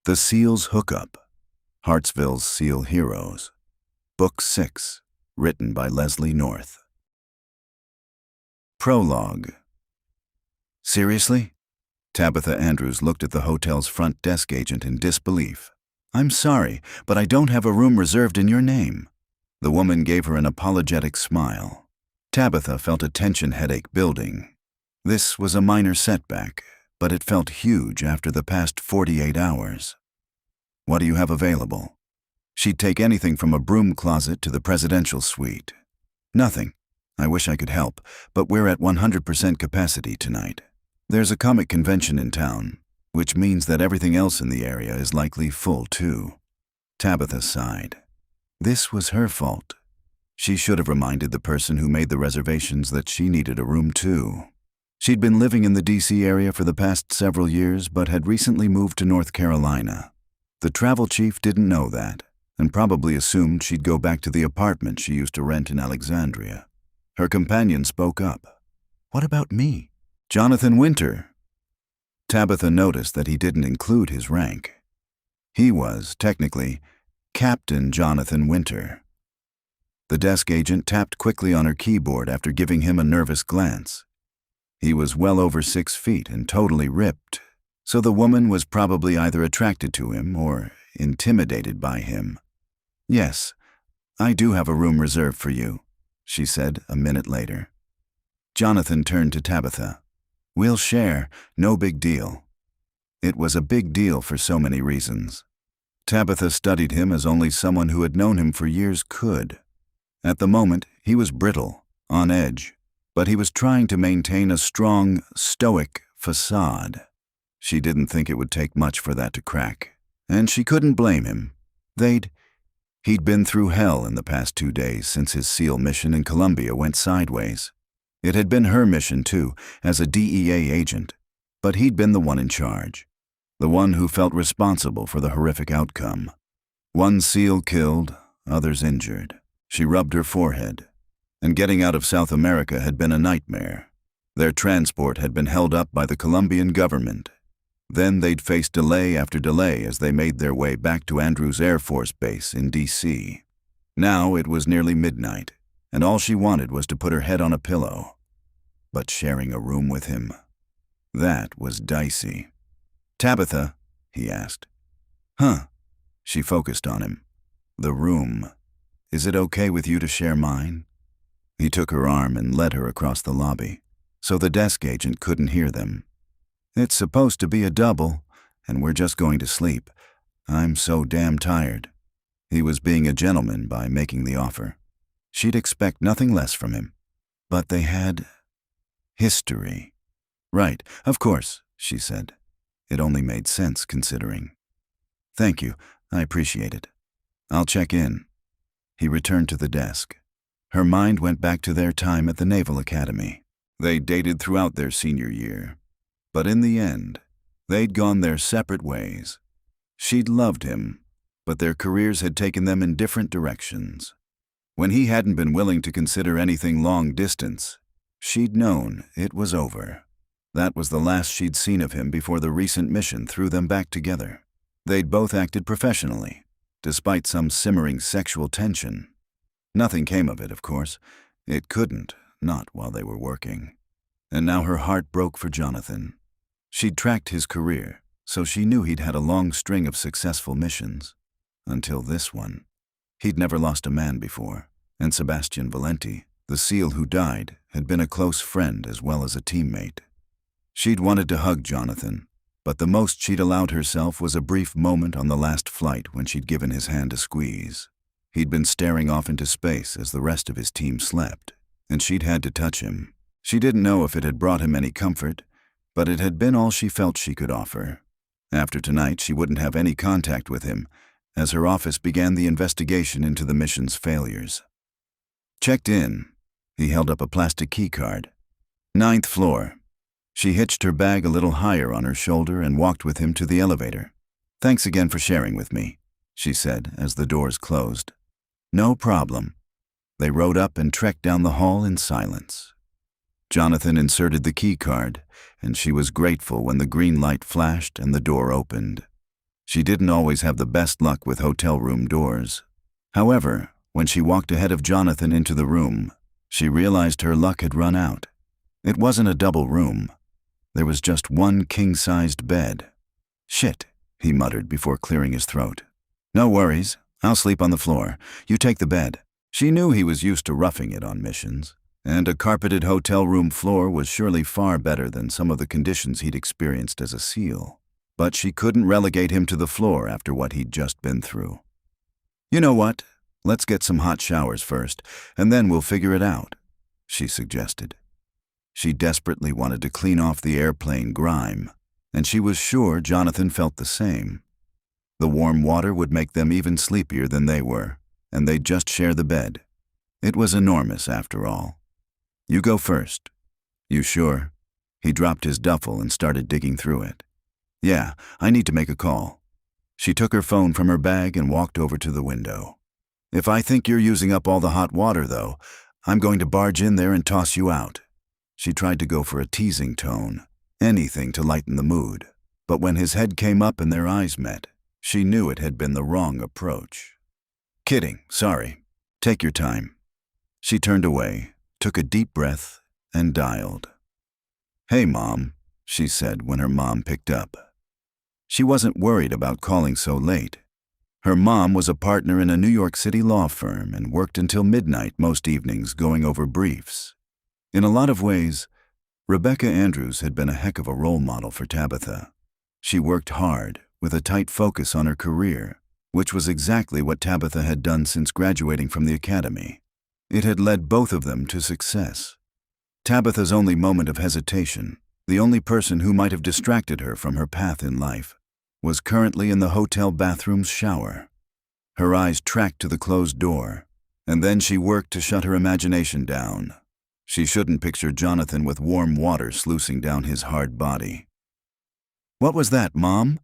The Seal's Hookup, Hartsville's Seal Heroes. Book 6, written by Leslie North. Prologue. Seriously? Tabitha Andrews looked at the hotel's front desk agent in disbelief. I'm sorry, but I don't have a room reserved in your name. The woman gave her an apologetic smile. Tabitha felt a tension headache building. This was a minor setback, but it felt huge after the past 48 hours. What do you have available? She'd take anything from a broom closet to the presidential suite. Nothing. I wish I could help, but we're at 100% capacity tonight. There's a comic convention in town, which means that everything else in the area is likely full too. Tabitha sighed. This was her fault. She should have reminded the person who made the reservations that she needed a room too. She'd been living in the D.C. area for the past several years, but had recently moved to North Carolina. The travel chief didn't know that, and probably assumed she'd go back to the apartment she used to rent in Alexandria. Her companion spoke up. What about me? Jonathan Winter. Tabitha noticed that he didn't include his rank. He was, technically, Captain Jonathan Winter. The desk agent tapped quickly on her keyboard after giving him a nervous glance. He was well over 6 feet and totally ripped, so the woman was probably either attracted to him or intimidated by him. Yes, I do have a room reserved for you, she said a minute later. Jonathan turned to Tabitha. We'll share, no big deal. It was a big deal for so many reasons. Tabitha studied him as only someone who had known him for years could. At the moment, he was brittle, on edge, but he was trying to maintain a strong, stoic facade. She didn't think it would take much for that to crack, and she couldn't blame him. He'd been through hell in the past 2 days since his SEAL mission in Colombia went sideways. It had been her mission too, as a DEA agent, but he'd been the one in charge, the one who felt responsible for the horrific outcome. One SEAL killed, others injured. She rubbed her forehead. And getting out of South America had been a nightmare. Their transport had been held up by the Colombian government. Then they'd face delay after delay as they made their way back to Andrews Air Force Base in D.C. Now it was nearly midnight, and all she wanted was to put her head on a pillow. But sharing a room with him, that was dicey. Tabitha, he asked. Huh. She focused on him. The room. Is it okay with you to share mine? He took her arm and led her across the lobby, so the desk agent couldn't hear them. It's supposed to be a double, and we're just going to sleep. I'm so damn tired. He was being a gentleman by making the offer. She'd expect nothing less from him. But they had history. Right, of course, she said. It only made sense considering. Thank you, I appreciate it. I'll check in. He returned to the desk. Her mind went back to their time at the Naval Academy. They dated throughout their senior year. But in the end, they'd gone their separate ways. She'd loved him, but their careers had taken them in different directions. When he hadn't been willing to consider anything long distance, she'd known it was over. That was the last she'd seen of him before the recent mission threw them back together. They'd both acted professionally, despite some simmering sexual tension. Nothing came of it, of course. It couldn't, not while they were working. And now her heart broke for Jonathan. She'd tracked his career, so she knew he'd had a long string of successful missions. Until this one. He'd never lost a man before, and Sebastian Valenti, the SEAL who died, had been a close friend as well as a teammate. She'd wanted to hug Jonathan, but the most she'd allowed herself was a brief moment on the last flight when she'd given his hand a squeeze. He'd been staring off into space as the rest of his team slept, and she'd had to touch him. She didn't know if it had brought him any comfort, but it had been all she felt she could offer. After tonight, she wouldn't have any contact with him, as her office began the investigation into the mission's failures. Checked in. He held up a plastic key card. 9th floor. She hitched her bag a little higher on her shoulder and walked with him to the elevator. Thanks again for sharing with me, she said as the doors closed. No problem. They rode up and trekked down the hall in silence. Jonathan inserted the key card, and she was grateful when the green light flashed and the door opened. She didn't always have the best luck with hotel room doors. However, when she walked ahead of Jonathan into the room, she realized her luck had run out. It wasn't a double room. There was just one king-sized bed. "Shit," he muttered before clearing his throat. "No worries. I'll sleep on the floor. You take the bed." She knew he was used to roughing it on missions, and a carpeted hotel room floor was surely far better than some of the conditions he'd experienced as a SEAL. But she couldn't relegate him to the floor after what he'd just been through. "You know what? Let's get some hot showers first, and then we'll figure it out," she suggested. She desperately wanted to clean off the airplane grime, and she was sure Jonathan felt the same. The warm water would make them even sleepier than they were, and they'd just share the bed. It was enormous, after all. "You go first." "You sure?" He dropped his duffel and started digging through it. "Yeah, I need to make a call." She took her phone from her bag and walked over to the window. "If I think you're using up all the hot water, though, I'm going to barge in there and toss you out." She tried to go for a teasing tone, anything to lighten the mood, but when his head came up and their eyes met, she knew it had been the wrong approach. "Kidding, sorry. Take your time." She turned away, took a deep breath, and dialed. "Hey, Mom," she said when her mom picked up. She wasn't worried about calling so late. Her mom was a partner in a New York City law firm and worked until midnight most evenings going over briefs. In a lot of ways, Rebecca Andrews had been a heck of a role model for Tabitha. She worked hard, with a tight focus on her career, which was exactly what Tabitha had done since graduating from the academy. It had led both of them to success. Tabitha's only moment of hesitation, the only person who might have distracted her from her path in life, was currently in the hotel bathroom's shower. Her eyes tracked to the closed door, and then she worked to shut her imagination down. She shouldn't picture Jonathan with warm water sluicing down his hard body. "What was that, Mom?"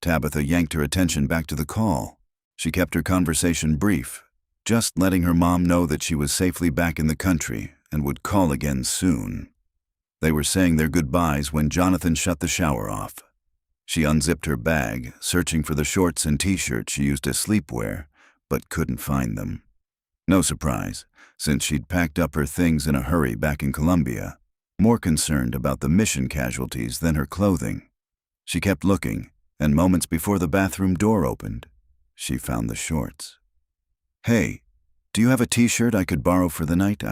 Tabitha yanked her attention back to the call. She kept her conversation brief, just letting her mom know that she was safely back in the country and would call again soon. They were saying their goodbyes when Jonathan shut the shower off. She unzipped her bag, searching for the shorts and t-shirt she used as sleepwear, but couldn't find them. No surprise, since she'd packed up her things in a hurry back in Colombia, more concerned about the mission casualties than her clothing. She kept looking, and moments before the bathroom door opened, she found the shorts. "Hey, do you have a t-shirt I could borrow for the night?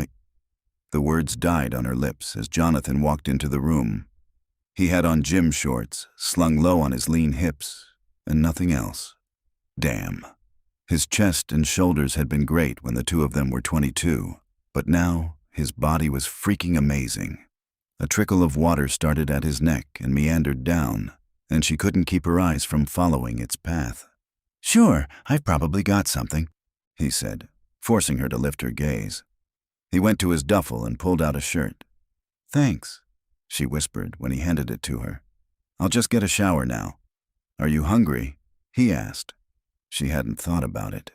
The words died on her lips as Jonathan walked into the room. He had on gym shorts, slung low on his lean hips, and nothing else. Damn. His chest and shoulders had been great when the two of them were 22, but now his body was freaking amazing. A trickle of water started at his neck and meandered down, and she couldn't keep her eyes from following its path. "Sure, I've probably got something," he said, forcing her to lift her gaze. He went to his duffel and pulled out a shirt. "Thanks," she whispered when he handed it to her. "I'll just get a shower now." "Are you hungry?" he asked. She hadn't thought about it.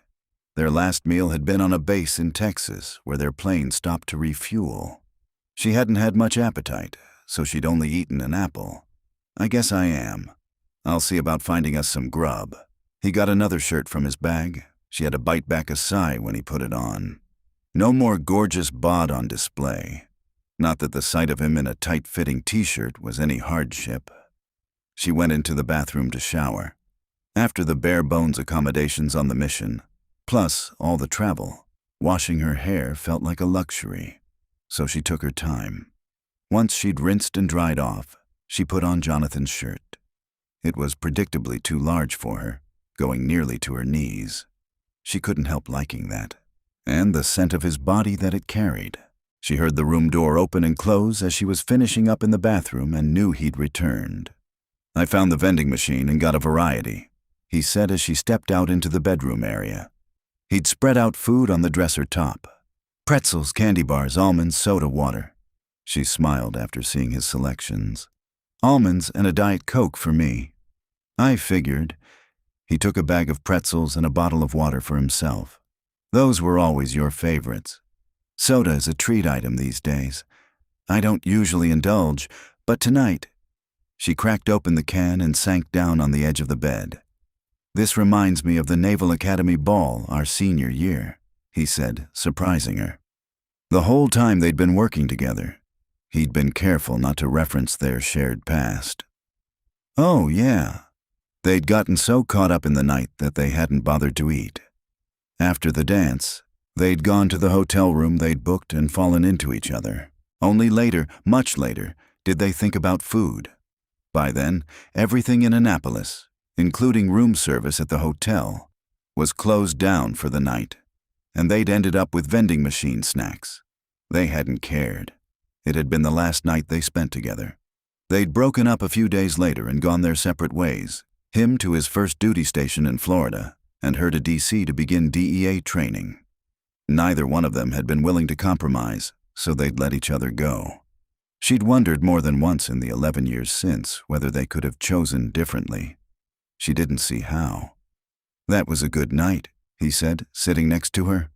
Their last meal had been on a base in Texas, where their plane stopped to refuel. She hadn't had much appetite, so she'd only eaten an apple. "I guess I am. I'll see about finding us some grub." He got another shirt from his bag. She had to bite back a sigh when he put it on. No more gorgeous bod on display. Not that the sight of him in a tight-fitting t-shirt was any hardship. She went into the bathroom to shower. After the bare-bones accommodations on the mission, plus all the travel, washing her hair felt like a luxury. So she took her time. Once she'd rinsed and dried off, she put on Jonathan's shirt. It was predictably too large for her, going nearly to her knees. She couldn't help liking that, and the scent of his body that it carried. She heard the room door open and close as she was finishing up in the bathroom and knew he'd returned. "I found the vending machine and got a variety," he said as she stepped out into the bedroom area. He'd spread out food on the dresser top. "Pretzels, candy bars, almonds, soda, water." She smiled after seeing his selections. "Almonds and a Diet Coke for me." "I figured." He took a bag of pretzels and a bottle of water for himself. "Those were always your favorites. Soda is a treat item these days. I don't usually indulge, but tonight..." She cracked open the can and sank down on the edge of the bed. "This reminds me of the Naval Academy ball our senior year," he said, surprising her. The whole time they'd been working together, he'd been careful not to reference their shared past. Oh, yeah. They'd gotten so caught up in the night that they hadn't bothered to eat. After the dance, they'd gone to the hotel room they'd booked and fallen into each other. Only later, much later, did they think about food. By then, everything in Annapolis, including room service at the hotel, was closed down for the night, and they'd ended up with vending machine snacks. They hadn't cared. It had been the last night they spent together. They'd broken up a few days later and gone their separate ways, him to his first duty station in Florida, and her to D.C. to begin DEA training. Neither one of them had been willing to compromise, so they'd let each other go. She'd wondered more than once in the 11 years since whether they could have chosen differently. She didn't see how. "That was a good night," he said, sitting next to her.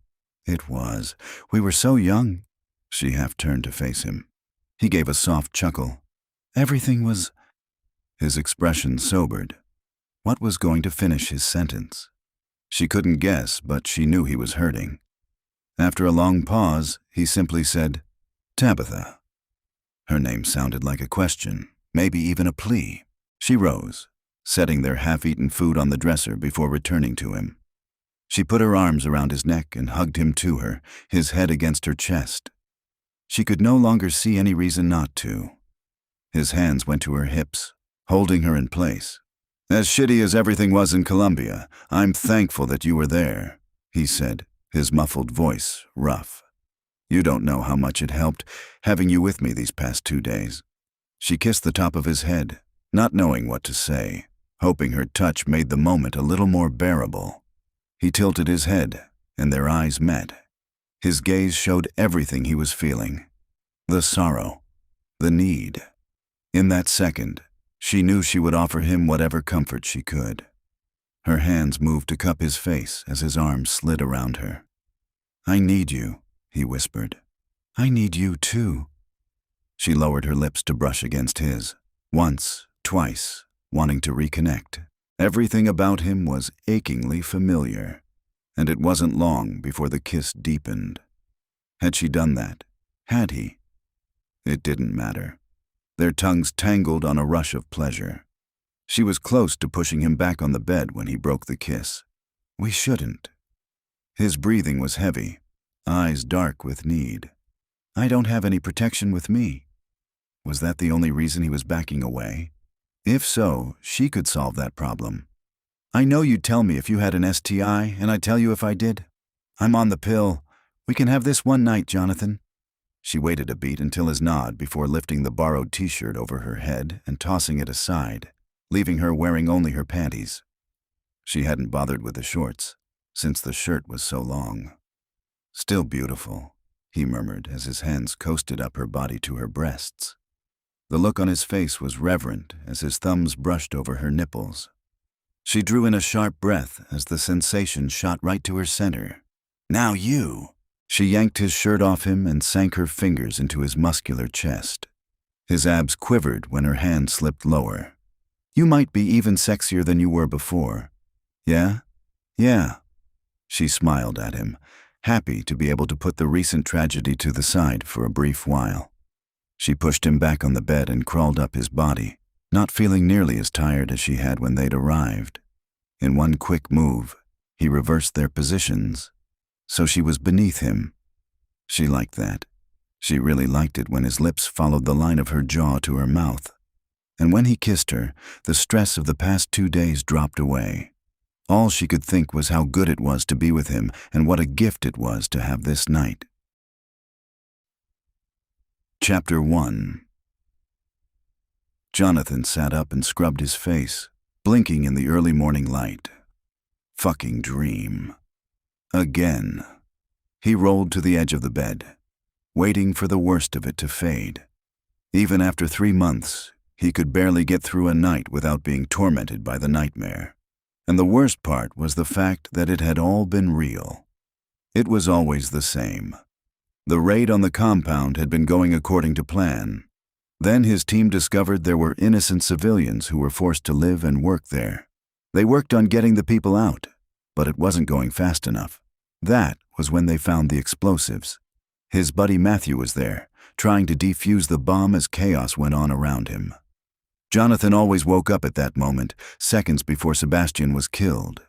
"It was. We were so young." She half turned to face him. He gave a soft chuckle. "Everything was—" His expression sobered. What was going to finish his sentence? She couldn't guess, but she knew he was hurting. After a long pause, he simply said, "Tabitha." Her name sounded like a question, maybe even a plea. She rose, setting their half-eaten food on the dresser before returning to him. She put her arms around his neck and hugged him to her, his head against her chest. She could no longer see any reason not to. His hands went to her hips, holding her in place. "As shitty as everything was in Colombia, I'm thankful that you were there," he said, his muffled voice rough. "You don't know how much it helped, having you with me these past 2 days." She kissed the top of his head, not knowing what to say, hoping her touch made the moment a little more bearable. He tilted his head, and their eyes met. His gaze showed everything he was feeling. The sorrow, the need. In that second, she knew she would offer him whatever comfort she could. Her hands moved to cup his face as his arms slid around her. "I need you," he whispered. "I need you too." She lowered her lips to brush against his, once, twice, wanting to reconnect. Everything about him was achingly familiar, and it wasn't long before the kiss deepened. Had she done that? Had he? It didn't matter. Their tongues tangled on a rush of pleasure. She was close to pushing him back on the bed when he broke the kiss. "We shouldn't." His breathing was heavy, eyes dark with need. "I don't have any protection with me." Was that the only reason he was backing away? If so, she could solve that problem. "I know you'd tell me if you had an STI, and I'd tell you if I did. I'm on the pill. We can have this one night, Jonathan." She waited a beat until his nod before lifting the borrowed t-shirt over her head and tossing it aside, leaving her wearing only her panties. She hadn't bothered with the shorts, since the shirt was so long. "Still beautiful," he murmured as his hands coasted up her body to her breasts. The look on his face was reverent as his thumbs brushed over her nipples. She drew in a sharp breath as the sensation shot right to her center. "Now you!" She yanked his shirt off him and sank her fingers into his muscular chest. His abs quivered when her hand slipped lower. "You might be even sexier than you were before." "Yeah? Yeah." She smiled at him, happy to be able to put the recent tragedy to the side for a brief while. She pushed him back on the bed and crawled up his body, not feeling nearly as tired as she had when they'd arrived. In one quick move, he reversed their positions, so she was beneath him. She liked that. She really liked it when his lips followed the line of her jaw to her mouth. And when he kissed her, the stress of the past 2 days dropped away. All she could think was how good it was to be with him and what a gift it was to have this night. Chapter 1. Jonathan sat up and scrubbed his face, blinking in the early morning light. Fucking dream. Again. He rolled to the edge of the bed, waiting for the worst of it to fade. Even after 3 months, he could barely get through a night without being tormented by the nightmare. And the worst part was the fact that it had all been real. It was always the same. The raid on the compound had been going according to plan. Then his team discovered there were innocent civilians who were forced to live and work there. They worked on getting the people out, but it wasn't going fast enough. That was when they found the explosives. His buddy Matthew was there, trying to defuse the bomb as chaos went on around him. Jonathan always woke up at that moment, seconds before Sebastian was killed.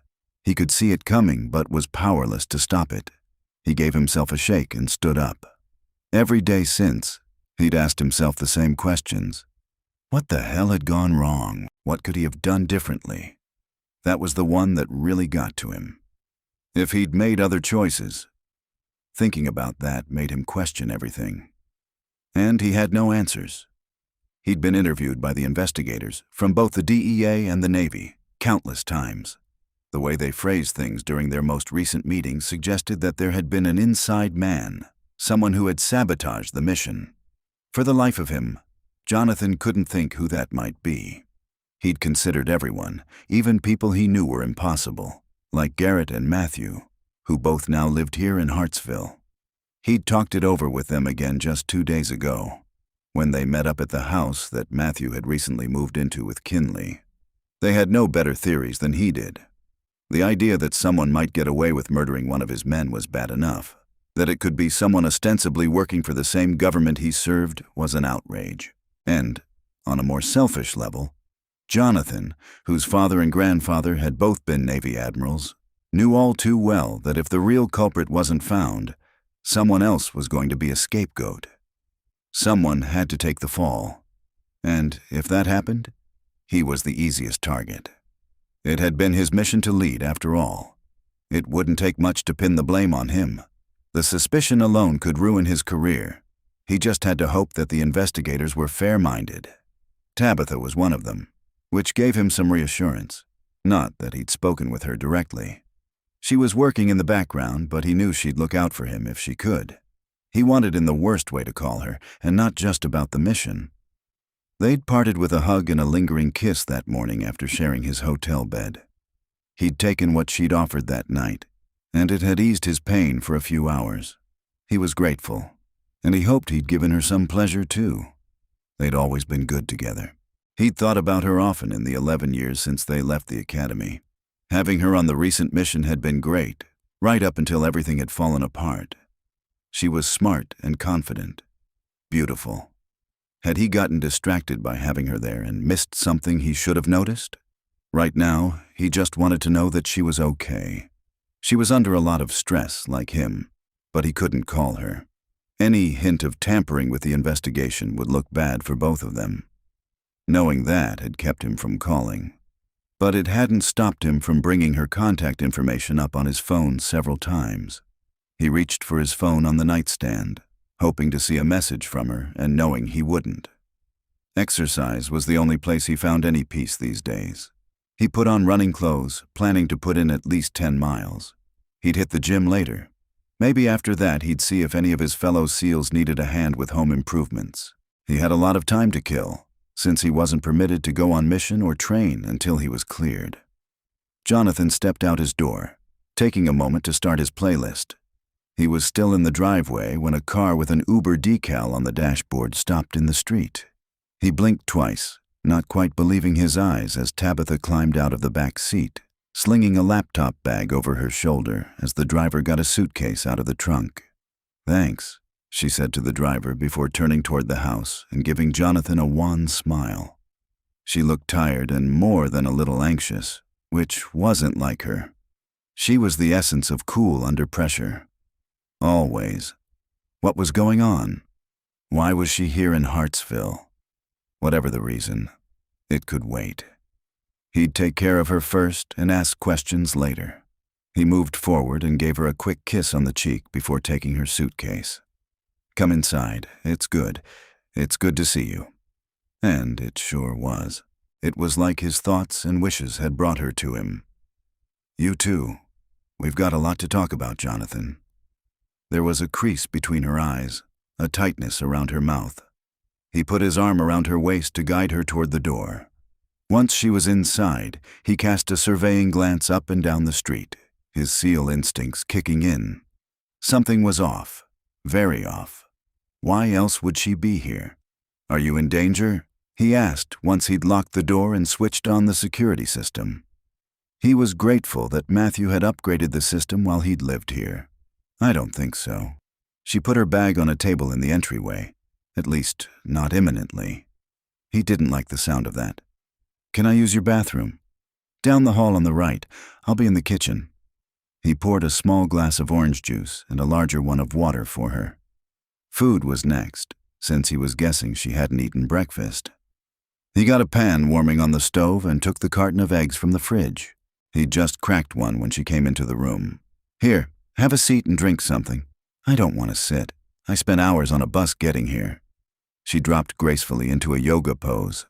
He could see it coming, but was powerless to stop it. He gave himself a shake and stood up. Every day since, he'd asked himself the same questions. What the hell had gone wrong? What could he have done differently? That was the one that really got to him. If he'd made other choices, thinking about that made him question everything. And he had no answers. He'd been interviewed by the investigators from both the DEA and the Navy countless times. The way they phrased things during their most recent meetings suggested that there had been an inside man, someone who had sabotaged the mission. For the life of him, Jonathan couldn't think who that might be. He'd considered everyone, even people he knew were impossible, like Garrett and Matthew, who both now lived here in Hartsville. He'd talked it over with them again just 2 days ago, when they met up at the house that Matthew had recently moved into with Kinley. They had no better theories than he did. The idea that someone might get away with murdering one of his men was bad enough. That it could be someone ostensibly working for the same government he served was an outrage. And, on a more selfish level, Jonathan, whose father and grandfather had both been Navy admirals, knew all too well that if the real culprit wasn't found, someone else was going to be a scapegoat. Someone had to take the fall. And if that happened, he was the easiest target. It had been his mission to lead, after all. It wouldn't take much to pin the blame on him. The suspicion alone could ruin his career. He just had to hope that the investigators were fair-minded. Tabitha was one of them, which gave him some reassurance. Not that he'd spoken with her directly. She was working in the background, but he knew she'd look out for him if she could. He wanted in the worst way to call her, and not just about the mission. They'd parted with a hug and a lingering kiss that morning after sharing his hotel bed. He'd taken what she'd offered that night, and it had eased his pain for a few hours. He was grateful, and he hoped he'd given her some pleasure too. They'd always been good together. He'd thought about her often in the 11 years since they left the academy. Having her on the recent mission had been great, right up until everything had fallen apart. She was smart and confident, beautiful. Had he gotten distracted by having her there and missed something he should have noticed? Right now, he just wanted to know that she was okay. She was under a lot of stress, like him, but he couldn't call her. Any hint of tampering with the investigation would look bad for both of them. Knowing that had kept him from calling. But it hadn't stopped him from bringing her contact information up on his phone several times. He reached for his phone on the nightstand, hoping to see a message from her and knowing he wouldn't. Exercise was the only place he found any peace these days. He put on running clothes, planning to put in at least 10 miles. He'd hit the gym later. Maybe after that he'd see if any of his fellow SEALs needed a hand with home improvements. He had a lot of time to kill, since he wasn't permitted to go on mission or train until he was cleared. Jonathan stepped out his door, taking a moment to start his playlist. He was still in the driveway when a car with an Uber decal on the dashboard stopped in the street. He blinked twice, not quite believing his eyes as Tabitha climbed out of the back seat, slinging a laptop bag over her shoulder as the driver got a suitcase out of the trunk. "Thanks," she said to the driver before turning toward the house and giving Jonathan a wan smile. She looked tired and more than a little anxious, which wasn't like her. She was the essence of cool under pressure. Always. What was going on? Why was she here in Hartsville? Whatever the reason, it could wait. He'd take care of her first and ask questions later. He moved forward and gave her a quick kiss on the cheek before taking her suitcase. "Come inside. It's good. It's good to see you." And it sure was. It was like his thoughts and wishes had brought her to him. "You too. We've got a lot to talk about, Jonathan." There was a crease between her eyes, a tightness around her mouth. He put his arm around her waist to guide her toward the door. Once she was inside, he cast a surveying glance up and down the street, his SEAL instincts kicking in. Something was off, very off. Why else would she be here? "Are you in danger?" he asked once he'd locked the door and switched on the security system. He was grateful that Matthew had upgraded the system while he'd lived here. I don't think so. She put her bag on a table in the entryway. At least, not imminently. He didn't like the sound of that. Can I use your bathroom? Down the hall on the right. I'll be in the kitchen. He poured a small glass of orange juice and a larger one of water for her. Food was next, since he was guessing she hadn't eaten breakfast. He got a pan warming on the stove and took the carton of eggs from the fridge. He'd just cracked one when she came into the room. Here, have a seat and drink something. I don't want to sit. I spent hours on a bus getting here. She dropped gracefully into a yoga pose,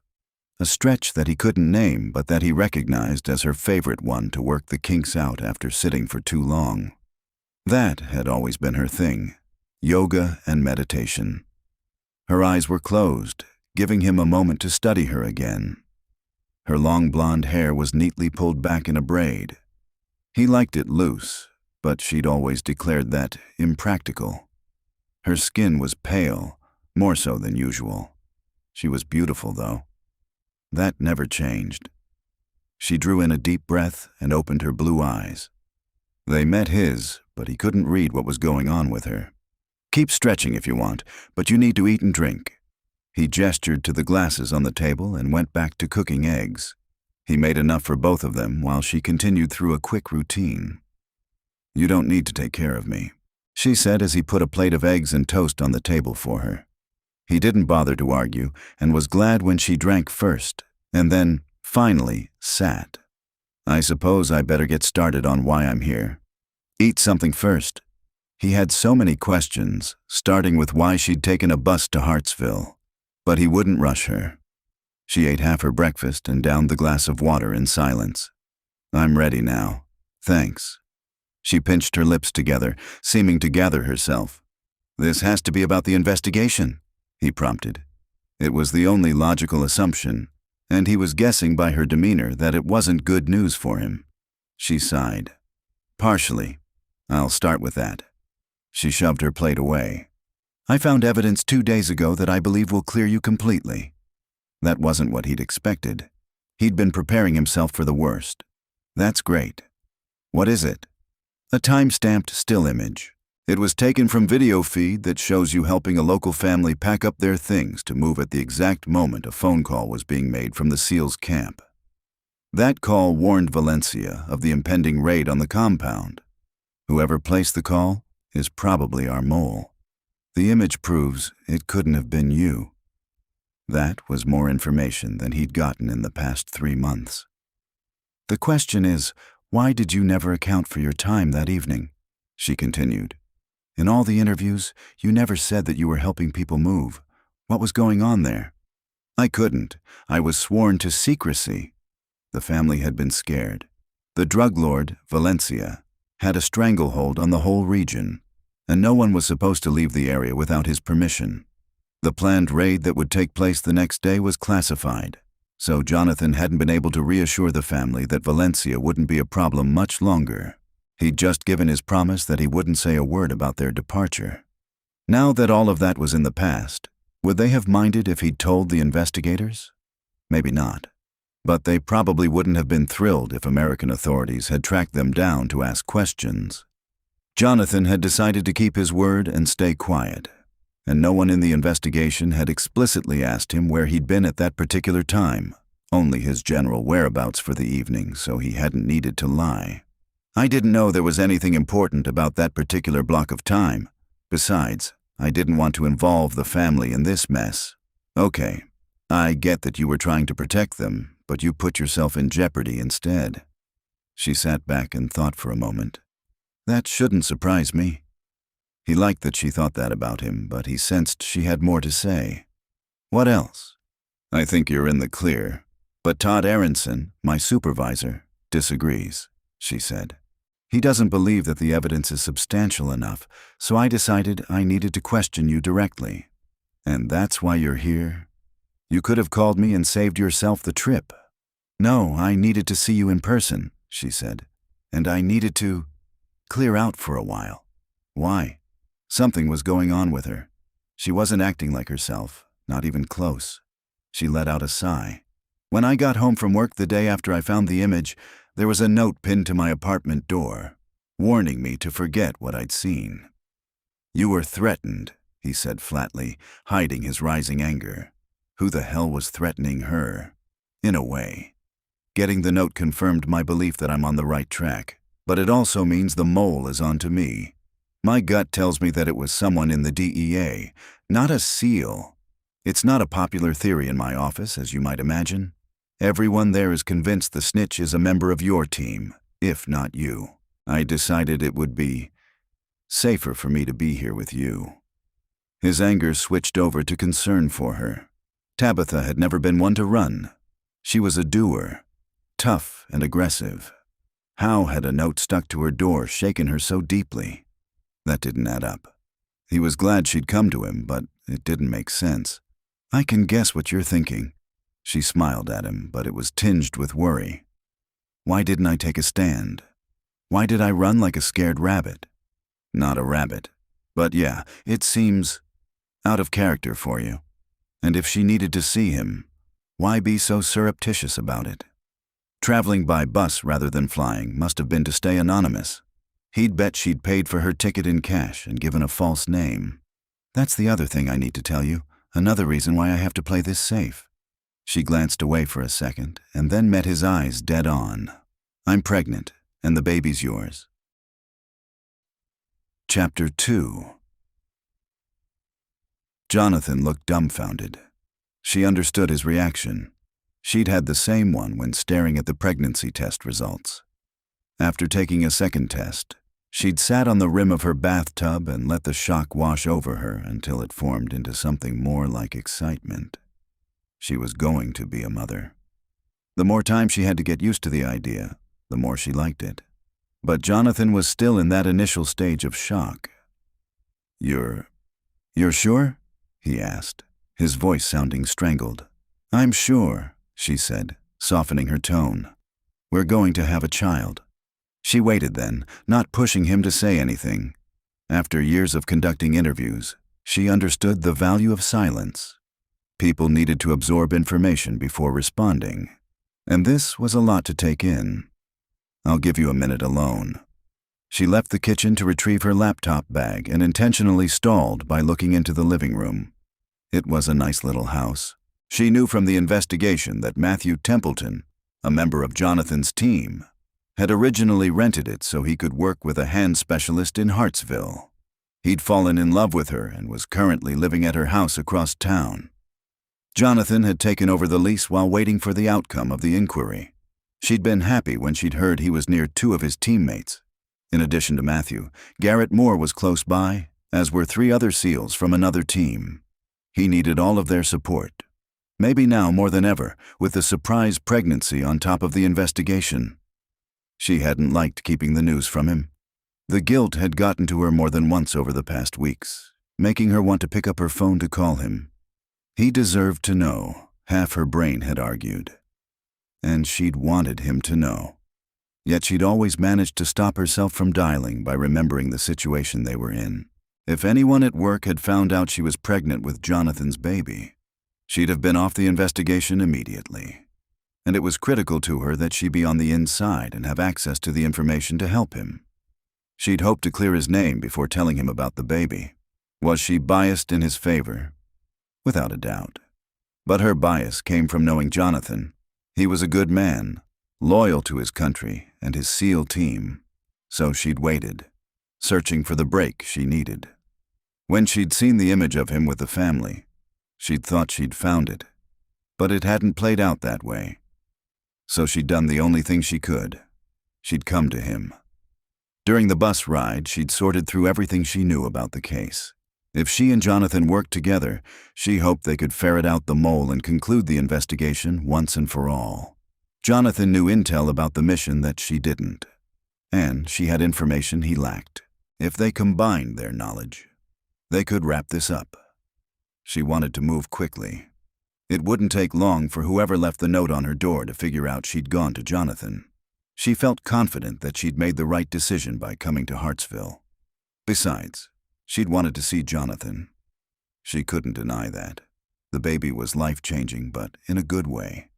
a stretch that he couldn't name but that he recognized as her favorite one to work the kinks out after sitting for too long. That had always been her thing, yoga and meditation. Her eyes were closed, giving him a moment to study her again. Her long blonde hair was neatly pulled back in a braid. He liked it loose, but she'd always declared that impractical. Her skin was pale, more so than usual. She was beautiful, though. That never changed. She drew in a deep breath and opened her blue eyes. They met his, but he couldn't read what was going on with her. Keep stretching if you want, but you need to eat and drink. He gestured to the glasses on the table and went back to cooking eggs. He made enough for both of them while she continued through a quick routine. You don't need to take care of me, she said as he put a plate of eggs and toast on the table for her. He didn't bother to argue and was glad when she drank first, and then, finally, sat. I suppose I better get started on why I'm here. Eat something first. He had so many questions, starting with why she'd taken a bus to Hartsville. But he wouldn't rush her. She ate half her breakfast and downed the glass of water in silence. I'm ready now. Thanks. She pinched her lips together, seeming to gather herself. This has to be about the investigation, he prompted. It was the only logical assumption, and he was guessing by her demeanor that it wasn't good news for him. She sighed. Partially. I'll start with that. She shoved her plate away. I found evidence 2 days ago that I believe will clear you completely. That wasn't what he'd expected. He'd been preparing himself for the worst. That's great. What is it? A time-stamped still image. It was taken from video feed that shows you helping a local family pack up their things to move at the exact moment a phone call was being made from the SEALs camp. That call warned Valencia of the impending raid on the compound. Whoever placed the call is probably our mole. The image proves it couldn't have been you. That was more information than he'd gotten in the past 3 months. The question is, why did you never account for your time that evening? She continued. In all the interviews, you never said that you were helping people move. What was going on there? I couldn't. I was sworn to secrecy. The family had been scared. The drug lord, Valencia, had a stranglehold on the whole region, and no one was supposed to leave the area without his permission. The planned raid that would take place the next day was classified, so Jonathan hadn't been able to reassure the family that Valencia wouldn't be a problem much longer. He'd just given his promise that he wouldn't say a word about their departure. Now that all of that was in the past, would they have minded if he'd told the investigators? Maybe not. But they probably wouldn't have been thrilled if American authorities had tracked them down to ask questions. Jonathan had decided to keep his word and stay quiet, and no one in the investigation had explicitly asked him where he'd been at that particular time, only his general whereabouts for the evening, so he hadn't needed to lie. I didn't know there was anything important about that particular block of time. Besides, I didn't want to involve the family in this mess. Okay, I get that you were trying to protect them, but you put yourself in jeopardy instead. She sat back and thought for a moment. That shouldn't surprise me. He liked that she thought that about him, but he sensed she had more to say. What else? I think you're in the clear, but Todd Aronson, my supervisor, disagrees, she said. He doesn't believe that the evidence is substantial enough, so I decided I needed to question you directly. And that's why you're here? You could have called me and saved yourself the trip. No, I needed to see you in person, she said, and I needed to clear out for a while. Why? Something was going on with her. She wasn't acting like herself, not even close. She let out a sigh. When I got home from work the day after I found the image, There was a note pinned to my apartment door, warning me to forget what I'd seen. "You were threatened," he said flatly, hiding his rising anger. Who the hell was threatening her? In a way. Getting the note confirmed my belief that I'm on the right track, but it also means the mole is onto me. My gut tells me that it was someone in the DEA, not a SEAL. It's not a popular theory in my office, as you might imagine. Everyone there is convinced the snitch is a member of your team, if not you. I decided it would be safer for me to be here with you. His anger switched over to concern for her. Tabitha had never been one to run. She was a doer, tough and aggressive. How had a note stuck to her door shaken her so deeply? That didn't add up. He was glad she'd come to him, but it didn't make sense. "I can guess what you're thinking." She smiled at him, but it was tinged with worry. "Why didn't I take a stand? Why did I run like a scared rabbit?" Not a rabbit. But yeah, it seems out of character for you. And if she needed to see him, why be so surreptitious about it? Traveling by bus rather than flying must have been to stay anonymous. He'd bet she'd paid for her ticket in cash and given a false name. "That's the other thing I need to tell you, another reason why I have to play this safe." She glanced away for a second and then met his eyes dead on. "I'm pregnant, and the baby's yours." Chapter 2. Jonathan looked dumbfounded. She understood his reaction. She'd had the same one when staring at the pregnancy test results. After taking a second test, she'd sat on the rim of her bathtub and let the shock wash over her until it formed into something more like excitement. She was going to be a mother. The more time she had to get used to the idea, the more she liked it. But Jonathan was still in that initial stage of shock. You're sure?" he asked, his voice sounding strangled. "I'm sure," she said, softening her tone. "We're going to have a child." She waited then, not pushing him to say anything. After years of conducting interviews, she understood the value of silence. People needed to absorb information before responding, and this was a lot to take in. "I'll give you a minute alone." She left the kitchen to retrieve her laptop bag and intentionally stalled by looking into the living room. It was a nice little house. She knew from the investigation that Matthew Templeton, a member of Jonathan's team, had originally rented it so he could work with a hand specialist in Hartsville. He'd fallen in love with her and was currently living at her house across town. Jonathan had taken over the lease while waiting for the outcome of the inquiry. She'd been happy when she'd heard he was near 2 of his teammates. In addition to Matthew, Garrett Moore was close by, as were 3 other SEALs from another team. He needed all of their support. Maybe now more than ever, with the surprise pregnancy on top of the investigation. She hadn't liked keeping the news from him. The guilt had gotten to her more than once over the past weeks, making her want to pick up her phone to call him. He deserved to know, half her brain had argued. And she'd wanted him to know. Yet she'd always managed to stop herself from dialing by remembering the situation they were in. If anyone at work had found out she was pregnant with Jonathan's baby, she'd have been off the investigation immediately. And it was critical to her that she be on the inside and have access to the information to help him. She'd hoped to clear his name before telling him about the baby. Was she biased in his favor? Without a doubt. But her bias came from knowing Jonathan. He was a good man, loyal to his country and his SEAL team. So she'd waited, searching for the break she needed. When she'd seen the image of him with the family, she'd thought she'd found it. But it hadn't played out that way. So she'd done the only thing she could. She'd come to him. During the bus ride, she'd sorted through everything she knew about the case. If she and Jonathan worked together, she hoped they could ferret out the mole and conclude the investigation once and for all. Jonathan knew intel about the mission that she didn't. And she had information he lacked. If they combined their knowledge, they could wrap this up. She wanted to move quickly. It wouldn't take long for whoever left the note on her door to figure out she'd gone to Jonathan. She felt confident that she'd made the right decision by coming to Hartsville. Besides, she'd wanted to see Jonathan. She couldn't deny that. The baby was life-changing, but in a good way.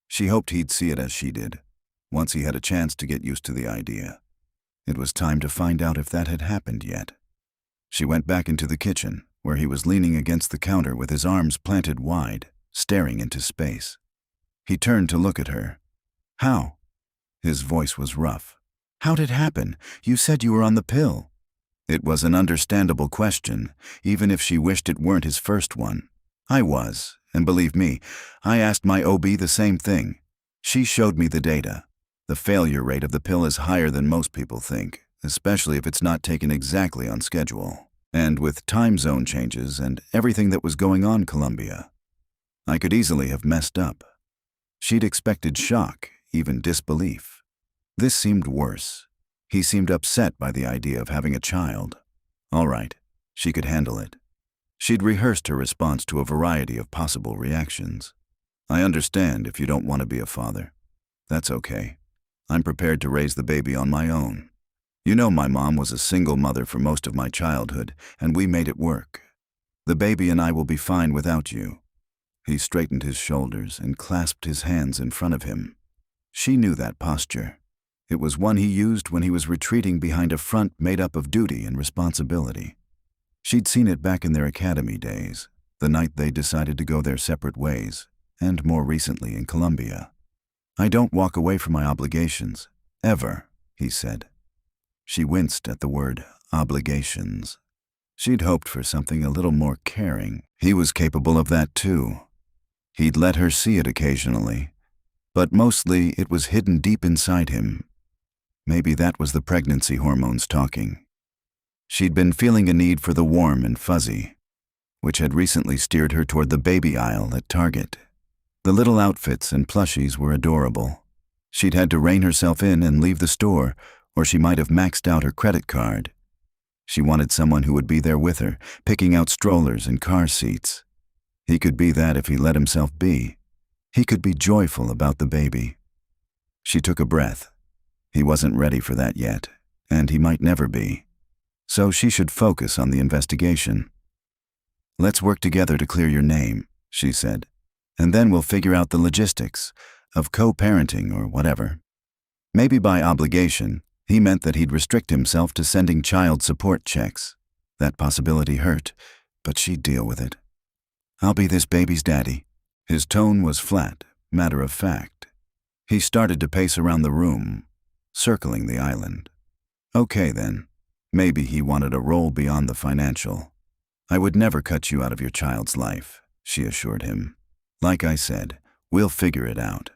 She hoped he'd see it as she did. once he had a chance to get used to the idea. It was time to find out if that had happened yet. She went back into the kitchen, where he was leaning against the counter with his arms planted wide, staring into space. He turned to look at her. "How?" His voice was rough. "How'd it happen? You said you were on the pill." It was an understandable question, even if she wished it weren't his first one. I was, and believe me, I asked my OB the same thing. She showed me the data. The failure rate of the pill is higher than most people think, especially if it's not taken exactly on schedule. And with time zone changes and everything that was going on in Colombia, I could easily have messed up. She'd expected shock, even disbelief. This seemed worse. He seemed upset by the idea of having a child. All right, she could handle it. She'd rehearsed her response to a variety of possible reactions. "I understand if you don't want to be a father. That's okay. I'm prepared to raise the baby on my own. You know my mom was a single mother for most of my childhood, and we made it work. The baby and I will be fine without you." He straightened his shoulders and clasped his hands in front of him. She knew that posture. It was one he used when he was retreating behind a front made up of duty and responsibility. She'd seen it back in their academy days, the night they decided to go their separate ways, and more recently in Colombia. "I don't walk away from my obligations, ever," he said. She winced at the word obligations. She'd hoped for something a little more caring. He was capable of that too. He'd let her see it occasionally, but mostly it was hidden deep inside him. Maybe that was the pregnancy hormones talking. She'd been feeling a need for the warm and fuzzy, which had recently steered her toward the baby aisle at Target. The little outfits and plushies were adorable. She'd had to rein herself in and leave the store, or she might have maxed out her credit card. She wanted someone who would be there with her, picking out strollers and car seats. He could be that if he let himself be. He could be joyful about the baby. She took a breath. He wasn't ready for that yet, and he might never be. So she should focus on the investigation. "Let's work together to clear your name," she said, "and then we'll figure out the logistics of co-parenting or whatever." Maybe by obligation, he meant that he'd restrict himself to sending child support checks. That possibility hurt, but she'd deal with it. "I'll be this baby's daddy." His tone was flat, matter of fact. He started to pace around the room, circling the island. Okay then, maybe he wanted a role beyond the financial. "I would never cut you out of your child's life," she assured him. "Like I said, we'll figure it out.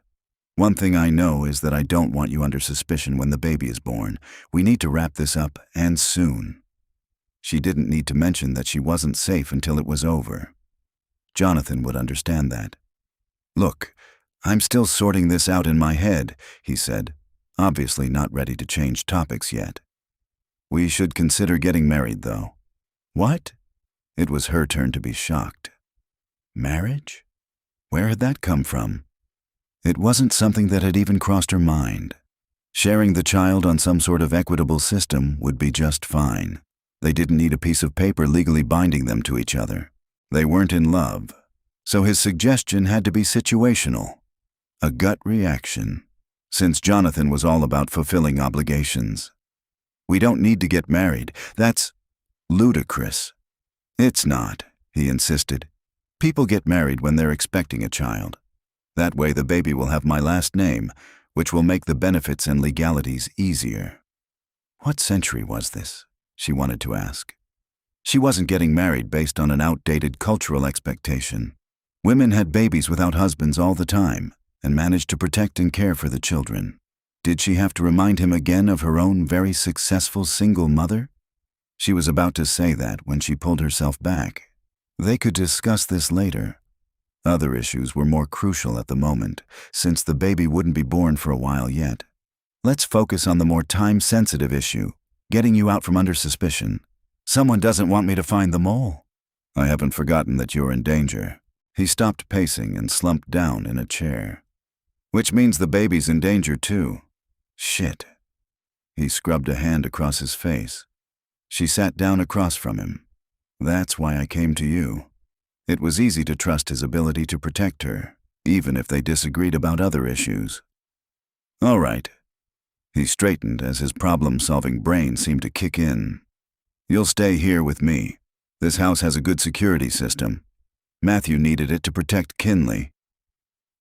One thing I know is that I don't want you under suspicion when the baby is born. We need to wrap this up, and soon." She didn't need to mention that she wasn't safe until it was over. Jonathan would understand that. "Look, I'm still sorting this out in my head," he said, obviously not ready to change topics yet. "We should consider getting married, though." "What?" It was her turn to be shocked. Marriage? Where had that come from? It wasn't something that had even crossed her mind. Sharing the child on some sort of equitable system would be just fine. They didn't need a piece of paper legally binding them to each other. They weren't in love, so his suggestion had to be situational. A gut reaction, since Jonathan was all about fulfilling obligations. "We don't need to get married. That's ludicrous." "It's not," he insisted. "People get married when they're expecting a child. That way the baby will have my last name, which will make the benefits and legalities easier." What century was this? She wanted to ask. She wasn't getting married based on an outdated cultural expectation. Women had babies without husbands all the time and managed to protect and care for the children. Did she have to remind him again of her own very successful single mother? She was about to say that when she pulled herself back. They could discuss this later. Other issues were more crucial at the moment, since the baby wouldn't be born for a while yet. "Let's focus on the more time-sensitive issue, getting you out from under suspicion. Someone doesn't want me to find the mole." "I haven't forgotten that you're in danger." He stopped pacing and slumped down in a chair. "Which means the baby's in danger too." "Shit." He scrubbed a hand across his face. She sat down across from him. "That's why I came to you." It was easy to trust his ability to protect her, even if they disagreed about other issues. All right. He straightened as his problem-solving brain seemed to kick in. You'll stay here with me. This house has a good security system. Matthew needed it to protect Kinley.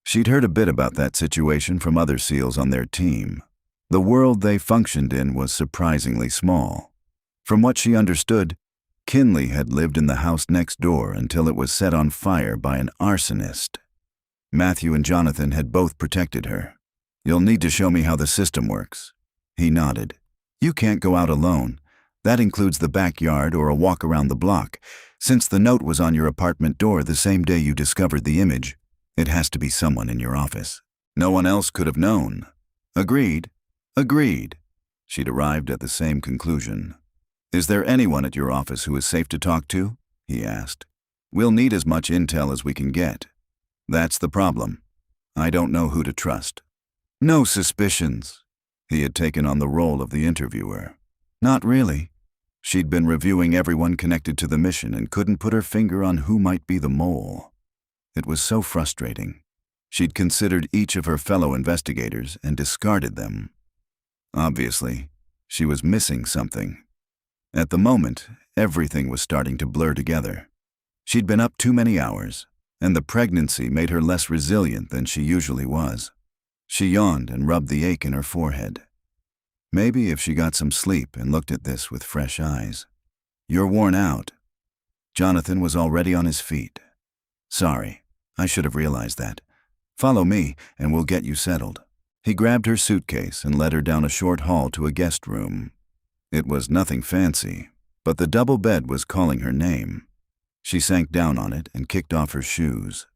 She'd heard a bit about that situation from other SEALs on their team. The world they functioned in was surprisingly small. From what she understood, Kinley had lived in the house next door until it was set on fire by an arsonist. Matthew and Jonathan had both protected her. You'll need to show me how the system works. He nodded. You can't go out alone. That includes the backyard or a walk around the block. Since the note was on your apartment door the same day you discovered the image, it has to be someone in your office. No one else could have known. Agreed. Agreed. She'd arrived at the same conclusion. Is there anyone at your office who is safe to talk to? He asked. We'll need as much intel as we can get. That's the problem. I don't know who to trust. No suspicions. He had taken on the role of the interviewer. Not really. She'd been reviewing everyone connected to the mission and couldn't put her finger on who might be the mole. It was so frustrating. She'd considered each of her fellow investigators and discarded them. Obviously, she was missing something. At the moment, everything was starting to blur together. She'd been up too many hours, and the pregnancy made her less resilient than she usually was. She yawned and rubbed the ache in her forehead. Maybe if she got some sleep and looked at this with fresh eyes. You're worn out. Jonathan was already on his feet. Sorry, I should have realized that. Follow me, and we'll get you settled. He grabbed her suitcase and led her down a short hall to a guest room. It was nothing fancy, but the double bed was calling her name. She sank down on it and kicked off her shoes.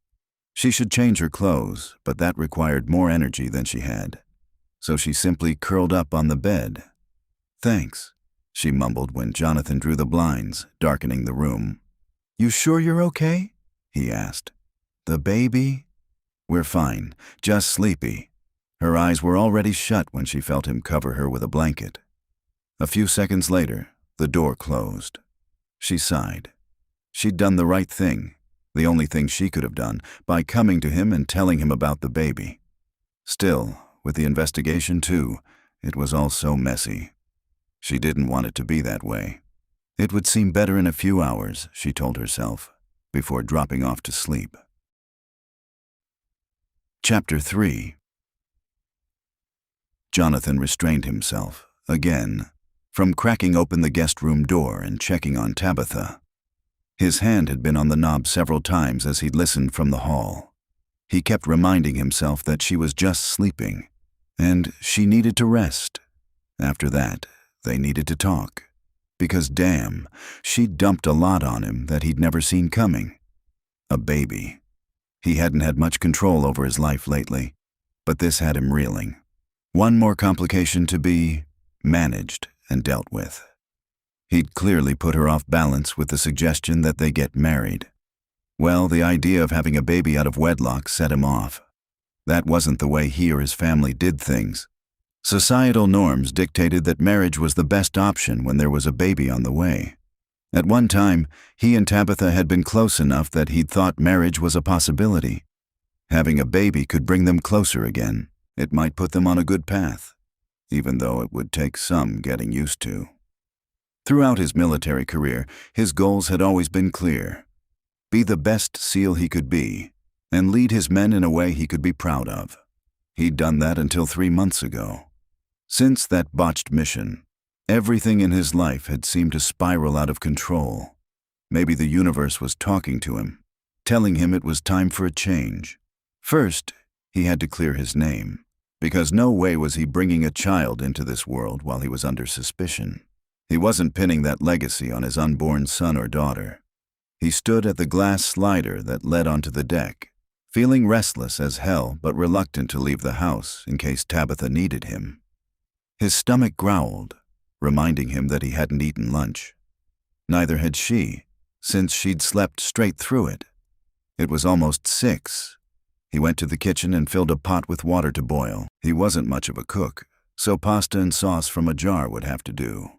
She should change her clothes, but that required more energy than she had. So she simply curled up on the bed. Thanks, she mumbled when Jonathan drew the blinds, darkening the room. You sure you're okay? He asked. The baby? We're fine, just sleepy. Her eyes were already shut when she felt him cover her with a blanket. A few seconds later, the door closed. She sighed. She'd done the right thing, the only thing she could have done, by coming to him and telling him about the baby. Still, with the investigation too, it was all so messy. She didn't want it to be that way. It would seem better in a few hours, she told herself, before dropping off to sleep. Chapter 3. Jonathan restrained himself, again, from cracking open the guest room door and checking on Tabitha. His hand had been on the knob several times as he'd listened from the hall. He kept reminding himself that she was just sleeping, and she needed to rest. After that, they needed to talk. Because damn, she'd dumped a lot on him that he'd never seen coming. A baby. He hadn't had much control over his life lately, but this had him reeling. One more complication to be managed and dealt with. He'd clearly put her off balance with the suggestion that they get married. Well, the idea of having a baby out of wedlock set him off. That wasn't the way he or his family did things. Societal norms dictated that marriage was the best option when there was a baby on the way. At one time, he and Tabitha had been close enough that he'd thought marriage was a possibility. Having a baby could bring them closer again. It might put them on a good path, even though it would take some getting used to. Throughout his military career, his goals had always been clear. Be the best SEAL he could be, and lead his men in a way he could be proud of. He'd done that until 3 months ago. Since that botched mission, everything in his life had seemed to spiral out of control. Maybe the universe was talking to him, telling him it was time for a change. First, he had to clear his name, because no way was he bringing a child into this world while he was under suspicion. He wasn't pinning that legacy on his unborn son or daughter. He stood at the glass slider that led onto the deck, feeling restless as hell but reluctant to leave the house in case Tabitha needed him. His stomach growled, reminding him that he hadn't eaten lunch. Neither had she, since she'd slept straight through it. It was almost 6. He went to the kitchen and filled a pot with water to boil. He wasn't much of a cook, so pasta and sauce from a jar would have to do.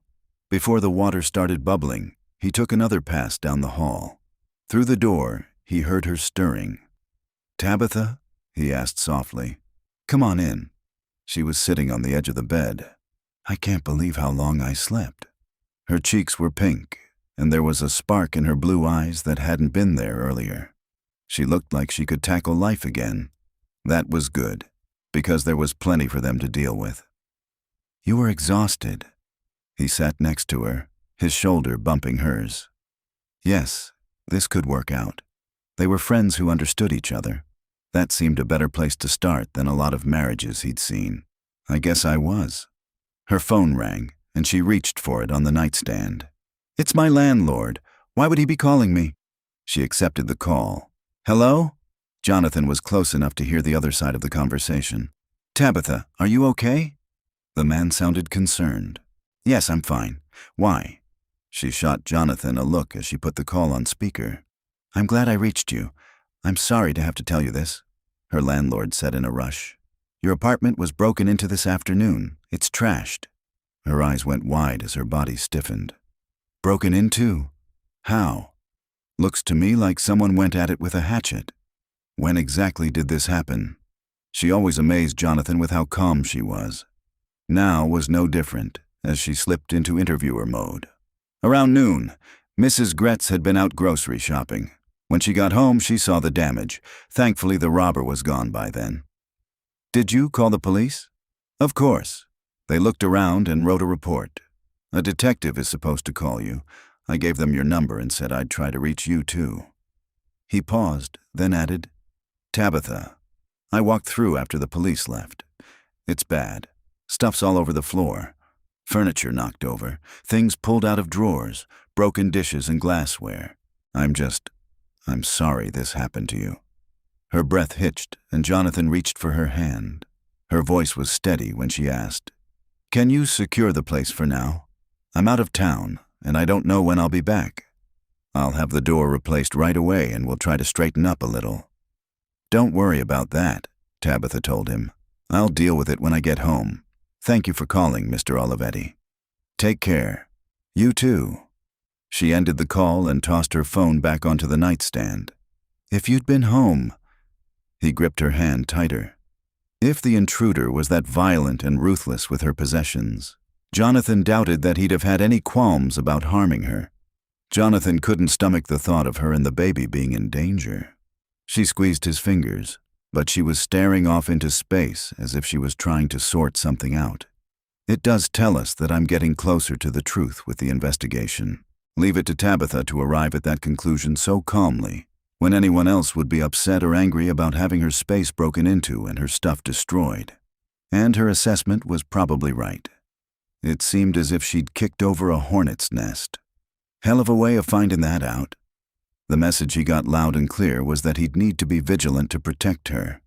Before the water started bubbling, he took another pass down the hall. Through the door, he heard her stirring. "Tabitha?" he asked softly. "Come on in." She was sitting on the edge of the bed. I can't believe how long I slept. Her cheeks were pink, and there was a spark in her blue eyes that hadn't been there earlier. She looked like she could tackle life again. That was good, because there was plenty for them to deal with. You were exhausted. He sat next to her, his shoulder bumping hers. Yes, this could work out. They were friends who understood each other. That seemed a better place to start than a lot of marriages he'd seen. I guess I was. Her phone rang, and she reached for it on the nightstand. It's my landlord. Why would he be calling me? She accepted the call. Hello? Jonathan was close enough to hear the other side of the conversation. Tabitha, are you okay? The man sounded concerned. Yes, I'm fine. Why? She shot Jonathan a look as she put the call on speaker. I'm glad I reached you. I'm sorry to have to tell you this, her landlord said in a rush. Your apartment was broken into this afternoon. It's trashed. Her eyes went wide as her body stiffened. Broken into? How? Looks to me like someone went at it with a hatchet. When exactly did this happen? She always amazed Jonathan with how calm she was. Now was no different, as she slipped into interviewer mode. Around noon, Mrs. Gretz had been out grocery shopping. When she got home, she saw the damage. Thankfully, the robber was gone by then. Did you call the police? Of course. They looked around and wrote a report. A detective is supposed to call you. I gave them your number and said I'd try to reach you too. He paused, then added, Tabitha. I walked through after the police left. It's bad. Stuff's all over the floor. Furniture knocked over, things pulled out of drawers, broken dishes and glassware. I'm sorry this happened to you. Her breath hitched, and Jonathan reached for her hand. Her voice was steady when she asked, Can you secure the place for now? I'm out of town, and I don't know when I'll be back. I'll have the door replaced right away, and we'll try to straighten up a little. Don't worry about that, Tabitha told him. I'll deal with it when I get home. Thank you for calling, Mr. Olivetti. Take care. You too. She ended the call and tossed her phone back onto the nightstand. If you'd been home. He gripped her hand tighter. If the intruder was that violent and ruthless with her possessions, Jonathan doubted that he'd have had any qualms about harming her. Jonathan couldn't stomach the thought of her and the baby being in danger. She squeezed his fingers, but she was staring off into space as if she was trying to sort something out. It does tell us that I'm getting closer to the truth with the investigation. Leave it to Tabitha to arrive at that conclusion so calmly, when anyone else would be upset or angry about having her space broken into and her stuff destroyed. And her assessment was probably right. It seemed as if she'd kicked over a hornet's nest. Hell of a way of finding that out. The message he got loud and clear was that he'd need to be vigilant to protect her.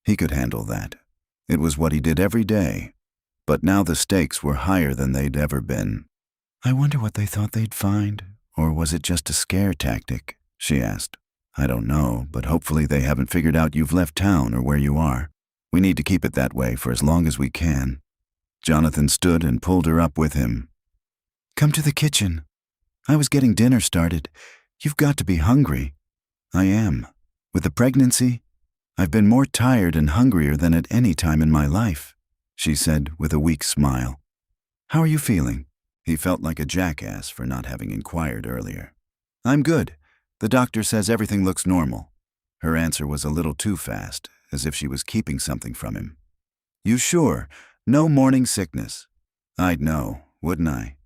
He could handle that. It was what he did every day. But now the stakes were higher than they'd ever been. I wonder what they thought they'd find, or was it just a scare tactic? She asked. I don't know, but hopefully they haven't figured out you've left town or where you are. We need to keep it that way for as long as we can. Jonathan stood and pulled her up with him. Come to the kitchen. I was getting dinner started. You've got to be hungry. I am. With the pregnancy, I've been more tired and hungrier than at any time in my life, she said with a weak smile. How are you feeling? He felt like a jackass for not having inquired earlier. I'm good. The doctor says everything looks normal. Her answer was a little too fast, as if she was keeping something from him. You sure? No morning sickness? I'd know, wouldn't I?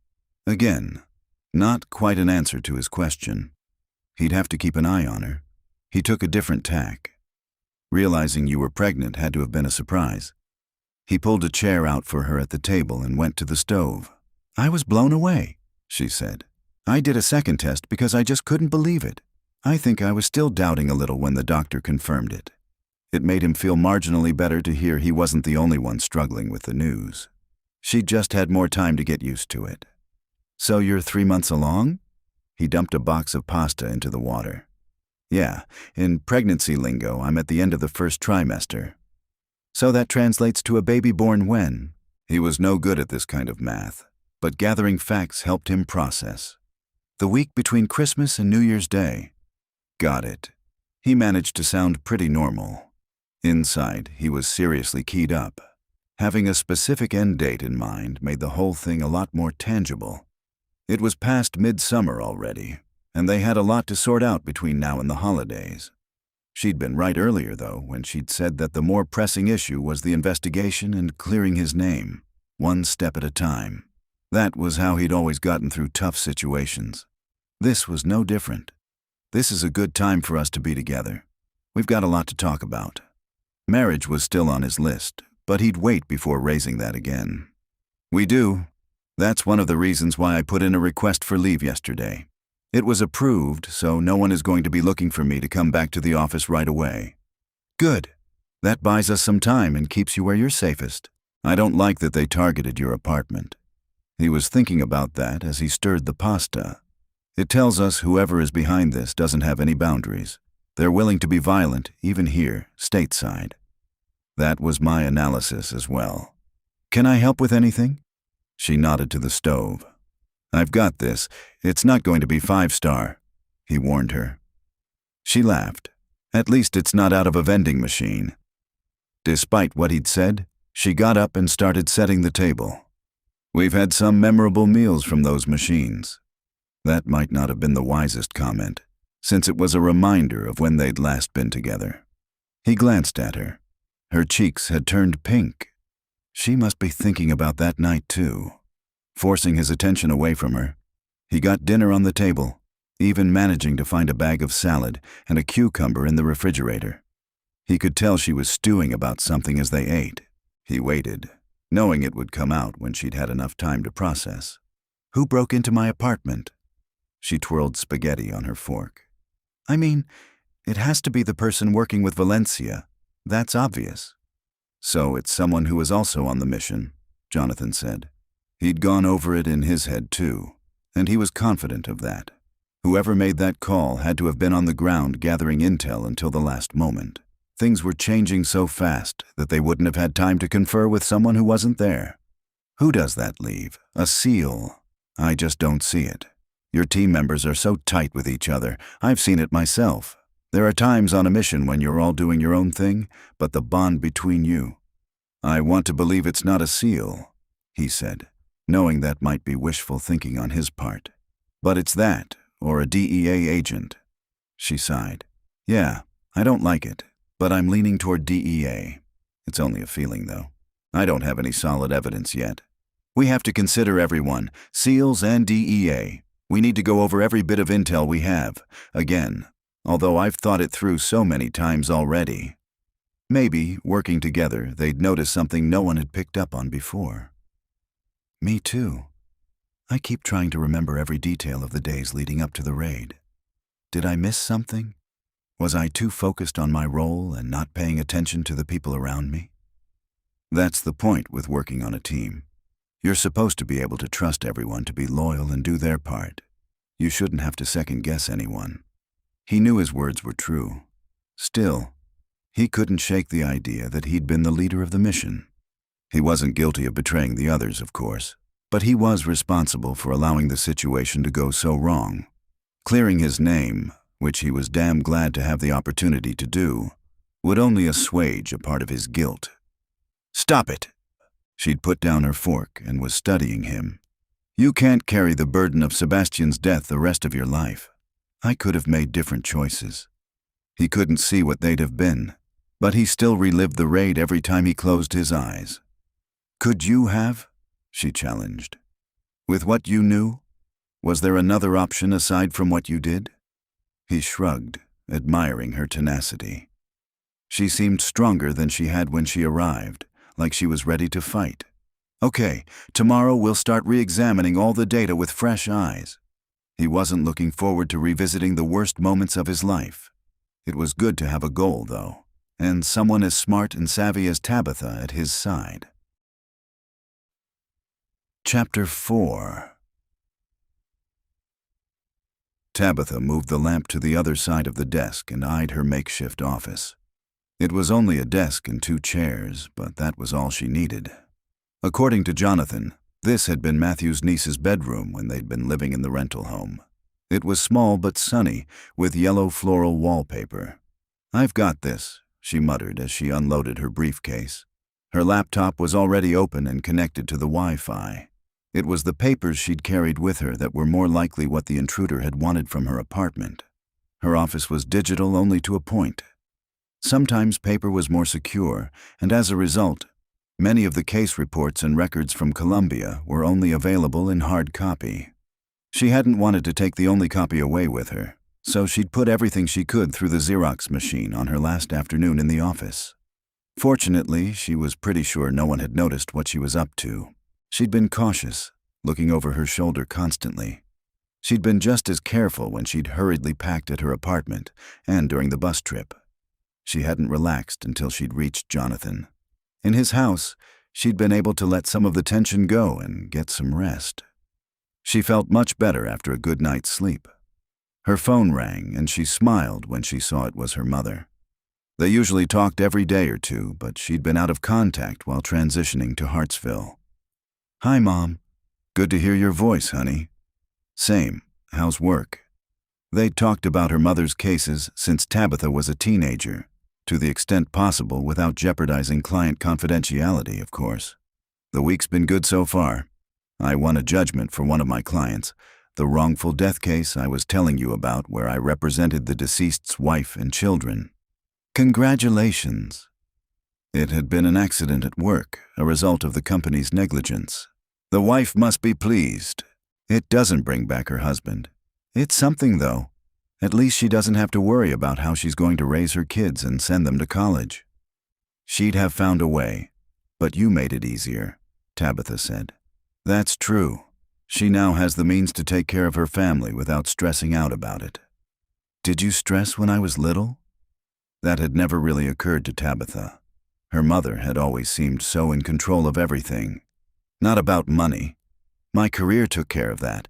Again, not quite an answer to his question. He'd have to keep an eye on her. He took a different tack. Realizing you were pregnant had to have been a surprise. He pulled a chair out for her at the table and went to the stove. I was blown away, she said. I did a second test because I just couldn't believe it. I think I was still doubting a little when the doctor confirmed it. It made him feel marginally better to hear he wasn't the only one struggling with the news. She'd just had more time to get used to it. So you're 3 months along? He dumped a box of pasta into the water. Yeah, in pregnancy lingo, I'm at the end of the first trimester. So that translates to a baby born when? He was no good at this kind of math, but gathering facts helped him process. The week between Christmas and New Year's Day. Got it. He managed to sound pretty normal. Inside, he was seriously keyed up. Having a specific end date in mind made the whole thing a lot more tangible. It was past midsummer already, and they had a lot to sort out between now and the holidays. She'd been right earlier, though, when she'd said that the more pressing issue was the investigation and clearing his name, one step at a time. That was how he'd always gotten through tough situations. This was no different. This is a good time for us to be together. We've got a lot to talk about. Marriage was still on his list, but he'd wait before raising that again. We do. That's one of the reasons why I put in a request for leave yesterday. It was approved, so no one is going to be looking for me to come back to the office right away. Good. That buys us some time and keeps you where you're safest. I don't like that they targeted your apartment. He was thinking about that as he stirred the pasta. It tells us whoever is behind this doesn't have any boundaries. They're willing to be violent, even here, stateside. That was my analysis as well. Can I help with anything? She nodded to the stove. I've got this. It's not going to be 5-star, he warned her. She laughed. At least it's not out of a vending machine. Despite what he'd said, she got up and started setting the table. We've had some memorable meals from those machines. That might not have been the wisest comment, since it was a reminder of when they'd last been together. He glanced at her. Her cheeks had turned pink. She must be thinking about that night, too. Forcing his attention away from her, he got dinner on the table, even managing to find a bag of salad and a cucumber in the refrigerator. He could tell she was stewing about something as they ate. He waited, knowing it would come out when she'd had enough time to process. Who broke into my apartment? She twirled spaghetti on her fork. I mean, it has to be the person working with Valencia. That's obvious. So it's someone who is also on the mission, Jonathan said. He'd gone over it in his head too, and he was confident of that. Whoever made that call had to have been on the ground gathering intel until the last moment. Things were changing so fast that they wouldn't have had time to confer with someone who wasn't there. Who does that leave? A SEAL? I just don't see it. Your team members are so tight with each other. I've seen it myself. There are times on a mission when you're all doing your own thing, but the bond between you. I want to believe it's not a SEAL, he said, knowing that might be wishful thinking on his part. But it's that, or a DEA agent. She sighed. Yeah, I don't like it, but I'm leaning toward DEA. It's only a feeling, though. I don't have any solid evidence yet. We have to consider everyone, SEALs and DEA. We need to go over every bit of intel we have, again, although I've thought it through so many times already. Maybe, working together, they'd notice something no one had picked up on before. Me too. I keep trying to remember every detail of the days leading up to the raid. Did I miss something? Was I too focused on my role and not paying attention to the people around me? That's the point with working on a team. You're supposed to be able to trust everyone to be loyal and do their part. You shouldn't have to second-guess anyone. He knew his words were true. Still, he couldn't shake the idea that he'd been the leader of the mission. He wasn't guilty of betraying the others, of course, but he was responsible for allowing the situation to go so wrong. Clearing his name, which he was damn glad to have the opportunity to do, would only assuage a part of his guilt. Stop it! She'd put down her fork and was studying him. You can't carry the burden of Sebastian's death the rest of your life. I could have made different choices. He couldn't see what they'd have been, but he still relived the raid every time he closed his eyes. Could you have? She challenged. With what you knew? Was there another option aside from what you did? He shrugged, admiring her tenacity. She seemed stronger than she had when she arrived, like she was ready to fight. Okay, tomorrow we'll start re-examining all the data with fresh eyes. He wasn't looking forward to revisiting the worst moments of his life. It was good to have a goal, though, and someone as smart and savvy as Tabitha at his side. Chapter 4. Tabitha moved the lamp to the other side of the desk and eyed her makeshift office. It was only a desk and 2 chairs, but that was all she needed. According to Jonathan, this had been Matthew's niece's bedroom when they'd been living in the rental home. It was small but sunny, with yellow floral wallpaper. I've got this, she muttered as she unloaded her briefcase. Her laptop was already open and connected to the Wi-Fi. It was the papers she'd carried with her that were more likely what the intruder had wanted from her apartment. Her office was digital only to a point. Sometimes paper was more secure, and as a result, many of the case reports and records from Columbia were only available in hard copy. She hadn't wanted to take the only copy away with her, so she'd put everything she could through the Xerox machine on her last afternoon in the office. Fortunately, she was pretty sure no one had noticed what she was up to. She'd been cautious, looking over her shoulder constantly. She'd been just as careful when she'd hurriedly packed at her apartment and during the bus trip. She hadn't relaxed until she'd reached Jonathan. In his house, she'd been able to let some of the tension go and get some rest. She felt much better after a good night's sleep. Her phone rang and she smiled when she saw it was her mother. They usually talked every day or two, but she'd been out of contact while transitioning to Hartsville. "Hi, Mom. Good to hear your voice, honey." "Same. How's work?" They'd talked about her mother's cases since Tabitha was a teenager, to the extent possible without jeopardizing client confidentiality, of course. "The week's been good so far. I won a judgment for one of my clients, the wrongful death case I was telling you about where I represented the deceased's wife and children." "Congratulations." It had been an accident at work, a result of the company's negligence. "The wife must be pleased. It doesn't bring back her husband. It's something, though. At least she doesn't have to worry about how she's going to raise her kids and send them to college." "She'd have found a way, but you made it easier," Tabitha said. "That's true. She now has the means to take care of her family without stressing out about it." "Did you stress when I was little?" That had never really occurred to Tabitha. Her mother had always seemed so in control of everything. Not about money. "My career took care of that.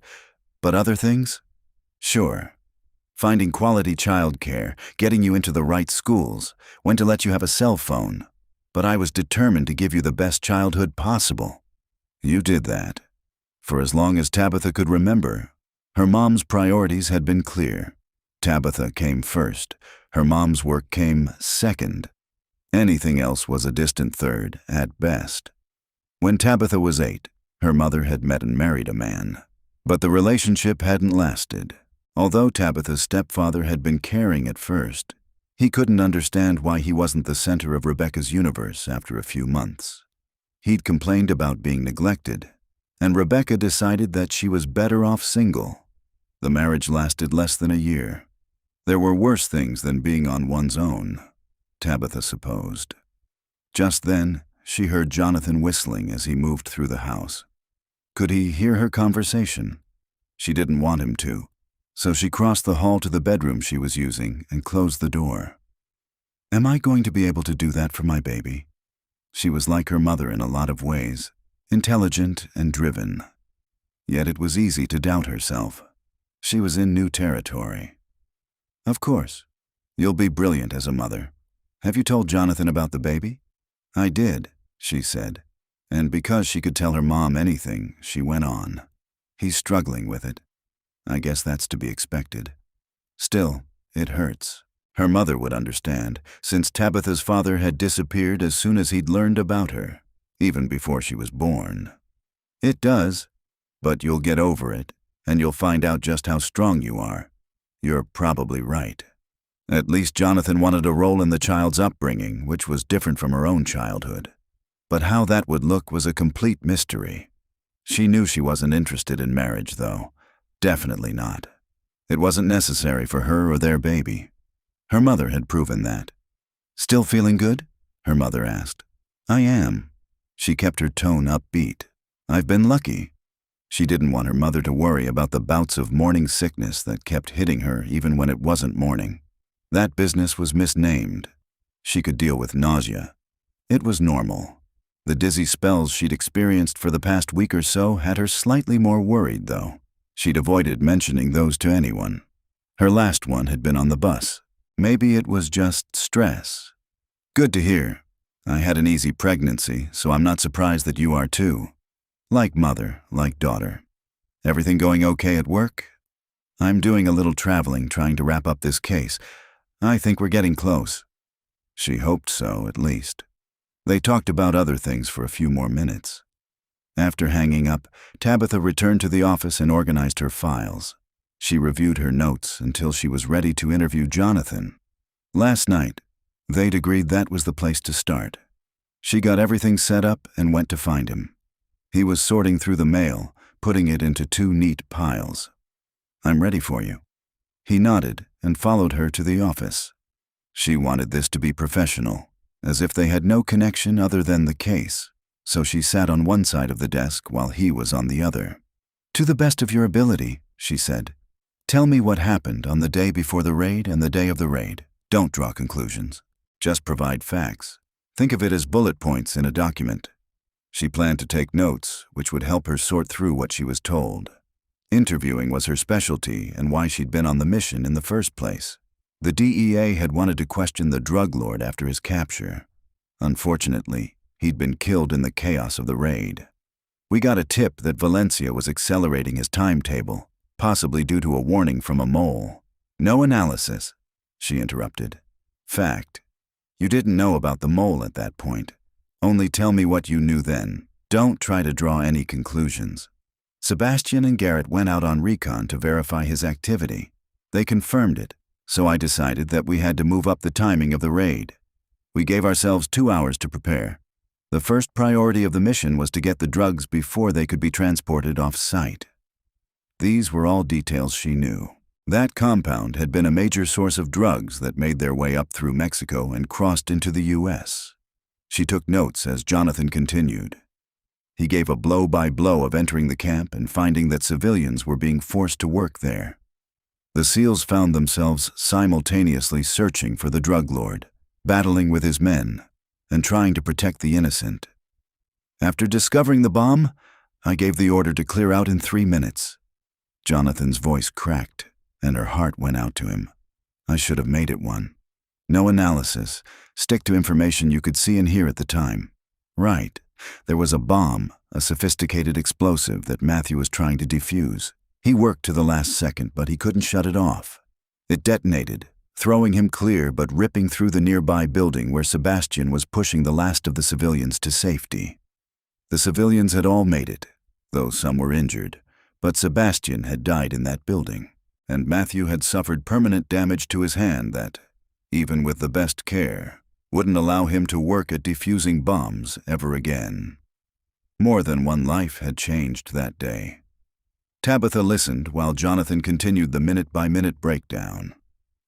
But other things? Sure. Finding quality childcare, getting you into the right schools, when to let you have a cell phone. But I was determined to give you the best childhood possible." You did that. For as long as Tabitha could remember, her mom's priorities had been clear. Tabitha came first. Her mom's work came second. Anything else was a distant third, at best. When Tabitha was 8, her mother had met and married a man. But the relationship hadn't lasted. Although Tabitha's stepfather had been caring at first, he couldn't understand why he wasn't the center of Rebecca's universe after a few months. He'd complained about being neglected, and Rebecca decided that she was better off single. The marriage lasted less than a year. There were worse things than being on one's own, Tabitha supposed. Just then, she heard Jonathan whistling as he moved through the house. Could he hear her conversation? She didn't want him to, so she crossed the hall to the bedroom she was using and closed the door. Am I going to be able to do that for my baby? She was like her mother in a lot of ways, intelligent and driven. Yet it was easy to doubt herself. She was in new territory. Of course. You'll be brilliant as a mother. Have you told Jonathan about the baby? I did, she said. And because she could tell her mom anything, she went on. He's struggling with it. I guess that's to be expected. Still, it hurts. Her mother would understand, since Tabitha's father had disappeared as soon as he'd learned about her, even before she was born. It does, but you'll get over it, and you'll find out just how strong you are. You're probably right. At least Jonathan wanted a role in the child's upbringing, which was different from her own childhood. But how that would look was a complete mystery. She knew she wasn't interested in marriage, though. Definitely not. It wasn't necessary for her or their baby. Her mother had proven that. Still feeling good? Her mother asked. I am. She kept her tone upbeat. I've been lucky. She didn't want her mother to worry about the bouts of morning sickness that kept hitting her even when it wasn't morning. That business was misnamed. She could deal with nausea. It was normal. The dizzy spells she'd experienced for the past week or so had her slightly more worried, though. She'd avoided mentioning those to anyone. Her last one had been on the bus. Maybe it was just stress. Good to hear. I had an easy pregnancy, so I'm not surprised that you are too. Like mother, like daughter. Everything going okay at work? I'm doing a little traveling trying to wrap up this case. I think we're getting close. She hoped so, at least. They talked about other things for a few more minutes. After hanging up, Tabitha returned to the office and organized her files. She reviewed her notes until she was ready to interview Jonathan. Last night, they'd agreed that was the place to start. She got everything set up and went to find him. He was sorting through the mail, putting it into 2 neat piles. "I'm ready for you." He nodded and followed her to the office. She wanted this to be professional, as if they had no connection other than the case, so she sat on one side of the desk while he was on the other. "To the best of your ability," she said. "Tell me what happened on the day before the raid and the day of the raid. Don't draw conclusions. Just provide facts. Think of it as bullet points in a document." She planned to take notes, which would help her sort through what she was told. Interviewing was her specialty and why she'd been on the mission in the first place. The DEA had wanted to question the drug lord after his capture. Unfortunately, he'd been killed in the chaos of the raid. "We got a tip that Valencia was accelerating his timetable, possibly due to a warning from a mole." "No analysis," she interrupted. "Fact. You didn't know about the mole at that point. Only tell me what you knew then. Don't try to draw any conclusions." "Sebastian and Garrett went out on recon to verify his activity. They confirmed it, so I decided that we had to move up the timing of the raid. We gave ourselves 2 hours to prepare. The first priority of the mission was to get the drugs before they could be transported off-site." These were all details she knew. That compound had been a major source of drugs that made their way up through Mexico and crossed into the U.S. She took notes as Jonathan continued. He gave a blow-by-blow of entering the camp and finding that civilians were being forced to work there. The SEALs found themselves simultaneously searching for the drug lord, battling with his men, and trying to protect the innocent. "After discovering the bomb, I gave the order to clear out in 3 minutes. Jonathan's voice cracked, and her heart went out to him. "I should have made it one. No analysis. Stick to information you could see and hear at the time." "Right. There was a bomb, a sophisticated explosive that Matthew was trying to defuse. He worked to the last second, but he couldn't shut it off. It detonated, throwing him clear but ripping through the nearby building where Sebastian was pushing the last of the civilians to safety. The civilians had all made it, though some were injured, but Sebastian had died in that building, and Matthew had suffered permanent damage to his hand that, even with the best care, wouldn't allow him to work at defusing bombs ever again. More than one life had changed that day. Tabitha listened while Jonathan continued the minute-by-minute breakdown.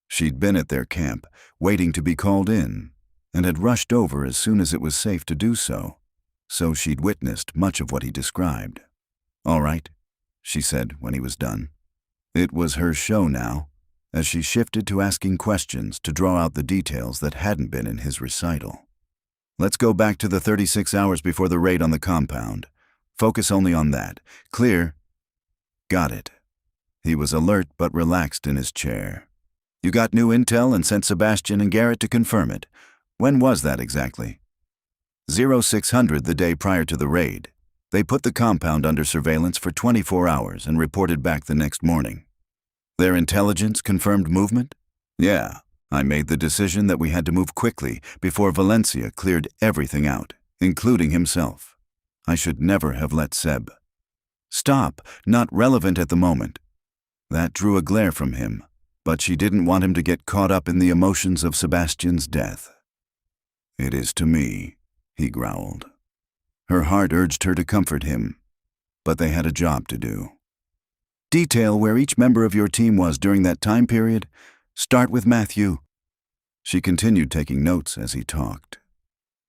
She'd been at their camp, waiting to be called in, and had rushed over as soon as it was safe to do so, so she'd witnessed much of what he described. "All right," she said when he was done. It was her show now, as she shifted to asking questions to draw out the details that hadn't been in his recital. "Let's go back to the 36 hours before the raid on the compound. Focus only on that. Clear?" "Got it." He was alert but relaxed in his chair. "You got new intel and sent Sebastian and Garrett to confirm it. When was that exactly?" 0600 the day prior to the raid. They put the compound under surveillance for 24 hours and reported back the next morning. "Their intelligence confirmed movement?" "Yeah. I made the decision that we had to move quickly before Valencia cleared everything out, including himself. I should never have let Seb." "Stop. Not relevant at the moment." That drew a glare from him, but she didn't want him to get caught up in the emotions of Sebastian's death. "It is to me," he growled. Her heart urged her to comfort him, but they had a job to do. "Detail where each member of your team was during that time period. Start with Matthew." She continued taking notes as he talked.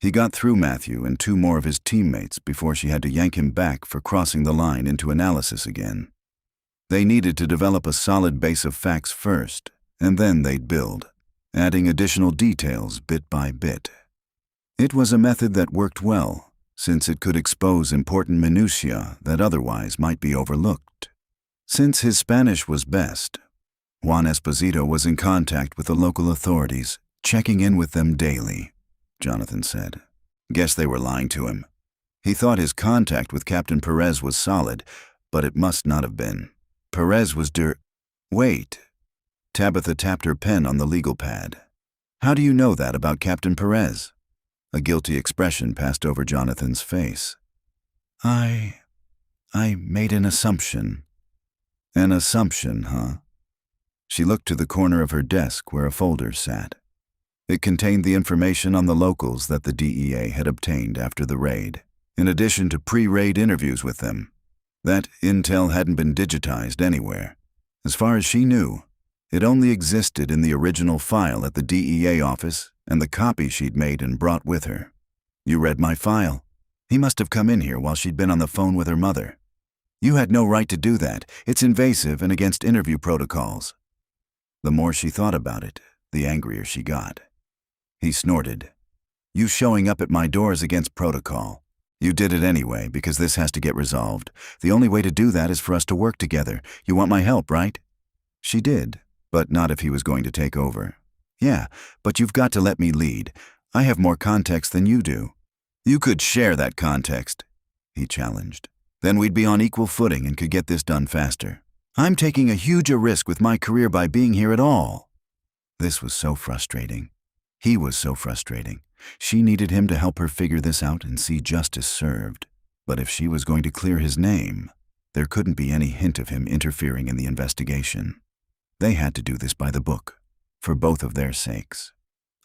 He got through Matthew and 2 more of his teammates before she had to yank him back for crossing the line into analysis again. They needed to develop a solid base of facts first, and then they'd build, adding additional details bit by bit. It was a method that worked well, since it could expose important minutiae that otherwise might be overlooked. Since his Spanish was best, Juan Esposito was in contact with the local authorities, checking in with them daily, Jonathan said. Guess they were lying to him. He thought his contact with Captain Perez was solid, but it must not have been. Perez was Wait. Tabitha tapped her pen on the legal pad. "How do you know that about Captain Perez?" A guilty expression passed over Jonathan's face. I made an assumption. An assumption, huh? She looked to the corner of her desk where a folder sat. It contained the information on the locals that the DEA had obtained after the raid, in addition to pre-raid interviews with them. That intel hadn't been digitized anywhere. As far as she knew, it only existed in the original file at the DEA office and the copy she'd made and brought with her. You read my file. He must have come in here while she'd been on the phone with her mother. You had no right to do that. It's invasive and against interview protocols. The more she thought about it, the angrier she got. He snorted. You showing up at my door is against protocol. You did it anyway because this has to get resolved. The only way to do that is for us to work together. You want my help, right? She did, but not if he was going to take over. Yeah, but you've got to let me lead. I have more context than you do. You could share that context, he challenged. Then we'd be on equal footing and could get this done faster. I'm taking a huge risk with my career by being here at all. This was so frustrating. He was so frustrating. She needed him to help her figure this out and see justice served. But if she was going to clear his name, there couldn't be any hint of him interfering in the investigation. They had to do this by the book, for both of their sakes.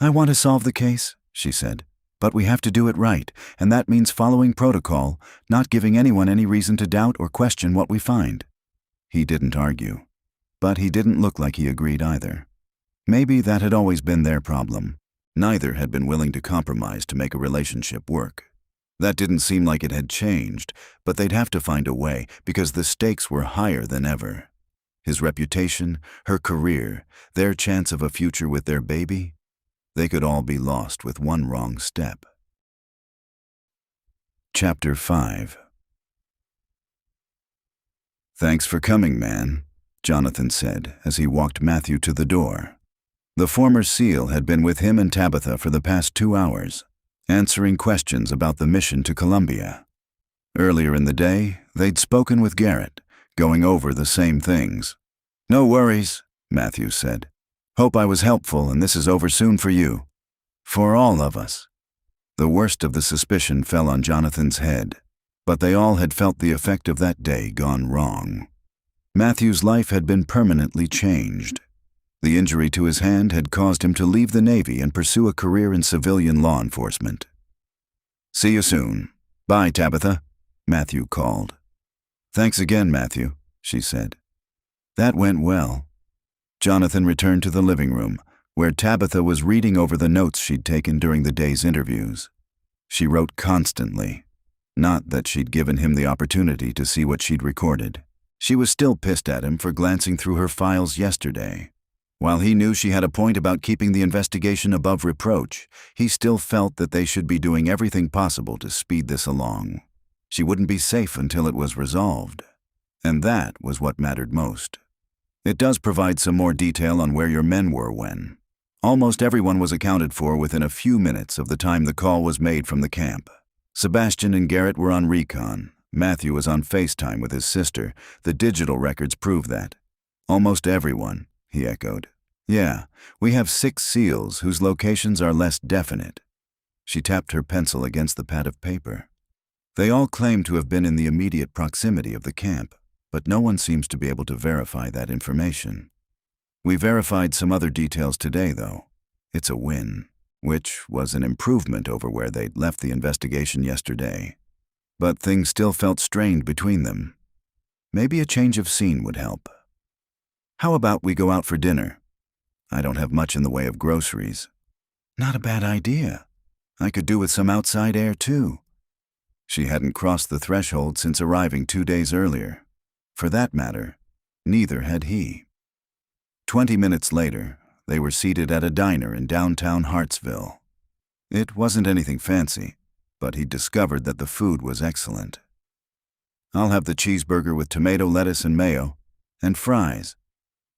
I want to solve the case, she said, but we have to do it right, and that means following protocol, not giving anyone any reason to doubt or question what we find. He didn't argue, but he didn't look like he agreed either. Maybe that had always been their problem. Neither had been willing to compromise to make a relationship work. That didn't seem like it had changed, but they'd have to find a way because the stakes were higher than ever. His reputation, her career, their chance of a future with their baby, they could all be lost with one wrong step. Chapter 5. Thanks for coming, man, Jonathan said as he walked Matthew to the door. The former SEAL had been with him and Tabitha for the past 2 hours, answering questions about the mission to Colombia. Earlier in the day, they'd spoken with Garrett, going over the same things. No worries, Matthew said. Hope I was helpful and this is over soon for you. For all of us. The worst of the suspicion fell on Jonathan's head, but they all had felt the effect of that day gone wrong. Matthew's life had been permanently changed. The injury to his hand had caused him to leave the Navy and pursue a career in civilian law enforcement. See you soon. Bye, Tabitha, Matthew called. Thanks again, Matthew, she said. That went well. Jonathan returned to the living room, where Tabitha was reading over the notes she'd taken during the day's interviews. She wrote constantly. Not that she'd given him the opportunity to see what she'd recorded. She was still pissed at him for glancing through her files yesterday. While he knew she had a point about keeping the investigation above reproach, he still felt that they should be doing everything possible to speed this along. She wouldn't be safe until it was resolved. And that was what mattered most. It does provide some more detail on where your men were when. Almost everyone was accounted for within a few minutes of the time the call was made from the camp. Sebastian and Garrett were on recon. Matthew was on FaceTime with his sister. The digital records prove that. Almost everyone, he echoed. Yeah, we have 6 SEALs whose locations are less definite. She tapped her pencil against the pad of paper. They all claim to have been in the immediate proximity of the camp, but no one seems to be able to verify that information. We verified some other details today, though. It's a win, which was an improvement over where they'd left the investigation yesterday. But things still felt strained between them. Maybe a change of scene would help. How about we go out for dinner? I don't have much in the way of groceries. Not a bad idea. I could do with some outside air, too. She hadn't crossed the threshold since arriving 2 days earlier. For that matter, neither had he. 20 minutes later, they were seated at a diner in downtown Hartsville. It wasn't anything fancy, but he discovered that the food was excellent. I'll have the cheeseburger with tomato, lettuce, and mayo, and fries,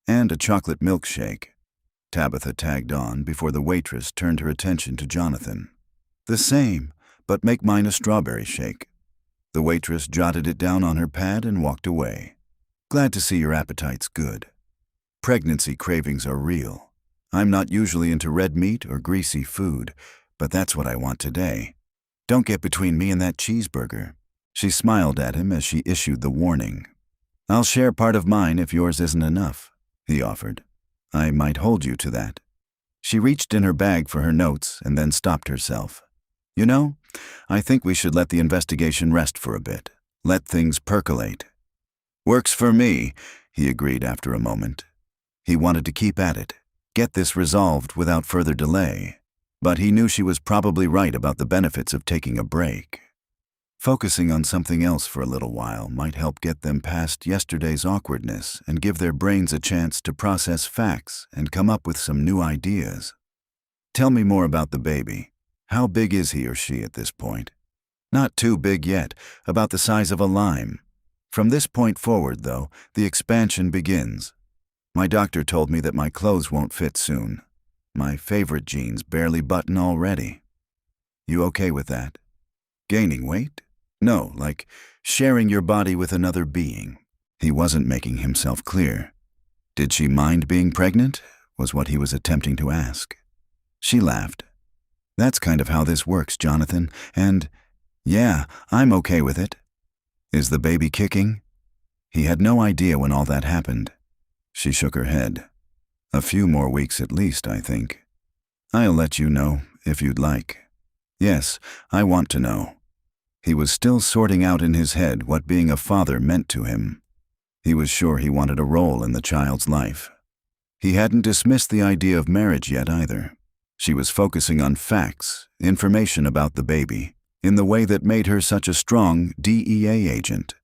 and a chocolate milkshake. Tabitha tagged on before the waitress turned her attention to Jonathan. The same, but make mine a strawberry shake. The waitress jotted it down on her pad and walked away. Glad to see your appetite's good. Pregnancy cravings are real. I'm not usually into red meat or greasy food, but that's what I want today. Don't get between me and that cheeseburger." She smiled at him as she issued the warning. "I'll share part of mine if yours isn't enough," he offered. "I might hold you to that." She reached in her bag for her notes and then stopped herself. "You know, I think we should let the investigation rest for a bit. Let things percolate." "Works for me," he agreed after a moment. He wanted to keep at it, get this resolved without further delay, but he knew she was probably right about the benefits of taking a break. Focusing on something else for a little while might help get them past yesterday's awkwardness and give their brains a chance to process facts and come up with some new ideas. "Tell me more about the baby. How big is he or she at this point?" "Not too big yet, about the size of a lime. From this point forward, though, the expansion begins. My doctor told me that my clothes won't fit soon. My favorite jeans barely button already." "You okay with that?" "Gaining weight? No, like sharing your body with another being." He wasn't making himself clear. Did she mind being pregnant? Was what he was attempting to ask. She laughed. "That's kind of how this works, Jonathan, and yeah, I'm okay with it." "Is the baby kicking?" He had no idea when all that happened. She shook her head. "A few more weeks at least, I think. I'll let you know, if you'd like." "Yes, I want to know." He was still sorting out in his head what being a father meant to him. He was sure he wanted a role in the child's life. He hadn't dismissed the idea of marriage yet either. She was focusing on facts, information about the baby, in the way that made her such a strong DEA agent.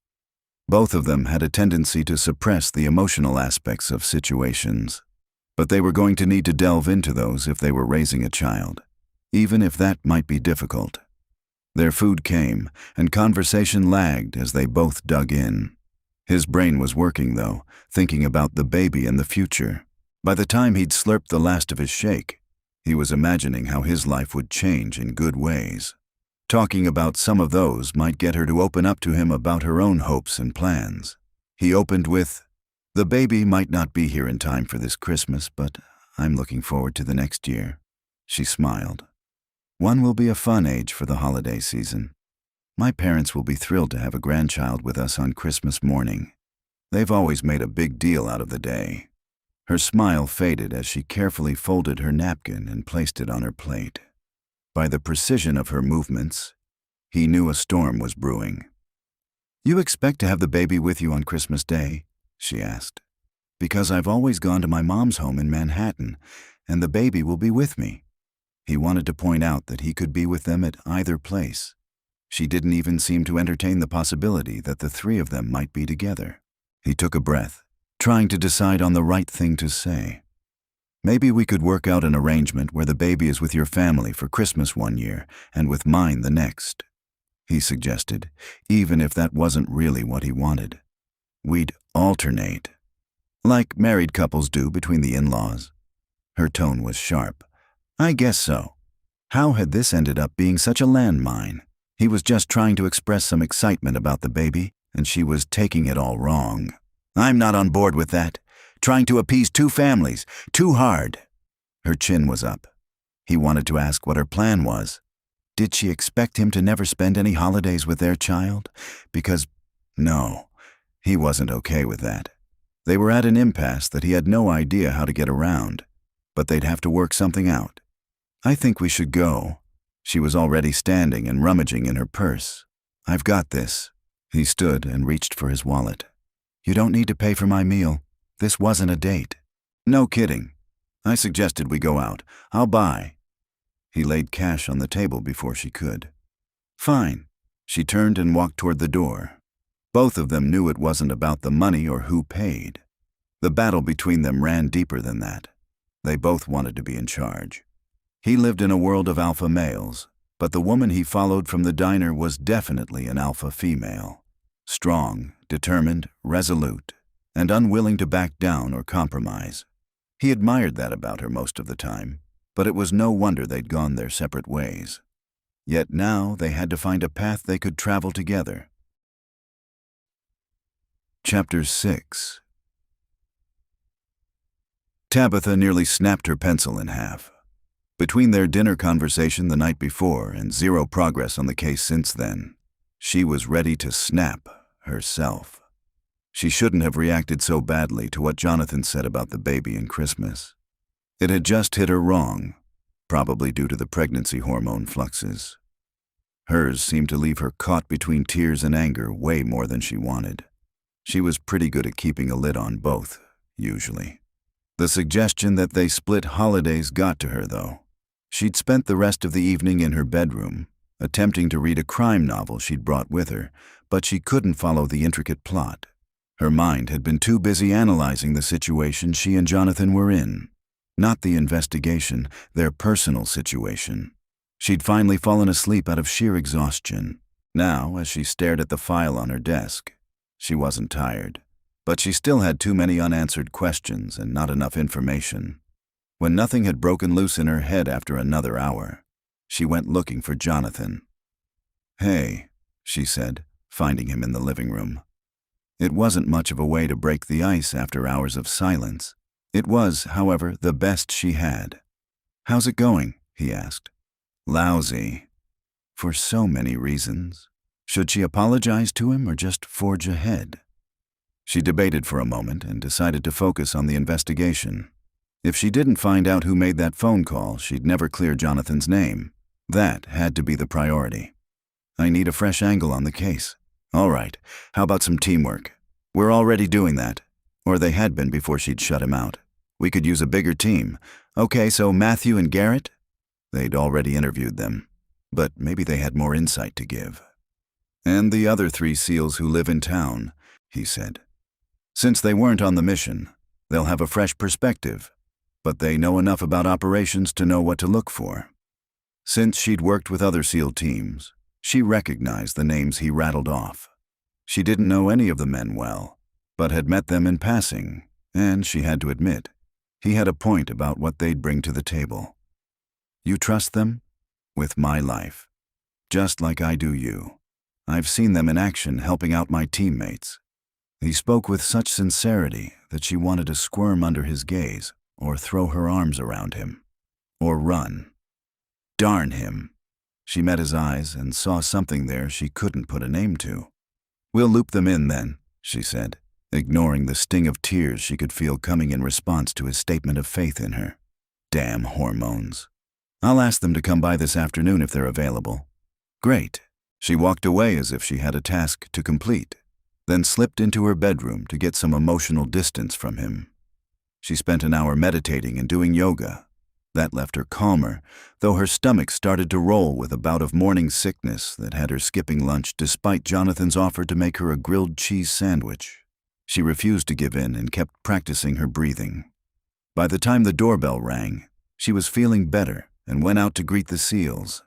Both of them had a tendency to suppress the emotional aspects of situations, but they were going to need to delve into those if they were raising a child, even if that might be difficult. Their food came, and conversation lagged as they both dug in. His brain was working, though, thinking about the baby and the future. By the time he'd slurped the last of his shake, he was imagining how his life would change in good ways. Talking about some of those might get her to open up to him about her own hopes and plans. He opened with, "The baby might not be here in time for this Christmas, but I'm looking forward to the next year." She smiled. "One will be a fun age for the holiday season. My parents will be thrilled to have a grandchild with us on Christmas morning. They've always made a big deal out of the day." Her smile faded as she carefully folded her napkin and placed it on her plate. By the precision of her movements, he knew a storm was brewing. "You expect to have the baby with you on Christmas Day?" she asked. "Because I've always gone to my mom's home in Manhattan, and the baby will be with me." He wanted to point out that he could be with them at either place. She didn't even seem to entertain the possibility that the three of them might be together. He took a breath, trying to decide on the right thing to say. "Maybe we could work out an arrangement where the baby is with your family for Christmas one year and with mine the next," he suggested, even if that wasn't really what he wanted. "We'd alternate, like married couples do between the in-laws." Her tone was sharp. "I guess so." How had this ended up being such a landmine? He was just trying to express some excitement about the baby, and she was taking it all wrong. "I'm not on board with that. Trying to appease two families. Too hard." Her chin was up. He wanted to ask what her plan was. Did she expect him to never spend any holidays with their child? Because, no, he wasn't okay with that. They were at an impasse that he had no idea how to get around, but they'd have to work something out. "I think we should go." She was already standing and rummaging in her purse. "I've got this." He stood and reached for his wallet. "You don't need to pay for my meal. This wasn't a date." "No kidding. I suggested we go out. I'll buy." He laid cash on the table before she could. "Fine." She turned and walked toward the door. Both of them knew it wasn't about the money or who paid. The battle between them ran deeper than that. They both wanted to be in charge. He lived in a world of alpha males, but the woman he followed from the diner was definitely an alpha female. Strong, determined, resolute, and unwilling to back down or compromise. He admired that about her most of the time, but it was no wonder they'd gone their separate ways. Yet now they had to find a path they could travel together. Chapter 6. Tabitha nearly snapped her pencil in half. Between their dinner conversation the night before and zero progress on the case since then, she was ready to snap herself. She shouldn't have reacted so badly to what Jonathan said about the baby and Christmas. It had just hit her wrong, probably due to the pregnancy hormone fluxes. Hers seemed to leave her caught between tears and anger way more than she wanted. She was pretty good at keeping a lid on both, usually. The suggestion that they split holidays got to her, though. She'd spent the rest of the evening in her bedroom, attempting to read a crime novel she'd brought with her, but she couldn't follow the intricate plot. Her mind had been too busy analyzing the situation she and Jonathan were in. Not the investigation, their personal situation. She'd finally fallen asleep out of sheer exhaustion. Now, as she stared at the file on her desk, she wasn't tired, but she still had too many unanswered questions and not enough information. When nothing had broken loose in her head after another hour, she went looking for Jonathan. "Hey," she said, finding him in the living room. It wasn't much of a way to break the ice after hours of silence. It was, however, the best she had. "How's it going?" he asked. "Lousy. For so many reasons." Should she apologize to him or just forge ahead? She debated for a moment and decided to focus on the investigation. If she didn't find out who made that phone call, she'd never clear Jonathan's name. That had to be the priority. "I need a fresh angle on the case." "All right, how about some teamwork?" "We're already doing that." Or they had been before she'd shut him out. "We could use a bigger team." "Okay, so Matthew and Garrett?" They'd already interviewed them, but maybe they had more insight to give. "And the other 3 SEALs who live in town," he said. "Since they weren't on the mission, they'll have a fresh perspective, but they know enough about operations to know what to look for." Since she'd worked with other SEAL teams, she recognized the names he rattled off. She didn't know any of the men well, but had met them in passing, and she had to admit, he had a point about what they'd bring to the table. "You trust them?" "With my life. Just like I do you. I've seen them in action helping out my teammates." He spoke with such sincerity that she wanted to squirm under his gaze or throw her arms around him. Or run. Darn him. She met his eyes and saw something there she couldn't put a name to. "We'll loop them in then," she said, ignoring the sting of tears she could feel coming in response to his statement of faith in her. Damn hormones. "I'll ask them to come by this afternoon if they're available." "Great." She walked away as if she had a task to complete, then slipped into her bedroom to get some emotional distance from him. She spent an hour meditating and doing yoga. That left her calmer, though her stomach started to roll with a bout of morning sickness that had her skipping lunch despite Jonathan's offer to make her a grilled cheese sandwich. She refused to give in and kept practicing her breathing. By the time the doorbell rang, she was feeling better and went out to greet the SEALs.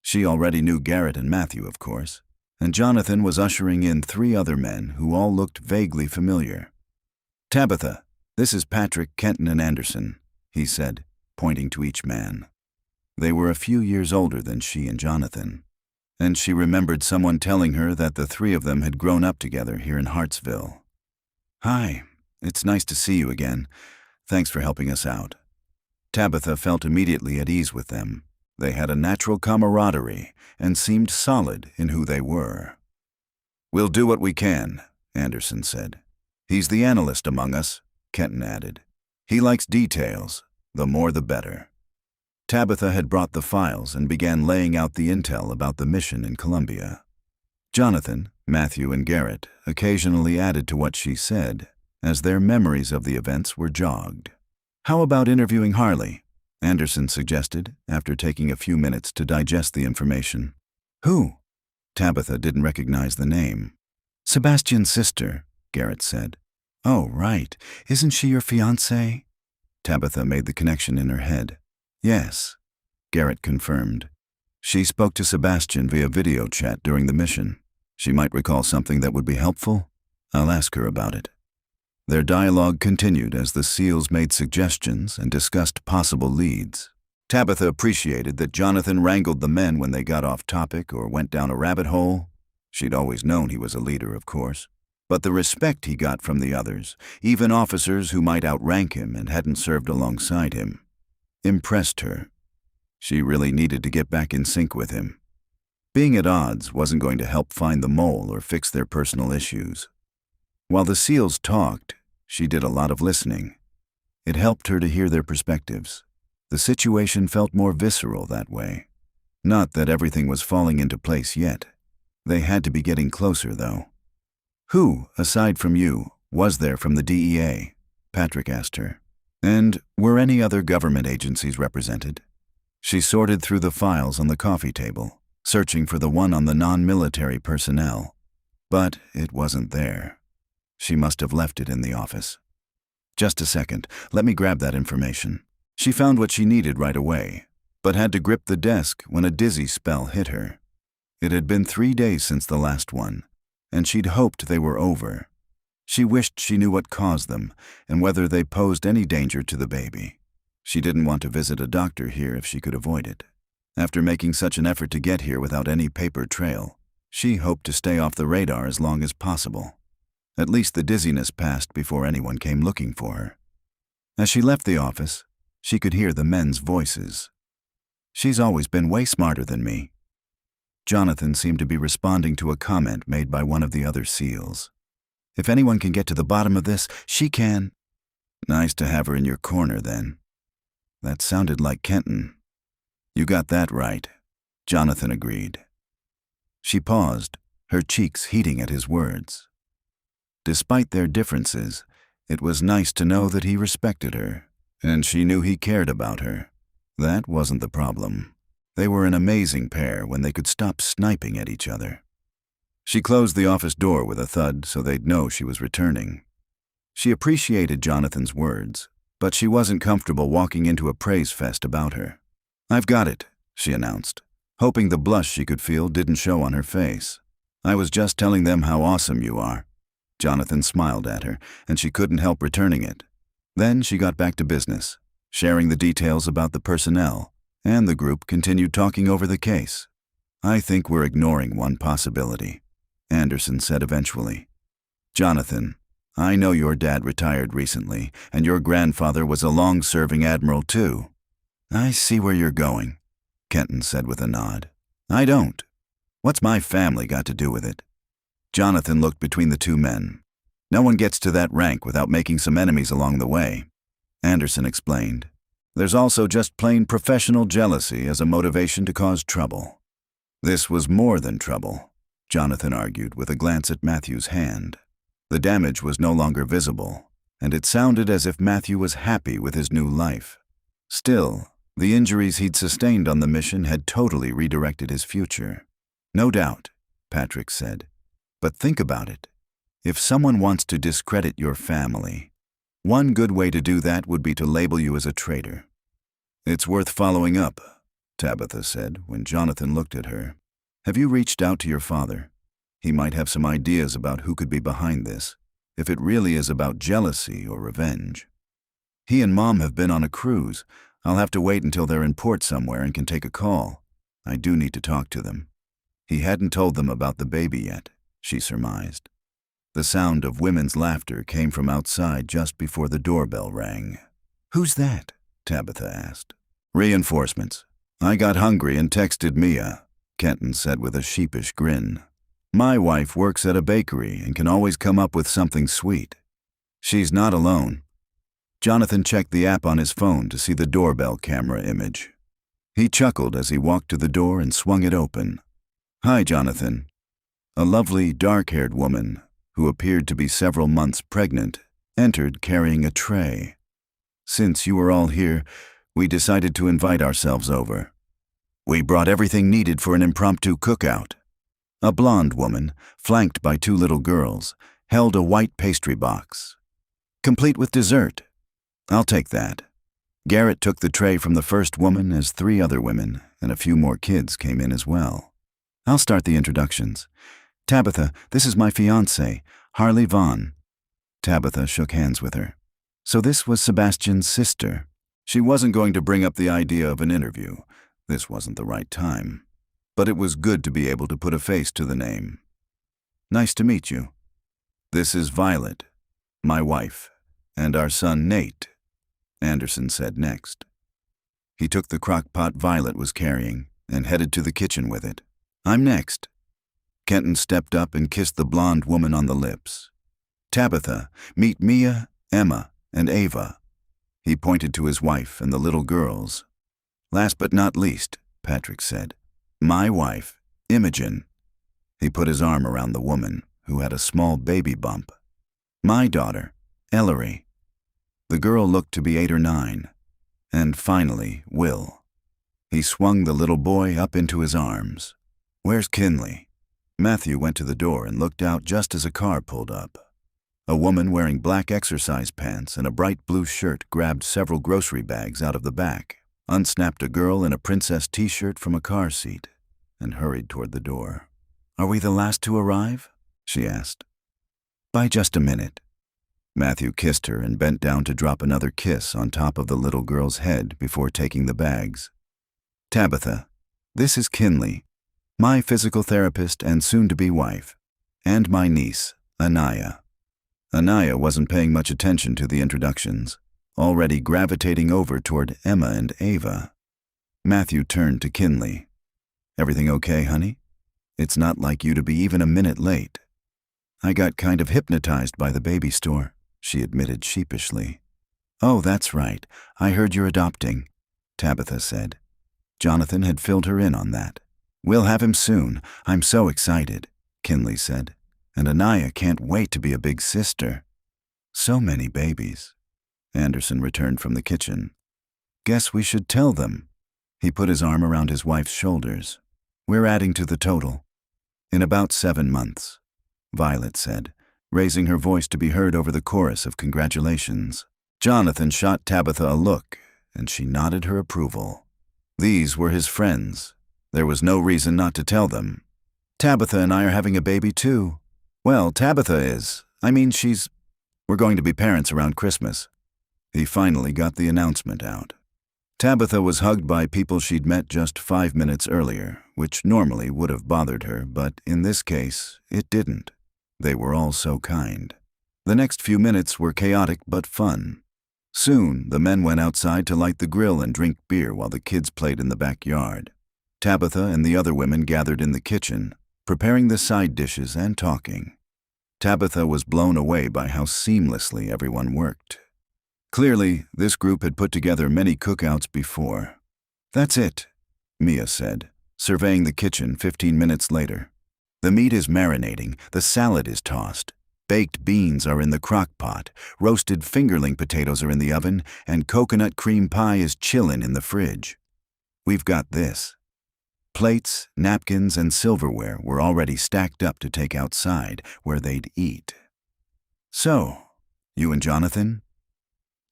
She already knew Garrett and Matthew, of course, and Jonathan was ushering in 3 other men who all looked vaguely familiar. "Tabitha, this is Patrick, Kenton, and Anderson," he said, pointing to each man. They were a few years older than she and Jonathan, and she remembered someone telling her that the 3 of them had grown up together here in Hartsville. "Hi, it's nice to see you again. Thanks for helping us out." Tabitha felt immediately at ease with them. They had a natural camaraderie and seemed solid in who they were. "We'll do what we can," Anderson said. "He's the analyst among us," Kenton added. "He likes details. The more the better." Tabitha had brought the files and began laying out the intel about the mission in Colombia. Jonathan, Matthew, and Garrett occasionally added to what she said, as their memories of the events were jogged. "How about interviewing Harley?" Anderson suggested, after taking a few minutes to digest the information. "Who?" Tabitha didn't recognize the name. "Sebastian's sister," Garrett said. "Oh, right. Isn't she your fiancée?" Tabitha made the connection in her head. "Yes," Garrett confirmed. "She spoke to Sebastian via video chat during the mission. She might recall something that would be helpful. I'll ask her about it." Their dialogue continued as the SEALs made suggestions and discussed possible leads. Tabitha appreciated that Jonathan wrangled the men when they got off topic or went down a rabbit hole. She'd always known he was a leader, of course. But the respect he got from the others, even officers who might outrank him and hadn't served alongside him, impressed her. She really needed to get back in sync with him. Being at odds wasn't going to help find the mole or fix their personal issues. While the seals talked, she did a lot of listening. It helped her to hear their perspectives. The situation felt more visceral that way. Not that everything was falling into place yet. They had to be getting closer, though. Who, aside from you, was there from the DEA? Patrick asked her. And were any other government agencies represented? She sorted through the files on the coffee table, searching for the one on the non-military personnel. But it wasn't there. She must have left it in the office. Just a second, let me grab that information. She found what she needed right away, but had to grip the desk when a dizzy spell hit her. It had been 3 days since the last one, and she'd hoped they were over. She wished she knew what caused them and whether they posed any danger to the baby. She didn't want to visit a doctor here if she could avoid it. After making such an effort to get here without any paper trail, she hoped to stay off the radar as long as possible. At least the dizziness passed before anyone came looking for her. As she left the office, she could hear the men's voices. She's always been way smarter than me. Jonathan seemed to be responding to a comment made by one of the other SEALs. If anyone can get to the bottom of this, she can. Nice to have her in your corner, then. That sounded like Kenton. You got that right, Jonathan agreed. She paused, her cheeks heating at his words. Despite their differences, it was nice to know that he respected her, and she knew he cared about her. That wasn't the problem. They were an amazing pair when they could stop sniping at each other. She closed the office door with a thud so they'd know she was returning. She appreciated Jonathan's words, but she wasn't comfortable walking into a praise fest about her. I've got it, she announced, hoping the blush she could feel didn't show on her face. I was just telling them how awesome you are. Jonathan smiled at her, and she couldn't help returning it. Then she got back to business, sharing the details about the personnel, and the group continued talking over the case. I think we're ignoring one possibility, Anderson said eventually. Jonathan, I know your dad retired recently, and your grandfather was a long-serving admiral too. I see where you're going, Kenton said with a nod. I don't. What's my family got to do with it? Jonathan looked between the two men. No one gets to that rank without making some enemies along the way. Anderson explained. There's also just plain professional jealousy as a motivation to cause trouble. This was more than trouble, Jonathan argued with a glance at Matthew's hand. The damage was no longer visible, and it sounded as if Matthew was happy with his new life. Still, the injuries he'd sustained on the mission had totally redirected his future. No doubt, Patrick said. But think about it. If someone wants to discredit your family, one good way to do that would be to label you as a traitor. It's worth following up, Tabitha said when Jonathan looked at her. Have you reached out to your father? He might have some ideas about who could be behind this, if it really is about jealousy or revenge. He and Mom have been on a cruise. I'll have to wait until they're in port somewhere and can take a call. I do need to talk to them. He hadn't told them about the baby yet, she surmised. The sound of women's laughter came from outside just before the doorbell rang. Who's that? Tabitha asked. Reinforcements. I got hungry and texted Mia, Kenton said with a sheepish grin. My wife works at a bakery and can always come up with something sweet. She's not alone. Jonathan checked the app on his phone to see the doorbell camera image. He chuckled as he walked to the door and swung it open. Hi, Jonathan. A lovely, dark-haired woman, who appeared to be several months pregnant, entered carrying a tray. Since you were all here, we decided to invite ourselves over. We brought everything needed for an impromptu cookout. A blonde woman, flanked by 2 little girls, held a white pastry box. Complete with dessert. I'll take that. Garrett took the tray from the first woman as 3 other women and a few more kids came in as well. I'll start the introductions. Tabitha, this is my fiancé, Harley Vaughn. Tabitha shook hands with her. So this was Sebastian's sister. She wasn't going to bring up the idea of an interview. This wasn't the right time. But it was good to be able to put a face to the name. Nice to meet you. This is Violet, my wife, and our son Nate, Anderson said next. He took the crock pot Violet was carrying and headed to the kitchen with it. "I'm next." Kenton stepped up and kissed the blonde woman on the lips. "Tabitha, meet Mia, Emma, and Ava." He pointed to his wife and the little girls. "Last but not least," Patrick said, "my wife, Imogen." He put his arm around the woman, who had a small baby bump. "My daughter, Ellery." The girl looked to be 8 or 9. And finally, Will. He swung the little boy up into his arms. "Where's Kinley?" Matthew went to the door and looked out just as a car pulled up. A woman wearing black exercise pants and a bright blue shirt grabbed several grocery bags out of the back, unsnapped a girl in a princess t-shirt from a car seat, and hurried toward the door. "Are we the last to arrive?" she asked. "By just a minute." Matthew kissed her and bent down to drop another kiss on top of the little girl's head before taking the bags. "Tabitha, this is Kinley, my physical therapist and soon-to-be wife, and my niece, Anaya." Anaya wasn't paying much attention to the introductions, already gravitating over toward Emma and Ava. Matthew turned to Kinley. "Everything okay, honey? It's not like you to be even a minute late." "I got kind of hypnotized by the baby store," she admitted sheepishly. "Oh, that's right. I heard you're adopting," Tabitha said. Jonathan had filled her in on that. "We'll have him soon. I'm so excited," Kinley said. "And Anaya can't wait to be a big sister." "So many babies." Anderson returned from the kitchen. "Guess we should tell them." He put his arm around his wife's shoulders. "We're adding to the total." "In about 7 months," Violet said, raising her voice to be heard over the chorus of congratulations. Jonathan shot Tabitha a look, and she nodded her approval. These were his friends. There was no reason not to tell them. "Tabitha and I are having a baby too." "Well, Tabitha is. We're going to be parents around Christmas." He finally got the announcement out. Tabitha was hugged by people she'd met just 5 minutes earlier, which normally would have bothered her, but in this case, it didn't. They were all so kind. The next few minutes were chaotic but fun. Soon, the men went outside to light the grill and drink beer while the kids played in the backyard. Tabitha and the other women gathered in the kitchen, preparing the side dishes and talking. Tabitha was blown away by how seamlessly everyone worked. Clearly, this group had put together many cookouts before. "That's it," Mia said, surveying the kitchen 15 minutes later. "The meat is marinating, the salad is tossed, baked beans are in the crock pot, roasted fingerling potatoes are in the oven, and coconut cream pie is chillin' in the fridge. We've got this." Plates, napkins, and silverware were already stacked up to take outside, where they'd eat. "So, you and Jonathan?"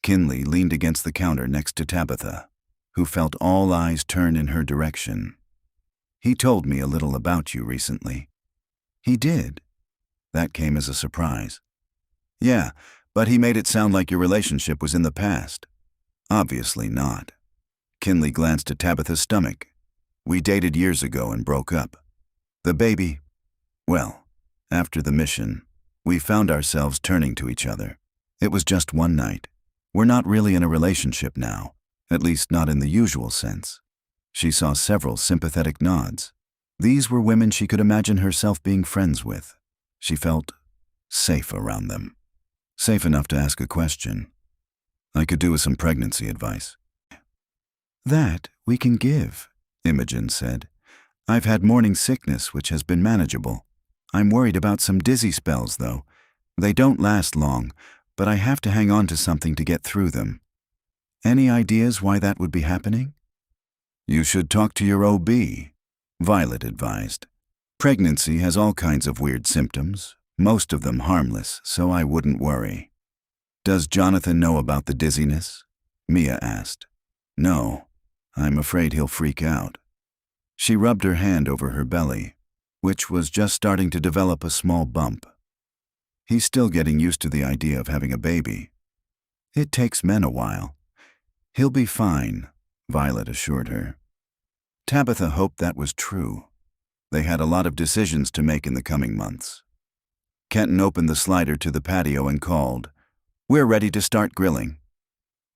Kinley leaned against the counter next to Tabitha, who felt all eyes turn in her direction. "He told me a little about you recently." "He did?" That came as a surprise. "Yeah, but he made it sound like your relationship was in the past." "Obviously not." Kinley glanced at Tabitha's stomach. "We dated years ago and broke up. The baby, well, after the mission, we found ourselves turning to each other. It was just one night. We're not really in a relationship now, at least not in the usual sense." She saw several sympathetic nods. These were women she could imagine herself being friends with. She felt safe around them. Safe enough to ask a question. "I could do with some pregnancy advice." "That we can give," Imogen said. "I've had morning sickness, which has been manageable. I'm worried about some dizzy spells, though. They don't last long, but I have to hang on to something to get through them. Any ideas why that would be happening?" "You should talk to your OB," Violet advised. "Pregnancy has all kinds of weird symptoms, most of them harmless, so I wouldn't worry." "Does Jonathan know about the dizziness?" Mia asked. "No. I'm afraid he'll freak out." She rubbed her hand over her belly, which was just starting to develop a small bump. "He's still getting used to the idea of having a baby. It takes men a while." "He'll be fine," Violet assured her. Tabitha hoped that was true. They had a lot of decisions to make in the coming months. Kenton opened the slider to the patio and called, "We're ready to start grilling."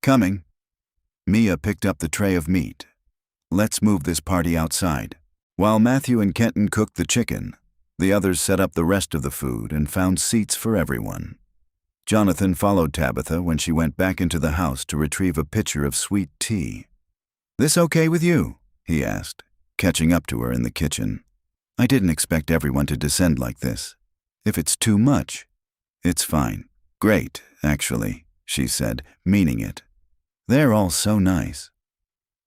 "Coming." Mia picked up the tray of meat. "Let's move this party outside." While Matthew and Kenton cooked the chicken, the others set up the rest of the food and found seats for everyone. Jonathan followed Tabitha when she went back into the house to retrieve a pitcher of sweet tea. "This okay with you?" he asked, catching up to her in the kitchen. "I didn't expect everyone to descend like this. If it's too much, it's fine." "Great, actually," she said, meaning it. "They're all so nice."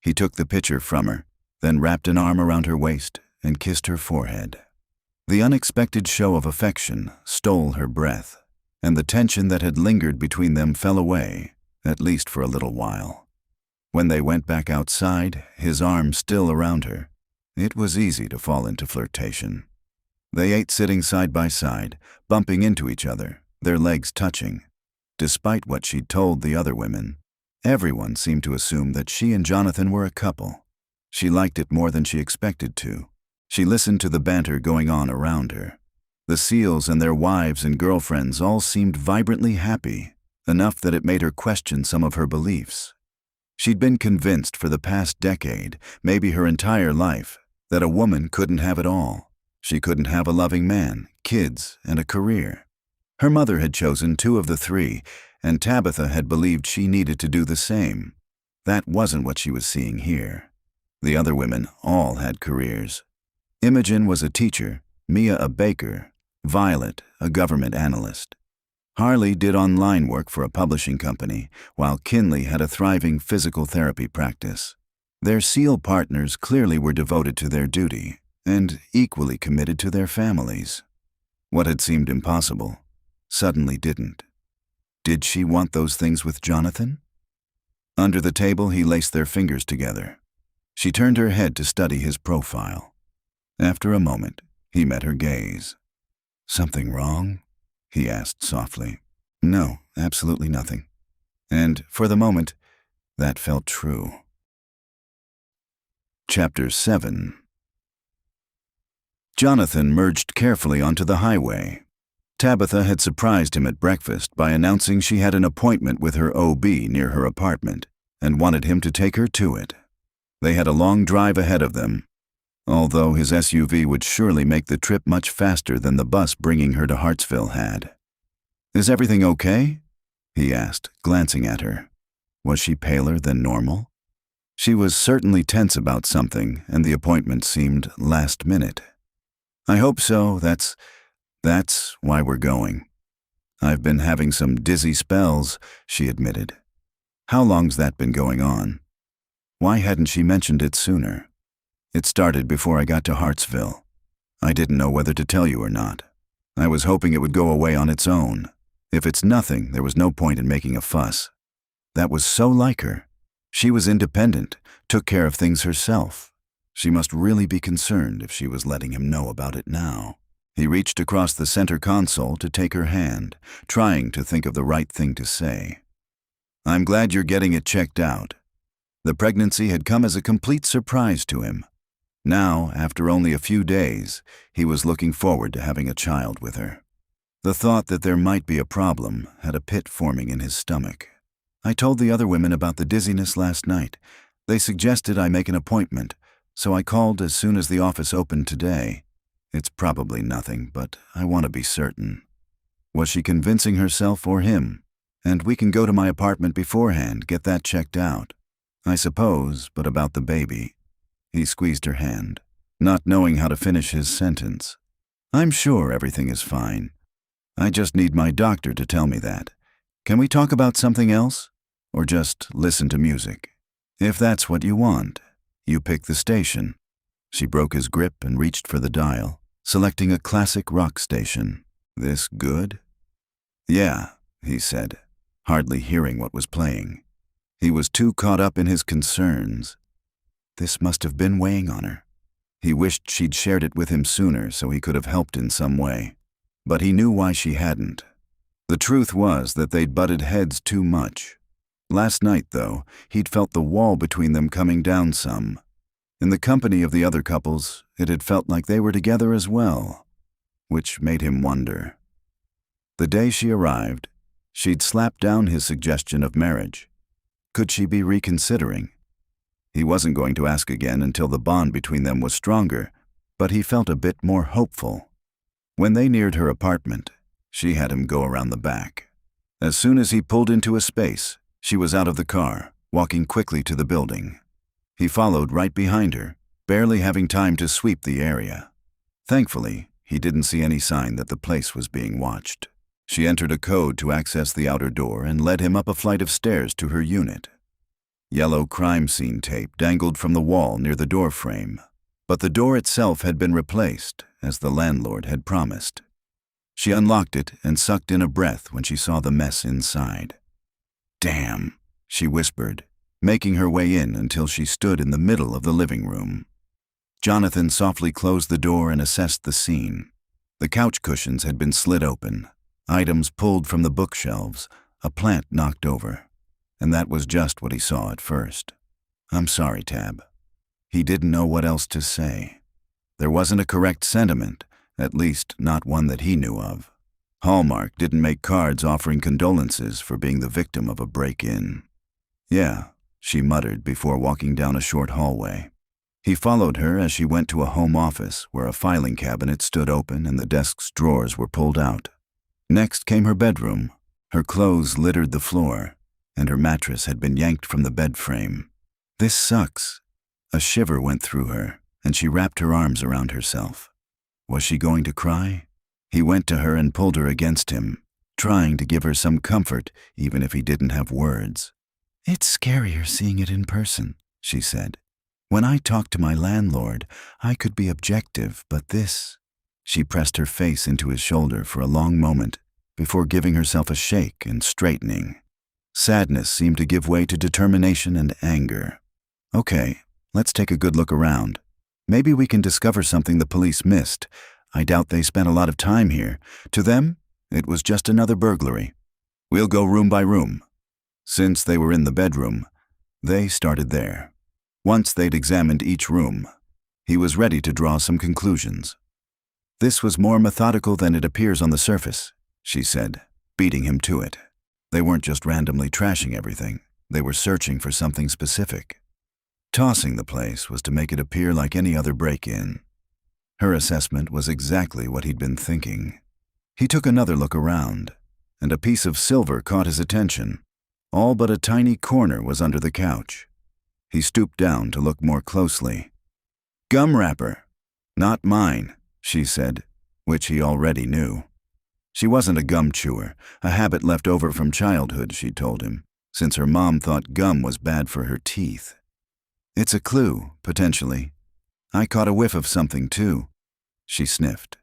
He took the pitcher from her, then wrapped an arm around her waist and kissed her forehead. The unexpected show of affection stole her breath, and the tension that had lingered between them fell away, at least for a little while. When they went back outside, his arm still around her, it was easy to fall into flirtation. They ate sitting side by side, bumping into each other, their legs touching. Despite what she'd told the other women, everyone seemed to assume that she and Jonathan were a couple. She liked it more than she expected to. She listened to the banter going on around her. The Seals and their wives and girlfriends all seemed vibrantly happy, enough that it made her question some of her beliefs. She'd been convinced for the past decade, maybe her entire life, that a woman couldn't have it all. She couldn't have a loving man, kids, and a career. Her mother had chosen 2 of the 3, and Tabitha had believed she needed to do the same. That wasn't what she was seeing here. The other women all had careers. Imogen was a teacher, Mia a baker, Violet a government analyst. Harley did online work for a publishing company, while Kinley had a thriving physical therapy practice. Their SEAL partners clearly were devoted to their duty, and equally committed to their families. What had seemed impossible suddenly didn't. Did she want those things with Jonathan? Under the table, he laced their fingers together. She turned her head to study his profile. After a moment, he met her gaze. "Something wrong?" he asked softly. "No, absolutely nothing." And for the moment, that felt true. Chapter 7. Jonathan merged carefully onto the highway. Tabitha had surprised him at breakfast by announcing she had an appointment with her OB near her apartment and wanted him to take her to it. They had a long drive ahead of them, although his SUV would surely make the trip much faster than the bus bringing her to Hartsville had. "Is everything okay?" he asked, glancing at her. Was she paler than normal? She was certainly tense about something, and the appointment seemed last minute. "I hope so. That's why we're going." "I've been having some dizzy spells," she admitted. "How long's that been going on?" Why hadn't she mentioned it sooner? "It started before I got to Hartsville. I didn't know whether to tell you or not. I was hoping it would go away on its own. If it's nothing, there was no point in making a fuss." That was so like her. She was independent, took care of things herself. She must really be concerned if she was letting him know about it now. He reached across the center console to take her hand, trying to think of the right thing to say. "I'm glad you're getting it checked out." The pregnancy had come as a complete surprise to him. Now, after only a few days, he was looking forward to having a child with her. The thought that there might be a problem had a pit forming in his stomach. "I told the other women about the dizziness last night. They suggested I make an appointment, so I called as soon as the office opened today. It's probably nothing, but I want to be certain." Was she convincing herself or him? "And we can go to my apartment beforehand, get that checked out." "I suppose, but about the baby." He squeezed her hand, not knowing how to finish his sentence. "I'm sure everything is fine. I just need my doctor to tell me that. Can we talk about something else? Or just listen to music? If that's what you want, you pick the station." She broke his grip and reached for the dial, selecting a classic rock station. "This good?" "Yeah," he said, hardly hearing what was playing. He was too caught up in his concerns. This must have been weighing on her. He wished she'd shared it with him sooner so he could have helped in some way. But he knew why she hadn't. The truth was that they'd butted heads too much. Last night, though, he'd felt the wall between them coming down some. In the company of the other couples, it had felt like they were together as well, which made him wonder. The day she arrived, she'd slapped down his suggestion of marriage. Could she be reconsidering? He wasn't going to ask again until the bond between them was stronger, but he felt a bit more hopeful. When they neared her apartment, she had him go around the back. As soon as he pulled into a space, she was out of the car, walking quickly to the building. He followed right behind her, barely having time to sweep the area. Thankfully, he didn't see any sign that the place was being watched. She entered a code to access the outer door and led him up a flight of stairs to her unit. Yellow crime scene tape dangled from the wall near the door frame, but the door itself had been replaced, as the landlord had promised. She unlocked it and sucked in a breath when she saw the mess inside. "Damn," she whispered, making her way in until she stood in the middle of the living room. Jonathan softly closed the door and assessed the scene. The couch cushions had been slid open, items pulled from the bookshelves, a plant knocked over. And that was just what he saw at first. "I'm sorry, Tab." He didn't know what else to say. There wasn't a correct sentiment, at least not one that he knew of. Hallmark didn't make cards offering condolences for being the victim of a break-in. "Yeah," she muttered before walking down a short hallway. He followed her as she went to a home office where a filing cabinet stood open and the desk's drawers were pulled out. Next came her bedroom. Her clothes littered the floor, and her mattress had been yanked from the bed frame. "This sucks." A shiver went through her, and she wrapped her arms around herself. Was she going to cry? He went to her and pulled her against him, trying to give her some comfort, even if he didn't have words. "It's scarier seeing it in person," she said. "When I talk to my landlord, I could be objective, but this—" She pressed her face into his shoulder for a long moment before giving herself a shake and straightening. Sadness seemed to give way to determination and anger. "Okay, let's take a good look around. Maybe we can discover something the police missed. I doubt they spent a lot of time here. To them, it was just another burglary. We'll go room by room." Since they were in the bedroom, they started there. Once they'd examined each room, he was ready to draw some conclusions. "This was more methodical than it appears on the surface," she said, beating him to it. They weren't just randomly trashing everything. They were searching for something specific. Tossing the place was to make it appear like any other break-in. Her assessment was exactly what he'd been thinking. He took another look around, and a piece of silver caught his attention. All but a tiny corner was under the couch. He stooped down to look more closely. "Gum wrapper." "Not mine," she said, which he already knew. She wasn't a gum chewer, a habit left over from childhood, she told him, since her mom thought gum was bad for her teeth. "It's a clue, potentially. I caught a whiff of something, too." She sniffed.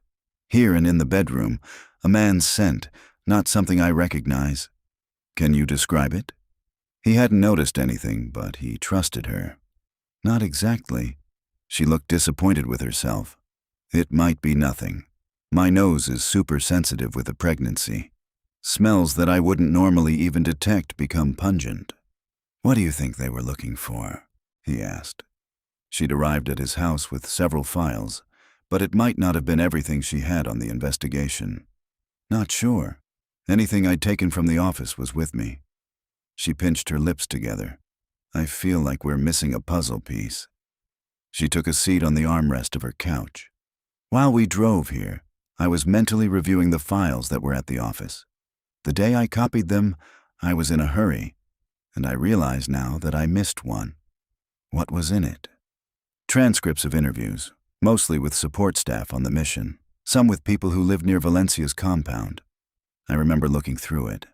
"Here and in the bedroom, a man's scent, not something I recognize." "Can you describe it?" He hadn't noticed anything, but he trusted her. "Not exactly." She looked disappointed with herself. "It might be nothing. My nose is super sensitive with a pregnancy. Smells that I wouldn't normally even detect become pungent." "What do you think they were looking for?" he asked. She'd arrived at his house with several files, but it might not have been everything she had on the investigation. "Not sure. Anything I'd taken from the office was with me." She pinched her lips together. "I feel like we're missing a puzzle piece." She took a seat on the armrest of her couch. "While we drove here, I was mentally reviewing the files that were at the office. The day I copied them, I was in a hurry, and I realize now that I missed one." "What was in it?" "Transcripts of interviews, mostly with support staff on the mission, some with people who lived near Valencia's compound. I remember looking through it.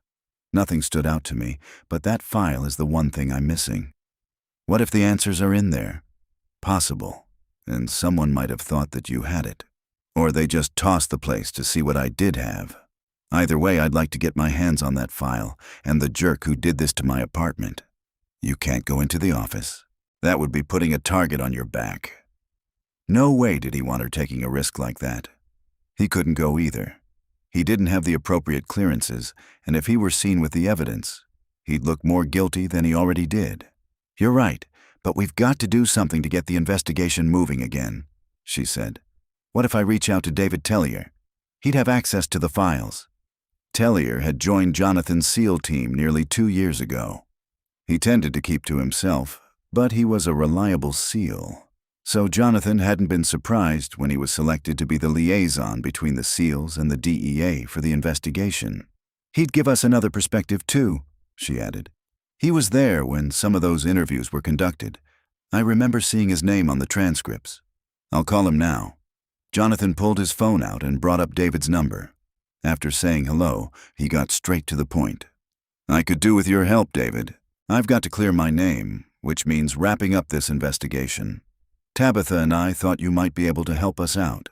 Nothing stood out to me, but that file is the one thing I'm missing. What if the answers are in there? Possible, and someone might have thought that you had it. Or they just tossed the place to see what I did have. Either way, I'd like to get my hands on that file and the jerk who did this to my apartment." "You can't go into the office. That would be putting a target on your back." No way did he want her taking a risk like that. He couldn't go either. He didn't have the appropriate clearances, and if he were seen with the evidence, he'd look more guilty than he already did. "You're right, but we've got to do something to get the investigation moving again," she said. "What if I reach out to David Tellier? He'd have access to the files." Tellier had joined Jonathan's SEAL team nearly 2 years ago. He tended to keep to himself, but he was a reliable SEAL. So Jonathan hadn't been surprised when he was selected to be the liaison between the SEALs and the DEA for the investigation. He'd give us another perspective too, she added. He was there when some of those interviews were conducted. I remember seeing his name on the transcripts. I'll call him now. Jonathan pulled his phone out and brought up David's number. After saying hello, he got straight to the point. I could do with your help, David. I've got to clear my name, which means wrapping up this investigation. Tabitha and I thought you might be able to help us out.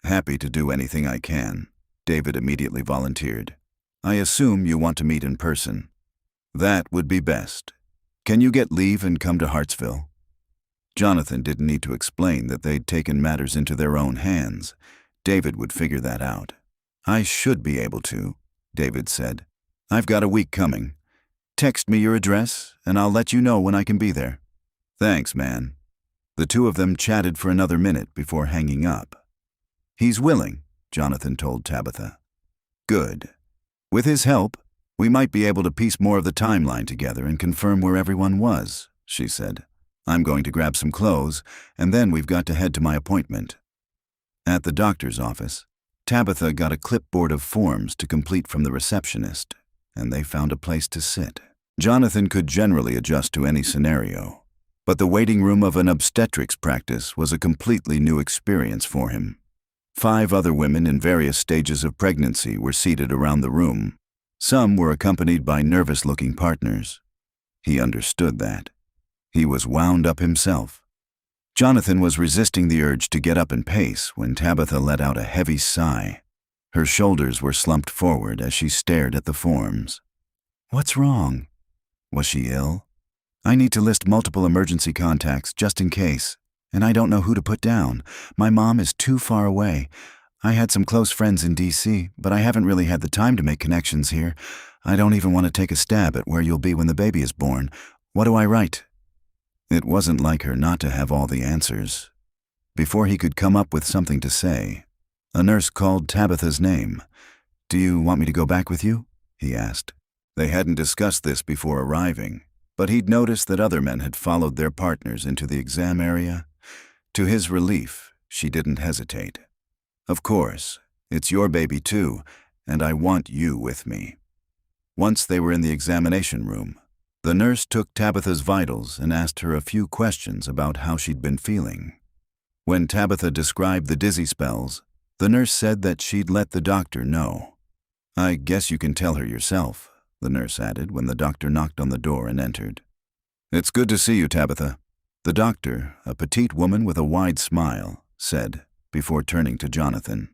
Happy to do anything I can, David immediately volunteered. I assume you want to meet in person. That would be best. Can you get leave and come to Hartsville? Jonathan didn't need to explain that they'd taken matters into their own hands. David would figure that out. I should be able to, David said. I've got a week coming. Text me your address, and I'll let you know when I can be there. Thanks, man. The two of them chatted for another minute before hanging up. He's willing, Jonathan told Tabitha. Good. With his help, we might be able to piece more of the timeline together and confirm where everyone was, she said. I'm going to grab some clothes, and then we've got to head to my appointment. At the doctor's office, Tabitha got a clipboard of forms to complete from the receptionist, and they found a place to sit. Jonathan could generally adjust to any scenario, but the waiting room of an obstetrics practice was a completely new experience for him. 5 other women in various stages of pregnancy were seated around the room. Some were accompanied by nervous-looking partners. He understood that. He was wound up himself. Jonathan was resisting the urge to get up and pace when Tabitha let out a heavy sigh. Her shoulders were slumped forward as she stared at the forms. What's wrong? Was she ill? I need to list multiple emergency contacts just in case, and I don't know who to put down. My mom is too far away. I had some close friends in D.C., but I haven't really had the time to make connections here. I don't even want to take a stab at where you'll be when the baby is born. What do I write? It wasn't like her not to have all the answers. Before he could come up with something to say, a nurse called Tabitha's name. Do you want me to go back with you? He asked. They hadn't discussed this before arriving, but he'd noticed that other men had followed their partners into the exam area. To his relief, she didn't hesitate. Of course, it's your baby too, and I want you with me. Once they were in the examination room, the nurse took Tabitha's vitals and asked her a few questions about how she'd been feeling. When Tabitha described the dizzy spells, the nurse said that she'd let the doctor know. I guess you can tell her yourself, the nurse added when the doctor knocked on the door and entered. It's good to see you, Tabitha. The doctor, a petite woman with a wide smile, said, before turning to Jonathan.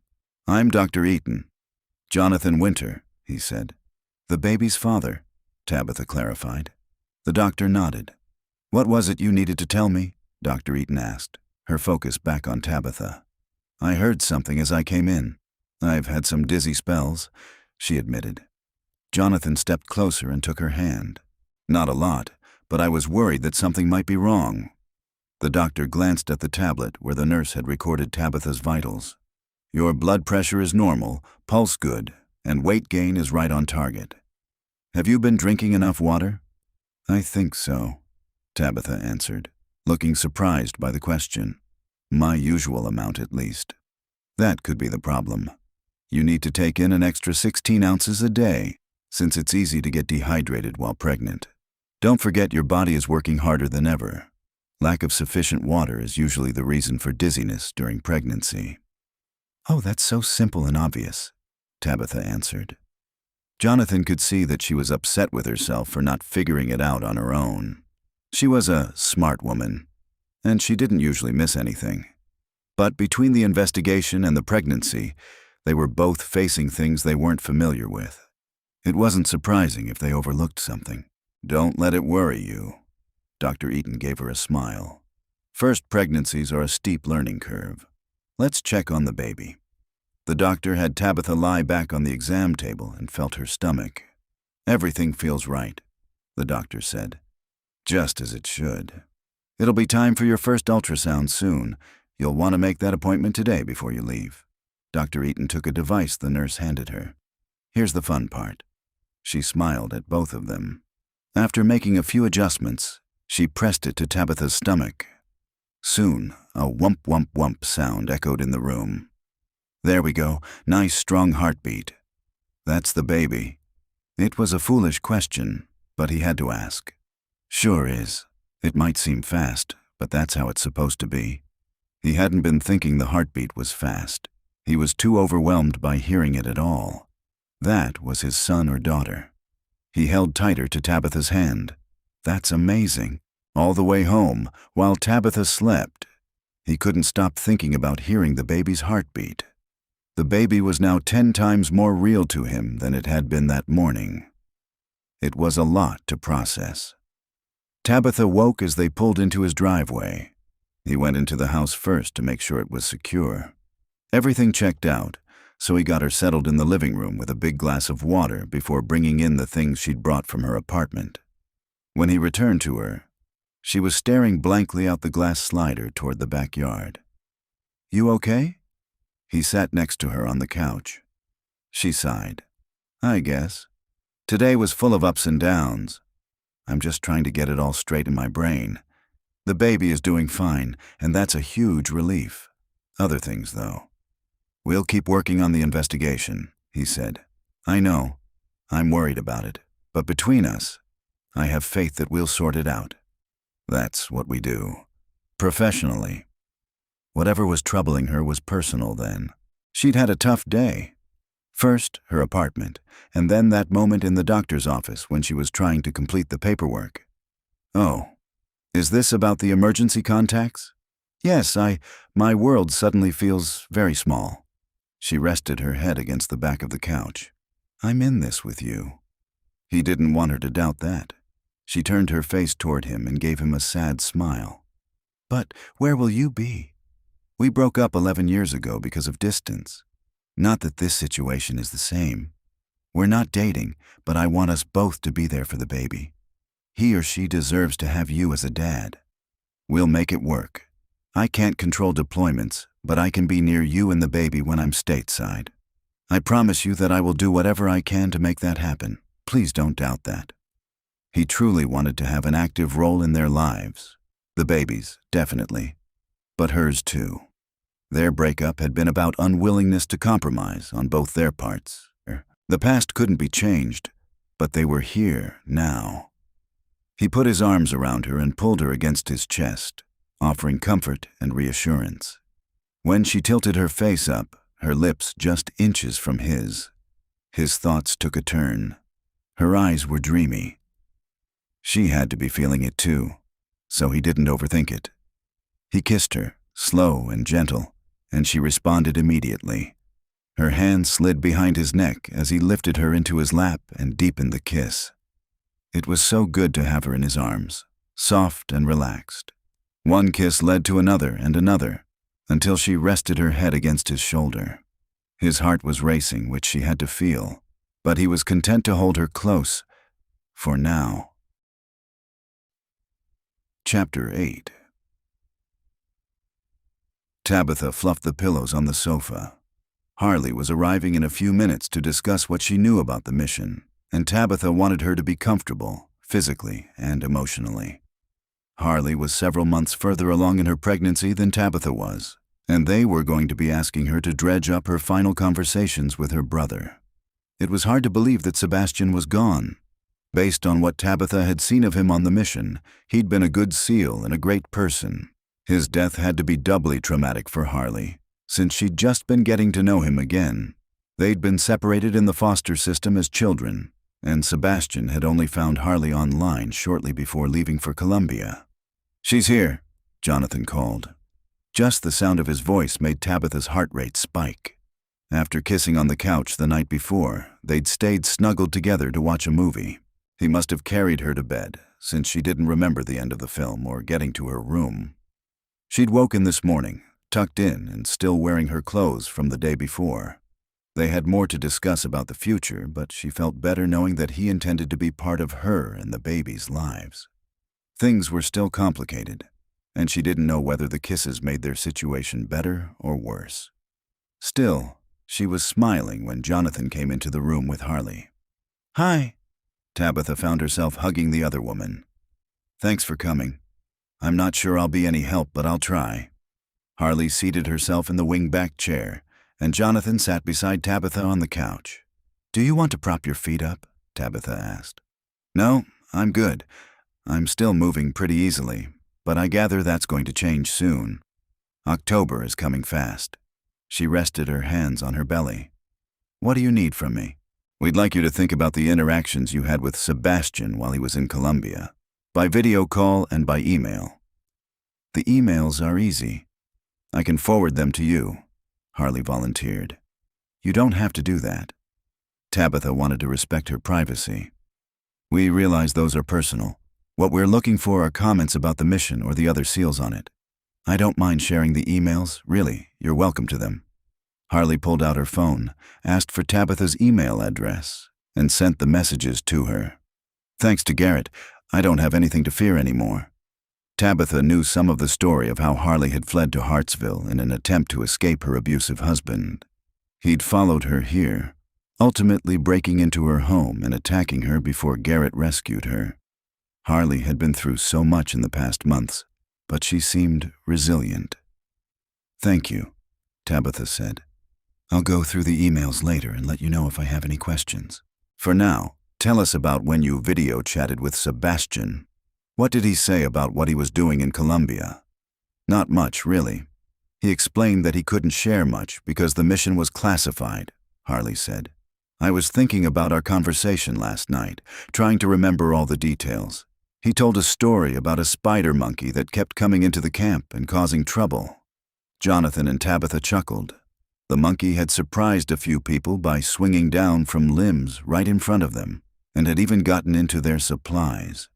I'm Dr. Eaton. Jonathan Winter, he said. The baby's father, Tabitha clarified. The doctor nodded. What was it you needed to tell me? Dr. Eaton asked, her focus back on Tabitha. I heard something as I came in. I've had some dizzy spells, she admitted. Jonathan stepped closer and took her hand. Not a lot, but I was worried that something might be wrong. The doctor glanced at the tablet where the nurse had recorded Tabitha's vitals. Your blood pressure is normal, pulse good, and weight gain is right on target. Have you been drinking enough water? I think so, Tabitha answered, looking surprised by the question. My usual amount, at least. That could be the problem. You need to take in an extra 16 ounces a day, since it's easy to get dehydrated while pregnant. Don't forget your body is working harder than ever. Lack of sufficient water is usually the reason for dizziness during pregnancy. Oh, that's so simple and obvious, Tabitha answered. Jonathan could see that she was upset with herself for not figuring it out on her own. She was a smart woman, and she didn't usually miss anything. But between the investigation and the pregnancy, they were both facing things they weren't familiar with. It wasn't surprising if they overlooked something. Don't let it worry you. Dr. Eaton gave her a smile. First pregnancies are a steep learning curve. Let's check on the baby. The doctor had Tabitha lie back on the exam table and felt her stomach. Everything feels right, the doctor said. Just as it should. It'll be time for your first ultrasound soon. You'll want to make that appointment today before you leave. Dr. Eaton took a device the nurse handed her. Here's the fun part. She smiled at both of them. After making a few adjustments, she pressed it to Tabitha's stomach. Soon, a whump whump whump sound echoed in the room. There we go, nice strong heartbeat. That's the baby. It was a foolish question, but he had to ask. Sure is. It might seem fast, but that's how it's supposed to be. He hadn't been thinking the heartbeat was fast. He was too overwhelmed by hearing it at all. That was his son or daughter. He held tighter to Tabitha's hand. That's amazing. All the way home, while Tabitha slept, he couldn't stop thinking about hearing the baby's heartbeat. The baby was now 10 times more real to him than it had been that morning. It was a lot to process. Tabitha woke as they pulled into his driveway. He went into the house first to make sure it was secure. Everything checked out, so he got her settled in the living room with a big glass of water before bringing in the things she'd brought from her apartment. When he returned to her, she was staring blankly out the glass slider toward the backyard. "You okay?" He sat next to her on the couch. She sighed. "I guess. Today was full of ups and downs. I'm just trying to get it all straight in my brain. The baby is doing fine, and that's a huge relief. Other things, though. We'll keep working on the investigation," he said. "I know. I'm worried about it. But between us, I have faith that we'll sort it out. That's what we do. Professionally." Whatever was troubling her was personal then. She'd had a tough day. First, her apartment, and then that moment in the doctor's office when she was trying to complete the paperwork. "Oh, is this about the emergency contacts?" "Yes, my world suddenly feels very small." She rested her head against the back of the couch. "I'm in this with you." He didn't want her to doubt that. She turned her face toward him and gave him a sad smile. "But where will you be? We broke up 11 years ago because of distance. Not that this situation is the same. We're not dating, but I want us both to be there for the baby. He or she deserves to have you as a dad. We'll make it work. I can't control deployments, but I can be near you and the baby when I'm stateside. I promise you that I will do whatever I can to make that happen. Please don't doubt that." He truly wanted to have an active role in their lives. The baby's, definitely. But hers too. Their breakup had been about unwillingness to compromise on both their parts. The past couldn't be changed, but they were here now. He put his arms around her and pulled her against his chest, offering comfort and reassurance. When she tilted her face up, her lips just inches from his thoughts took a turn. Her eyes were dreamy. She had to be feeling it too, so he didn't overthink it. He kissed her, slow and gentle, and she responded immediately. Her hand slid behind his neck as he lifted her into his lap and deepened the kiss. It was so good to have her in his arms, soft and relaxed. One kiss led to another and another, until she rested her head against his shoulder. His heart was racing, which she had to feel, but he was content to hold her close, for now. Chapter 8. Tabitha fluffed the pillows on the sofa. Harley was arriving in a few minutes to discuss what she knew about the mission, and Tabitha wanted her to be comfortable, physically and emotionally. Harley was several months further along in her pregnancy than Tabitha was, and they were going to be asking her to dredge up her final conversations with her brother. It was hard to believe that Sebastian was gone. Based on what Tabitha had seen of him on the mission, he'd been a good SEAL and a great person. His death had to be doubly traumatic for Harley, since she'd just been getting to know him again. They'd been separated in the foster system as children, and Sebastian had only found Harley online shortly before leaving for Colombia. "She's here," Jonathan called. Just the sound of his voice made Tabitha's heart rate spike. After kissing on the couch the night before, they'd stayed snuggled together to watch a movie. He must have carried her to bed, since she didn't remember the end of the film or getting to her room. She'd woken this morning, tucked in and still wearing her clothes from the day before. They had more to discuss about the future, but she felt better knowing that he intended to be part of her and the baby's lives. Things were still complicated, and she didn't know whether the kisses made their situation better or worse. Still, she was smiling when Jonathan came into the room with Harley. "Hi." Tabitha found herself hugging the other woman. Thanks for coming. I'm not sure I'll be any help, but I'll try. Harley seated herself in the wing-back chair, and Jonathan sat beside Tabitha on the couch. Do you want to prop your feet up? Tabitha asked. No, I'm good. I'm still moving pretty easily, but I gather that's going to change soon. October is coming fast. She rested her hands on her belly. What do you need from me? We'd like you to think about the interactions you had with Sebastian while he was in Colombia, by video call and by email. The emails are easy. I can forward them to you, Harley volunteered. You don't have to do that. Tabitha wanted to respect her privacy. We realize those are personal. What we're looking for are comments about the mission or the other SEALs on it. I don't mind sharing the emails, really, you're welcome to them. Harley pulled out her phone, asked for Tabitha's email address, and sent the messages to her. Thanks to Garrett, I don't have anything to fear anymore. Tabitha knew some of the story of how Harley had fled to Hartsville in an attempt to escape her abusive husband. He'd followed her here, ultimately breaking into her home and attacking her before Garrett rescued her. Harley had been through so much in the past months, but she seemed resilient. Thank you, Tabitha said. I'll go through the emails later and let you know if I have any questions. For now, tell us about when you video chatted with Sebastian. What did he say about what he was doing in Colombia? Not much, really. He explained that he couldn't share much because the mission was classified, Harley said. I was thinking about our conversation last night, trying to remember all the details. He told a story about a spider monkey that kept coming into the camp and causing trouble. Jonathan and Tabitha chuckled. The monkey had surprised a few people by swinging down from limbs right in front of them, and had even gotten into their supplies.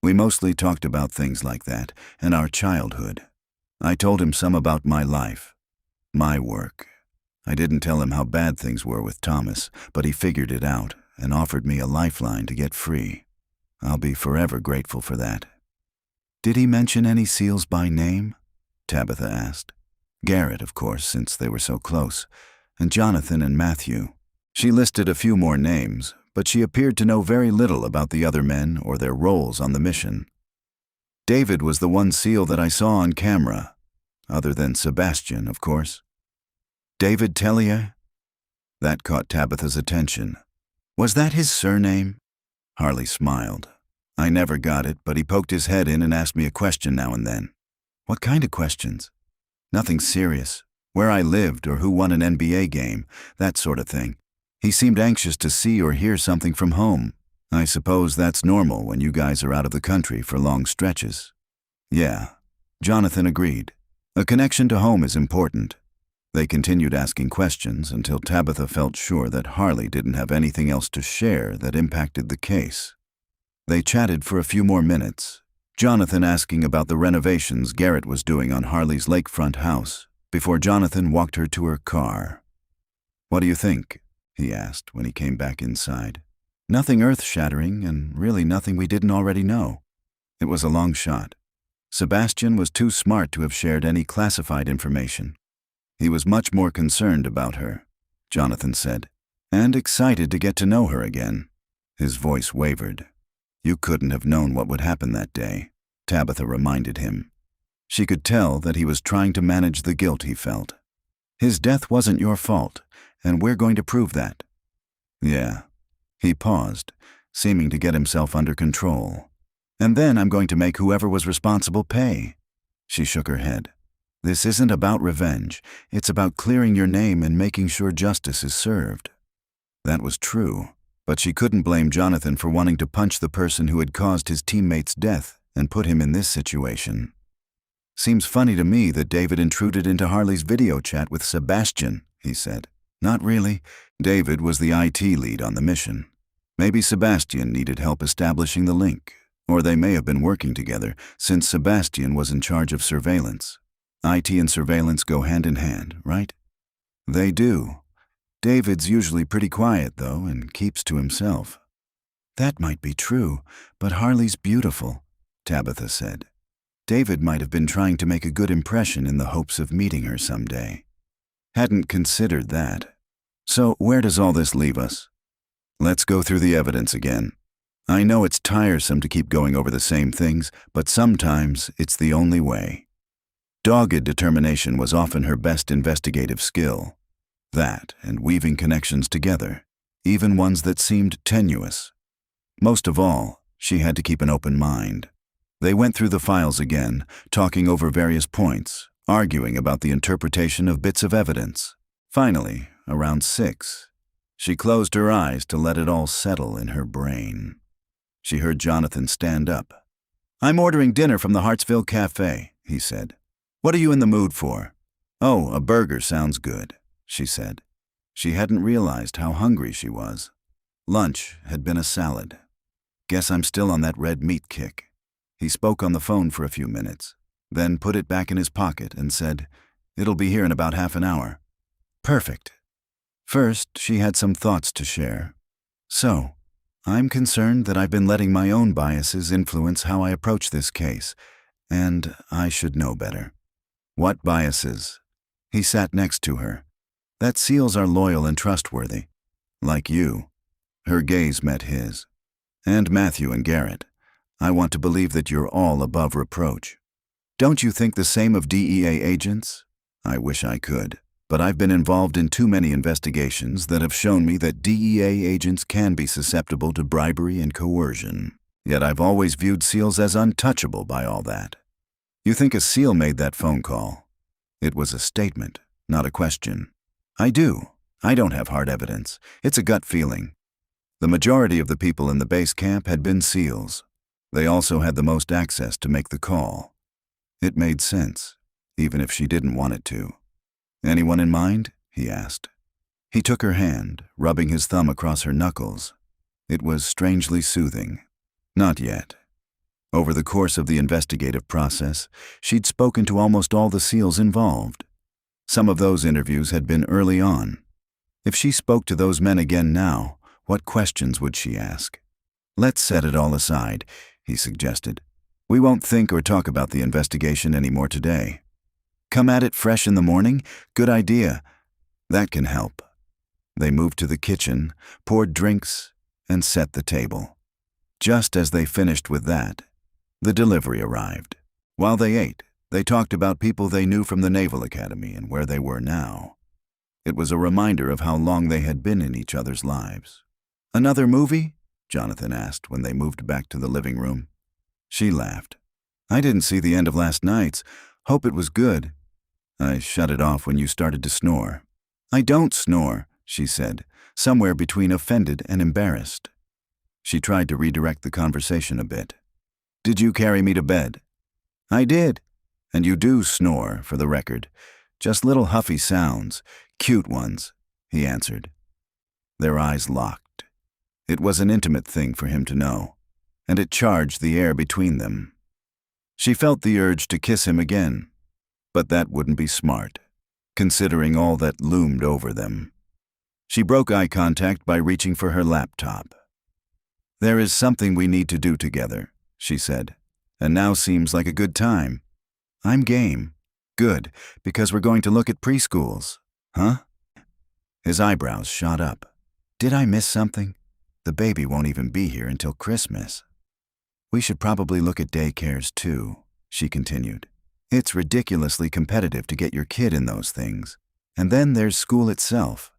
We mostly talked about things like that and our childhood. I told him some about my life, my work. I didn't tell him how bad things were with Thomas, but he figured it out and offered me a lifeline to get free. I'll be forever grateful for that. Did he mention any SEALs by name? Tabitha asked. Garrett, of course, since they were so close, and Jonathan and Matthew. She listed a few more names, but she appeared to know very little about the other men or their roles on the mission. David was the one SEAL that I saw on camera, other than Sebastian, of course. David Tellier? That caught Tabitha's attention. Was that his surname? Harley smiled. I never got it, but he poked his head in and asked me a question now and then. What kind of questions? Nothing serious. Where I lived or who won an NBA game, that sort of thing. He seemed anxious to see or hear something from home. I suppose that's normal when you guys are out of the country for long stretches. Yeah, Jonathan agreed. A connection to home is important. They continued asking questions until Tabitha felt sure that Harley didn't have anything else to share that impacted the case. They chatted for a few more minutes, Jonathan asking about the renovations Garrett was doing on Harley's lakefront house, before Jonathan walked her to her car. What do you think? He asked when he came back inside. Nothing earth-shattering, and really nothing we didn't already know. It was a long shot. Sebastian was too smart to have shared any classified information. He was much more concerned about her, Jonathan said, and excited to get to know her again. His voice wavered. You couldn't have known what would happen that day, Tabitha reminded him. She could tell that he was trying to manage the guilt he felt. His death wasn't your fault, and we're going to prove that. Yeah. He paused, seeming to get himself under control. And then I'm going to make whoever was responsible pay. She shook her head. This isn't about revenge. It's about clearing your name and making sure justice is served. That was true, but she couldn't blame Jonathan for wanting to punch the person who had caused his teammate's death and put him in this situation. Seems funny to me that David intruded into Harley's video chat with Sebastian, he said. Not really. David was the IT lead on the mission. Maybe Sebastian needed help establishing the link, or they may have been working together, since Sebastian was in charge of surveillance. IT and surveillance go hand in hand, right? They do. David's usually pretty quiet, though, and keeps to himself. That might be true, but Harley's beautiful, Tabitha said. David might have been trying to make a good impression in the hopes of meeting her someday. Hadn't considered that. So where does all this leave us? Let's go through the evidence again. I know it's tiresome to keep going over the same things, but sometimes it's the only way. Dogged determination was often her best investigative skill. That and weaving connections together, even ones that seemed tenuous. Most of all, she had to keep an open mind. They went through the files again, talking over various points, arguing about the interpretation of bits of evidence. Finally, around 6, she closed her eyes to let it all settle in her brain. She heard Jonathan stand up. "I'm ordering dinner from the Hartsville cafe," he said. "What are you in the mood for?" "Oh, a burger sounds good," she said. She hadn't realized how hungry she was. Lunch had been a salad. "Guess I'm still on that red meat kick." He spoke on the phone for a few minutes, then put it back in his pocket and said, "It'll be here in about half an hour." Perfect. First, she had some thoughts to share. "So, I'm concerned that I've been letting my own biases influence how I approach this case, and I should know better." "What biases?" He sat next to her. "That SEALs are loyal and trustworthy. Like you." Her gaze met his. "And Matthew and Garrett. I want to believe that you're all above reproach." "Don't you think the same of DEA agents?" "I wish I could, but I've been involved in too many investigations that have shown me that DEA agents can be susceptible to bribery and coercion. Yet I've always viewed SEALs as untouchable by all that." "You think a SEAL made that phone call?" It was a statement, not a question. "I do. I don't have hard evidence. It's a gut feeling." The majority of the people in the base camp had been SEALs. They also had the most access to make the call. It made sense, even if she didn't want it to. "Anyone in mind?" he asked. He took her hand, rubbing his thumb across her knuckles. It was strangely soothing. Not yet. Over the course of the investigative process, she'd spoken to almost all the SEALs involved. Some of those interviews had been early on. If she spoke to those men again now, what questions would she ask? "Let's set it all aside," he suggested. "We won't think or talk about the investigation anymore today. Come at it fresh in the morning? Good idea. That can help." They moved to the kitchen, poured drinks, and set the table. Just as they finished with that, the delivery arrived. While they ate, they talked about people they knew from the Naval Academy and where they were now. It was a reminder of how long they had been in each other's lives. "Another movie?" Jonathan asked when they moved back to the living room. She laughed. "I didn't see the end of last night's. Hope it was good." "I shut it off when you started to snore." "I don't snore," she said, somewhere between offended and embarrassed. She tried to redirect the conversation a bit. "Did you carry me to bed?" "I did." "And you do snore, for the record. Just little huffy sounds, cute ones," he answered. Their eyes locked. It was an intimate thing for him to know, and it charged the air between them. She felt the urge to kiss him again, but that wouldn't be smart, considering all that loomed over them. She broke eye contact by reaching for her laptop. "There is something we need to do together," she said, "and now seems like a good time." "I'm game." "Good, because we're going to look at preschools." "Huh?" His eyebrows shot up. "Did I miss something? The baby won't even be here until Christmas." "We should probably look at daycares too," she continued. "It's ridiculously competitive to get your kid in those things. And then there's school itself.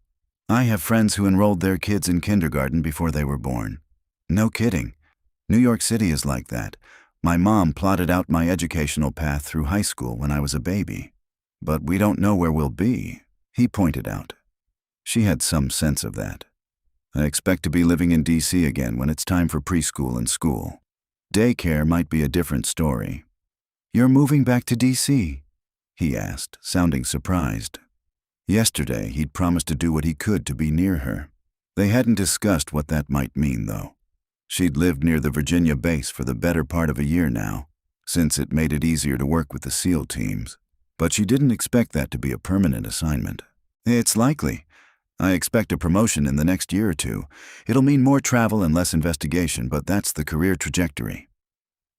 I have friends who enrolled their kids in kindergarten before they were born. No kidding. New York City is like that. My mom plotted out my educational path through high school when I was a baby. But we don't know where we'll be," he pointed out. She had some sense of that. "I expect to be living in D.C. again when it's time for preschool and school. Daycare might be a different story." "You're moving back to D.C.?" he asked, sounding surprised. Yesterday, he'd promised to do what he could to be near her. They hadn't discussed what that might mean, though. She'd lived near the Virginia base for the better part of a year now, since it made it easier to work with the SEAL teams. But she didn't expect that to be a permanent assignment. "It's likely. I expect a promotion in the next year or two. It'll mean more travel and less investigation, but that's the career trajectory."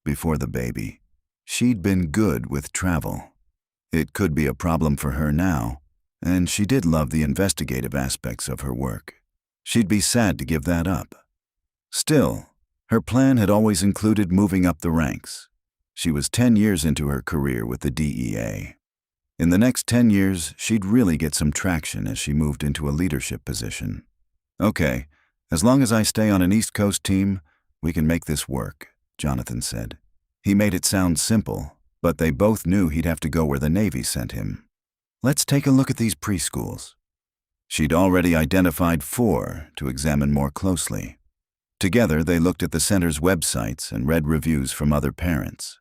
Before the baby, she'd been good with travel. It could be a problem for her now, and she did love the investigative aspects of her work. She'd be sad to give that up. Still, Her plan had always included moving up the ranks. She was 10 years into her career with the DEA. In the next 10 years, she'd really get some traction as she moved into a leadership position. "Okay, as long as I stay on an East Coast team, we can make this work," Jonathan said. He made it sound simple, but they both knew he'd have to go where the Navy sent him. "Let's take a look at these preschools." She'd already identified 4 to examine more closely. Together, they looked at the center's websites and read reviews from other parents.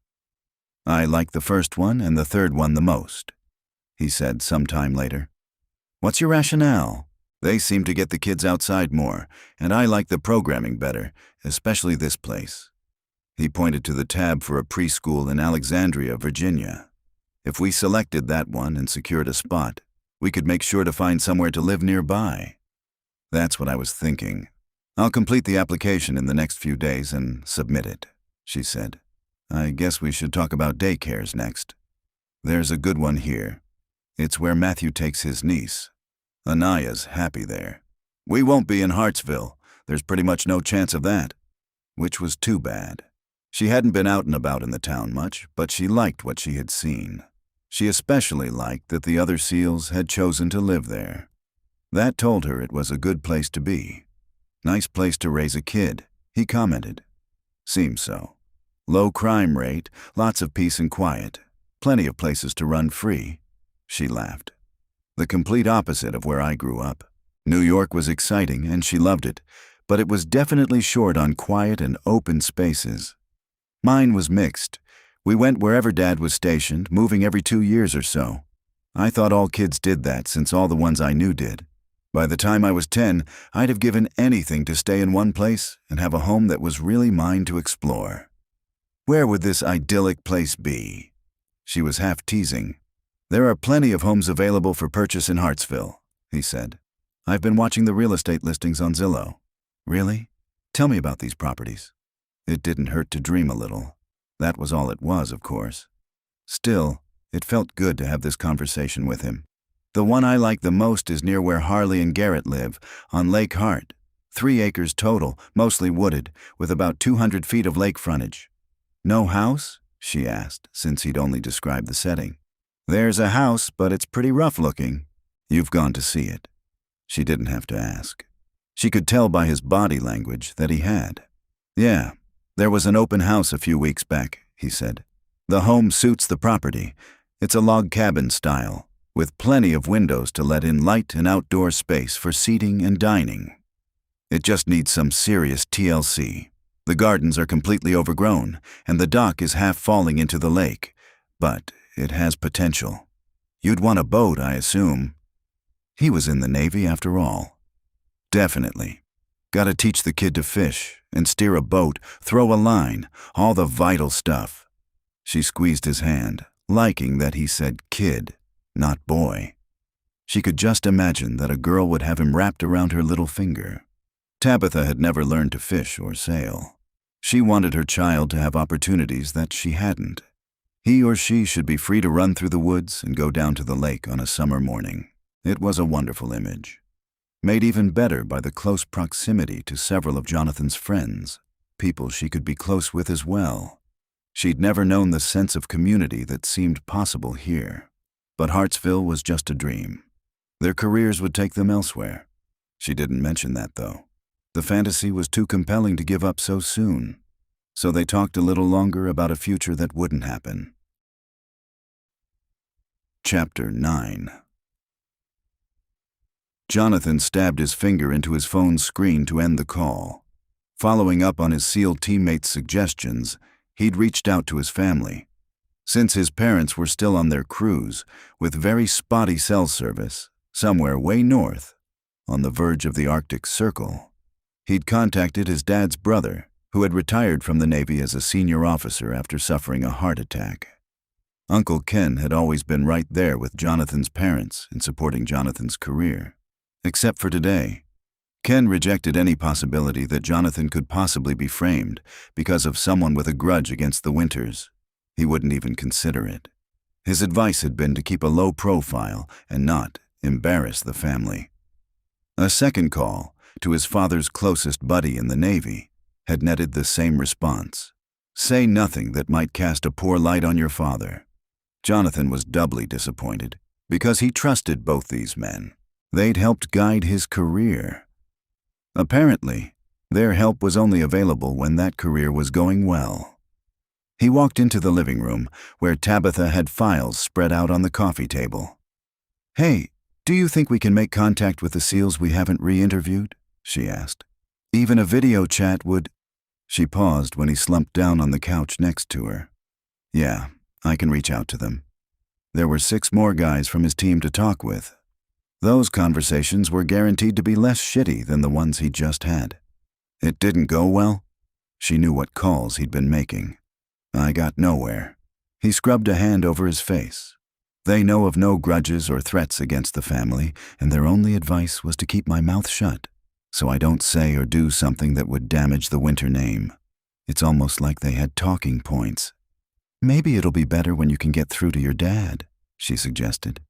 "I like the first one and the third one the most," he said sometime later. "What's your rationale?" "They seem to get the kids outside more, and I like the programming better, especially this place." He pointed to the tab for a preschool in Alexandria, Virginia. "If we selected that one and secured a spot, we could make sure to find somewhere to live nearby." "That's what I was thinking. I'll complete the application in the next few days and submit it," she said. "I guess we should talk about daycares next. There's a good one here. It's where Matthew takes his niece. Anaya's happy there. We won't be in Hartsville. There's pretty much no chance of that." Which was too bad. She hadn't been out and about in the town much, but she liked what she had seen. She especially liked that the other SEALs had chosen to live there. That told her it was a good place to be. "Nice place to raise a kid," he commented. "Seems so. Low crime rate, lots of peace and quiet, plenty of places to run free." She laughed. "The complete opposite of where I grew up. New York was exciting and she loved it, but it was definitely short on quiet and open spaces. Mine was mixed. We went wherever Dad was stationed, moving every 2 years or so. I thought all kids did that since all the ones I knew did. By the time I was 10, I'd have given anything to stay in one place and have a home that was really mine to explore." "Where would this idyllic place be?" She was half teasing. "There are plenty of homes available for purchase in Hartsville," he said. "I've been watching the real estate listings on Zillow." "Really? Tell me about these properties." It didn't hurt to dream a little. That was all it was, of course. Still, it felt good to have this conversation with him. "The one I like the most is near where Harley and Garrett live, on Lake Hart. 3 acres total, mostly wooded, with about 200 feet of lake frontage." "No house?" she asked, since he'd only described the setting. "There's a house, but it's pretty rough looking." "You've gone to see it." She didn't have to ask. She could tell by his body language that he had. "Yeah, there was an open house a few weeks back," he said. "The home suits the property. It's a log cabin style, with plenty of windows to let in light and outdoor space for seating and dining. It just needs some serious TLC. The gardens are completely overgrown, and the dock is half falling into the lake, but it has potential. You'd want a boat, I assume." He was in the Navy after all. "Definitely. Gotta teach the kid to fish and steer a boat, throw a line, all the vital stuff." She squeezed his hand, liking that he said kid, not boy. She could just imagine that a girl would have him wrapped around her little finger. Tabitha had never learned to fish or sail. She wanted her child to have opportunities that she hadn't. He or she should be free to run through the woods and go down to the lake on a summer morning. It was a wonderful image, made even better by the close proximity to several of Jonathan's friends, people she could be close with as well. She'd never known the sense of community that seemed possible here. But Hartsville was just a dream. Their careers would take them elsewhere. She didn't mention that, though. The fantasy was too compelling to give up so soon. So they talked a little longer about a future that wouldn't happen. Chapter 9. Jonathan stabbed his finger into his phone's screen to end the call. Following up on his SEAL teammate's suggestions, he'd reached out to his family. Since his parents were still on their cruise, with very spotty cell service, somewhere way north, on the verge of the Arctic Circle, he'd contacted his dad's brother, who had retired from the Navy as a senior officer after suffering a heart attack. Uncle Ken had always been right there with Jonathan's parents in supporting Jonathan's career. Except for today. Ken rejected any possibility that Jonathan could possibly be framed because of someone with a grudge against the Winters. He wouldn't even consider it. His advice had been to keep a low profile and not embarrass the family. A second call, to his father's closest buddy in the Navy, had netted the same response. Say nothing that might cast a poor light on your father. Jonathan was doubly disappointed because he trusted both these men. They'd helped guide his career. Apparently, their help was only available when that career was going well. He walked into the living room, where Tabitha had files spread out on the coffee table. "Hey, do you think we can make contact with the SEALs we haven't re-interviewed?" she asked. "Even a video chat would—" She paused when he slumped down on the couch next to her. "Yeah, I can reach out to them." There were 6 more guys from his team to talk with. Those conversations were guaranteed to be less shitty than the ones he just had. It didn't go well. She knew what calls he'd been making. I got nowhere. He scrubbed a hand over his face. They know of no grudges or threats against the family, and their only advice was to keep my mouth shut, so I don't say or do something that would damage the Winter name. It's almost like they had talking points. "Maybe it'll be better when you can get through to your dad," she suggested.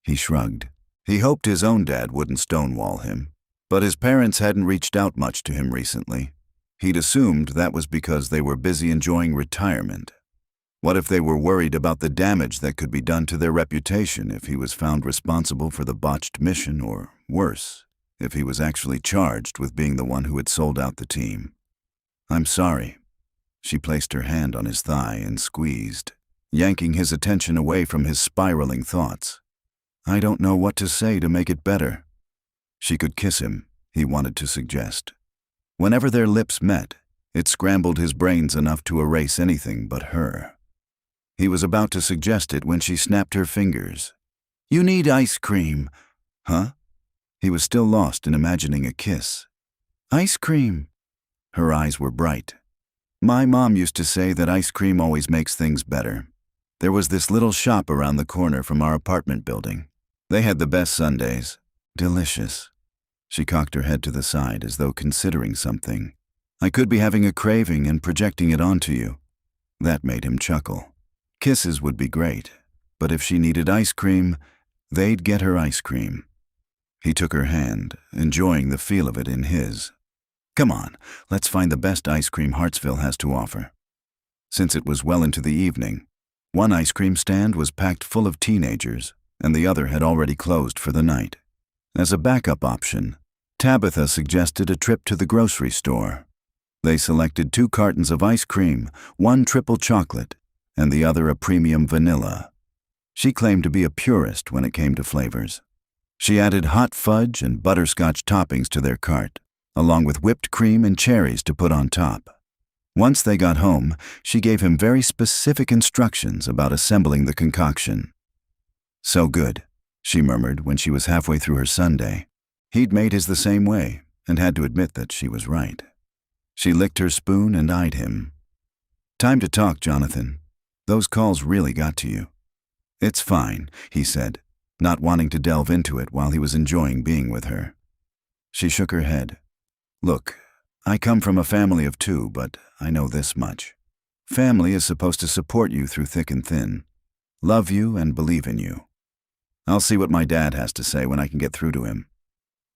He shrugged. He hoped his own dad wouldn't stonewall him, but his parents hadn't reached out much to him recently. He'd assumed that was because they were busy enjoying retirement. What if they were worried about the damage that could be done to their reputation if he was found responsible for the botched mission, or worse, if he was actually charged with being the one who had sold out the team? "I'm sorry." She placed her hand on his thigh and squeezed, yanking his attention away from his spiraling thoughts. "I don't know what to say to make it better." She could kiss him, he wanted to suggest. Whenever their lips met, it scrambled his brains enough to erase anything but her. He was about to suggest it when she snapped her fingers. "You need ice cream." "Huh?" He was still lost in imagining a kiss. "Ice cream." Her eyes were bright. "My mom used to say that ice cream always makes things better. There was this little shop around the corner from our apartment building. They had the best sundaes. Delicious." She cocked her head to the side as though considering something. "I could be having a craving and projecting it onto you." That made him chuckle. Kisses would be great, but if she needed ice cream, they'd get her ice cream. He took her hand, enjoying the feel of it in his. "Come on, let's find the best ice cream Hartsville has to offer." Since it was well into the evening, one ice cream stand was packed full of teenagers, and the other had already closed for the night. As a backup option, Tabitha suggested a trip to the grocery store. They selected 2 cartons of ice cream, one triple chocolate, and the other a premium vanilla. She claimed to be a purist when it came to flavors. She added hot fudge and butterscotch toppings to their cart, along with whipped cream and cherries to put on top. Once they got home, she gave him very specific instructions about assembling the concoction. "So good," she murmured when she was halfway through her sundae. He'd made his the same way, and had to admit that she was right. She licked her spoon and eyed him. "Time to talk, Jonathan. Those calls really got to you." "It's fine," he said, not wanting to delve into it while he was enjoying being with her. She shook her head. "Look, I come from a family of 2, but I know this much. Family is supposed to support you through thick and thin, love you and believe in you. I'll see what my dad has to say when I can get through to him."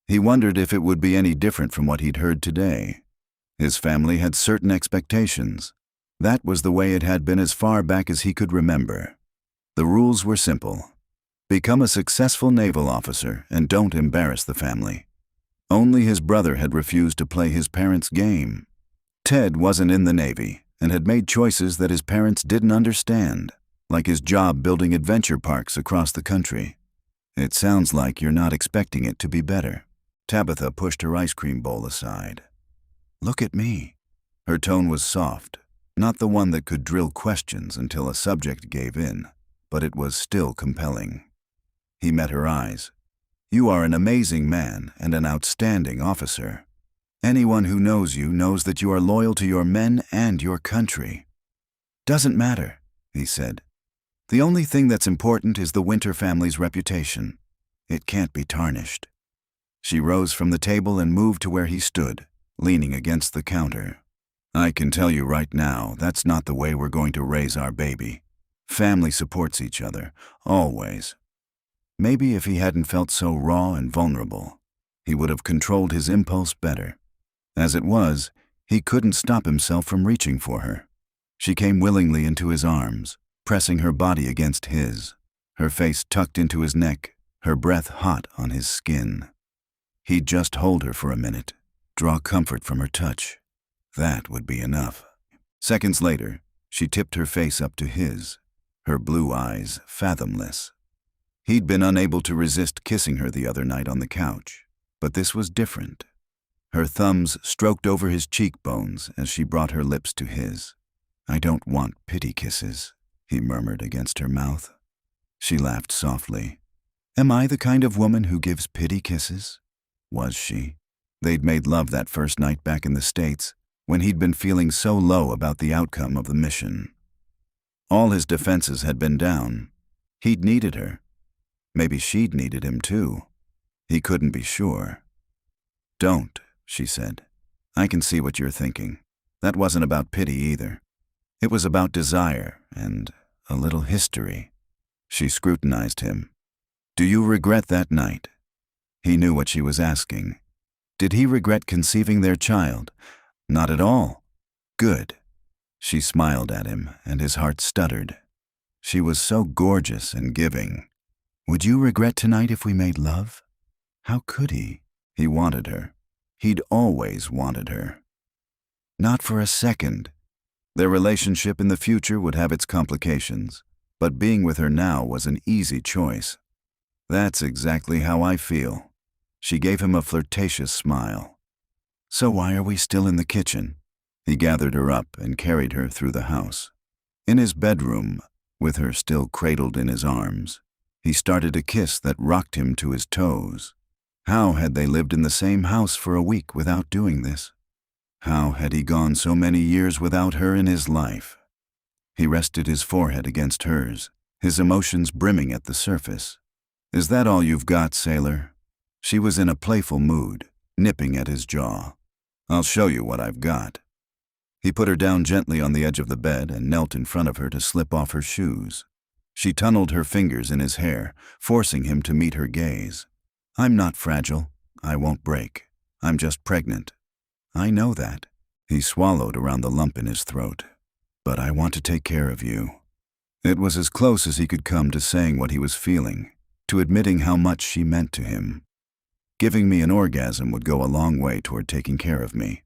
He wondered if it would be any different from what he'd heard today. His family had certain expectations. That was the way it had been as far back as he could remember. The rules were simple. Become a successful naval officer and don't embarrass the family. Only his brother had refused to play his parents' game. Ted wasn't in the Navy and had made choices that his parents didn't understand, like his job building adventure parks across the country. "It sounds like you're not expecting it to be better." Tabitha pushed her ice cream bowl aside. "Look at me." Her tone was soft, not the one that could drill questions until a subject gave in, but it was still compelling. He met her eyes. "You are an amazing man and an outstanding officer. Anyone who knows you knows that you are loyal to your men and your country." "Doesn't matter," he said. "The only thing that's important is the Winter family's reputation. It can't be tarnished." She rose from the table and moved to where he stood, leaning against the counter. "I can tell you right now, that's not the way we're going to raise our baby. Family supports each other, always." Maybe if he hadn't felt so raw and vulnerable, he would have controlled his impulse better. As it was, He couldn't stop himself from reaching for her. She came willingly into his arms, pressing her body against his, her face tucked into his neck, her breath hot on his skin. He'd just hold her for a minute, draw comfort from her touch. That would be enough. Seconds later, she tipped her face up to his, her blue eyes fathomless. He'd been unable to resist kissing her the other night on the couch, but this was different. Her thumbs stroked over his cheekbones as she brought her lips to his. "I don't want pity kisses," he murmured against her mouth. She laughed softly. "Am I the kind of woman who gives pity kisses?" Was she? They'd made love that first night back in the States, when he'd been feeling so low about the outcome of the mission. All his defenses had been down. He'd needed her. Maybe she'd needed him too. He couldn't be sure. "Don't," she said. "I can see what you're thinking. That wasn't about pity either. It was about desire and a little history." She scrutinized him. "Do you regret that night?" He knew what she was asking. Did he regret conceiving their child? Not at all. Good. She smiled at him, and his heart stuttered. She was so gorgeous and giving. "Would you regret tonight if we made love?" How could he? He wanted her. He'd always wanted her. Not for a second. Their relationship in the future would have its complications, but being with her now was an easy choice. "That's exactly how I feel." She gave him a flirtatious smile. "So why are we still in the kitchen?" He gathered her up and carried her through the house. In his bedroom, with her still cradled in his arms, he started a kiss that rocked him to his toes. How had they lived in the same house for a week without doing this? How had he gone so many years without her in his life? He rested his forehead against hers, his emotions brimming at the surface. "Is that all you've got, sailor?" She was in a playful mood, nipping at his jaw. "I'll show you what I've got." He put her down gently on the edge of the bed and knelt in front of her to slip off her shoes. She tunneled her fingers in his hair, forcing him to meet her gaze. "I'm not fragile. I won't break. I'm just pregnant." "I know that." He swallowed around the lump in his throat. "But I want to take care of you." It was as close as he could come to saying what he was feeling, to admitting how much she meant to him. "Giving me an orgasm would go a long way toward taking care of me."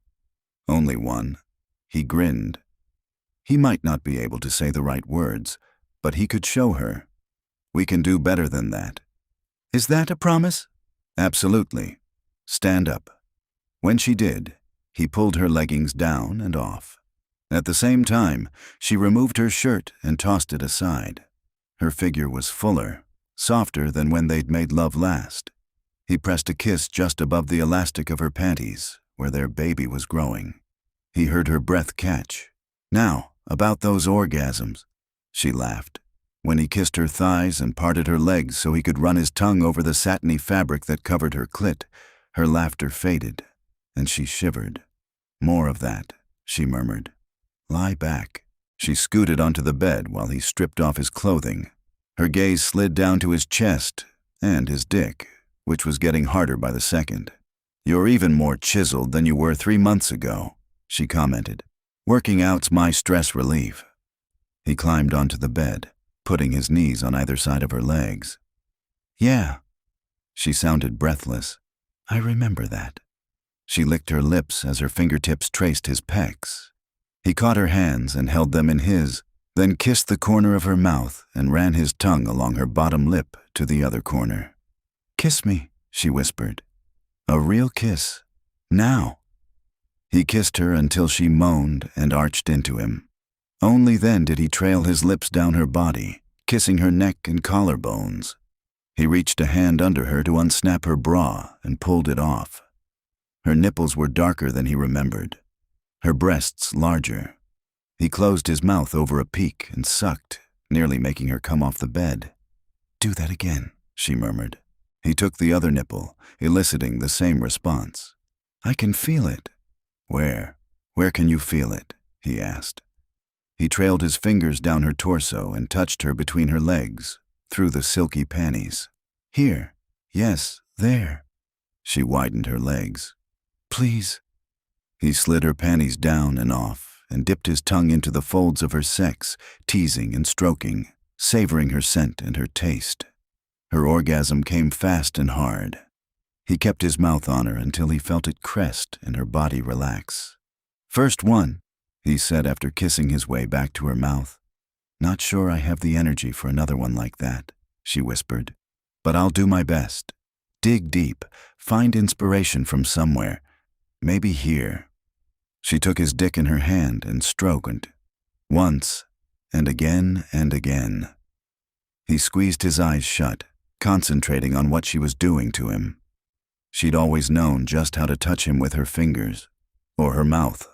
"Only one." He grinned. He might not be able to say the right words, but he could show her. "We can do better than that." "Is that a promise?" "Absolutely. Stand up." When she did, he pulled her leggings down and off. At the same time, she removed her shirt and tossed it aside. Her figure was fuller, softer than when they'd made love last. He pressed a kiss just above the elastic of her panties, where their baby was growing. He heard her breath catch. "Now, about those orgasms." She laughed. When he kissed her thighs and parted her legs so he could run his tongue over the satiny fabric that covered her clit, her laughter faded, and she shivered. "More of that," she murmured. "Lie back." She scooted onto the bed while he stripped off his clothing. Her gaze slid down to his chest and his dick, which was getting harder by the second. "You're even more chiseled than you were 3 months ago," she commented. "Working out's my stress relief." He climbed onto the bed, putting his knees on either side of her legs. "Yeah." She sounded breathless. "I remember that." She licked her lips as her fingertips traced his pecs. He caught her hands and held them in his, then kissed the corner of her mouth and ran his tongue along her bottom lip to the other corner. "Kiss me," she whispered. "A real kiss. Now." He kissed her until she moaned and arched into him. Only then did he trail his lips down her body, kissing her neck and collarbones. He reached a hand under her to unsnap her bra and pulled it off. Her nipples were darker than he remembered, her breasts larger. He closed his mouth over a peak and sucked, nearly making her come off the bed. "Do that again," she murmured. He took the other nipple, eliciting the same response. "I can feel it." "Where? Where can you feel it?" he asked. He trailed his fingers down her torso and touched her between her legs, through the silky panties. "Here. Yes, there." She widened her legs. "Please." He slid her panties down and off and dipped his tongue into the folds of her sex, teasing and stroking, savoring her scent and her taste. Her orgasm came fast and hard. He kept his mouth on her until he felt it crest and her body relax. "First one," he said after kissing his way back to her mouth. "Not sure I have the energy for another one like that," she whispered. "But I'll do my best. Dig deep, find inspiration from somewhere. Maybe here." She took his dick in her hand and stroked. Once, and again and again. He squeezed his eyes shut, concentrating on what she was doing to him. She'd always known just how to touch him with her fingers, or her mouth.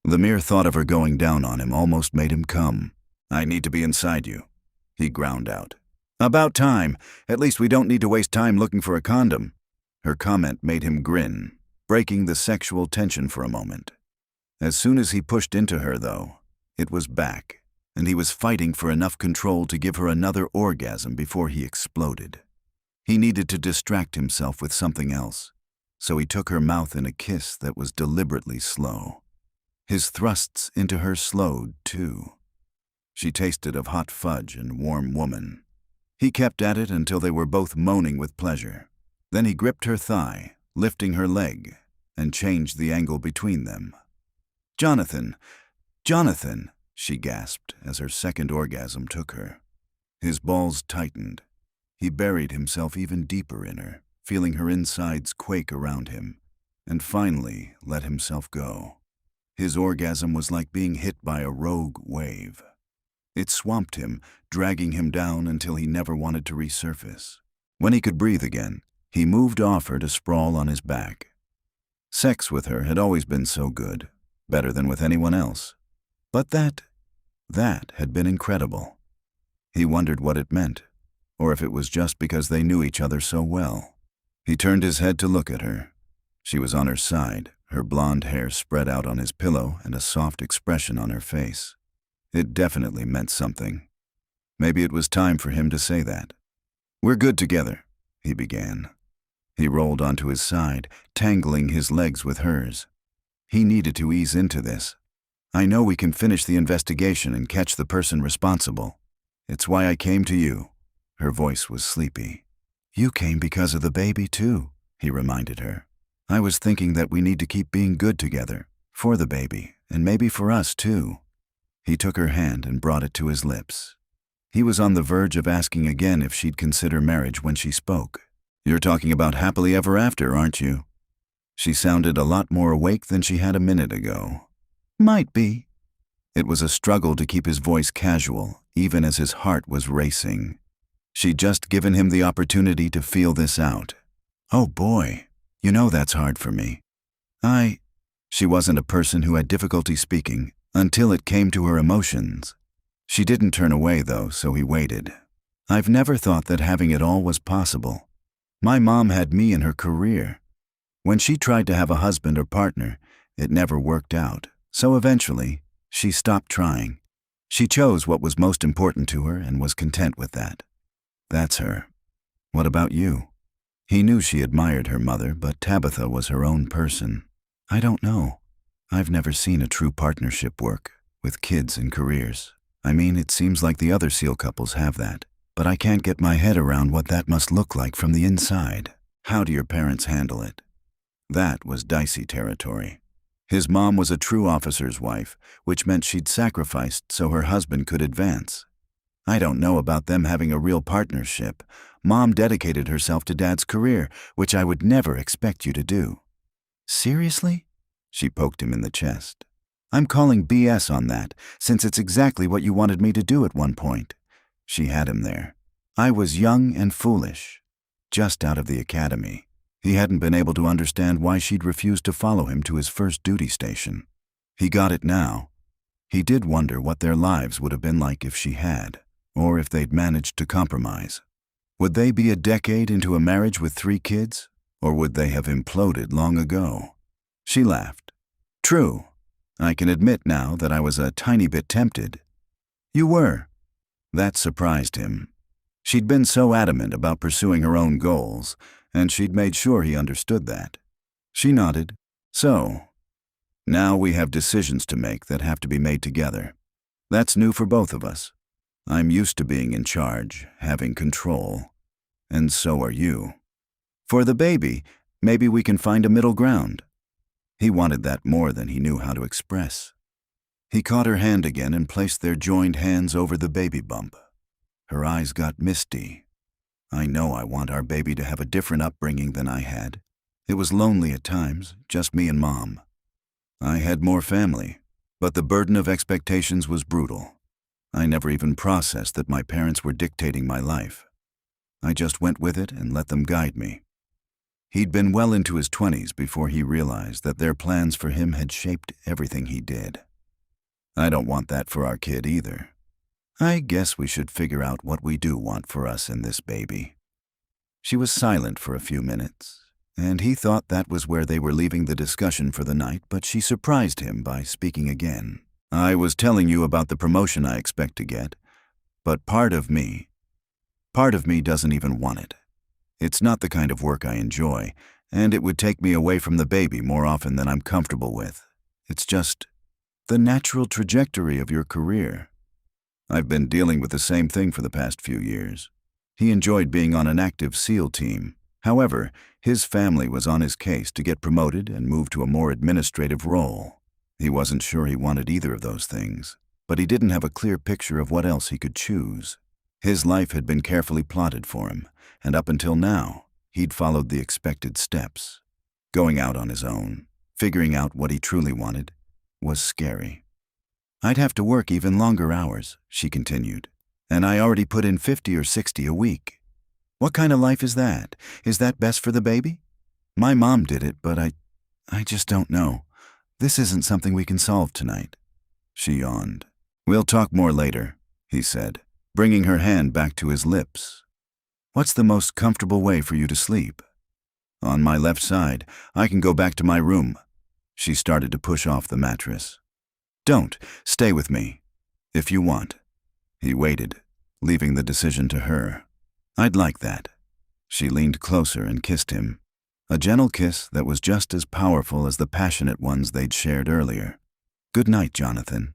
The mere thought of her going down on him almost made him come. "I need to be inside you," he ground out. "About time. At least we don't need to waste time looking for a condom." Her comment made him grin, breaking the sexual tension for a moment. As soon as he pushed into her, though, it was back, and he was fighting for enough control to give her another orgasm before he exploded. He needed to distract himself with something else, so he took her mouth in a kiss that was deliberately slow. His thrusts into her slowed, too. She tasted of hot fudge and warm woman. He kept at it until they were both moaning with pleasure. Then he gripped her thigh, lifting her leg, and changed the angle between them. "Jonathan! Jonathan!" she gasped as her second orgasm took her. His balls tightened. He buried himself even deeper in her, feeling her insides quake around him, and finally let himself go. His orgasm was like being hit by a rogue wave. It swamped him, dragging him down until he never wanted to resurface. When he could breathe again, he moved off her to sprawl on his back. Sex with her had always been so good, better than with anyone else. But that had been incredible. He wondered what it meant, or if it was just because they knew each other so well. He turned his head to look at her. She was on her side, her blonde hair spread out on his pillow and a soft expression on her face. It definitely meant something. Maybe it was time for him to say that. "We're good together," he began. He rolled onto his side, tangling his legs with hers. He needed to ease into this. "I know we can finish the investigation and catch the person responsible. It's why I came to you." Her voice was sleepy. "You came because of the baby, too," he reminded her. "I was thinking that we need to keep being good together, for the baby, and maybe for us, too." He took her hand and brought it to his lips. He was on the verge of asking again if she'd consider marriage when she spoke. "You're talking about happily ever after, aren't you?" She sounded a lot more awake than she had a minute ago. "Might be." It was a struggle to keep his voice casual, even as his heart was racing. She'd just given him the opportunity to feel this out. "Oh boy, you know that's hard for me." She wasn't a person who had difficulty speaking until it came to her emotions. She didn't turn away, though, so he waited. "I've never thought that having it all was possible. My mom had me in her career. When she tried to have a husband or partner, it never worked out, so eventually, she stopped trying. She chose what was most important to her and was content with that. That's her. What about you?" He knew she admired her mother, but Tabitha was her own person. "I don't know. I've never seen a true partnership work, with kids and careers. I mean, it seems like the other SEAL couples have that, but I can't get my head around what that must look like from the inside. How do your parents handle it?" That was dicey territory. His mom was a true officer's wife, which meant she'd sacrificed so her husband could advance. "I don't know about them having a real partnership. Mom dedicated herself to Dad's career, which I would never expect you to do." "Seriously?" She poked him in the chest. "I'm calling BS on that, since it's exactly what you wanted me to do at one point." She had him there. "I was young and foolish, just out of the academy." He hadn't been able to understand why she'd refused to follow him to his first duty station. He got it now. He did wonder what their lives would have been like if she had, or if they'd managed to compromise. Would they be a decade into a marriage with 3 kids, or would they have imploded long ago? She laughed. "True. I can admit now that I was a tiny bit tempted." "You were." That surprised him. She'd been so adamant about pursuing her own goals, and she'd made sure he understood that. She nodded. "So, Now we have decisions to make that have to be made together. That's new for both of us. I'm used to being in charge, having control. And so are you. For the baby, maybe we can find a middle ground." He wanted that more than he knew how to express. He caught her hand again and placed their joined hands over the baby bump. Her eyes got misty. "I know I want our baby to have a different upbringing than I had. It was lonely at times, just me and Mom. I had more family, but the burden of expectations was brutal. I never even processed that my parents were dictating my life. I just went with it and let them guide me." He'd been well into his 20s before he realized that their plans for him had shaped everything he did. "I don't want that for our kid either. I guess we should figure out what we do want for us and this baby." She was silent for a few minutes, and he thought that was where they were leaving the discussion for the night, but she surprised him by speaking again. "I was telling you about the promotion I expect to get, but part of me doesn't even want it. It's not the kind of work I enjoy, and it would take me away from the baby more often than I'm comfortable with. It's just the natural trajectory of your career. I've been dealing with the same thing for the past few years." He enjoyed being on an active SEAL team. However, his family was on his case to get promoted and move to a more administrative role. He wasn't sure he wanted either of those things, but he didn't have a clear picture of what else he could choose. His life had been carefully plotted for him, and up until now, he'd followed the expected steps. Going out on his own, figuring out what he truly wanted, was scary. "I'd have to work even longer hours," she continued, "and I already put in 50 or 60 a week. What kind of life is that? Is that best for the baby? My mom did it, but I just don't know. This isn't something we can solve tonight." She yawned. "We'll talk more later," he said, bringing her hand back to his lips. "What's the most comfortable way for you to sleep?" "On my left side. I can go back to my room." She started to push off the mattress. "Don't. Stay with me. If you want." He waited, leaving the decision to her. "I'd like that." She leaned closer and kissed him. A gentle kiss that was just as powerful as the passionate ones they'd shared earlier. "Good night, Jonathan."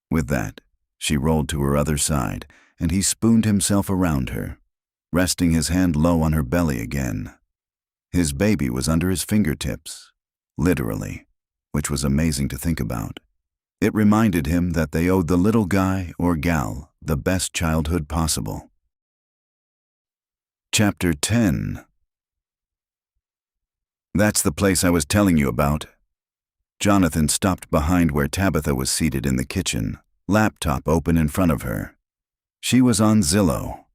With that, she rolled to her other side, and he spooned himself around her, resting his hand low on her belly again. His baby was under his fingertips, literally, which was amazing to think about. It reminded him that they owed the little guy or gal the best childhood possible. Chapter 10. "That's the place I was telling you about." Jonathan stopped behind where Tabitha was seated in the kitchen, laptop open in front of her. She was on Zillow,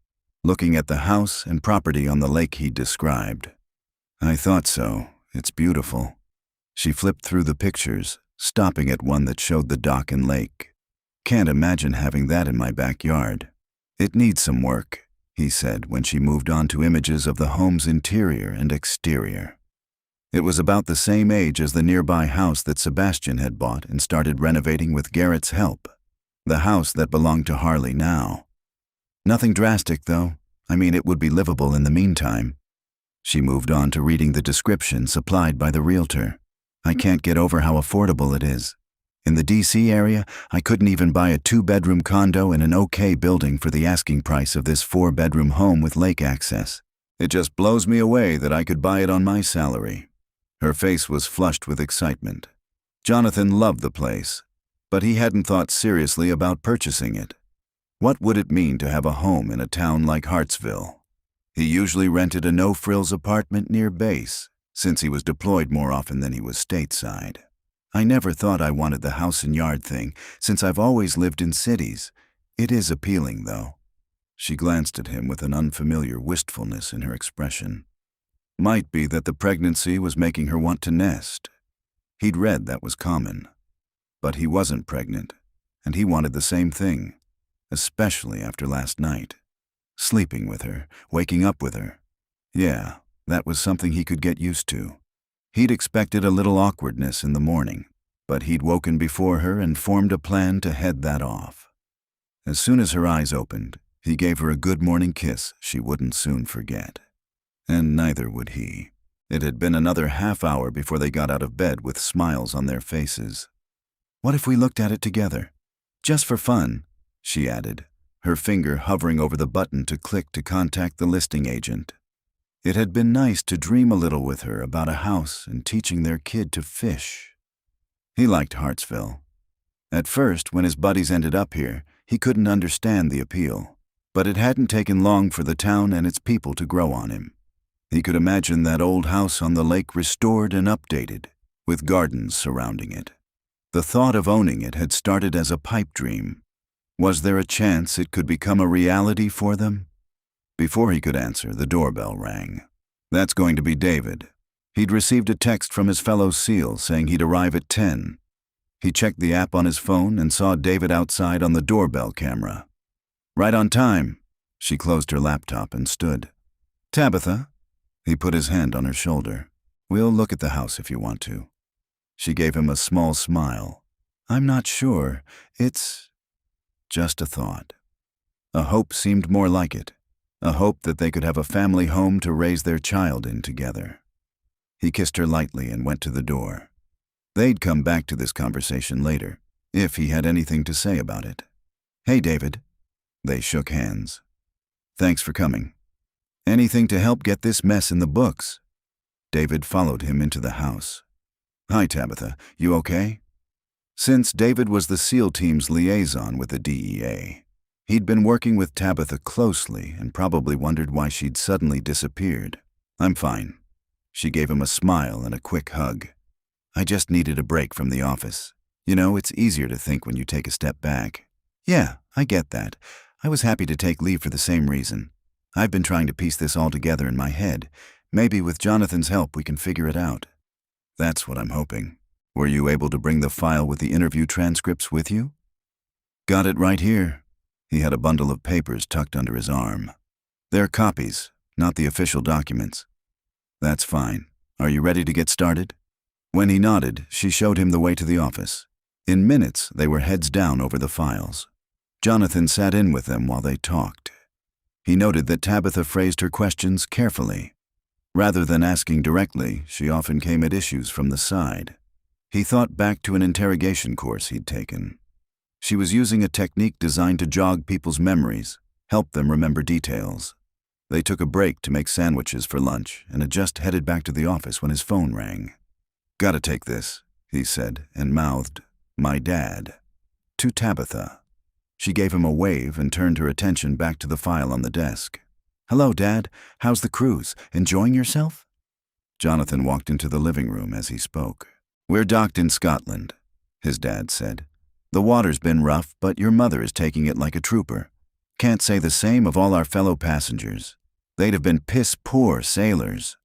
looking at the house and property on the lake he'd described. "I thought so. It's beautiful." She flipped through the pictures, stopping at one that showed the dock and lake. "Can't imagine having that in my backyard." "It needs some work," he said when she moved on to images of the home's interior and exterior. It was about the same age as the nearby house that Sebastian had bought and started renovating with Garrett's help. The house that belonged to Harley now. "Nothing drastic, though. I mean, it would be livable in the meantime." She moved on to reading the description supplied by the realtor. "I can't get over how affordable it is. In the DC area, I couldn't even buy a 2-bedroom condo in an okay building for the asking price of this 4-bedroom home with lake access. It just blows me away that I could buy it on my salary." Her face was flushed with excitement. Jonathan loved the place, but he hadn't thought seriously about purchasing it. What would it mean to have a home in a town like Hartsville? He usually rented a no-frills apartment near base, since he was deployed more often than he was stateside. "I never thought I wanted the house and yard thing, since I've always lived in cities. It is appealing, though." She glanced at him with an unfamiliar wistfulness in her expression. Might be that the pregnancy was making her want to nest. He'd read that was common. But he wasn't pregnant, and he wanted the same thing, especially after last night. Sleeping with her, waking up with her. Yeah, that was something he could get used to. He'd expected a little awkwardness in the morning, but he'd woken before her and formed a plan to head that off. As soon as her eyes opened, he gave her a good morning kiss she wouldn't soon forget. And neither would he. It had been another half hour before they got out of bed with smiles on their faces. "What if we looked at it together? Just for fun," she added, her finger hovering over the button to click to contact the listing agent. It had been nice to dream a little with her about a house and teaching their kid to fish. He liked Hartsville. At first, when his buddies ended up here, he couldn't understand the appeal, but it hadn't taken long for the town and its people to grow on him. He could imagine that old house on the lake restored and updated, with gardens surrounding it. The thought of owning it had started as a pipe dream. Was there a chance it could become a reality for them? Before he could answer, the doorbell rang. That's going to be David. He'd received a text from his fellow SEAL saying he'd arrive at 10. He checked the app on his phone and saw David outside on the doorbell camera. "Right on time." She closed her laptop and stood. "Tabitha?" He put his hand on her shoulder. "We'll look at the house if you want to." She gave him a small smile. "I'm not sure. It's just a thought." A hope seemed more like it. A hope that they could have a family home to raise their child in together. He kissed her lightly and went to the door. They'd come back to this conversation later, if he had anything to say about it. "Hey, David." They shook hands. "Thanks for coming. Anything to help get this mess in the books?" David followed him into the house. "Hi, Tabitha. You okay?" Since David was the SEAL team's liaison with the DEA, he'd been working with Tabitha closely and probably wondered why she'd suddenly disappeared. "I'm fine." She gave him a smile and a quick hug. "I just needed a break from the office. You know, it's easier to think when you take a step back." "Yeah, I get that. I was happy to take leave for the same reason. I've been trying to piece this all together in my head. Maybe with Jonathan's help we can figure it out." "That's what I'm hoping. Were you able to bring the file with the interview transcripts with you?" "Got it right here." He had a bundle of papers tucked under his arm. "They're copies, not the official documents." "That's fine. Are you ready to get started?" When he nodded, she showed him the way to the office. In minutes, they were heads down over the files. Jonathan sat in with them while they talked. He noted that Tabitha phrased her questions carefully. Rather than asking directly, she often came at issues from the side. He thought back to an interrogation course he'd taken. She was using a technique designed to jog people's memories, help them remember details. They took a break to make sandwiches for lunch and had just headed back to the office when his phone rang. "Gotta take this," he said, and mouthed, "My dad," to Tabitha. She gave him a wave and turned her attention back to the file on the desk. "Hello, Dad. How's the cruise? Enjoying yourself?" Jonathan walked into the living room as he spoke. "We're docked in Scotland," his dad said. "The water's been rough, but your mother is taking it like a trooper. Can't say the same of all our fellow passengers. They'd have been piss-poor sailors."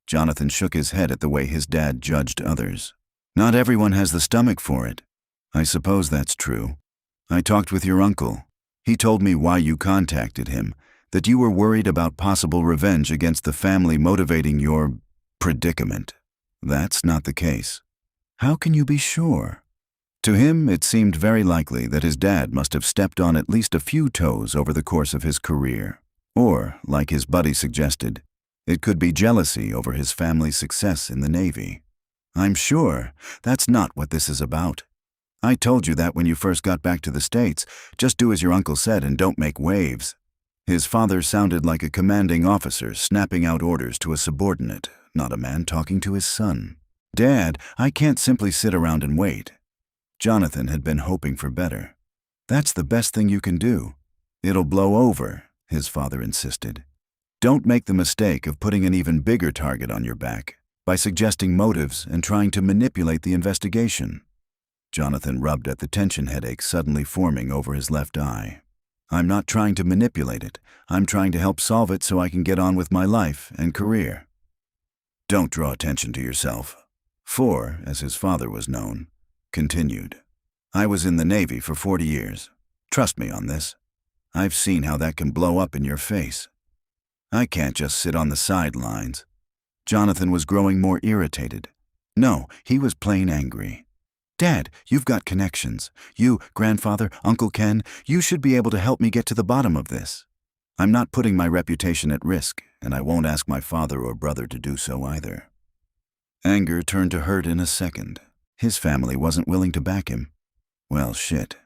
Jonathan shook his head at the way his dad judged others. "Not everyone has the stomach for it." "I suppose that's true. I talked with your uncle. He told me why you contacted him, that you were worried about possible revenge against the family motivating your predicament. That's not the case." "How can you be sure?" To him, it seemed very likely that his dad must have stepped on at least a few toes over the course of his career. Or, like his buddy suggested, it could be jealousy over his family's success in the Navy. "I'm sure. That's not what this is about. I told you that when you first got back to the States. Just do as your uncle said and don't make waves." His father sounded like a commanding officer snapping out orders to a subordinate, not a man talking to his son. "Dad, I can't simply sit around and wait." Jonathan had been hoping for better. "That's the best thing you can do." "It'll blow over," his father insisted. "Don't make the mistake of putting an even bigger target on your back by suggesting motives and trying to manipulate the investigation." Jonathan rubbed at the tension headache suddenly forming over his left eye. "I'm not trying to manipulate it. I'm trying to help solve it so I can get on with my life and career." "Don't draw attention to yourself." For, as his father was known, continued, "I was in the Navy for 40 years. Trust me on this. I've seen how that can blow up in your face. I can't just sit on the sidelines." Jonathan was growing more irritated. No, he was plain angry. "Dad, you've got connections. You, grandfather, Uncle Ken, you should be able to help me get to the bottom of this. I'm not putting my reputation at risk, and I won't ask my father or brother to do so either. Anger turned to hurt in a second. His family wasn't willing to back him. Well, shit.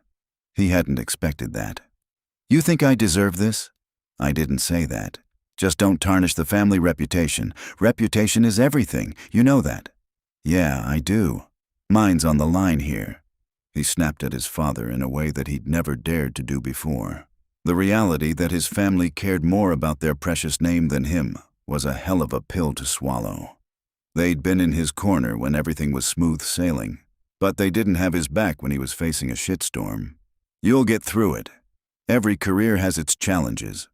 He hadn't expected that. You think I deserve this? I didn't say that. Just don't tarnish the family reputation. Reputation is everything. You know that. Yeah, I do. Mine's on the line here. He snapped at his father in a way that he'd never dared to do before. The reality that his family cared more about their precious name than him was a hell of a pill to swallow. They'd been in his corner when everything was smooth sailing, but they didn't have his back when he was facing a shitstorm. You'll get through it. Every career has its challenges.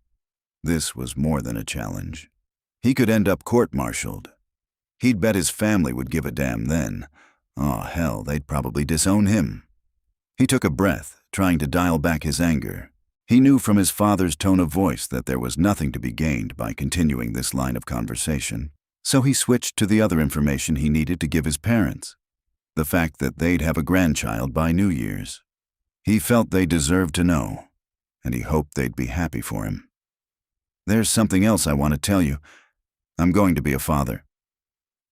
This was more than a challenge. He could end up court-martialed. He'd bet his family would give a damn then. Oh, hell, they'd probably disown him. He took a breath, trying to dial back his anger. He knew from his father's tone of voice that there was nothing to be gained by continuing this line of conversation, so he switched to the other information he needed to give his parents. The fact that they'd have a grandchild by New Year's. He felt they deserved to know, and he hoped they'd be happy for him. There's something else I want to tell you. I'm going to be a father.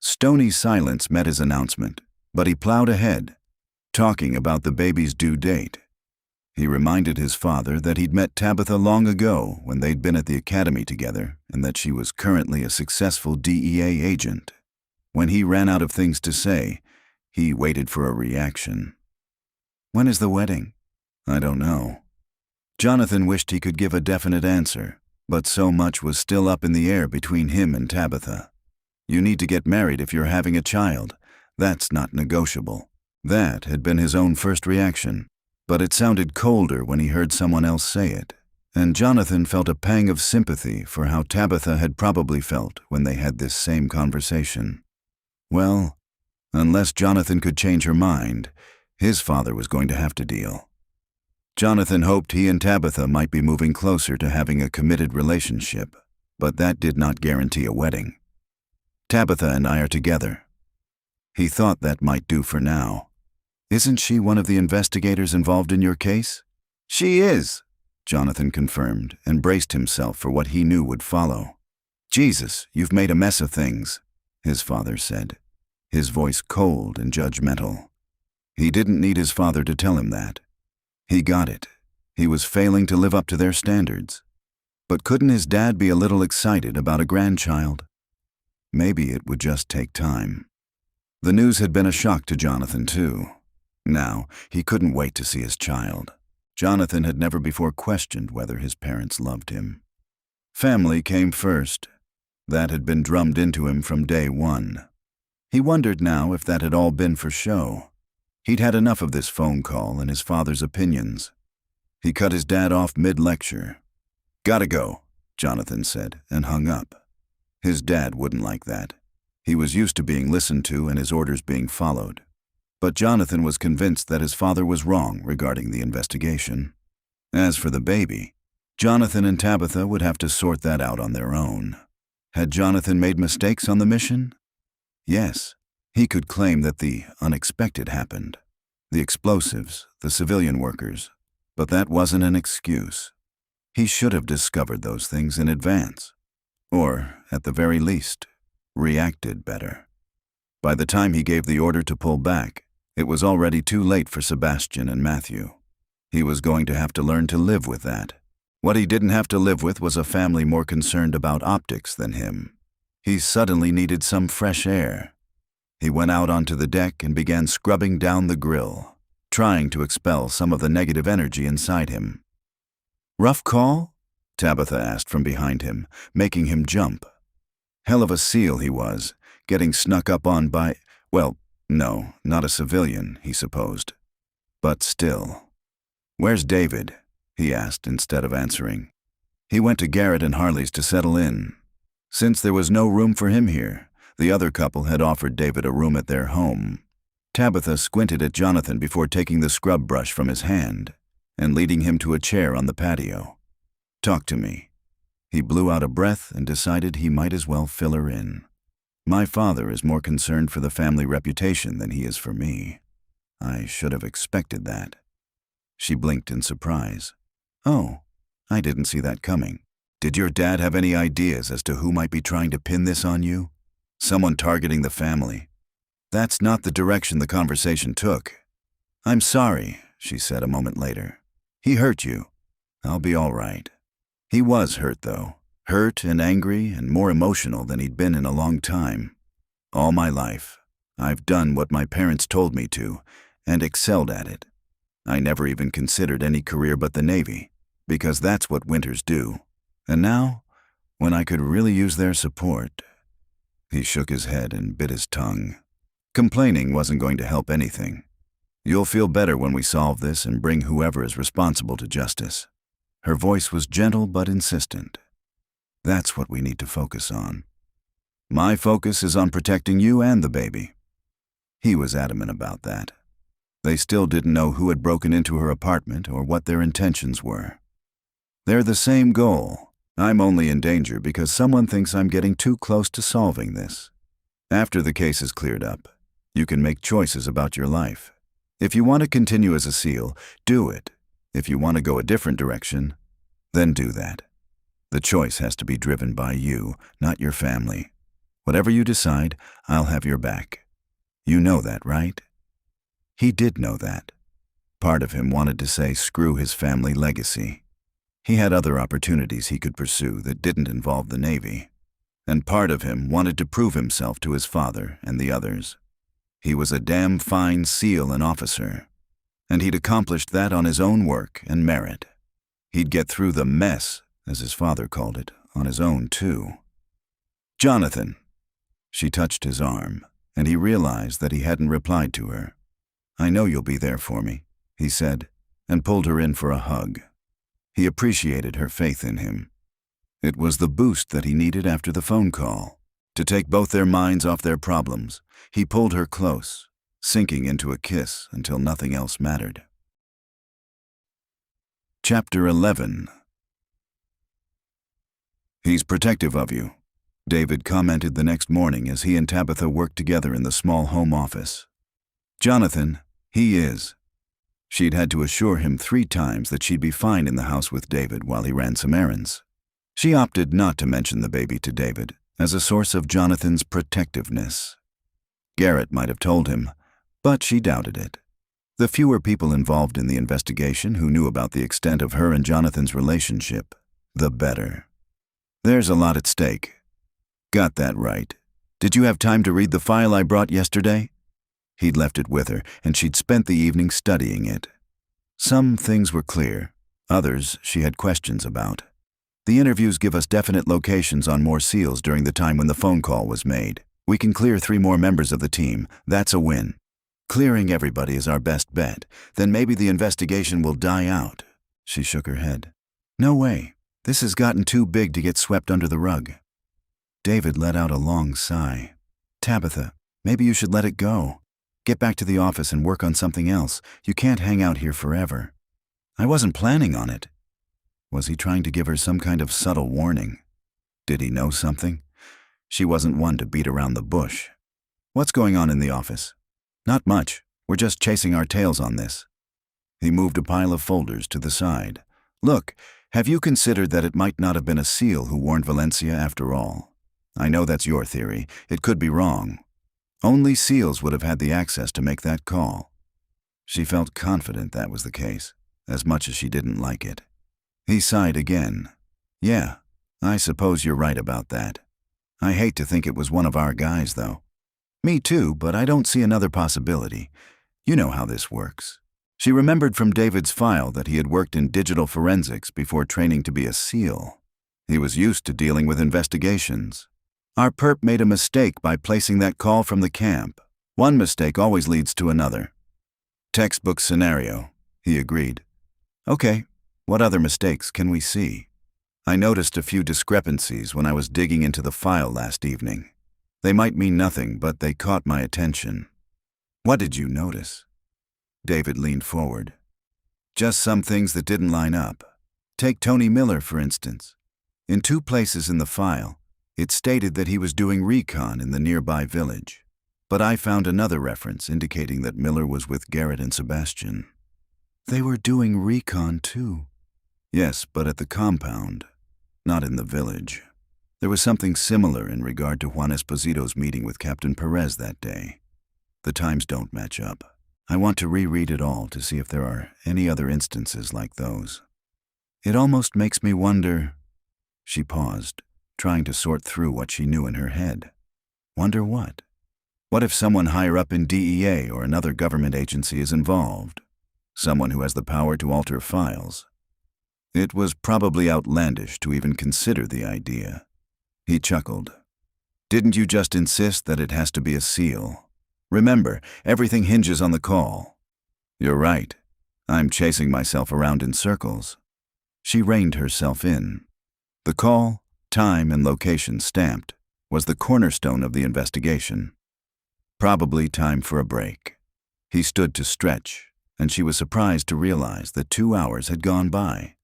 Stony silence met his announcement, but he plowed ahead, talking about the baby's due date. He reminded his father that he'd met Tabitha long ago when they'd been at the academy together and that she was currently a successful DEA agent. When he ran out of things to say, he waited for a reaction. When is the wedding? I don't know. Jonathan wished he could give a definite answer, but so much was still up in the air between him and Tabitha. You need to get married if you're having a child. That's not negotiable. That had been his own first reaction. But it sounded colder when he heard someone else say it, and Jonathan felt a pang of sympathy for how Tabitha had probably felt when they had this same conversation. Well, unless Jonathan could change her mind, his father was going to have to deal. Jonathan hoped he and Tabitha might be moving closer to having a committed relationship, but that did not guarantee a wedding. Tabitha and I are together. He thought that might do for now. Isn't she one of the investigators involved in your case? She is, Jonathan confirmed and braced himself for what he knew would follow. Jesus, you've made a mess of things, his father said, his voice cold and judgmental. He didn't need his father to tell him that. He got it. He was failing to live up to their standards. But couldn't his dad be a little excited about a grandchild? Maybe it would just take time. The news had been a shock to Jonathan, too. Now, he couldn't wait to see his child. Jonathan had never before questioned whether his parents loved him. Family came first. That had been drummed into him from day one. He wondered now if that had all been for show. He'd had enough of this phone call and his father's opinions. He cut his dad off mid-lecture. "Gotta go," Jonathan said, and hung up. His dad wouldn't like that. He was used to being listened to and his orders being followed. But Jonathan was convinced that his father was wrong regarding the investigation. As for the baby, Jonathan and Tabitha would have to sort that out on their own. Had Jonathan made mistakes on the mission? Yes, he could claim that the unexpected happened. The explosives, the civilian workers. But that wasn't an excuse. He should have discovered those things in advance. Or, at the very least, reacted better. By the time he gave the order to pull back, it was already too late for Sebastian and Matthew. He was going to have to learn to live with that. What he didn't have to live with was a family more concerned about optics than him. He suddenly needed some fresh air. He went out onto the deck and began scrubbing down the grill, trying to expel some of the negative energy inside him. "Rough call?" Tabitha asked from behind him, making him jump. Hell of a seal he was, getting snuck up on by, well, no, not a civilian, he supposed. But still. "Where's David?" he asked instead of answering. He went to Garrett and Harley's to settle in. Since there was no room for him here, the other couple had offered David a room at their home. Tabitha squinted at Jonathan before taking the scrub brush from his hand and leading him to a chair on the patio. "Talk to me." He blew out a breath and decided he might as well fill her in. "My father is more concerned for the family reputation than he is for me. I should have expected that." She blinked in surprise. "Oh, I didn't see that coming." Did your dad have any ideas as to who might be trying to pin this on you? Someone targeting the family? That's not the direction the conversation took. I'm sorry, she said a moment later. He hurt you. I'll be all right. He was hurt, though. Hurt and angry and more emotional than he'd been in a long time. All my life, I've done what my parents told me to, and excelled at it. I never even considered any career but the Navy, because that's what winters do. And now, when I could really use their support... He shook his head and bit his tongue. Complaining wasn't going to help anything. You'll feel better when we solve this and bring whoever is responsible to justice. Her voice was gentle but insistent. That's what we need to focus on. My focus is on protecting you and the baby. He was adamant about that. They still didn't know who had broken into her apartment or what their intentions were. They're the same goal. I'm only in danger because someone thinks I'm getting too close to solving this. After the case is cleared up, you can make choices about your life. If you want to continue as a SEAL, do it. If you want to go a different direction, then do that. The choice has to be driven by you, not your family. Whatever you decide, I'll have your back. You know that, right? He did know that. Part of him wanted to say screw his family legacy. He had other opportunities he could pursue that didn't involve the Navy. And part of him wanted to prove himself to his father and the others. He was a damn fine SEAL and officer, and he'd accomplished that on his own work and merit. He'd get through the mess, as his father called it, on his own too. Jonathan. She touched his arm, and he realized that he hadn't replied to her. I know you'll be there for me, he said, and pulled her in for a hug. He appreciated her faith in him. It was the boost that he needed after the phone call. To take both their minds off their problems, he pulled her close, sinking into a kiss until nothing else mattered. Chapter 11. He's protective of you, David commented the next morning as he and Tabitha worked together in the small home office. Jonathan, he is. She'd had to assure him 3 times that she'd be fine in the house with David while he ran some errands. She opted not to mention the baby to David as a source of Jonathan's protectiveness. Garrett might have told him, but she doubted it. The fewer people involved in the investigation who knew about the extent of her and Jonathan's relationship, the better. There's a lot at stake. Got that right. Did you have time to read the file I brought yesterday? He'd left it with her, and she'd spent the evening studying it. Some things were clear, others she had questions about. The interviews give us definite locations on more SEALs during the time when the phone call was made. We can clear 3 more members of the team. That's a win. Clearing everybody is our best bet. Then maybe the investigation will die out. She shook her head. No way. This has gotten too big to get swept under the rug. David let out a long sigh. Tabitha, maybe you should let it go. Get back to the office and work on something else. You can't hang out here forever. I wasn't planning on it. Was he trying to give her some kind of subtle warning? Did he know something? She wasn't one to beat around the bush. What's going on in the office? Not much. We're just chasing our tails on this. He moved a pile of folders to the side. Look, have you considered that it might not have been a SEAL who warned Valencia after all? I know that's your theory. It could be wrong. Only SEALs would have had the access to make that call. She felt confident that was the case, as much as she didn't like it. He sighed again. Yeah, I suppose you're right about that. I hate to think it was one of our guys, though. Me too, but I don't see another possibility. You know how this works. She remembered from David's file that he had worked in digital forensics before training to be a SEAL. He was used to dealing with investigations. Our perp made a mistake by placing that call from the camp. One mistake always leads to another. Textbook scenario, he agreed. Okay, what other mistakes can we see? I noticed a few discrepancies when I was digging into the file last evening. They might mean nothing, but they caught my attention. What did you notice? David leaned forward. Just some things that didn't line up. Take Tony Miller, for instance. In 2 places in the file, it stated that he was doing recon in the nearby village, but I found another reference indicating that Miller was with Garrett and Sebastian. They were doing recon too. Yes, but at the compound. Not in the village. There was something similar in regard to Juan Esposito's meeting with Captain Perez that day. The times don't match up. I want to reread it all to see if there are any other instances like those. It almost makes me wonder. She paused, trying to sort through what she knew in her head. Wonder what? What if someone higher up in DEA or another government agency is involved? Someone who has the power to alter files. It was probably outlandish to even consider the idea. He chuckled. Didn't you just insist that it has to be a seal? Remember, everything hinges on the call. You're right. I'm chasing myself around in circles. She reined herself in. The call, time, and location stamped was the cornerstone of the investigation. Probably time for a break. He stood to stretch, and she was surprised to realize that 2 hours had gone by.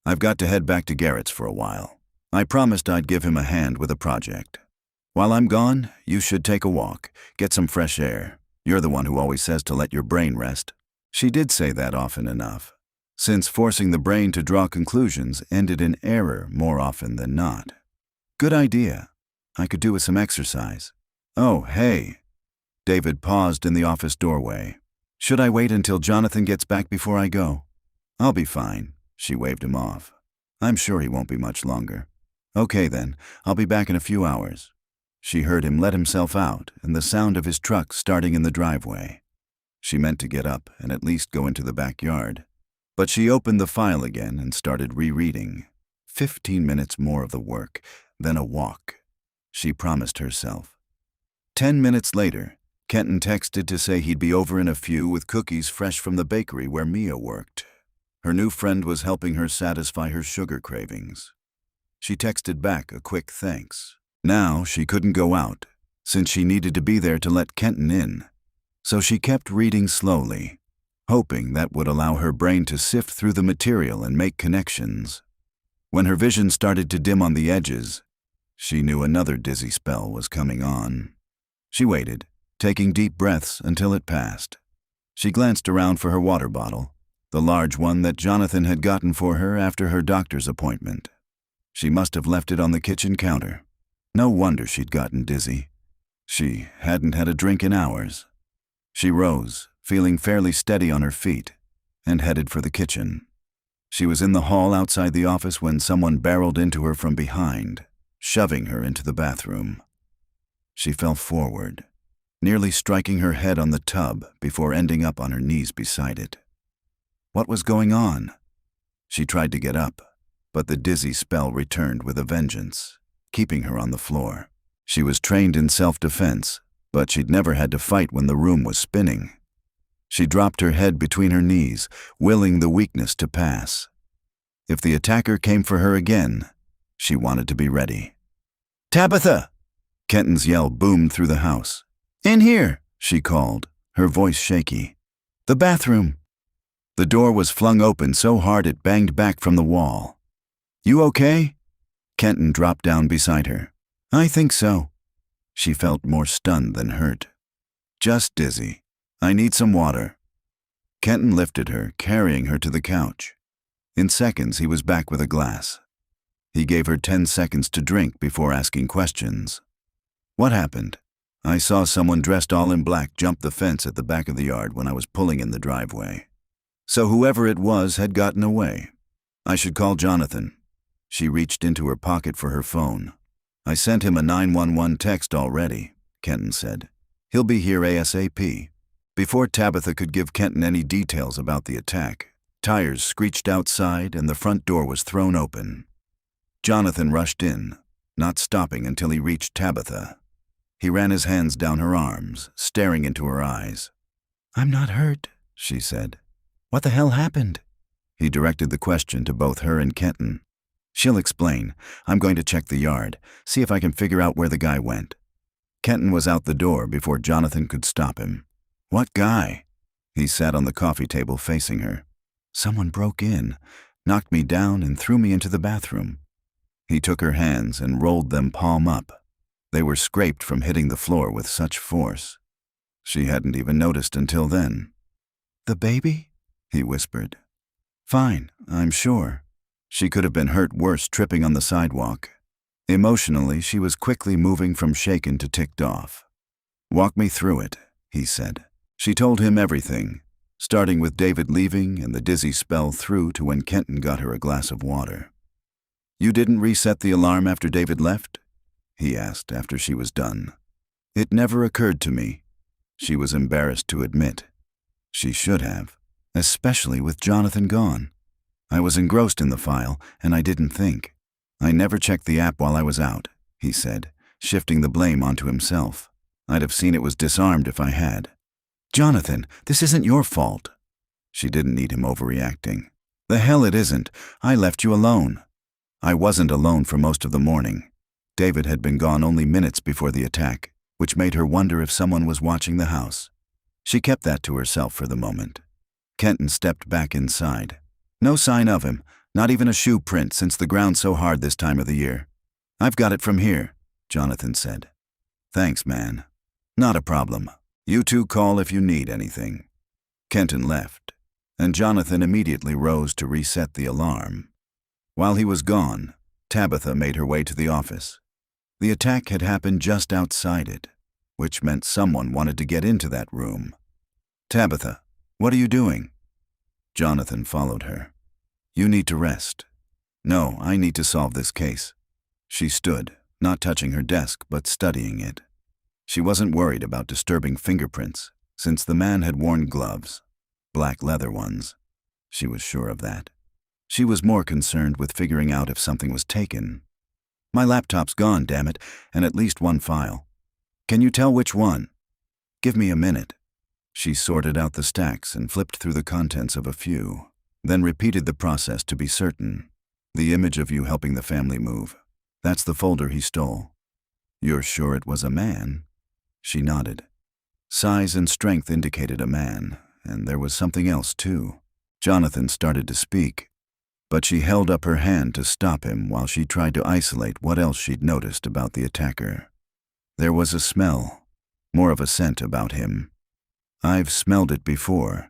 I've got to head back to Garrett's for a while. I promised I'd give him a hand with a project. While I'm gone, you should take a walk, get some fresh air. You're the one who always says to let your brain rest. She did say that often enough, since forcing the brain to draw conclusions ended in error more often than not. Good idea. I could do with some exercise. Oh, hey. David paused in the office doorway. Should I wait until Jonathan gets back before I go? I'll be fine. She waved him off. I'm sure he won't be much longer. Okay then, I'll be back in a few hours. She heard him let himself out and the sound of his truck starting in the driveway. She meant to get up and at least go into the backyard. But she opened the file again and started rereading. 15 minutes more of the work, then a walk. She promised herself. 10 minutes later, Kenton texted to say he'd be over in a few with cookies fresh from the bakery where Mia worked. Her new friend was helping her satisfy her sugar cravings. She texted back a quick thanks. Now she couldn't go out, since she needed to be there to let Kenton in. So she kept reading slowly, hoping that would allow her brain to sift through the material and make connections. When her vision started to dim on the edges, she knew another dizzy spell was coming on. She waited, taking deep breaths until it passed. She glanced around for her water bottle, the large one that Jonathan had gotten for her after her doctor's appointment. She must have left it on the kitchen counter. No wonder she'd gotten dizzy. She hadn't had a drink in hours. She rose, feeling fairly steady on her feet, and headed for the kitchen. She was in the hall outside the office when someone barreled into her from behind, shoving her into the bathroom. She fell forward, nearly striking her head on the tub before ending up on her knees beside it. What was going on? She tried to get up, but the dizzy spell returned with a vengeance, keeping her on the floor. She was trained in self-defense, but she'd never had to fight when the room was spinning. She dropped her head between her knees, willing the weakness to pass. If the attacker came for her again, she wanted to be ready. "Tabitha!" Kenton's yell boomed through the house. "In here!" she called, her voice shaky. "The bathroom!" The door was flung open so hard it banged back from the wall. "You okay?" Kenton dropped down beside her. "I think so." She felt more stunned than hurt. "Just dizzy. I need some water." Kenton lifted her, carrying her to the couch. In seconds, he was back with a glass. He gave her 10 seconds to drink before asking questions. "What happened?" "I saw someone dressed all in black jump the fence at the back of the yard when I was pulling in the driveway. So whoever it was had gotten away. I should call Jonathan." She reached into her pocket for her phone. "I sent him a 911 text already," Kenton said. "He'll be here ASAP." Before Tabitha could give Kenton any details about the attack, tires screeched outside and the front door was thrown open. Jonathan rushed in, not stopping until he reached Tabitha. He ran his hands down her arms, staring into her eyes. "I'm not hurt," she said. "What the hell happened?" He directed the question to both her and Kenton. "She'll explain. I'm going to check the yard, see if I can figure out where the guy went." Kenton was out the door before Jonathan could stop him. "What guy?" He sat on the coffee table facing her. "Someone broke in, knocked me down and threw me into the bathroom." He took her hands and rolled them palm up. They were scraped from hitting the floor with such force. She hadn't even noticed until then. "The baby?" he whispered. "Fine, I'm sure." She could have been hurt worse tripping on the sidewalk. Emotionally, she was quickly moving from shaken to ticked off. "Walk me through it," he said. She told him everything, starting with David leaving and the dizzy spell through to when Kenton got her a glass of water. "You didn't reset the alarm after David left?" he asked after she was done. "It never occurred to me," she was embarrassed to admit. She should have, especially with Jonathan gone. "I was engrossed in the file, and I didn't think. I never checked the app while I was out," he said, shifting the blame onto himself. "I'd have seen it was disarmed if I had." "Jonathan, this isn't your fault." She didn't need him overreacting. "The hell it isn't. I left you alone." "I wasn't alone for most of the morning." David had been gone only minutes before the attack, which made her wonder if someone was watching the house. She kept that to herself for the moment. Kenton stepped back inside. "No sign of him, not even a shoe print since the ground's so hard this time of the year." "I've got it from here," Jonathan said. "Thanks, man." "Not a problem. You two call if you need anything." Kenton left, and Jonathan immediately rose to reset the alarm. While he was gone, Tabitha made her way to the office. The attack had happened just outside it, which meant someone wanted to get into that room. "Tabitha, what are you doing?" Jonathan followed her. "You need to rest." "No, I need to solve this case." She stood, not touching her desk, but studying it. She wasn't worried about disturbing fingerprints, since the man had worn gloves, black leather ones. She was sure of that. She was more concerned with figuring out if something was taken. "My laptop's gone, damn it, and at least one file." "Can you tell which one?" "Give me a minute." She sorted out the stacks and flipped through the contents of a few, then repeated the process to be certain. "The image of you helping the family move. That's the folder he stole." "You're sure it was a man?" She nodded. Size and strength indicated a man, and there was something else too. Jonathan started to speak, but she held up her hand to stop him while she tried to isolate what else she'd noticed about the attacker. There was a smell, more of a scent about him. "I've smelled it before,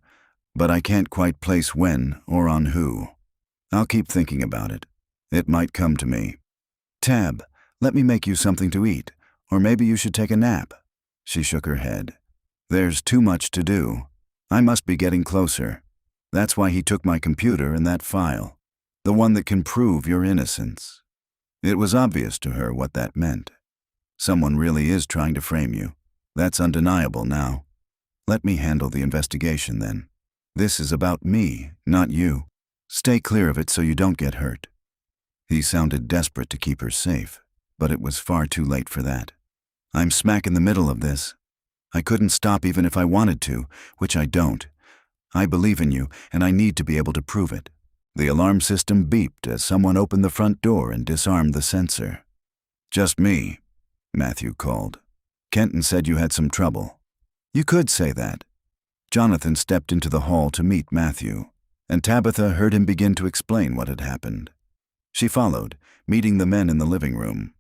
but I can't quite place when or on who. I'll keep thinking about it. It might come to me." "Tab, let me make you something to eat, or maybe you should take a nap." She shook her head. "There's too much to do. I must be getting closer. That's why he took my computer and that file, the one that can prove your innocence." It was obvious to her what that meant. Someone really is trying to frame you. That's undeniable now. "Let me handle the investigation then. This is about me, not you. Stay clear of it so you don't get hurt." He sounded desperate to keep her safe, but it was far too late for that. "I'm smack in the middle of this. I couldn't stop even if I wanted to, which I don't. I believe in you, and I need to be able to prove it." The alarm system beeped as someone opened the front door and disarmed the sensor. "Just me," Matthew called. "Kenton said you had some trouble." "You could say that." Jonathan stepped into the hall to meet Matthew, and Tabitha heard him begin to explain what had happened. She followed, meeting the men in the living room.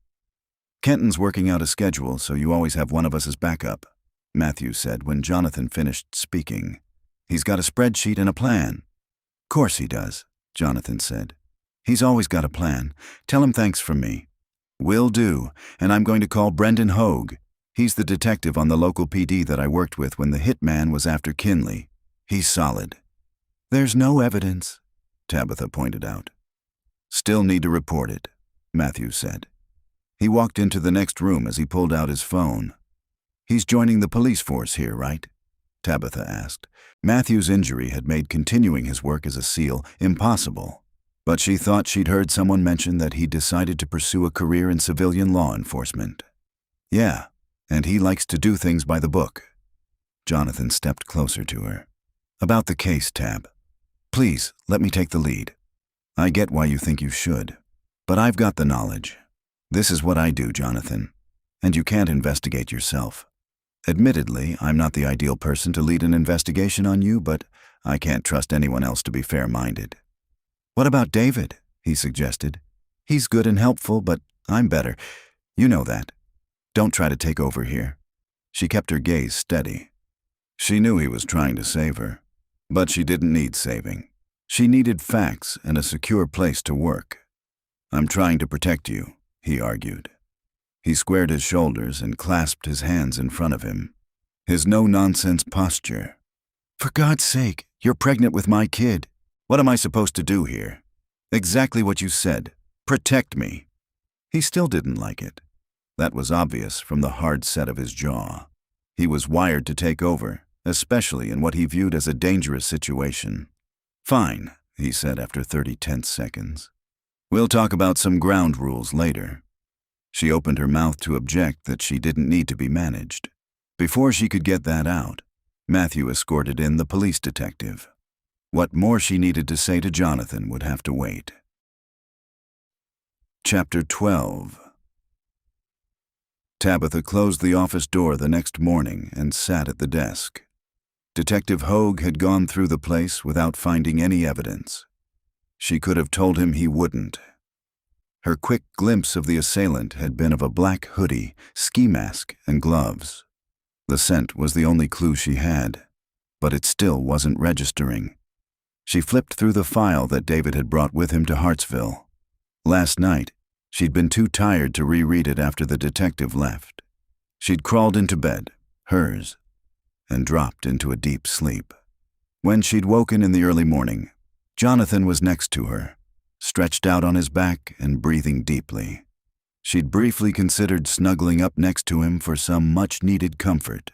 "Kenton's working out a schedule, so you always have one of us as backup," Matthew said when Jonathan finished speaking. "He's got a spreadsheet and a plan." "Course he does," Jonathan said. "He's always got a plan. Tell him thanks from me." "Will do, and I'm going to call Brendan Hogue. He's the detective on the local PD that I worked with when the hitman was after Kinley. He's solid." "There's no evidence," Tabitha pointed out. "Still need to report it," Matthew said. He walked into the next room as he pulled out his phone. "He's joining the police force here, right?" Tabitha asked. Matthew's injury had made continuing his work as a SEAL impossible, but she thought she'd heard someone mention that he decided to pursue a career in civilian law enforcement. "Yeah, and he likes to do things by the book." Jonathan stepped closer to her. "About the case, Tab. Please, let me take the lead. I get why you think you should, but I've got the knowledge. This is what I do, Jonathan, and you can't investigate yourself. Admittedly, I'm not the ideal person to lead an investigation on you, but I can't trust anyone else to be fair-minded." "What about David?" he suggested. "He's good and helpful, but I'm better. You know that. Don't try to take over here." She kept her gaze steady. She knew he was trying to save her, but she didn't need saving. She needed facts and a secure place to work. "I'm trying to protect you," he argued. He squared his shoulders and clasped his hands in front of him. His no-nonsense posture. "For God's sake, you're pregnant with my kid. What am I supposed to do here?" "Exactly what you said. Protect me." He still didn't like it. That was obvious from the hard set of his jaw. He was wired to take over, especially in what he viewed as a dangerous situation. "Fine," he said after 30 tense seconds. "We'll talk about some ground rules later." She opened her mouth to object that she didn't need to be managed. Before she could get that out, Matthew escorted in the police detective. What more she needed to say to Jonathan would have to wait. Chapter 12. Tabitha closed the office door the next morning and sat at the desk. Detective Hogue had gone through the place without finding any evidence. She could have told him he wouldn't. Her quick glimpse of the assailant had been of a black hoodie, ski mask, and gloves. The scent was the only clue she had, but it still wasn't registering. She flipped through the file that David had brought with him to Hartsville. Last night, she'd been too tired to reread it after the detective left. She'd crawled into bed, hers, and dropped into a deep sleep. When she'd woken in the early morning, Jonathan was next to her, stretched out on his back and breathing deeply. She'd briefly considered snuggling up next to him for some much-needed comfort.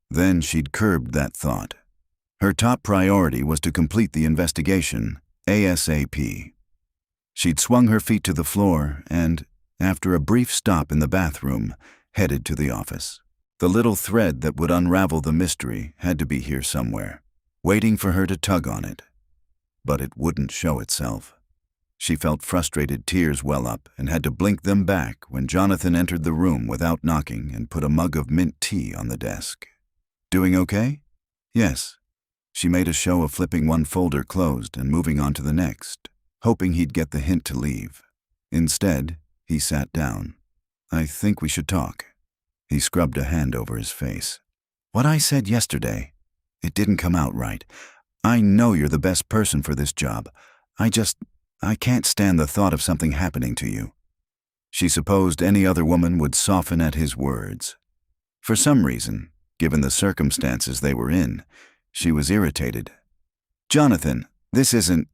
Then she'd curbed that thought. Her top priority was to complete the investigation, ASAP. She'd swung her feet to the floor and, after a brief stop in the bathroom, headed to the office. The little thread that would unravel the mystery had to be here somewhere, waiting for her to tug on it. But it wouldn't show itself. She felt frustrated tears well up and had to blink them back when Jonathan entered the room without knocking and put a mug of mint tea on the desk. "Doing okay?" "Yes." She made a show of flipping one folder closed and moving on to the next, hoping he'd get the hint to leave. Instead, he sat down. "I think we should talk." He scrubbed a hand over his face. "What I said yesterday, it didn't come out right. I know you're the best person for this job. I can't stand the thought of something happening to you." She supposed any other woman would soften at his words. For some reason, given the circumstances they were in, she was irritated. "Jonathan, this isn't—"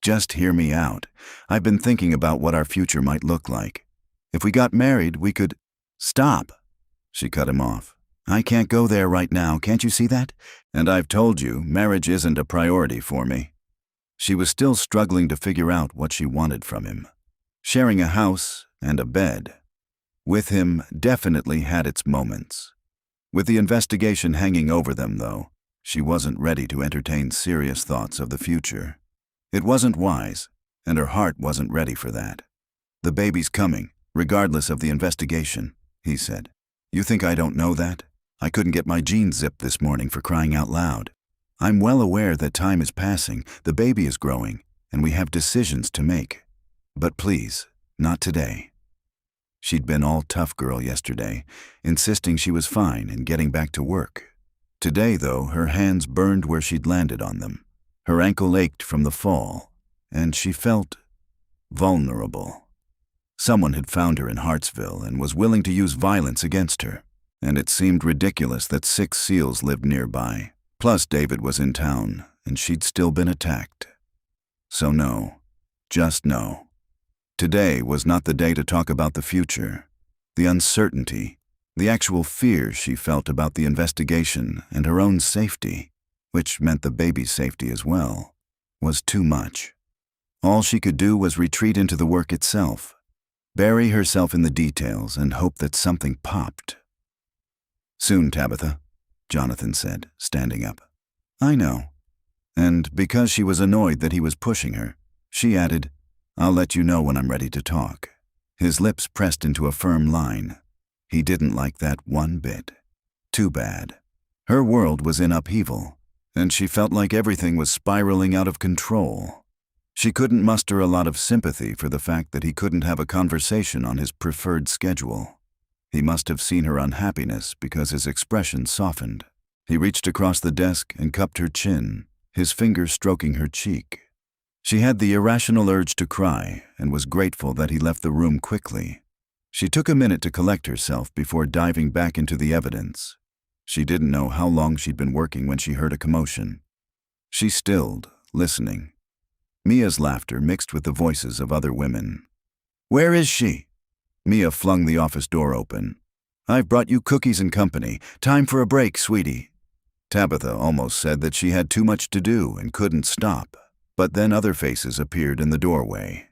"Just hear me out. I've been thinking about what our future might look like. If we got married, we could—" "Stop!" She cut him off. "I can't go there right now, can't you see that? And I've told you, marriage isn't a priority for me." She was still struggling to figure out what she wanted from him. Sharing a house and a bed with him definitely had its moments. With the investigation hanging over them, though, she wasn't ready to entertain serious thoughts of the future. It wasn't wise, and her heart wasn't ready for that. "The baby's coming, regardless of the investigation," he said. "You think I don't know that? I couldn't get my jeans zipped this morning for crying out loud. I'm well aware that time is passing, the baby is growing, and we have decisions to make. But please, not today." She'd been all tough girl yesterday, insisting she was fine and getting back to work. Today, though, her hands burned where she'd landed on them. Her ankle ached from the fall, and she felt vulnerable. Someone had found her in Hartsville and was willing to use violence against her, and it seemed ridiculous that 6 SEALs lived nearby. Plus, David was in town, and she'd still been attacked. So no, just no. Today was not the day to talk about the future. The uncertainty, the actual fear she felt about the investigation and her own safety, which meant the baby's safety as well, was too much. All she could do was retreat into the work itself, bury herself in the details and hope that something popped. "Soon, Tabitha," Jonathan said, standing up. "I know." And because she was annoyed that he was pushing her, she added, "I'll let you know when I'm ready to talk." His lips pressed into a firm line. He didn't like that one bit. Too bad. Her world was in upheaval, and she felt like everything was spiraling out of control. She couldn't muster a lot of sympathy for the fact that he couldn't have a conversation on his preferred schedule. He must have seen her unhappiness because his expression softened. He reached across the desk and cupped her chin, his finger stroking her cheek. She had the irrational urge to cry and was grateful that he left the room quickly. She took a minute to collect herself before diving back into the evidence. She didn't know how long she'd been working when she heard a commotion. She stilled, listening. Mia's laughter mixed with the voices of other women. "Where is she?" Mia flung the office door open. "I've brought you cookies and company. Time for a break, sweetie." Tabitha almost said that she had too much to do and couldn't stop, but then other faces appeared in the doorway.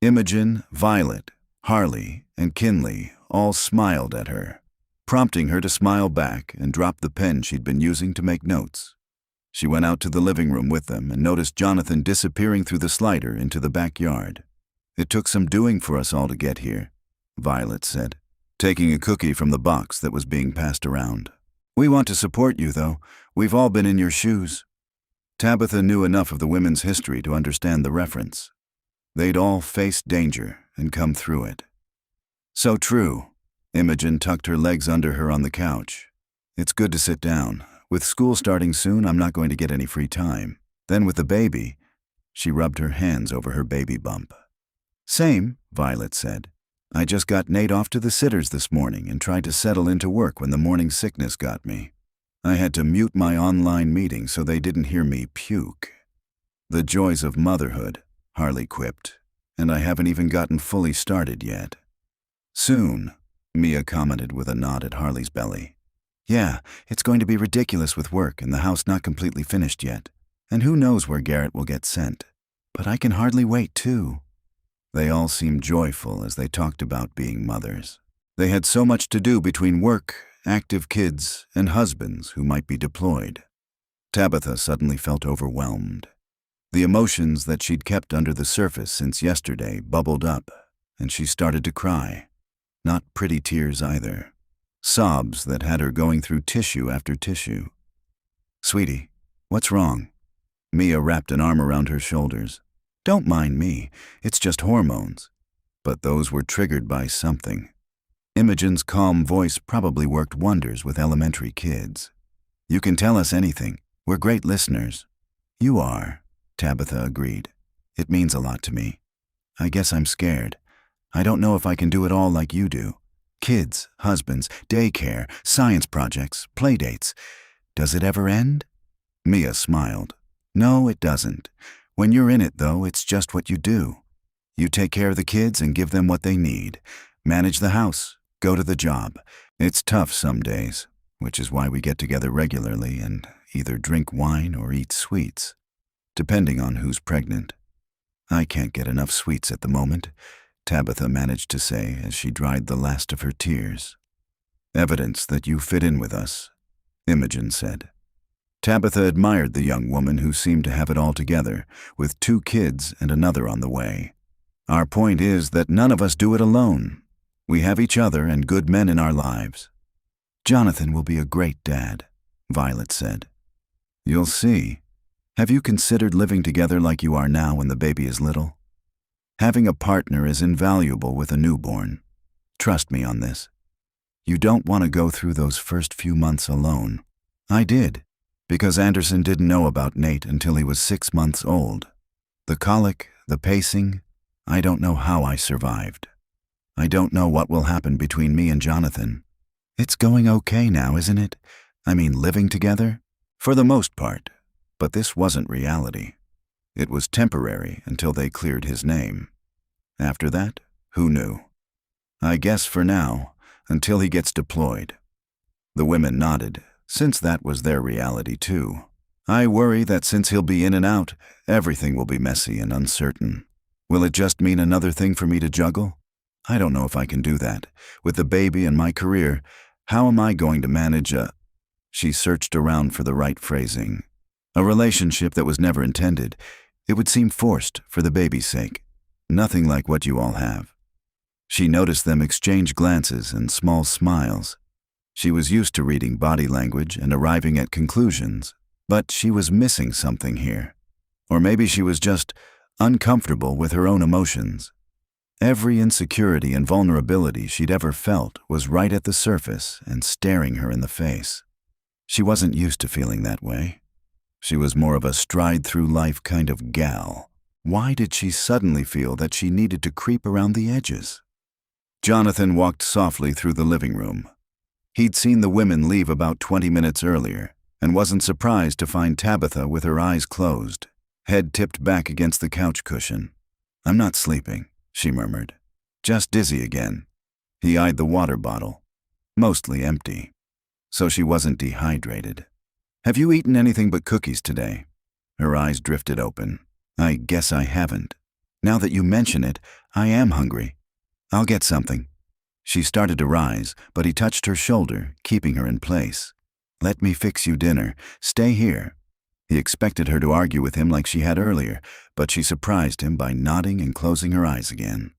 Imogen, Violet, Harley, and Kinley all smiled at her, prompting her to smile back and drop the pen she'd been using to make notes. She went out to the living room with them and noticed Jonathan disappearing through the slider into the backyard. "It took some doing for us all to get here," Violet said, taking a cookie from the box that was being passed around. "We want to support you, though. We've all been in your shoes." Tabitha knew enough of the women's history to understand the reference. They'd all faced danger and come through it. "So true." Imogen tucked her legs under her on the couch. "It's good to sit down. With school starting soon, I'm not going to get any free time. Then with the baby," she rubbed her hands over her baby bump. "Same," Violet said. "I just got Nate off to the sitters this morning and tried to settle into work when the morning sickness got me. I had to mute my online meeting so they didn't hear me puke." "The joys of motherhood," Harley quipped, "and I haven't even gotten fully started yet." "Soon," Mia commented with a nod at Harley's belly. "Yeah, it's going to be ridiculous with work and the house not completely finished yet. And who knows where Garrett will get sent. But I can hardly wait, too." They all seemed joyful as they talked about being mothers. They had so much to do between work, active kids, and husbands who might be deployed. Tabitha suddenly felt overwhelmed. The emotions that she'd kept under the surface since yesterday bubbled up, and she started to cry. Not pretty tears either. Sobs that had her going through tissue after tissue. "Sweetie, what's wrong?" Mia wrapped an arm around her shoulders. "Don't mind me, it's just hormones." But those were triggered by something. Imogen's calm voice probably worked wonders with elementary kids. "You can tell us anything. We're great listeners." "You are," Tabitha agreed. "It means a lot to me. I guess I'm scared. I don't know if I can do it all like you do. Kids, husbands, daycare, science projects, playdates. Does it ever end?" Mia smiled. "No, it doesn't. When you're in it, though, it's just what you do. You take care of the kids and give them what they need. Manage the house. Go to the job. It's tough some days, which is why we get together regularly and either drink wine or eat sweets, depending on who's pregnant. I can't get enough sweets at the moment," Tabitha managed to say as she dried the last of her tears. "Evidence that you fit in with us," Imogen said. Tabitha admired the young woman who seemed to have it all together, with 2 kids and another on the way. "Our point is that none of us do it alone. We have each other and good men in our lives." "Jonathan will be a great dad," Violet said. "You'll see. Have you considered living together like you are now when the baby is little? Having a partner is invaluable with a newborn. Trust me on this. You don't want to go through those first few months alone. I did, because Anderson didn't know about Nate until he was 6 months old. The colic, the pacing, I don't know how I survived. I don't know what will happen between me and Jonathan. It's going okay now, isn't it? I mean, living together? For the most part. But this wasn't reality. It was temporary until they cleared his name. After that, who knew? I guess for now, until he gets deployed." The women nodded, since that was their reality too. "I worry that since he'll be in and out, everything will be messy and uncertain. Will it just mean another thing for me to juggle? I don't know if I can do that. With the baby and my career, how am I going to manage a—" She searched around for the right phrasing. "A relationship that was never intended. It would seem forced for the baby's sake. Nothing like what you all have." She noticed them exchange glances and small smiles. She was used to reading body language and arriving at conclusions, but she was missing something here. Or maybe she was just uncomfortable with her own emotions. Every insecurity and vulnerability she'd ever felt was right at the surface and staring her in the face. She wasn't used to feeling that way. She was more of a stride-through-life kind of gal. Why did she suddenly feel that she needed to creep around the edges? Jonathan walked softly through the living room. He'd seen the women leave about 20 minutes earlier, and wasn't surprised to find Tabitha with her eyes closed, head tipped back against the couch cushion. "I'm not sleeping," she murmured. "Just dizzy again." He eyed the water bottle. Mostly empty. So she wasn't dehydrated. "Have you eaten anything but cookies today?" Her eyes drifted open. "I guess I haven't. Now that you mention it, I am hungry. I'll get something." She started to rise, but he touched her shoulder, keeping her in place. "Let me fix you dinner. Stay here." He expected her to argue with him like she had earlier, but she surprised him by nodding and closing her eyes again.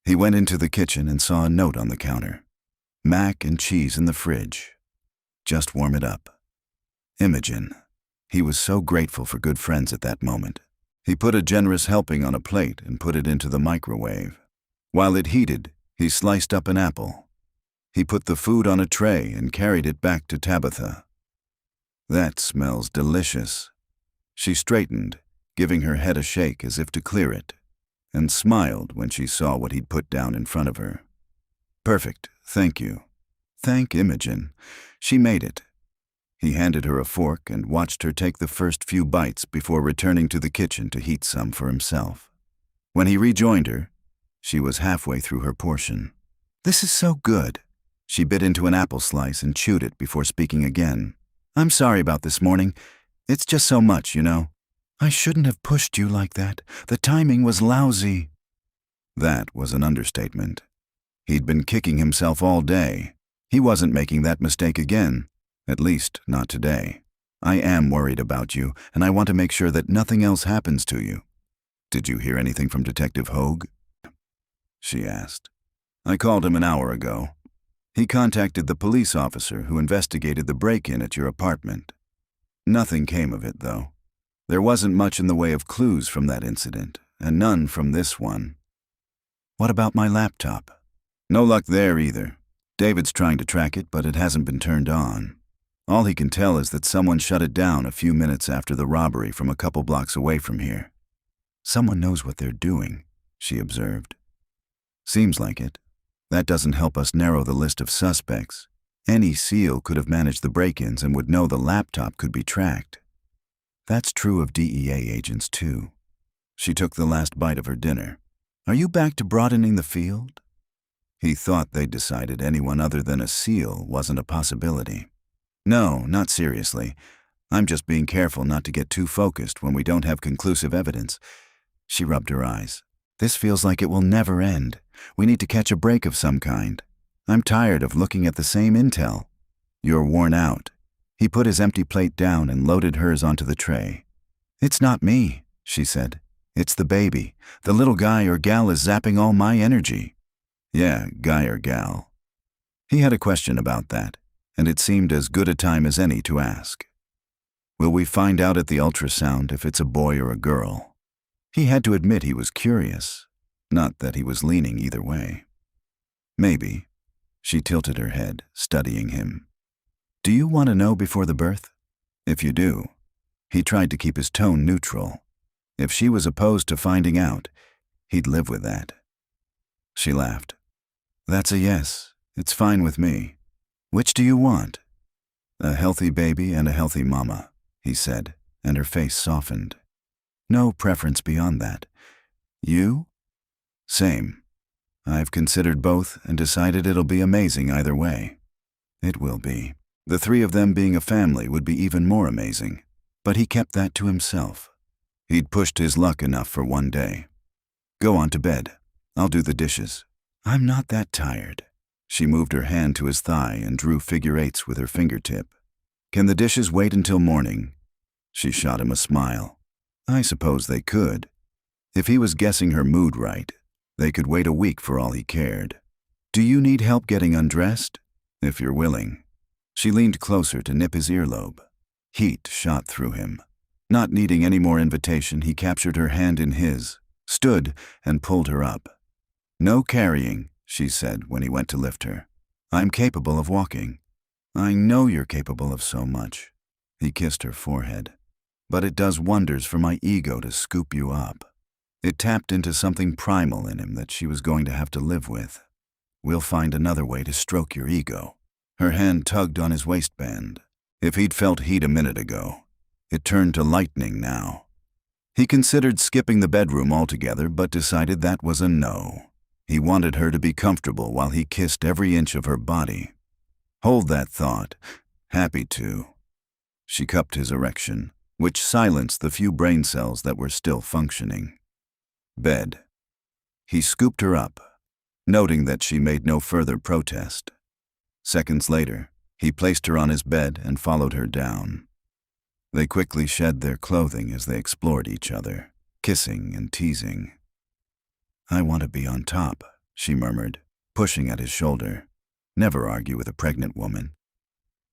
He went into the kitchen and saw a note on the counter. "Mac and cheese in the fridge. Just warm it up. Imogen." He was so grateful for good friends at that moment. He put a generous helping on a plate and put it into the microwave. While it heated, he sliced up an apple. He put the food on a tray and carried it back to Tabitha. "That smells delicious." She straightened, giving her head a shake as if to clear it, and smiled when she saw what he'd put down in front of her. "Perfect, thank you." "Thank Imogen. She made it." He handed her a fork and watched her take the first few bites before returning to the kitchen to heat some for himself. When he rejoined her, she was halfway through her portion. "This is so good." She bit into an apple slice and chewed it before speaking again. "I'm sorry about this morning. It's just so much, you know." "I shouldn't have pushed you like that. The timing was lousy." That was an understatement. He'd been kicking himself all day. He wasn't making that mistake again. At least, not today. "I am worried about you, and I want to make sure that nothing else happens to you." "Did you hear anything from Detective Hogue?" she asked. "I called him an hour ago. He contacted the police officer who investigated the break-in at your apartment. Nothing came of it, though. There wasn't much in the way of clues from that incident, and none from this one." "What about my laptop?" "No luck there either. David's trying to track it, but it hasn't been turned on. All he can tell is that someone shut it down a few minutes after the robbery from a couple blocks away from here." "Someone knows what they're doing," she observed. "Seems like it. That doesn't help us narrow the list of suspects. Any SEAL could have managed the break-ins and would know the laptop could be tracked." "That's true of DEA agents, too." She took the last bite of her dinner. "Are you back to broadening the field?" He thought they'd decided anyone other than a SEAL wasn't a possibility. "No, not seriously. I'm just being careful not to get too focused when we don't have conclusive evidence." She rubbed her eyes. "This feels like it will never end. We need to catch a break of some kind. I'm tired of looking at the same intel." "You're worn out." He put his empty plate down and loaded hers onto the tray. "It's not me," she said. "It's the baby. The little guy or gal is zapping all my energy." "Yeah, guy or gal." He had a question about that, and it seemed as good a time as any to ask. "Will we find out at the ultrasound if it's a boy or a girl?" He had to admit he was curious, not that he was leaning either way. "Maybe." She tilted her head, studying him. "Do you want to know before the birth?" "If you do." He tried to keep his tone neutral. If she was opposed to finding out, he'd live with that. She laughed. "That's a yes. It's fine with me. Which do you want?" "A healthy baby and a healthy mama," he said, and her face softened. "No preference beyond that. You?" "Same. I've considered both and decided it'll be amazing either way." "It will be. The three of them being a family would be even more amazing." But he kept that to himself. He'd pushed his luck enough for one day. "Go on to bed. I'll do the dishes." "I'm not that tired." She moved her hand to his thigh and drew figure eights with her fingertip. "Can the dishes wait until morning?" She shot him a smile. I suppose they could. If he was guessing her mood right, they could wait a week for all he cared. "Do you need help getting undressed?" "If you're willing." She leaned closer to nip his earlobe. Heat shot through him. Not needing any more invitation, he captured her hand in his, stood, and pulled her up. "No carrying," she said when he went to lift her. "I'm capable of walking." "I know you're capable of so much." He kissed her forehead. but it does wonders for my ego to scoop you up. It tapped into something primal in him that she was going to have to live with. We'll find another way to stroke your ego. Her hand tugged on his waistband. If he'd felt heat a minute ago, it turned to lightning now. He considered skipping the bedroom altogether, but decided that was a no. He wanted her to be comfortable while he kissed every inch of her body. Hold that thought. Happy to. She cupped his erection, which silenced the few brain cells that were still functioning. Bed. He scooped her up, noting that she made no further protest. Seconds later, he placed her on his bed and followed her down. They quickly shed their clothing as they explored each other, kissing and teasing. "I want to be on top," she murmured, pushing at his shoulder. Never argue with a pregnant woman.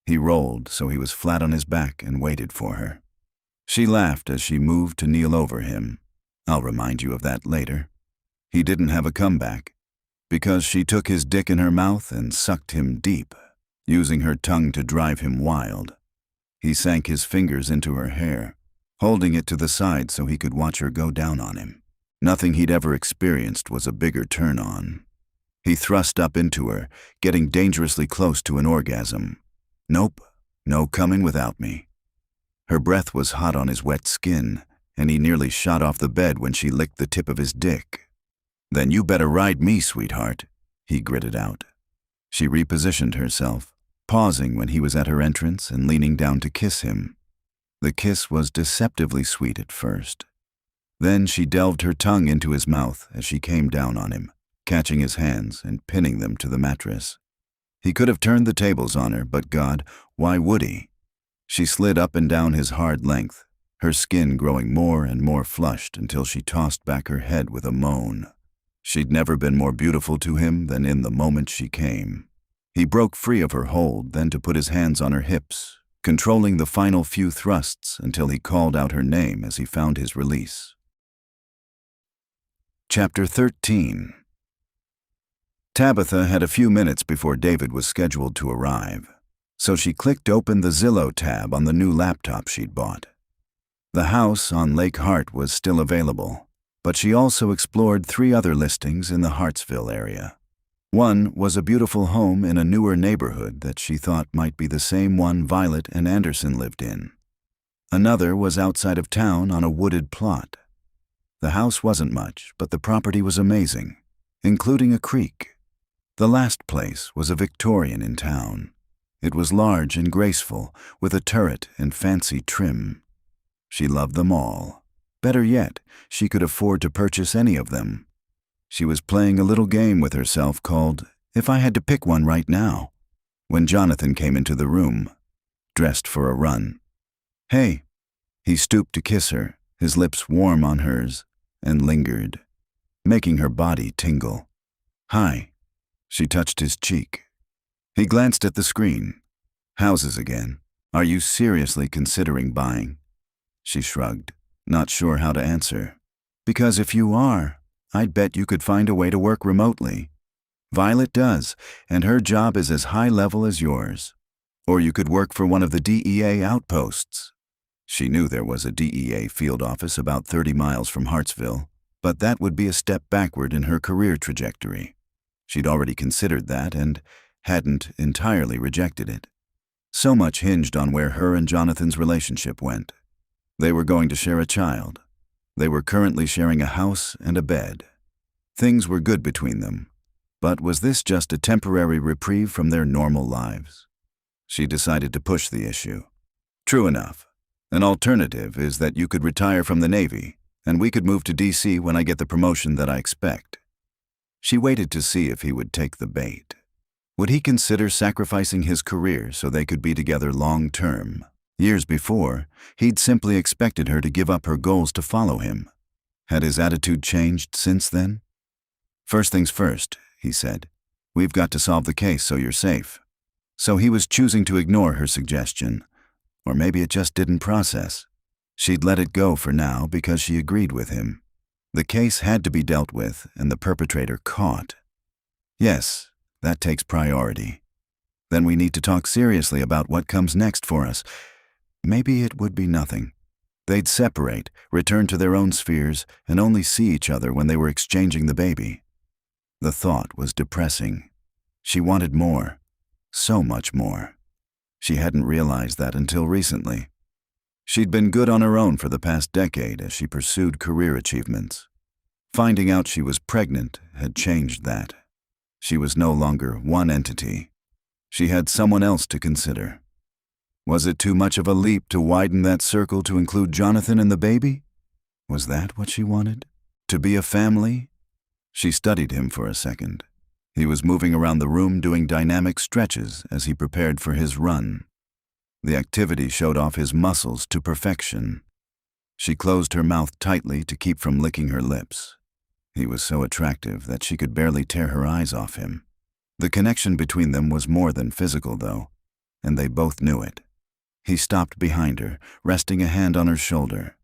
He rolled so he was flat on his back and waited for her. She laughed as she moved to kneel over him. "I'll remind you of that later." He didn't have a comeback, because she took his dick in her mouth and sucked him deep, using her tongue to drive him wild. He sank his fingers into her hair, holding it to the side so he could watch her go down on him. Nothing he'd ever experienced was a bigger turn-on. He thrust up into her, getting dangerously close to an orgasm. "Nope, no coming without me." Her breath was hot on his wet skin, and he nearly shot off the bed when she licked the tip of his dick. "Then you better ride me, sweetheart," he gritted out. She repositioned herself, pausing when he was at her entrance and leaning down to kiss him. The kiss was deceptively sweet at first. Then she delved her tongue into his mouth as she came down on him, catching his hands and pinning them to the mattress. He could have turned the tables on her, but God, why would he? She slid up and down his hard length, her skin growing more and more flushed until she tossed back her head with a moan. She'd never been more beautiful to him than in the moment she came. He broke free of her hold, then to put his hands on her hips, controlling the final few thrusts until he called out her name as he found his release. Chapter 13. Tabitha had a few minutes before David was scheduled to arrive, so she clicked open the Zillow tab on the new laptop she'd bought. The house on Lake Hart was still available, but she also explored 3 other listings in the Hartsville area. One was a beautiful home in a newer neighborhood that she thought might be the same one Violet and Anderson lived in. Another was outside of town on a wooded plot. The house wasn't much, but the property was amazing, including a creek. The last place was a Victorian in town. It was large and graceful, with a turret and fancy trim. She loved them all. Better yet, she could afford to purchase any of them. She was playing a little game with herself called "If I Had to Pick One Right Now," when Jonathan came into the room, dressed for a run. "Hey." He stooped to kiss her, his lips warm on hers, and lingered, making her body tingle. "Hi." She touched his cheek. He glanced at the screen. "Houses again. Are you seriously considering buying?" She shrugged, not sure how to answer. "Because if you are, I'd bet you could find a way to work remotely. Violet does, and her job is as high level as yours. Or you could work for one of the DEA outposts." She knew there was a DEA field office about 30 miles from Hartsville, but that would be a step backward in her career trajectory. She'd already considered that and hadn't entirely rejected it. So much hinged on where her and Jonathan's relationship went. They were going to share a child. They were currently sharing a house and a bed. Things were good between them, but was this just a temporary reprieve from their normal lives? She decided to push the issue. "True enough. An alternative is that you could retire from the Navy, and we could move to DC when I get the promotion that I expect." She waited to see if he would take the bait. Would he consider sacrificing his career so they could be together long-term? Years before, he'd simply expected her to give up her goals to follow him. Had his attitude changed since then? "First things first," he said. "We've got to solve the case so you're safe." So he was choosing to ignore her suggestion. Or maybe it just didn't process. She'd let it go for now because she agreed with him. The case had to be dealt with and the perpetrator caught. Yes, that takes priority. Then we need to talk seriously about what comes next for us. Maybe it would be nothing. They'd separate, return to their own spheres, and only see each other when they were exchanging the baby. The thought was depressing. She wanted more, so much more. She hadn't realized that until recently. She'd been good on her own for the past decade as she pursued career achievements. Finding out she was pregnant had changed that. She was no longer one entity. She had someone else to consider. Was it too much of a leap to widen that circle to include Jonathan and the baby? Was that what she wanted? To be a family? She studied him for a second. He was moving around the room doing dynamic stretches as he prepared for his run. The activity showed off his muscles to perfection. She closed her mouth tightly to keep from licking her lips. He was so attractive that she could barely tear her eyes off him. The connection between them was more than physical, though, and they both knew it. He stopped behind her, resting a hand on her shoulder.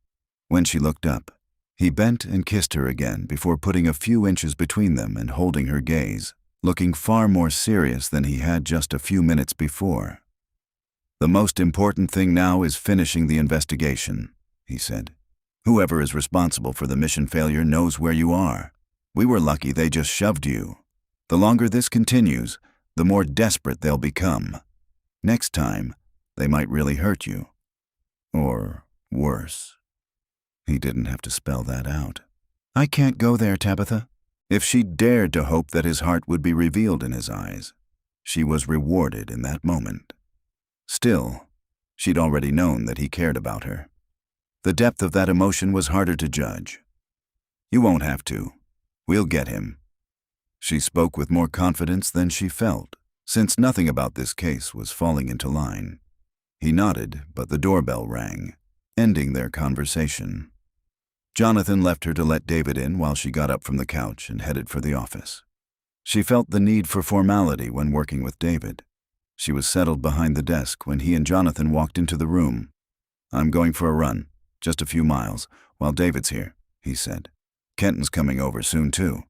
When she looked up, he bent and kissed her again before putting a few inches between them and holding her gaze, looking far more serious than he had just a few minutes before. "The most important thing now is finishing the investigation," he said. "Whoever is responsible for the mission failure knows where you are. We were lucky they just shoved you. The longer this continues, the more desperate they'll become. Next time, they might really hurt you. Or worse." He didn't have to spell that out. "I can't go there, Tabitha." If she dared to hope that his heart would be revealed in his eyes, she was rewarded in that moment. Still, she'd already known that he cared about her. The depth of that emotion was harder to judge. "You won't have to. We'll get him." She spoke with more confidence than she felt, since nothing about this case was falling into line. He nodded, but the doorbell rang, ending their conversation. Jonathan left her to let David in while she got up from the couch and headed for the office. She felt the need for formality when working with David. She was settled behind the desk when he and Jonathan walked into the room. "I'm going for a run, just a few miles, while David's here," he said. "Kenton's coming over soon, too."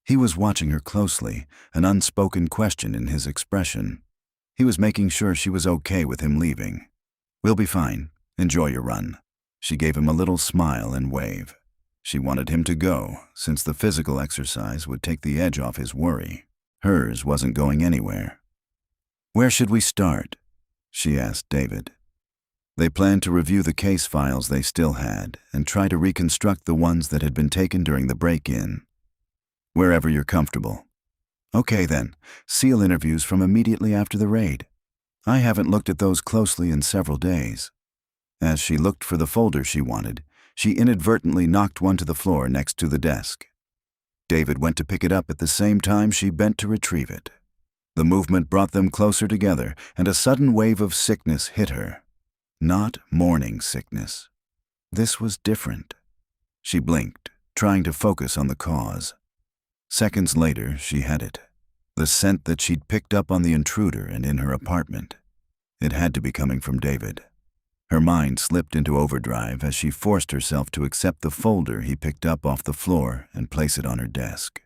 He was watching her closely, an unspoken question in his expression. He was making sure she was okay with him leaving. "We'll be fine. Enjoy your run." She gave him a little smile and wave. She wanted him to go, since the physical exercise would take the edge off his worry. Hers wasn't going anywhere. "Where should we start?" she asked David. They planned to review the case files they still had and try to reconstruct the ones that had been taken during the break-in. "Wherever you're comfortable." "Okay then, SEAL interviews from immediately after the raid. I haven't looked at those closely in several days." As she looked for the folder she wanted, she inadvertently knocked one to the floor next to the desk. David went to pick it up at the same time she bent to retrieve it. The movement brought them closer together, and a sudden wave of sickness hit her. Not morning sickness. This was different. She blinked, trying to focus on the cause. Seconds later, she had it. The scent that she'd picked up on the intruder and in her apartment. It had to be coming from David. Her mind slipped into overdrive as she forced herself to accept the folder he picked up off the floor and place it on her desk.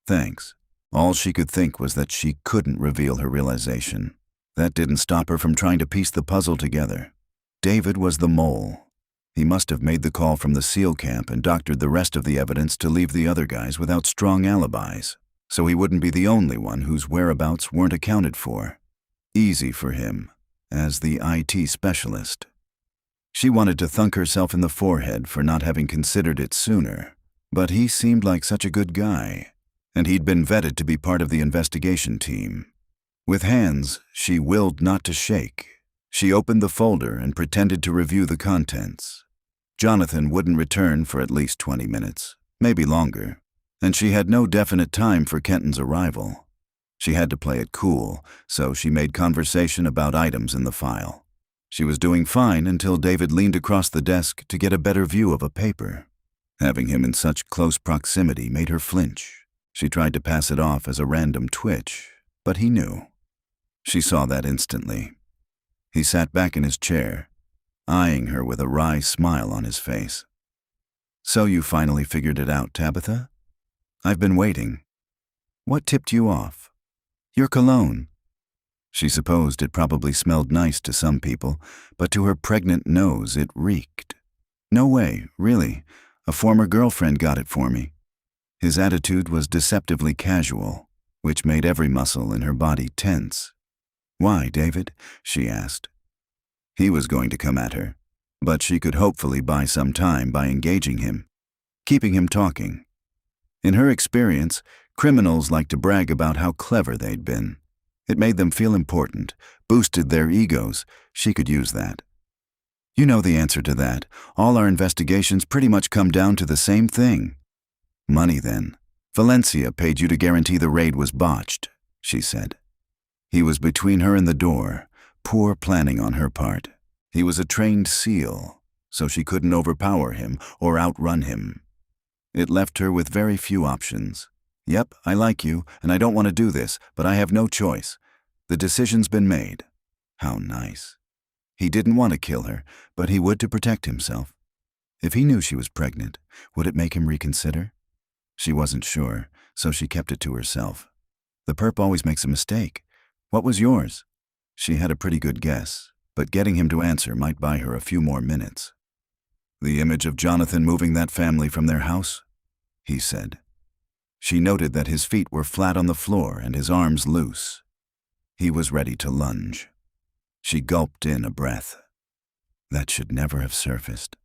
Thanks. All she could think was that she couldn't reveal her realization. That didn't stop her from trying to piece the puzzle together. David was the mole. He must have made the call from the SEAL camp and doctored the rest of the evidence to leave the other guys without strong alibis, so he wouldn't be the only one whose whereabouts weren't accounted for. Easy for him, as the IT specialist. She wanted to thunk herself in the forehead for not having considered it sooner, but he seemed like such a good guy, and he'd been vetted to be part of the investigation team. With hands she willed not to shake, she opened the folder and pretended to review the contents. Jonathan wouldn't return for at least 20 minutes, maybe longer, and she had no definite time for Kenton's arrival. She had to play it cool, so she made conversation about items in the file. She was doing fine until David leaned across the desk to get a better view of a paper. Having him in such close proximity made her flinch. She tried to pass it off as a random twitch, but he knew. She saw that instantly. He sat back in his chair, eyeing her with a wry smile on his face. "So you finally figured it out, Tabitha? I've been waiting. What tipped you off?" "Your cologne." She supposed it probably smelled nice to some people, but to her pregnant nose it reeked. No way, really. A former girlfriend got it for me. His attitude was deceptively casual, which made every muscle in her body tense. Why, David? She asked. He was going to come at her, but she could hopefully buy some time by engaging him, keeping him talking. In her experience, criminals like to brag about how clever they'd been. It made them feel important, boosted their egos. She could use that. You know the answer to that. All our investigations pretty much come down to the same thing. Money, then. Valencia paid you to guarantee the raid was botched, she said. He was between her and the door. Poor planning on her part. He was a trained SEAL, so she couldn't overpower him or outrun him. It left her with very few options. Yep, I like you, and I don't want to do this, but I have no choice. The decision's been made. How nice. He didn't want to kill her, but he would to protect himself. If he knew she was pregnant, would it make him reconsider? She wasn't sure, so she kept it to herself. The perp always makes a mistake. What was yours? She had a pretty good guess, but getting him to answer might buy her a few more minutes. The image of Jonathan moving that family from their house? He said. She noted that his feet were flat on the floor and his arms loose. He was ready to lunge. She gulped in a breath. That should never have surfaced.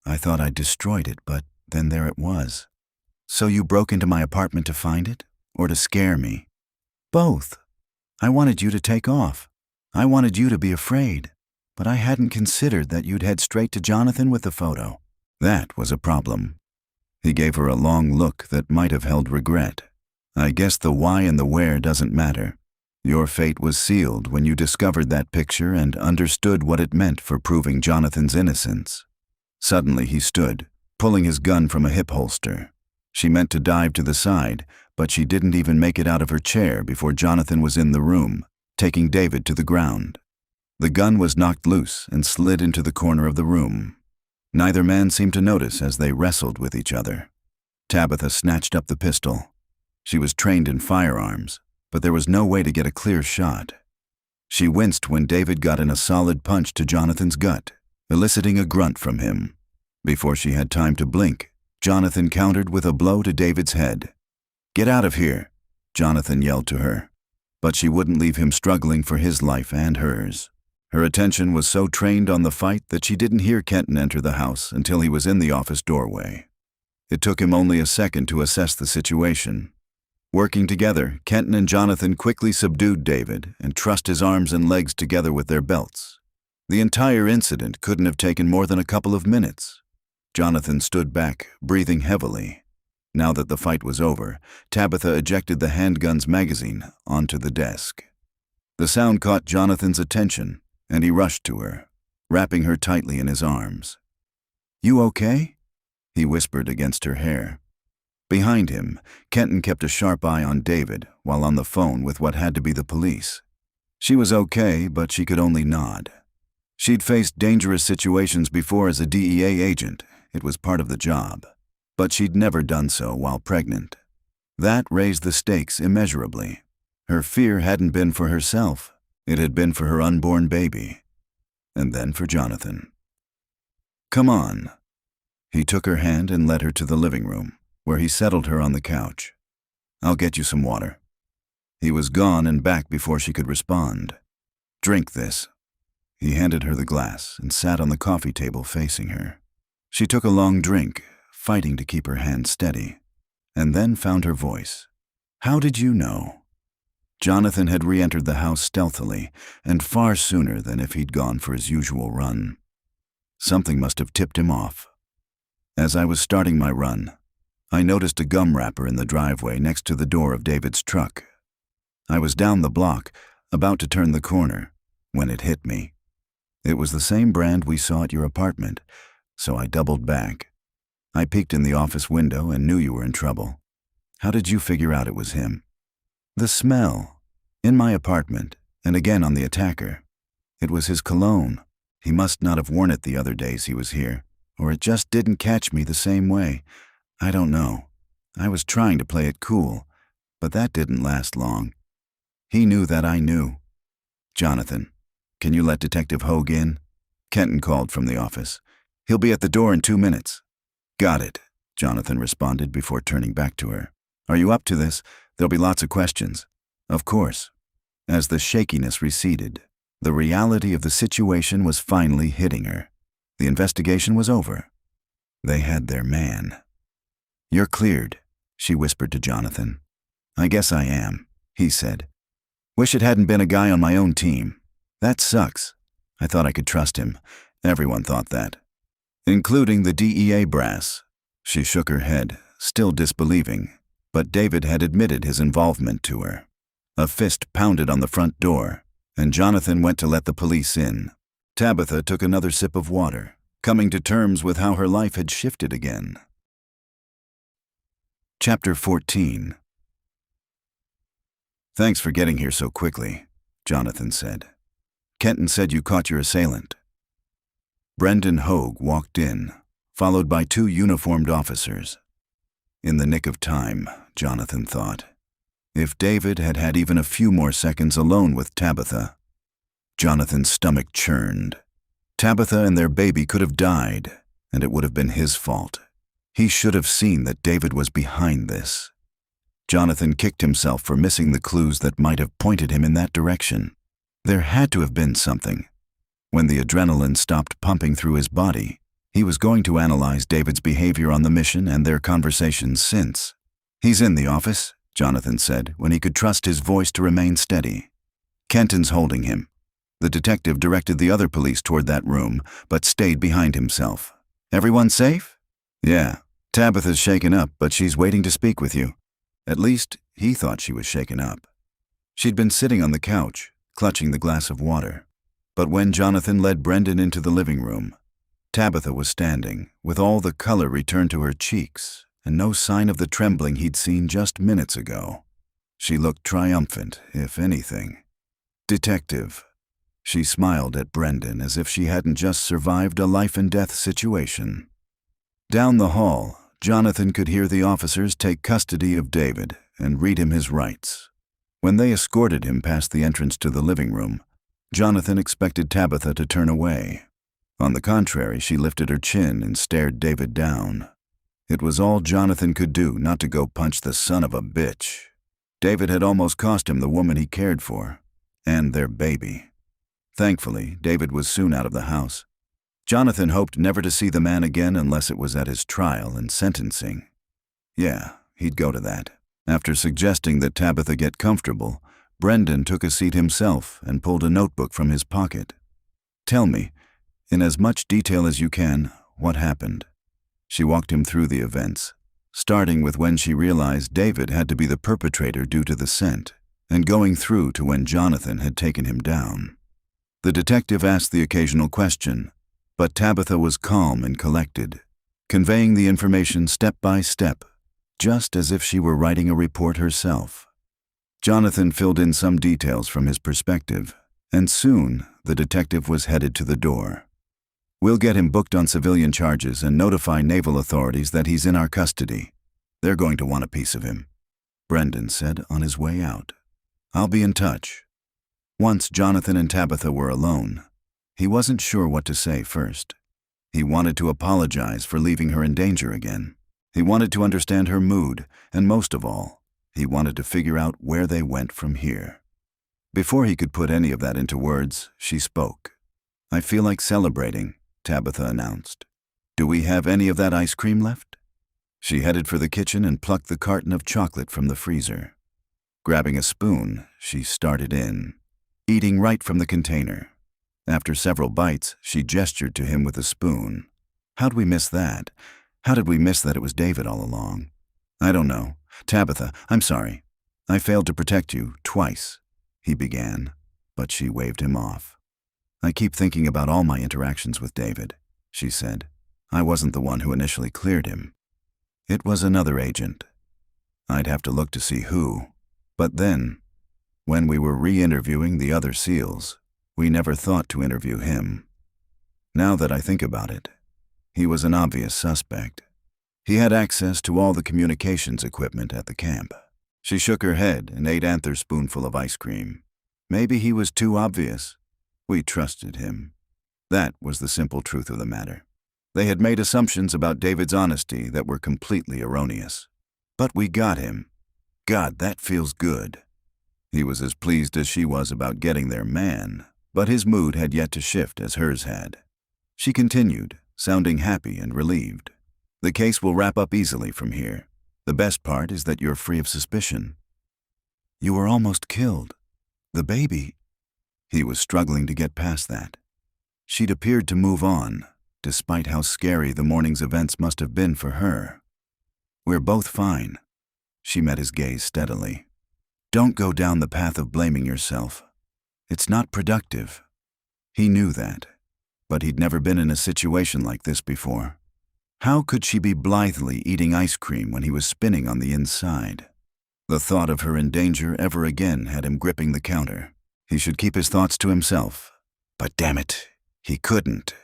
I thought I'd destroyed it, but then there it was. So you broke into my apartment to find it, or to scare me? Both. I wanted you to take off. I wanted you to be afraid, but I hadn't considered that you'd head straight to Jonathan with the photo. That was a problem. He gave her a long look that might have held regret. I guess the why and the where doesn't matter. Your fate was sealed when you discovered that picture and understood what it meant for proving Jonathan's innocence. Suddenly he stood, pulling his gun from a hip holster. She meant to dive to the side, but she didn't even make it out of her chair before Jonathan was in the room, taking David to the ground. The gun was knocked loose and slid into the corner of the room. Neither man seemed to notice as they wrestled with each other. Tabitha snatched up the pistol. She was trained in firearms, but there was no way to get a clear shot. She winced when David got in a solid punch to Jonathan's gut, eliciting a grunt from him. Before she had time to blink, Jonathan countered with a blow to David's head. "Get out of here," Jonathan yelled to her. But she wouldn't leave him struggling for his life and hers. Her attention was so trained on the fight that she didn't hear Kenton enter the house until he was in the office doorway. It took him only a second to assess the situation. Working together, Kenton and Jonathan quickly subdued David and trussed his arms and legs together with their belts. The entire incident couldn't have taken more than a couple of minutes. Jonathan stood back, breathing heavily. Now that the fight was over, Tabitha ejected the handgun's magazine onto the desk. The sound caught Jonathan's attention, and he rushed to her, wrapping her tightly in his arms. "You okay?" he whispered against her hair. Behind him, Kenton kept a sharp eye on David while on the phone with what had to be the police. She was okay, but she could only nod. She'd faced dangerous situations before as a DEA agent. It was part of the job. But she'd never done so while pregnant. That raised the stakes immeasurably. Her fear hadn't been for herself. It had been for her unborn baby. And then for Jonathan. "Come on." He took her hand and led her to the living room, where he settled her on the couch. "I'll get you some water." He was gone and back before she could respond. "Drink this." He handed her the glass and sat on the coffee table facing her. She took a long drink, fighting to keep her hand steady, and then found her voice. "How did you know?" Jonathan had re-entered the house stealthily, and far sooner than if he'd gone for his usual run. Something must have tipped him off. As I was starting my run, I noticed a gum wrapper in the driveway next to the door of David's truck. I was down the block, about to turn the corner, when it hit me. It was the same brand we saw at your apartment, so I doubled back. I peeked in the office window and knew you were in trouble. How did you figure out it was him? The smell. In my apartment, and again on the attacker. It was his cologne. He must not have worn it the other days he was here, or it just didn't catch me the same way. I don't know. I was trying to play it cool, but that didn't last long. He knew that I knew. "Jonathan, can you let Detective Hogue in?" Kenton called from the office. He'll be at the door in 2 minutes. Got it, Jonathan responded before turning back to her. Are you up to this? There'll be lots of questions. Of course. As the shakiness receded, the reality of the situation was finally hitting her. The investigation was over. They had their man. You're cleared, she whispered to Jonathan. I guess I am, he said. Wish it hadn't been a guy on my own team. That sucks. I thought I could trust him. Everyone thought that. Including the DEA brass. She shook her head, still disbelieving, but David had admitted his involvement to her. A fist pounded on the front door, and Jonathan went to let the police in. Tabitha took another sip of water, coming to terms with how her life had shifted again. Chapter 14. Thanks for getting here so quickly, Jonathan said. Kenton said you caught your assailant. Brendan Hogue walked in, followed by 2 uniformed officers. In the nick of time, Jonathan thought. If David had had even a few more seconds alone with Tabitha. Jonathan's stomach churned. Tabitha and their baby could have died, and it would have been his fault. He should have seen that David was behind this. Jonathan kicked himself for missing the clues that might have pointed him in that direction. There had to have been something. When the adrenaline stopped pumping through his body, he was going to analyze David's behavior on the mission and their conversations since. He's in the office, Jonathan said, when he could trust his voice to remain steady. Kenton's holding him. The detective directed the other police toward that room, but stayed behind himself. Everyone safe? Yeah. Tabitha's shaken up, but she's waiting to speak with you. At least, he thought she was shaken up. She'd been sitting on the couch, clutching the glass of water. But when Jonathan led Brendan into the living room, Tabitha was standing, with all the color returned to her cheeks, and no sign of the trembling he'd seen just minutes ago. She looked triumphant, if anything. Detective. She smiled at Brendan as if she hadn't just survived a life-and-death situation. Down the hall, Jonathan could hear the officers take custody of David and read him his rights. When they escorted him past the entrance to the living room, Jonathan expected Tabitha to turn away. On the contrary, she lifted her chin and stared David down. It was all Jonathan could do not to go punch the son of a bitch. David had almost cost him the woman he cared for, and their baby. Thankfully, David was soon out of the house. Jonathan hoped never to see the man again unless it was at his trial and sentencing. Yeah, he'd go to that. After suggesting that Tabitha get comfortable, Brendan took a seat himself and pulled a notebook from his pocket. Tell me, in as much detail as you can, what happened. She walked him through the events, starting with when she realized David had to be the perpetrator due to the scent, and going through to when Jonathan had taken him down. The detective asked the occasional question, but Tabitha was calm and collected, conveying the information step by step, just as if she were writing a report herself. Jonathan filled in some details from his perspective, and soon the detective was headed to the door. We'll get him booked on civilian charges and notify naval authorities that he's in our custody. They're going to want a piece of him, Brendan said on his way out. I'll be in touch. Once Jonathan and Tabitha were alone, he wasn't sure what to say first. He wanted to apologize for leaving her in danger again. He wanted to understand her mood, and most of all, he wanted to figure out where they went from here. Before he could put any of that into words, she spoke. I feel like celebrating, Tabitha announced. Do we have any of that ice cream left? She headed for the kitchen and plucked the carton of chocolate from the freezer. Grabbing a spoon, she started in, eating right from the container. After several bites, she gestured to him with a spoon. How'd we miss that? How did we miss that it was David all along? I don't know. Tabitha, I'm sorry. I failed to protect you twice, he began, but she waved him off. I keep thinking about all my interactions with David, she said. I wasn't the one who initially cleared him. It was another agent. I'd have to look to see who. But then, when we were re-interviewing the other SEALs, we never thought to interview him. Now that I think about it, he was an obvious suspect. He had access to all the communications equipment at the camp. She shook her head and ate Anther's spoonful of ice cream. Maybe he was too obvious. We trusted him. That was the simple truth of the matter. They had made assumptions about David's honesty that were completely erroneous. But we got him. God, that feels good. He was as pleased as she was about getting their man, but his mood had yet to shift as hers had. She continued, sounding happy and relieved. The case will wrap up easily from here. The best part is that you're free of suspicion. You were almost killed. The baby. He was struggling to get past that. She'd appeared to move on, despite how scary the morning's events must have been for her. We're both fine. She met his gaze steadily. Don't go down the path of blaming yourself. It's not productive. He knew that, but he'd never been in a situation like this before. How could she be blithely eating ice cream when he was spinning on the inside? The thought of her in danger ever again had him gripping the counter. He should keep his thoughts to himself. But damn it, he couldn't.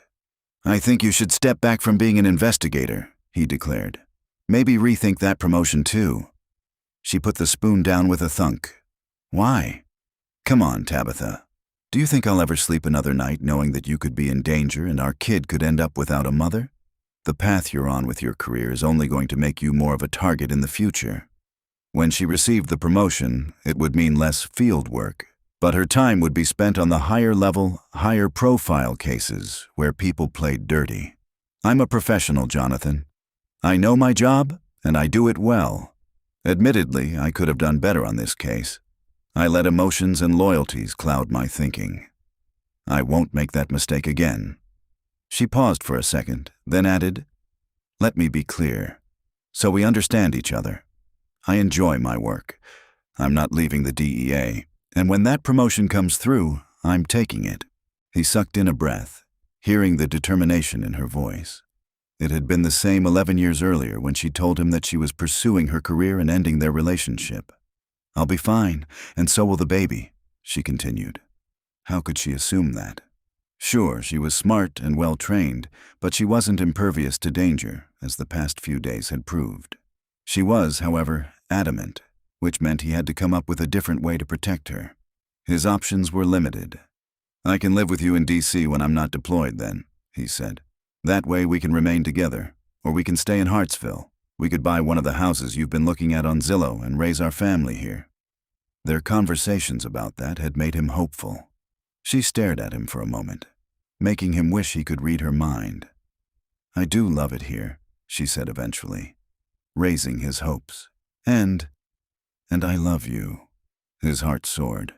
I think you should step back from being an investigator, he declared. Maybe rethink that promotion too. She put the spoon down with a thunk. Why? Come on, Tabitha. Do you think I'll ever sleep another night knowing that you could be in danger and our kid could end up without a mother? The path you're on with your career is only going to make you more of a target in the future. When she received the promotion, it would mean less field work, but her time would be spent on the higher-level, higher-profile cases where people played dirty. I'm a professional, Jonathan. I know my job, and I do it well. Admittedly, I could have done better on this case. I let emotions and loyalties cloud my thinking. I won't make that mistake again. She paused for a second, then added, Let me be clear, so we understand each other. I enjoy my work. I'm not leaving the DEA, and when that promotion comes through, I'm taking it. He sucked in a breath, hearing the determination in her voice. It had been the same 11 years earlier when she told him that she was pursuing her career and ending their relationship. I'll be fine, and so will the baby, she continued. How could she assume that? Sure, she was smart and well-trained, but she wasn't impervious to danger, as the past few days had proved. She was, however, adamant, which meant he had to come up with a different way to protect her. His options were limited. I can live with you in D.C. when I'm not deployed then, he said. That way we can remain together, or we can stay in Hartsville. We could buy one of the houses you've been looking at on Zillow and raise our family here. Their conversations about that had made him hopeful. She stared at him for a moment, making him wish he could read her mind. I do love it here, she said eventually, raising his hopes. And I love you. His heart soared.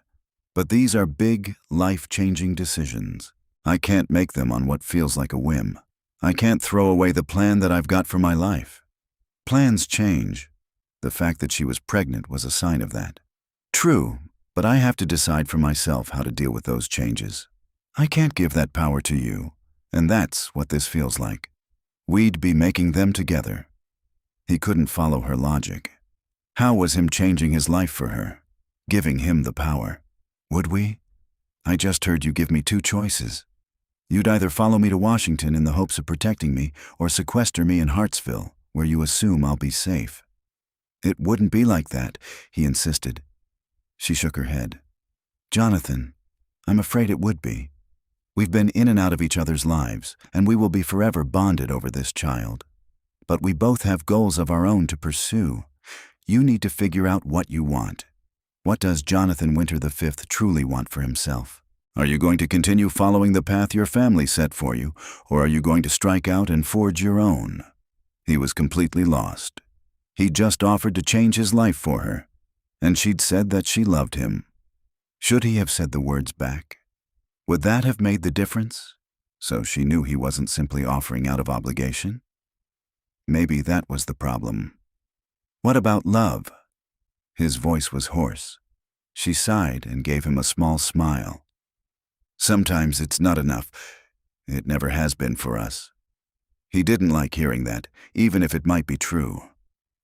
But these are big, life-changing decisions. I can't make them on what feels like a whim. I can't throw away the plan that I've got for my life. Plans change. The fact that she was pregnant was a sign of that. True, but I have to decide for myself how to deal with those changes. I can't give that power to you, and that's what this feels like. We'd be making them together. He couldn't follow her logic. How was him changing his life for her? Giving him the power? Would we? I just heard you give me two choices. You'd either follow me to Washington in the hopes of protecting me or sequester me in Hartsville, where you assume I'll be safe. It wouldn't be like that, he insisted. She shook her head. Jonathan, I'm afraid it would be. We've been in and out of each other's lives, and we will be forever bonded over this child. But we both have goals of our own to pursue. You need to figure out what you want. What does Jonathan Winter V truly want for himself? Are you going to continue following the path your family set for you, or are you going to strike out and forge your own? He was completely lost. He'd just offered to change his life for her, and she'd said that she loved him. Should he have said the words back? Would that have made the difference? So she knew he wasn't simply offering out of obligation? Maybe that was the problem. What about love? His voice was hoarse. She sighed and gave him a small smile. Sometimes it's not enough. It never has been for us. He didn't like hearing that, even if it might be true.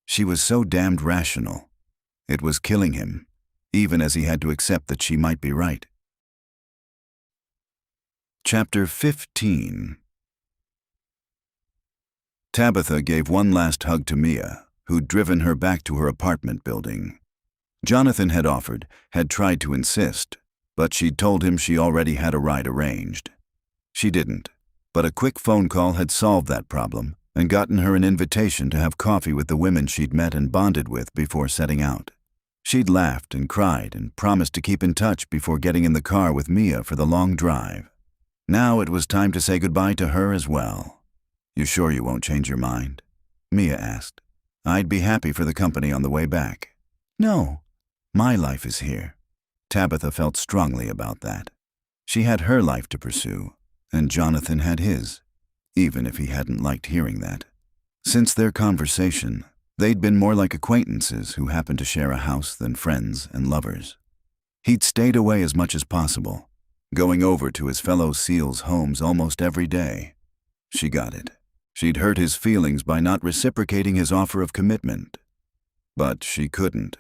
She was so damned rational. It was killing him, even as he had to accept that she might be right. Chapter 15. Tabitha gave one last hug to Mia, who'd driven her back to her apartment building. Jonathan had offered, had tried to insist, but she'd told him she already had a ride arranged. She didn't. But a quick phone call had solved that problem and gotten her an invitation to have coffee with the women she'd met and bonded with before setting out. She'd laughed and cried and promised to keep in touch before getting in the car with Mia for the long drive. Now it was time to say goodbye to her as well. "You sure you won't change your mind?" Mia asked. "I'd be happy for the company on the way back." "No, my life is here." Tabitha felt strongly about that. She had her life to pursue, and Jonathan had his, even if he hadn't liked hearing that. Since their conversation, they'd been more like acquaintances who happened to share a house than friends and lovers. He'd stayed away as much as possible, going over to his fellow SEALs' homes almost every day. She got it. She'd hurt his feelings by not reciprocating his offer of commitment. But she couldn't.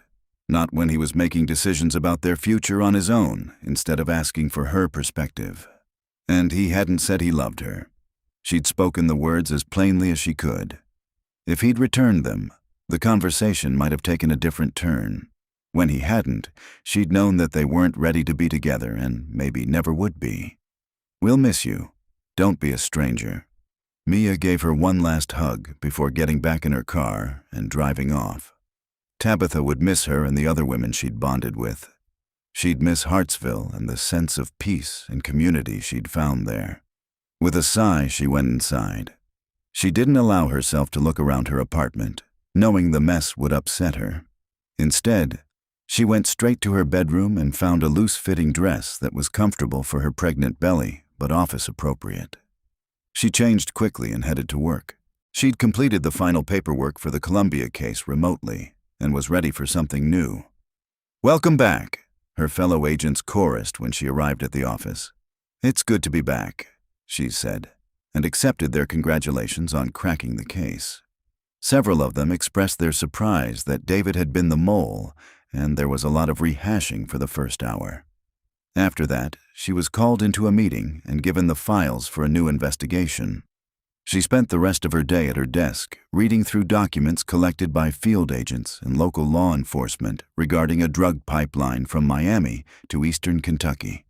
Not when he was making decisions about their future on his own instead of asking for her perspective. And he hadn't said he loved her. She'd spoken the words as plainly as she could. If he'd returned them, the conversation might have taken a different turn. When he hadn't, she'd known that they weren't ready to be together and maybe never would be. "We'll miss you. Don't be a stranger." Mia gave her one last hug before getting back in her car and driving off. Tabitha would miss her and the other women she'd bonded with. She'd miss Hartsville and the sense of peace and community she'd found there. With a sigh, she went inside. She didn't allow herself to look around her apartment, knowing the mess would upset her. Instead, she went straight to her bedroom and found a loose-fitting dress that was comfortable for her pregnant belly, but office-appropriate. She changed quickly and headed to work. She'd completed the final paperwork for the Columbia case remotely and was ready for something new. "Welcome back," her fellow agents chorused when she arrived at the office. "It's good to be back," she said, and accepted their congratulations on cracking the case. Several of them expressed their surprise that David had been the mole, and there was a lot of rehashing for the first hour. After that, she was called into a meeting and given the files for a new investigation. She spent the rest of her day at her desk, reading through documents collected by field agents and local law enforcement regarding a drug pipeline from Miami to eastern Kentucky.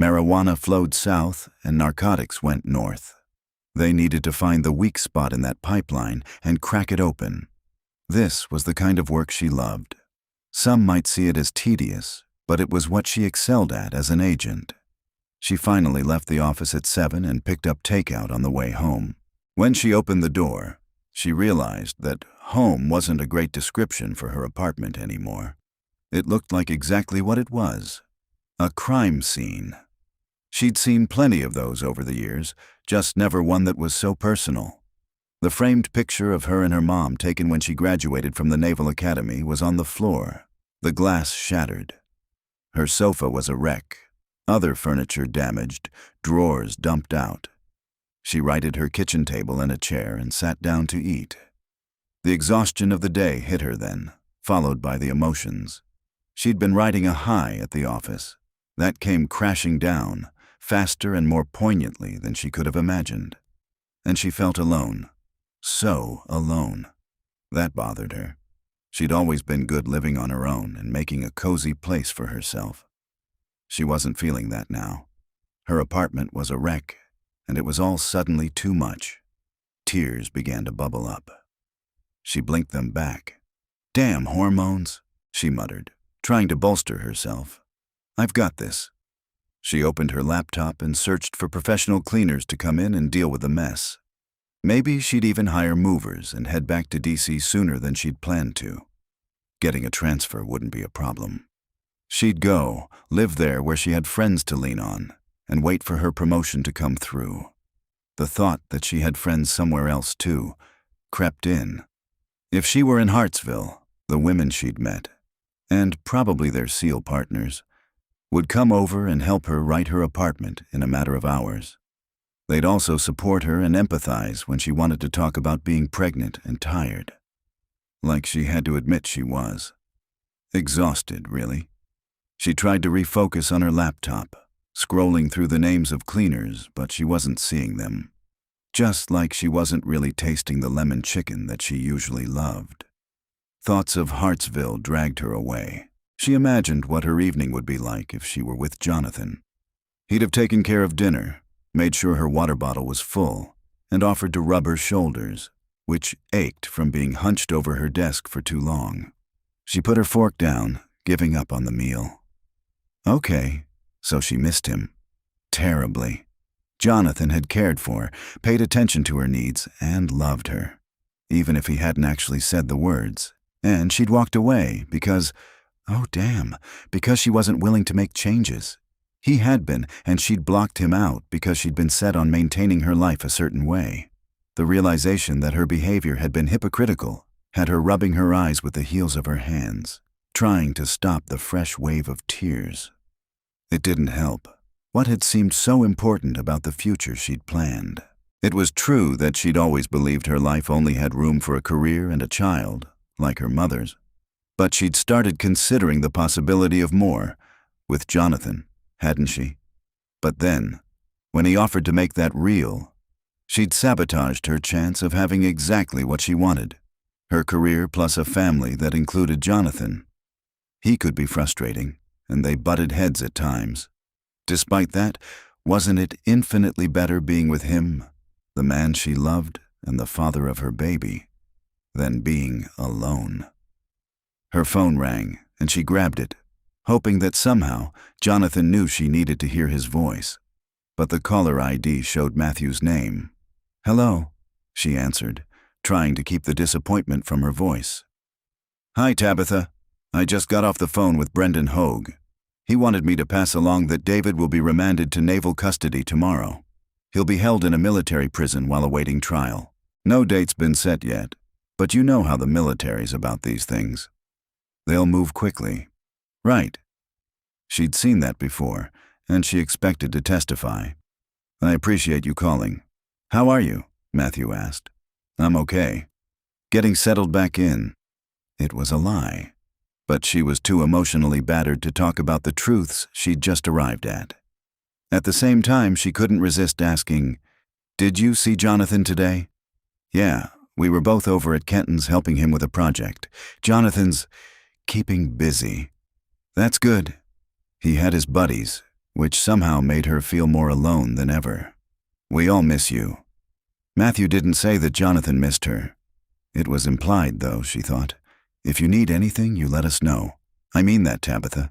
Marijuana flowed south and narcotics went north. They needed to find the weak spot in that pipeline and crack it open. This was the kind of work she loved. Some might see it as tedious, but it was what she excelled at as an agent. She finally left the office at 7 and picked up takeout on the way home. When she opened the door, she realized that home wasn't a great description for her apartment anymore. It looked like exactly what it was: a crime scene. She'd seen plenty of those over the years, just never one that was so personal. The framed picture of her and her mom taken when she graduated from the Naval Academy was on the floor, the glass shattered. Her sofa was a wreck, other furniture damaged, drawers dumped out. She righted her kitchen table and a chair and sat down to eat. The exhaustion of the day hit her then, followed by the emotions. She'd been riding a high at the office. That came crashing down, faster and more poignantly than she could have imagined. And she felt alone. So alone. That bothered her. She'd always been good living on her own and making a cozy place for herself. She wasn't feeling that now. Her apartment was a wreck, and it was all suddenly too much. Tears began to bubble up. She blinked them back. "Damn hormones," she muttered, trying to bolster herself. "I've got this." She opened her laptop and searched for professional cleaners to come in and deal with the mess. Maybe she'd even hire movers and head back to DC sooner than she'd planned to. Getting a transfer wouldn't be a problem. She'd go, live there where she had friends to lean on, and wait for her promotion to come through. The thought that she had friends somewhere else too crept in. If she were in Hartsville, the women she'd met, and probably their SEAL partners, would come over and help her write her apartment in a matter of hours. They'd also support her and empathize when she wanted to talk about being pregnant and tired. Like she had to admit she was. Exhausted, really. She tried to refocus on her laptop, scrolling through the names of cleaners, but she wasn't seeing them. Just like she wasn't really tasting the lemon chicken that she usually loved. Thoughts of Hartsville dragged her away. She imagined what her evening would be like if she were with Jonathan. He'd have taken care of dinner, made sure her water bottle was full, and offered to rub her shoulders, which ached from being hunched over her desk for too long. She put her fork down, giving up on the meal. Okay, so she missed him. Terribly. Jonathan had cared for her, paid attention to her needs, and loved her, even if he hadn't actually said the words. And she'd walked away because, oh damn, because she wasn't willing to make changes. He had been, and she'd blocked him out because she'd been set on maintaining her life a certain way. The realization that her behavior had been hypocritical had her rubbing her eyes with the heels of her hands, trying to stop the fresh wave of tears. It didn't help. What had seemed so important about the future she'd planned? It was true that she'd always believed her life only had room for a career and a child, like her mother's. But she'd started considering the possibility of more, with Jonathan, hadn't she? But then, when he offered to make that real, she'd sabotaged her chance of having exactly what she wanted, her career plus a family that included Jonathan. He could be frustrating, and they butted heads at times. Despite that, wasn't it infinitely better being with him, the man she loved and the father of her baby, than being alone? Her phone rang, and she grabbed it, hoping that somehow Jonathan knew she needed to hear his voice. But the caller ID showed Matthew's name. "Hello," she answered, trying to keep the disappointment from her voice. "Hi, Tabitha. I just got off the phone with Brendan Hogue. He wanted me to pass along that David will be remanded to naval custody tomorrow. He'll be held in a military prison while awaiting trial. No date's been set yet, but you know how the military's about these things. They'll move quickly." Right. She'd seen that before, and she expected to testify. "I appreciate you calling. How are you?" Matthew asked. "I'm okay. Getting settled back in." It was a lie, but she was too emotionally battered to talk about the truths she'd just arrived at. At the same time, she couldn't resist asking, "Did you see Jonathan today?" "Yeah, we were both over at Kenton's helping him with a project. Jonathan's keeping busy." "That's good." He had his buddies, which somehow made her feel more alone than ever. "We all miss you." Matthew didn't say that Jonathan missed her. It was implied, though, she thought. "If you need anything, you let us know. I mean that, Tabitha.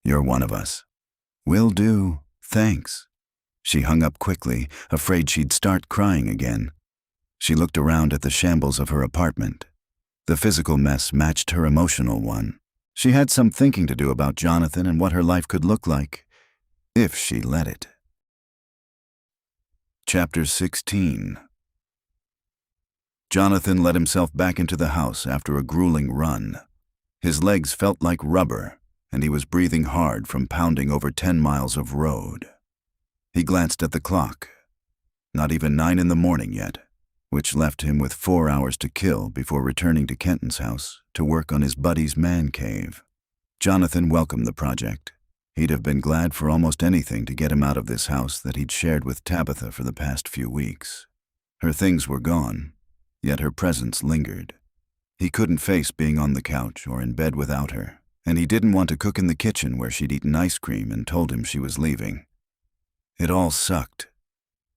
You're one of us." "Will do. Thanks." She hung up quickly, afraid she'd start crying again. She looked around at the shambles of her apartment. The physical mess matched her emotional one. She had some thinking to do about Jonathan and what her life could look like, if she let it. Chapter 16. Jonathan let himself back into the house after a grueling run. His legs felt like rubber, and he was breathing hard from pounding over 10 miles of road. He glanced at the clock. Not even 9 in the morning yet, which left him with 4 hours to kill before returning to Kenton's house to work on his buddy's man cave. Jonathan welcomed the project. He'd have been glad for almost anything to get him out of this house that he'd shared with Tabitha for the past few weeks. Her things were gone, yet her presence lingered. He couldn't face being on the couch or in bed without her, and he didn't want to cook in the kitchen where she'd eaten ice cream and told him she was leaving. It all sucked.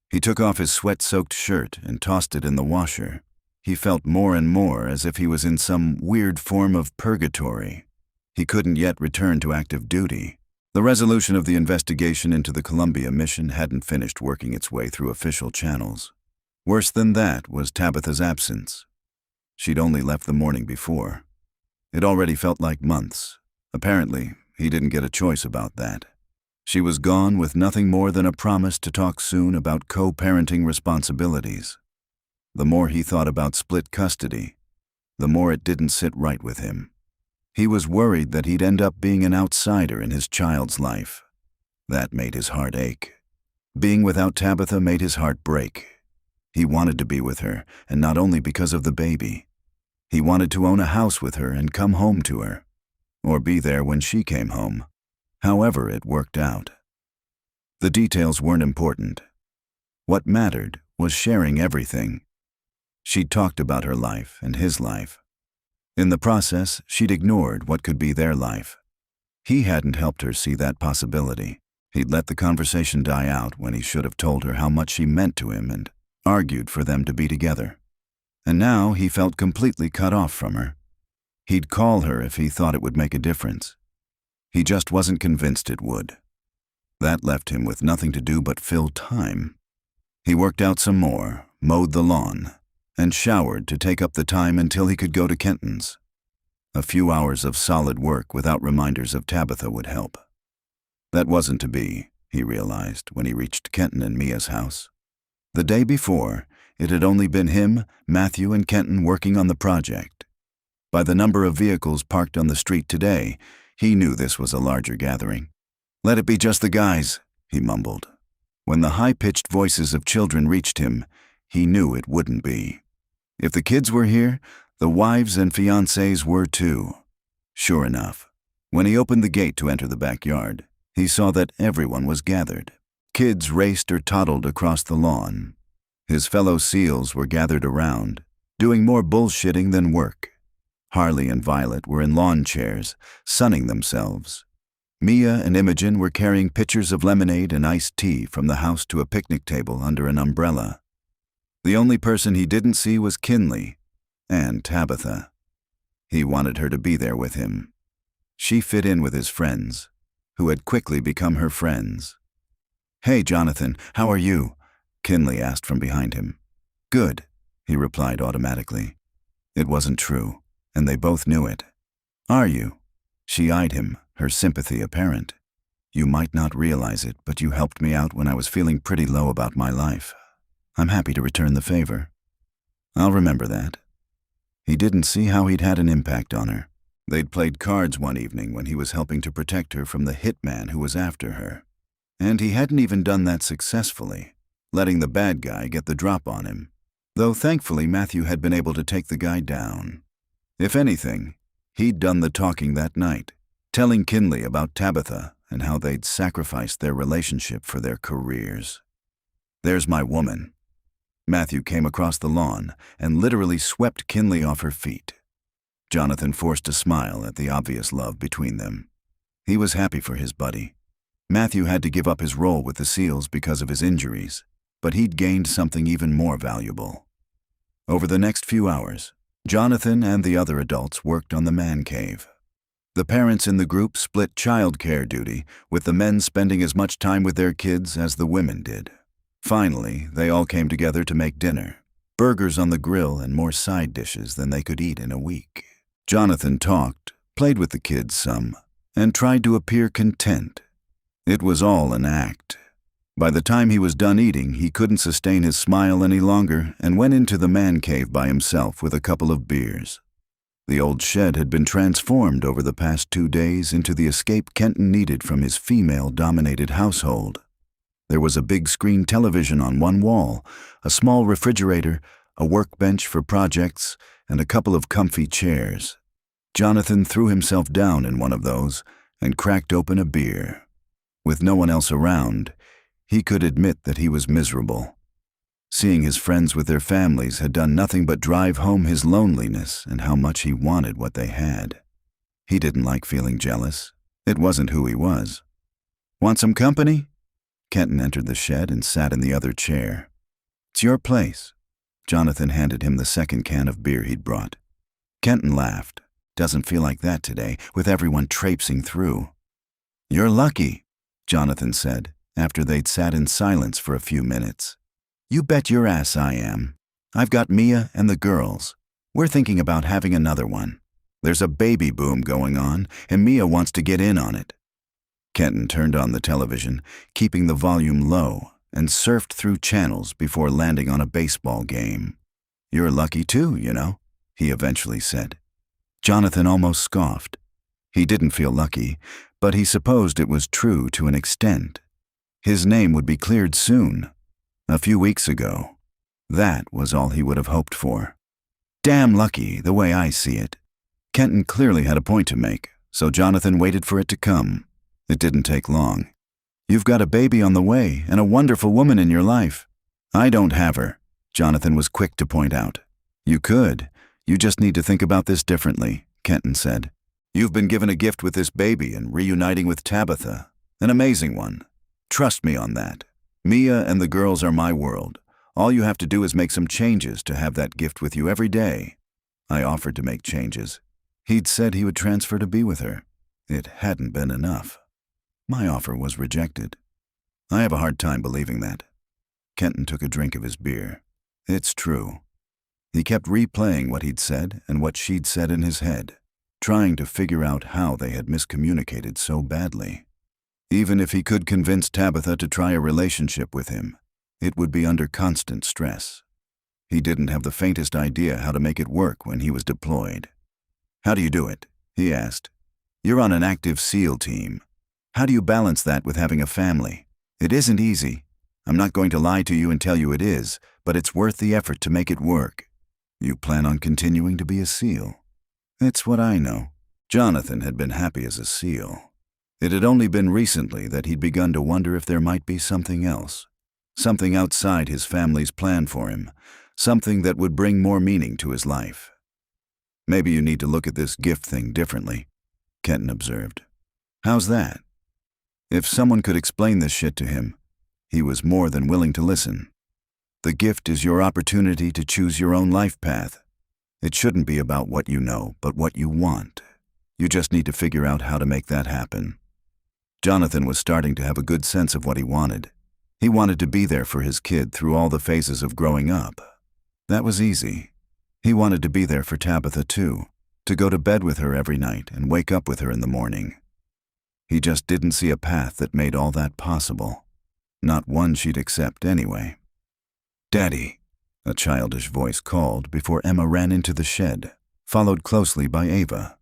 He took off his sweat-soaked shirt and tossed it in the washer. He felt more and more as if he was in some weird form of purgatory. He couldn't yet return to active duty. The resolution of the investigation into the Columbia mission hadn't finished working its way through official channels. Worse than that was Tabitha's absence. She'd only left the morning before. It already felt like months. Apparently, he didn't get a choice about that. She was gone with nothing more than a promise to talk soon about co-parenting responsibilities. The more he thought about split custody, the more it didn't sit right with him. He was worried that he'd end up being an outsider in his child's life. That made his heart ache. Being without Tabitha made his heart break. He wanted to be with her, and not only because of the baby. He wanted to own a house with her and come home to her, or be there when she came home. However it worked out. The details weren't important. What mattered was sharing everything. She'd talked about her life and his life. In the process, she'd ignored what could be their life. He hadn't helped her see that possibility. He'd let the conversation die out when he should have told her how much she meant to him and argued for them to be together. And now he felt completely cut off from her. He'd call her if he thought it would make a difference. He just wasn't convinced it would. That left him with nothing to do but fill time. He worked out some more, mowed the lawn, and showered to take up the time until he could go to Kenton's. A few hours of solid work without reminders of Tabitha would help. That wasn't to be, he realized when he reached Kenton and Mia's house. The day before, it had only been him, Matthew, and Kenton working on the project. By the number of vehicles parked on the street today, he knew this was a larger gathering. "Let it be just the guys," he mumbled. When the high-pitched voices of children reached him, he knew it wouldn't be. If the kids were here, the wives and fiancés were too. Sure enough, when he opened the gate to enter the backyard, he saw that everyone was gathered. Kids raced or toddled across the lawn. His fellow SEALs were gathered around, doing more bullshitting than work. Harley and Violet were in lawn chairs, sunning themselves. Mia and Imogen were carrying pitchers of lemonade and iced tea from the house to a picnic table under an umbrella. The only person he didn't see was Kinley and Tabitha. He wanted her to be there with him. She fit in with his friends, who had quickly become her friends. "Hey, Jonathan, how are you?" Kinley asked from behind him. "Good," he replied automatically. It wasn't true, and they both knew it. "Are you?" She eyed him, her sympathy apparent. "You might not realize it, but you helped me out when I was feeling pretty low about my life. I'm happy to return the favor." "I'll remember that." He didn't see how he'd had an impact on her. They'd played cards one evening when he was helping to protect her from the hitman who was after her. And he hadn't even done that successfully, letting the bad guy get the drop on him, though thankfully Matthew had been able to take the guy down. If anything, he'd done the talking that night, telling Kinley about Tabitha and how they'd sacrificed their relationship for their careers. "There's my woman." Matthew came across the lawn and literally swept Kinley off her feet. Jonathan forced a smile at the obvious love between them. He was happy for his buddy. Matthew had to give up his role with the SEALs because of his injuries, but he'd gained something even more valuable. Over the next few hours, Jonathan and the other adults worked on the man cave. The parents in the group split child care duty, with the men spending as much time with their kids as the women did. Finally, they all came together to make dinner. Burgers on the grill and more side dishes than they could eat in a week. Jonathan talked, played with the kids some, and tried to appear content. It was all an act. By the time he was done eating, he couldn't sustain his smile any longer and went into the man cave by himself with a couple of beers. The old shed had been transformed over the past 2 days into the escape Kenton needed from his female-dominated household. There was a big screen television on one wall, a small refrigerator, a workbench for projects, and a couple of comfy chairs. Jonathan threw himself down in one of those and cracked open a beer. With no one else around, he could admit that he was miserable. Seeing his friends with their families had done nothing but drive home his loneliness and how much he wanted what they had. He didn't like feeling jealous. It wasn't who he was. "Want some company?" Kenton entered the shed and sat in the other chair. "It's your place." Jonathan handed him the second can of beer he'd brought. Kenton laughed. "Doesn't feel like that today, with everyone traipsing through." "You're lucky," Jonathan said, after they'd sat in silence for a few minutes. "You bet your ass I am. I've got Mia and the girls. We're thinking about having another one. There's a baby boom going on, and Mia wants to get in on it." Kenton turned on the television, keeping the volume low, and surfed through channels before landing on a baseball game. "You're lucky too, you know," he eventually said. Jonathan almost scoffed. He didn't feel lucky, but he supposed it was true to an extent. His name would be cleared soon. A few weeks ago. That was all he would have hoped for. Damn lucky, the way I see it. Kenton clearly had a point to make, so Jonathan waited for it to come. It didn't take long. "You've got a baby on the way and a wonderful woman in your life." "I don't have her," Jonathan was quick to point out. "You could. You just need to think about this differently," Kenton said. "You've been given a gift with this baby and reuniting with Tabitha. An amazing one. Trust me on that. Mia and the girls are my world. All you have to do is make some changes to have that gift with you every day. I offered to make changes. He'd said he would transfer to be with her. It hadn't been enough. My offer was rejected. I have a hard time believing that. Kenton took a drink of his beer. It's true. He kept replaying what he'd said and what she'd said in his head, trying to figure out how they had miscommunicated so badly. Even if he could convince Tabitha to try a relationship with him, it would be under constant stress. He didn't have the faintest idea how to make it work when he was deployed. "How do you do it?" he asked. "You're on an active SEAL team. How do you balance that with having a family? It isn't easy. I'm not going to lie to you and tell you it is, but it's worth the effort to make it work. You plan on continuing to be a SEAL?" It's what I know. Jonathan had been happy as a SEAL. It had only been recently that he'd begun to wonder if there might be something else, something outside his family's plan for him, something that would bring more meaning to his life. "Maybe you need to look at this gift thing differently," Kenton observed. "How's that?" If someone could explain this shit to him, he was more than willing to listen. The gift is your opportunity to choose your own life path. It shouldn't be about what you know, but what you want. You just need to figure out how to make that happen. Jonathan was starting to have a good sense of what he wanted. He wanted to be there for his kid through all the phases of growing up. That was easy. He wanted to be there for Tabitha too, to go to bed with her every night and wake up with her in the morning. He just didn't see a path that made all that possible. Not one she'd accept anyway. "Daddy," a childish voice called before Emma ran into the shed, followed closely by Ava.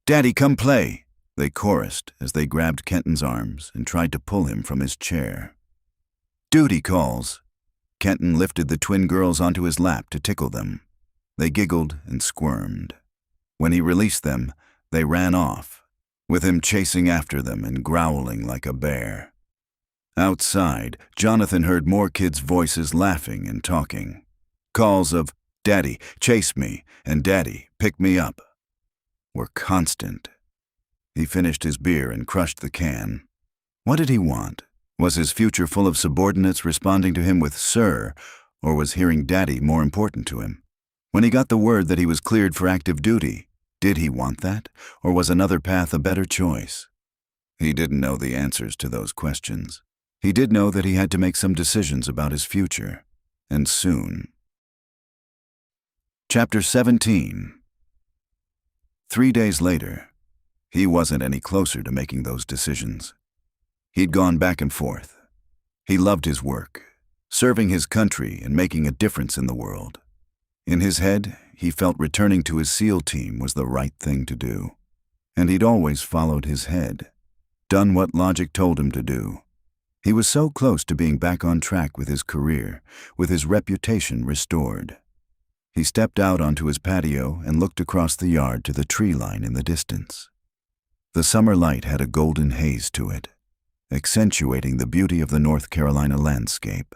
"Daddy, come play," they chorused as they grabbed Kenton's arms and tried to pull him from his chair. "Duty calls." Kenton lifted the twin girls onto his lap to tickle them. They giggled and squirmed. When he released them, they ran off, with him chasing after them and growling like a bear. Outside, Jonathan heard more kids' voices laughing and talking. Calls of, "Daddy, chase me," and "Daddy, pick me up," were constant. He finished his beer and crushed the can. What did he want? Was his future full of subordinates responding to him with "Sir," or was hearing "Daddy" more important to him? When he got the word that he was cleared for active duty, did he want that, or was another path a better choice? He didn't know the answers to those questions. He did know that he had to make some decisions about his future, and soon. Chapter 17. 3 days later, he wasn't any closer to making those decisions. He'd gone back and forth. He loved his work, serving his country and making a difference in the world. In his head, he felt returning to his SEAL team was the right thing to do. And he'd always followed his head, done what logic told him to do. He was so close to being back on track with his career, with his reputation restored. He stepped out onto his patio and looked across the yard to the tree line in the distance. The summer light had a golden haze to it, accentuating the beauty of the North Carolina landscape.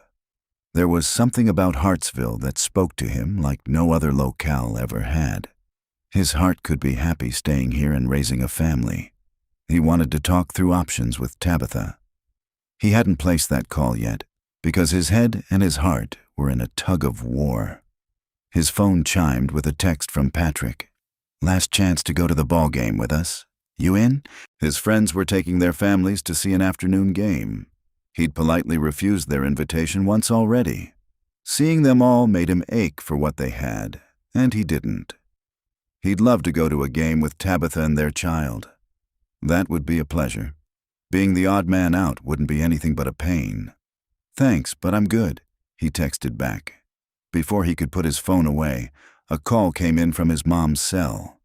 There was something about Hartsville that spoke to him like no other locale ever had. His heart could be happy staying here and raising a family. He wanted to talk through options with Tabitha. He hadn't placed that call yet, because his head and his heart were in a tug of war. His phone chimed with a text from Patrick. "Last chance to go to the ball game with us. You in?" His friends were taking their families to see an afternoon game. He'd politely refused their invitation once already. Seeing them all made him ache for what they had, and he didn't. He'd love to go to a game with Tabitha and their child. That would be a pleasure. Being the odd man out wouldn't be anything but a pain. "Thanks, but I'm good," he texted back. Before he could put his phone away, a call came in from his mom's cell.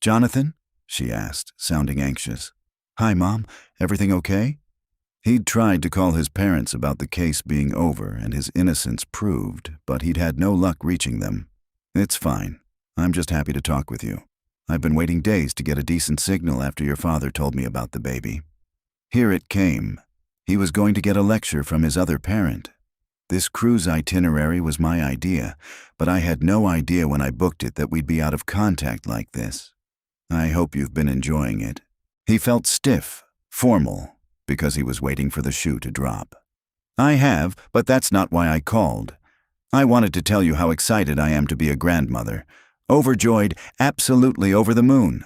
"Jonathan?" she asked, sounding anxious. "Hi, Mom. Everything okay?" He'd tried to call his parents about the case being over and his innocence proved, but he'd had no luck reaching them. "It's fine. I'm just happy to talk with you. I've been waiting days to get a decent signal after your father told me about the baby." Here it came. He was going to get a lecture from his other parent. This cruise itinerary was my idea, but I had no idea when I booked it that we'd be out of contact like this. I hope you've been enjoying it. He felt stiff, formal, because he was waiting for the shoe to drop. I have, but that's not why I called. I wanted to tell you how excited I am to be a grandmother. Overjoyed, absolutely over the moon.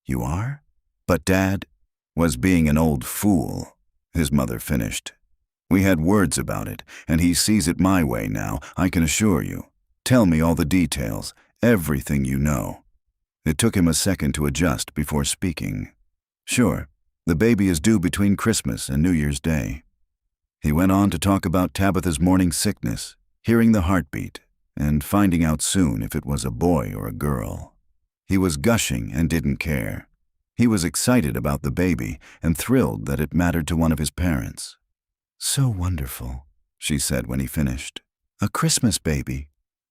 You are? But Dad was being an old fool, his mother finished. We had words about it, and he sees it my way now, I can assure you. Tell me all the details, everything you know. It took him a second to adjust before speaking. Sure, the baby is due between Christmas and New Year's Day. He went on to talk about Tabitha's morning sickness, hearing the heartbeat, and finding out soon if it was a boy or a girl. He was gushing and didn't care. He was excited about the baby and thrilled that it mattered to one of his parents. So wonderful, she said when he finished. A Christmas baby.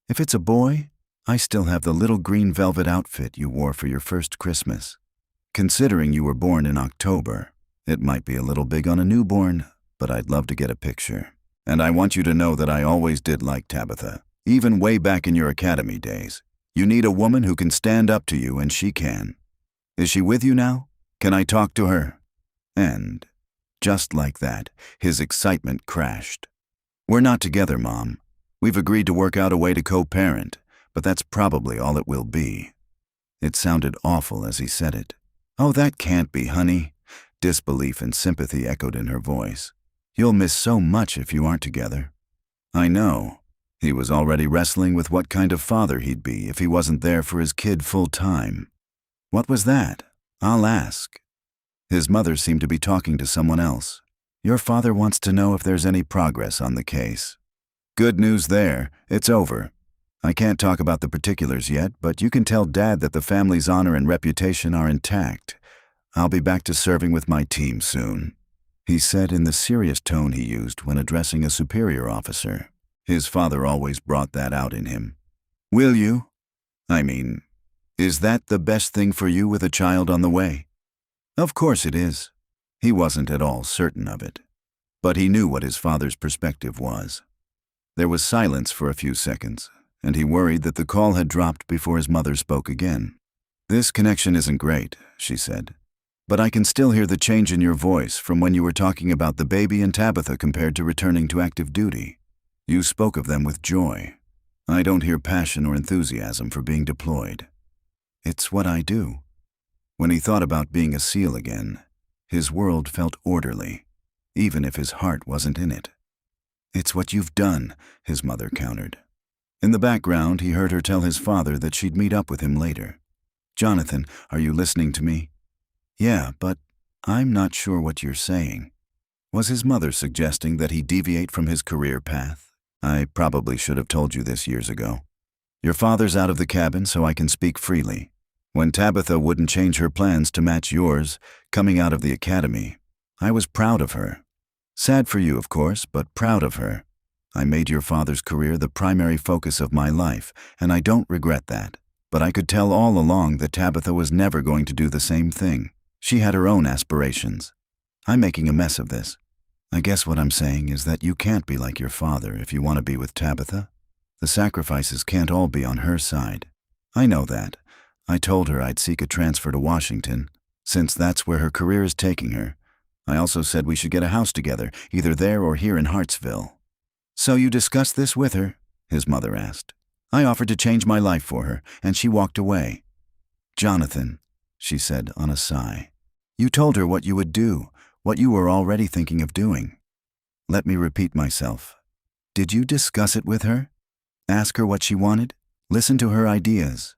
If it's a boy, I still have the little green velvet outfit you wore for your first Christmas. Considering you were born in October, it might be a little big on a newborn, but I'd love to get a picture. And I want you to know that I always did like Tabitha, even way back in your academy days. You need a woman who can stand up to you, and she can. Is she with you now? Can I talk to her? And, just like that, his excitement crashed. We're not together, Mom. We've agreed to work out a way to co-parent, but that's probably all it will be. It sounded awful as he said it. Oh, that can't be, honey. Disbelief and sympathy echoed in her voice. You'll miss so much if you aren't together. I know. He was already wrestling with what kind of father he'd be if he wasn't there for his kid full time. What was that? I'll ask. His mother seemed to be talking to someone else. Your father wants to know if there's any progress on the case. Good news there. It's over. I can't talk about the particulars yet, but you can tell Dad that the family's honor and reputation are intact. I'll be back to serving with my team soon, he said in the serious tone he used when addressing a superior officer. His father always brought that out in him. Will you? I mean, is that the best thing for you with a child on the way? Of course it is. He wasn't at all certain of it, but he knew what his father's perspective was. There was silence for a few seconds, and he worried that the call had dropped before his mother spoke again. This connection isn't great, she said, but I can still hear the change in your voice from when you were talking about the baby and Tabitha compared to returning to active duty. You spoke of them with joy. I don't hear passion or enthusiasm for being deployed. It's what I do. When he thought about being a SEAL again, his world felt orderly, even if his heart wasn't in it. It's what you've done, his mother countered. In the background, he heard her tell his father that she'd meet up with him later. Jonathan, are you listening to me? Yeah, but I'm not sure what you're saying. Was his mother suggesting that he deviate from his career path? I probably should have told you this years ago. Your father's out of the cabin, so I can speak freely. When Tabitha wouldn't change her plans to match yours, coming out of the academy, I was proud of her. Sad for you, of course, but proud of her. I made your father's career the primary focus of my life, and I don't regret that. But I could tell all along that Tabitha was never going to do the same thing. She had her own aspirations. I'm making a mess of this. I guess what I'm saying is that you can't be like your father if you want to be with Tabitha. The sacrifices can't all be on her side. I know that. I told her I'd seek a transfer to Washington, since that's where her career is taking her. I also said we should get a house together, either there or here in Hartsville. So you discussed this with her? His mother asked. I offered to change my life for her, and she walked away. Jonathan, she said on a sigh, you told her what you would do, what you were already thinking of doing. Let me repeat myself. Did you discuss it with her? Ask her what she wanted? Listen to her ideas?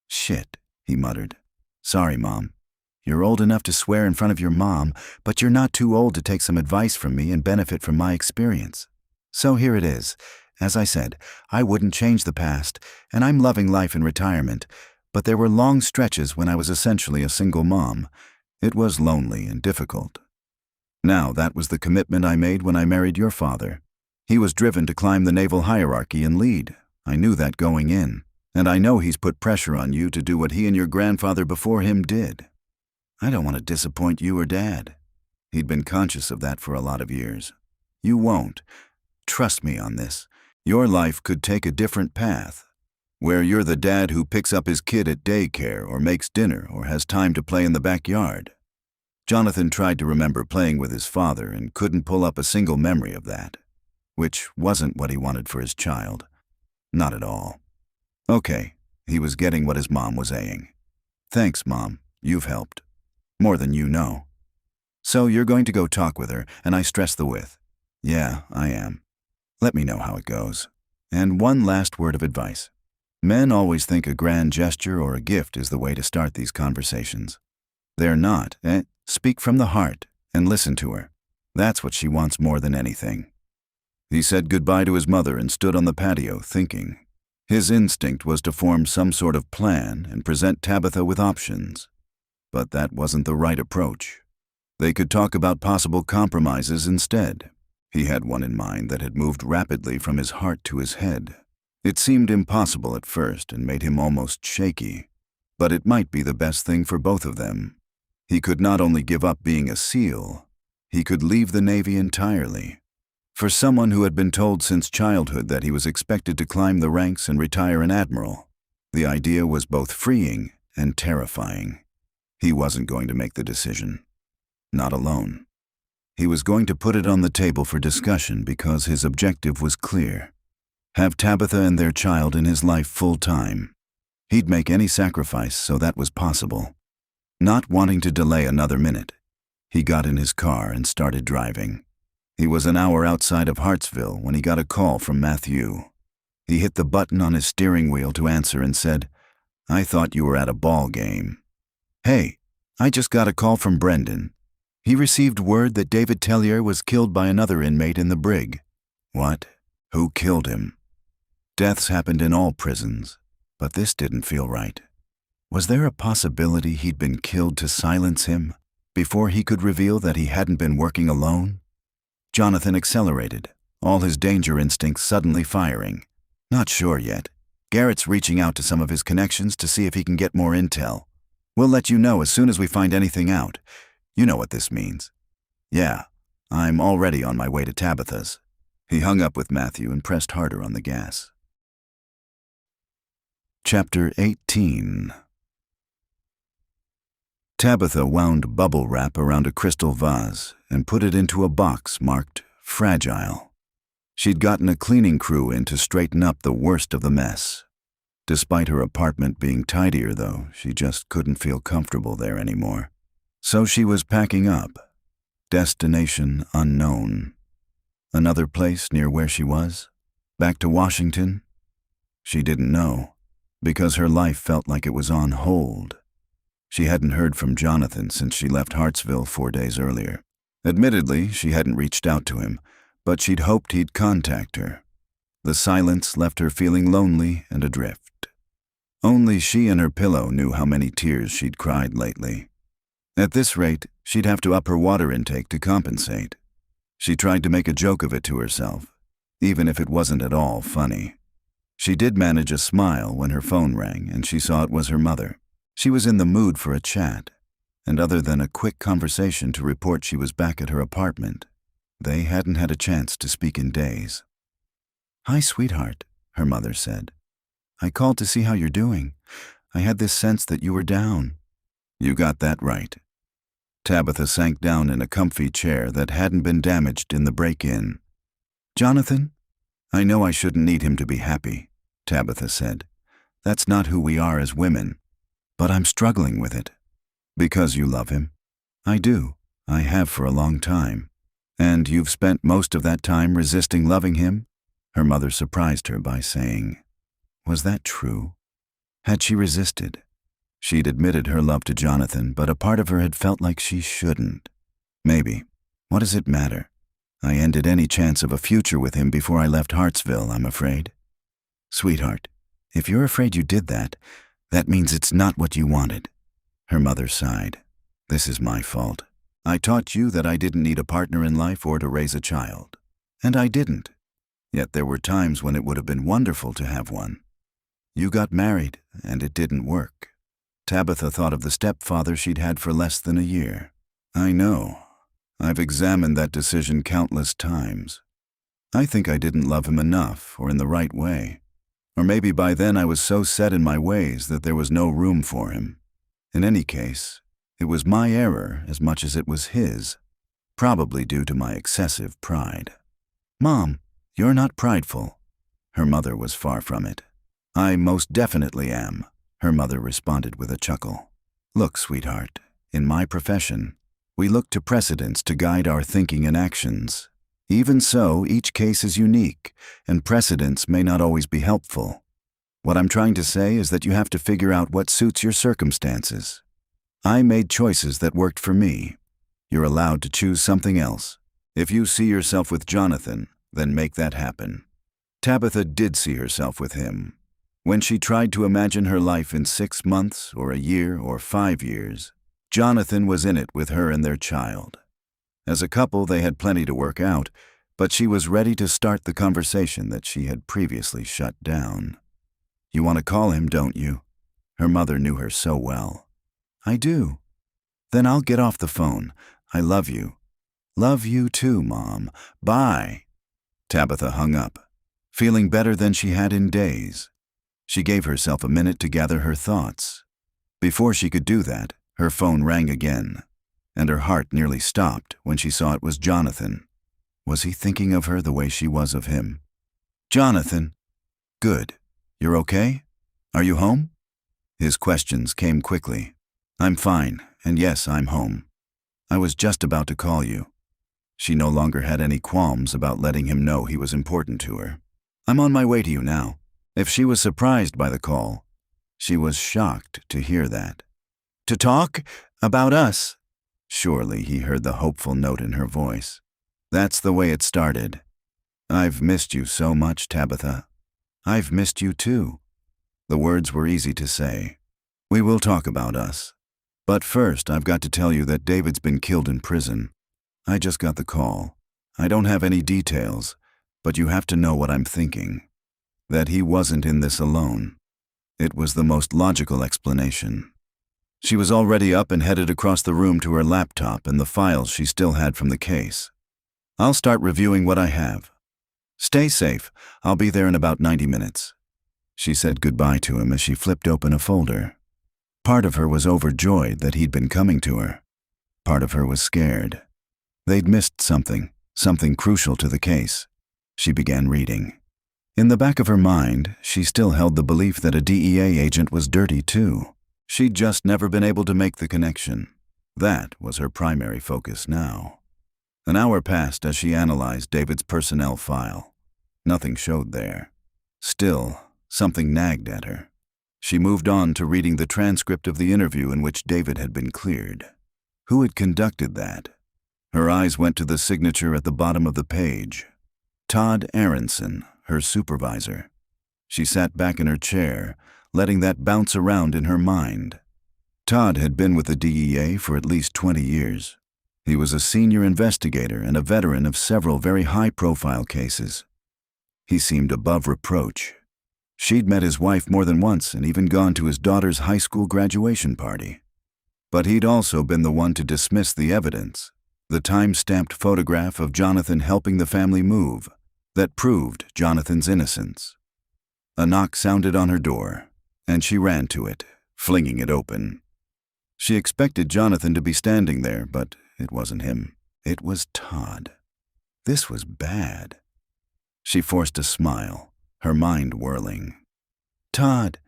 Shit, he muttered. Sorry, Mom. You're old enough to swear in front of your mom, but you're not too old to take some advice from me and benefit from my experience. So here it is. As I said, I wouldn't change the past, and I'm loving life in retirement, but there were long stretches when I was essentially a single mom. It was lonely and difficult. Now, that was the commitment I made when I married your father. He was driven to climb the naval hierarchy and lead. I knew that going in, and I know he's put pressure on you to do what he and your grandfather before him did. I don't want to disappoint you or Dad. He'd been conscious of that for a lot of years. You won't. Trust me on this. Your life could take a different path, where you're the dad who picks up his kid at daycare or makes dinner or has time to play in the backyard. Jonathan tried to remember playing with his father and couldn't pull up a single memory of that, which wasn't what he wanted for his child. Not at all. Okay, he was getting what his mom was saying. Thanks, Mom, you've helped. More than you know. So you're going to go talk with her, and I stress the with. Yeah, I am. Let me know how it goes. And one last word of advice. Men always think a grand gesture or a gift is the way to start these conversations. They're not. Speak from the heart and listen to her. That's what she wants more than anything. He said goodbye to his mother and stood on the patio thinking. His instinct was to form some sort of plan and present Tabitha with options. But that wasn't the right approach. They could talk about possible compromises instead. He had one in mind that had moved rapidly from his heart to his head. It seemed impossible at first and made him almost shaky, but it might be the best thing for both of them. He could not only give up being a SEAL, he could leave the Navy entirely. For someone who had been told since childhood that he was expected to climb the ranks and retire an admiral, the idea was both freeing and terrifying. He wasn't going to make the decision. Not alone. He was going to put it on the table for discussion because his objective was clear. Have Tabitha and their child in his life full time. He'd make any sacrifice so that was possible. Not wanting to delay another minute, he got in his car and started driving. He was an hour outside of Hartsville when he got a call from Matthew. He hit the button on his steering wheel to answer and said, "I thought you were at a ball game." "Hey, I just got a call from Brendan. He received word that David Tellier was killed by another inmate in the brig." "What? Who killed him?" Deaths happened in all prisons, but this didn't feel right. Was there a possibility he'd been killed to silence him before he could reveal that he hadn't been working alone? Jonathan accelerated, all his danger instincts suddenly firing. Not sure yet. Garrett's reaching out to some of his connections to see if he can get more intel. We'll let you know as soon as we find anything out. You know what this means. Yeah, I'm already on my way to Tabitha's. He hung up with Matthew and pressed harder on the gas. Chapter 18. Tabitha wound bubble wrap around a crystal vase and put it into a box marked fragile. She'd gotten a cleaning crew in to straighten up the worst of the mess. Despite her apartment being tidier, though, she just couldn't feel comfortable there anymore. So she was packing up. Destination unknown. Another place near where she was? Back to Washington? She didn't know, because her life felt like it was on hold. She hadn't heard from Jonathan since she left Hartsville 4 days earlier. Admittedly, she hadn't reached out to him, but she'd hoped he'd contact her. The silence left her feeling lonely and adrift. Only she and her pillow knew how many tears she'd cried lately. At this rate, she'd have to up her water intake to compensate. She tried to make a joke of it to herself, even if it wasn't at all funny. She did manage a smile when her phone rang and she saw it was her mother. She was in the mood for a chat, and other than a quick conversation to report she was back at her apartment, they hadn't had a chance to speak in days. "Hi, sweetheart," her mother said. "I called to see how you're doing. I had this sense that you were down." "You got that right." Tabitha sank down in a comfy chair that hadn't been damaged in the break-in. "Jonathan? I know I shouldn't need him to be happy," Tabitha said. "That's not who we are as women. But I'm struggling with it." "Because you love him?" "I do. I have for a long time." "And you've spent most of that time resisting loving him?" Her mother surprised her by saying, "Was that true?" Had she resisted? She'd admitted her love to Jonathan, but a part of her had felt like she shouldn't. Maybe. What does it matter? I ended any chance of a future with him before I left Hartsville, I'm afraid. "Sweetheart, if you're afraid you did that, that means it's not what you wanted." Her mother sighed. "This is my fault. I taught you that I didn't need a partner in life or to raise a child. And I didn't. Yet there were times when it would have been wonderful to have one. You got married, and it didn't work." Tabitha thought of the stepfather she'd had for less than a year. "I know. I've examined that decision countless times. I think I didn't love him enough or in the right way. Or maybe by then I was so set in my ways that there was no room for him. In any case, It was my error as much as it was his, probably due to my excessive pride. Mom, you're not prideful. Her mother was far from it. I most definitely am, her mother responded with a chuckle. Look, sweetheart, in my profession, we look to precedents to guide our thinking and actions. Even so, each case is unique, and precedents may not always be helpful. What I'm trying to say is that you have to figure out what suits your circumstances. I made choices that worked for me. You're allowed to choose something else. If you see yourself with Jonathan, then make that happen. Tabitha did see herself with him. When she tried to imagine her life in 6 months or a year or 5 years, Jonathan was in it with her and their child. As a couple, they had plenty to work out, but she was ready to start the conversation that she had previously shut down. You want to call him, don't you? Her mother knew her so well. I do. Then I'll get off the phone. I love you. Love you too, Mom. Bye. Tabitha hung up, feeling better than she had in days. She gave herself a minute to gather her thoughts. Before she could do that, her phone rang again, and her heart nearly stopped when she saw it was Jonathan. Was he thinking of her the way she was of him? Jonathan. Good. You're okay? Are you home? His questions came quickly. I'm fine, and yes, I'm home. I was just about to call you. She no longer had any qualms about letting him know he was important to her. I'm on my way to you now. If she was surprised by the call, she was shocked to hear that. To talk about us? Surely he heard the hopeful note in her voice. That's the way it started. I've missed you so much, Tabitha. I've missed you too. The words were easy to say. We will talk about us. But first, I've got to tell you that David's been killed in prison. I just got the call. I don't have any details, but you have to know what I'm thinking. That he wasn't in this alone. It was the most logical explanation. She was already up and headed across the room to her laptop and the files she still had from the case. I'll start reviewing what I have. Stay safe. I'll be there in about 90 minutes. She said goodbye to him as she flipped open a folder. Part of her was overjoyed that he'd been coming to her. Part of her was scared. They'd missed something crucial to the case. She began reading. In the back of her mind, she still held the belief that a DEA agent was dirty too. She'd just never been able to make the connection. That was her primary focus now. An hour passed as she analyzed David's personnel file. Nothing showed there. Still, something nagged at her. She moved on to reading the transcript of the interview in which David had been cleared. Who had conducted that? Her eyes went to the signature at the bottom of the page. Todd Aronson, her supervisor. She sat back in her chair, letting that bounce around in her mind. Todd had been with the DEA for at least 20 years. He was a senior investigator and a veteran of several very high-profile cases. He seemed above reproach. She'd met his wife more than once and even gone to his daughter's high school graduation party. But he'd also been the one to dismiss the evidence, the time-stamped photograph of Jonathan helping the family move, that proved Jonathan's innocence. A knock sounded on her door, and she ran to it, flinging it open. She expected Jonathan to be standing there, but it wasn't him. It was Todd. This was bad. She forced a smile, her mind whirling. Todd,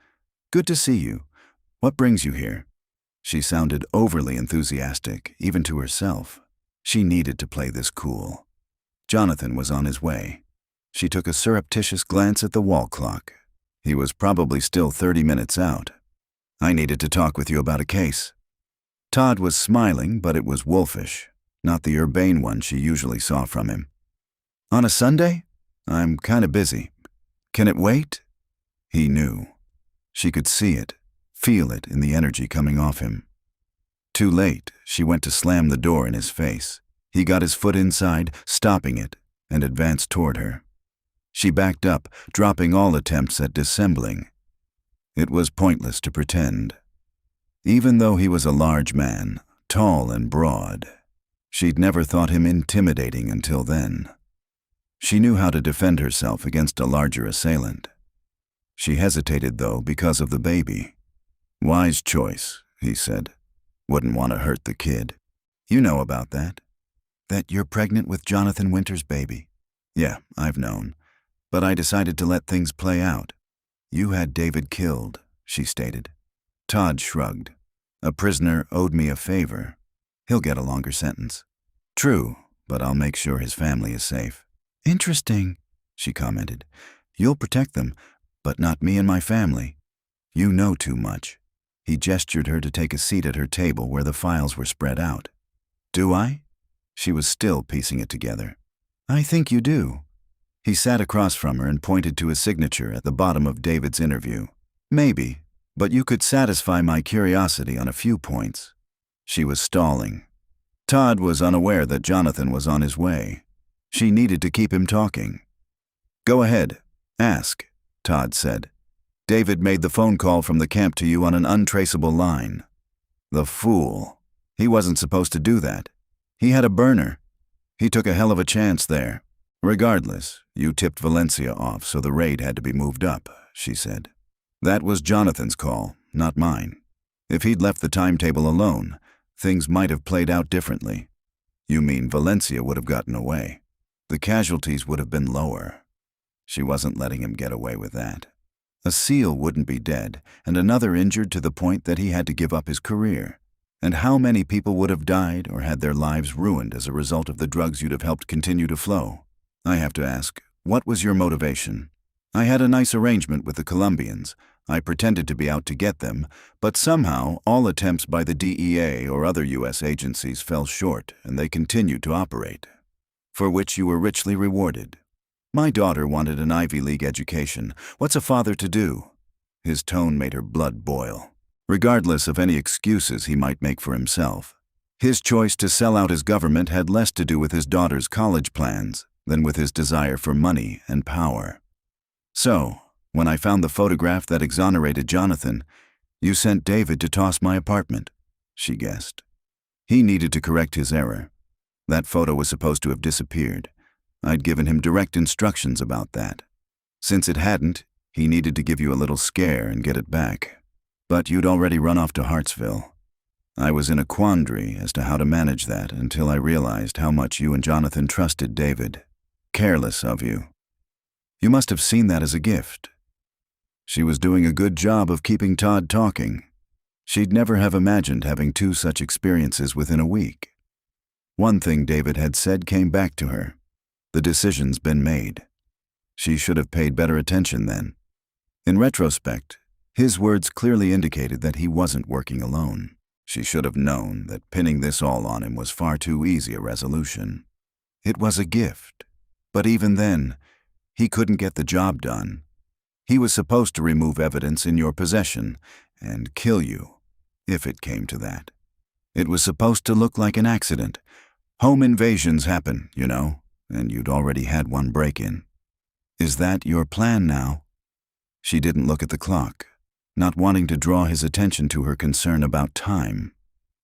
good to see you. What brings you here? She sounded overly enthusiastic, even to herself. She needed to play this cool. Jonathan was on his way. She took a surreptitious glance at the wall clock. He was probably still 30 minutes out. I needed to talk with you about a case. Todd was smiling, but it was wolfish, not the urbane one she usually saw from him. On a Sunday? I'm kind of busy. Can it wait? He knew. She could see it, feel it in the energy coming off him. Too late, she went to slam the door in his face. He got his foot inside, stopping it, and advanced toward her. She backed up, dropping all attempts at dissembling. It was pointless to pretend. Even though he was a large man, tall and broad, she'd never thought him intimidating until then. She knew how to defend herself against a larger assailant. She hesitated, though, because of the baby. Wise choice, he said. Wouldn't want to hurt the kid. You know about that. That you're pregnant with Jonathan Winter's baby. Yeah, I've known. But I decided to let things play out. You had David killed, she stated. Todd shrugged. A prisoner owed me a favor. He'll get a longer sentence. True, but I'll make sure his family is safe. Interesting, she commented. You'll protect them, but not me and my family. You know too much. He gestured her to take a seat at her table where the files were spread out. Do I? She was still piecing it together. I think you do. He sat across from her and pointed to his signature at the bottom of David's interview. Maybe, but you could satisfy my curiosity on a few points. She was stalling. Todd was unaware that Jonathan was on his way. She needed to keep him talking. Go ahead, ask, Todd said. David made the phone call from the camp to you on an untraceable line. The fool. He wasn't supposed to do that. He had a burner. He took a hell of a chance there. Regardless, you tipped Valencia off, so the raid had to be moved up, she said. That was Jonathan's call, not mine. If he'd left the timetable alone, things might have played out differently. You mean Valencia would have gotten away. The casualties would have been lower. She wasn't letting him get away with that. A SEAL wouldn't be dead, and another injured to the point that he had to give up his career. And how many people would have died or had their lives ruined as a result of the drugs you'd have helped continue to flow? I have to ask, what was your motivation? I had a nice arrangement with the Colombians. I pretended to be out to get them, but somehow all attempts by the DEA or other U.S. agencies fell short and they continued to operate, for which you were richly rewarded. My daughter wanted an Ivy League education. What's a father to do? His tone made her blood boil. Regardless of any excuses he might make for himself, his choice to sell out his government had less to do with his daughter's college plans than with his desire for money and power. So, when I found the photograph that exonerated Jonathan, you sent David to toss my apartment, she guessed. He needed to correct his error. That photo was supposed to have disappeared. I'd given him direct instructions about that. Since it hadn't, he needed to give you a little scare and get it back. But you'd already run off to Hartsville. I was in a quandary as to how to manage that until I realized how much you and Jonathan trusted David. Careless of you. You must have seen that as a gift. She was doing a good job of keeping Todd talking. She'd never have imagined having two such experiences within a week. One thing David had said came back to her. The decision's been made. She should have paid better attention then. In retrospect, his words clearly indicated that he wasn't working alone. She should have known that pinning this all on him was far too easy a resolution. It was a gift, but even then, he couldn't get the job done. He was supposed to remove evidence in your possession and kill you, if it came to that. It was supposed to look like an accident. Home invasions happen, you know, and you'd already had one break-in. Is that your plan now? She didn't look at the clock, not wanting to draw his attention to her concern about time.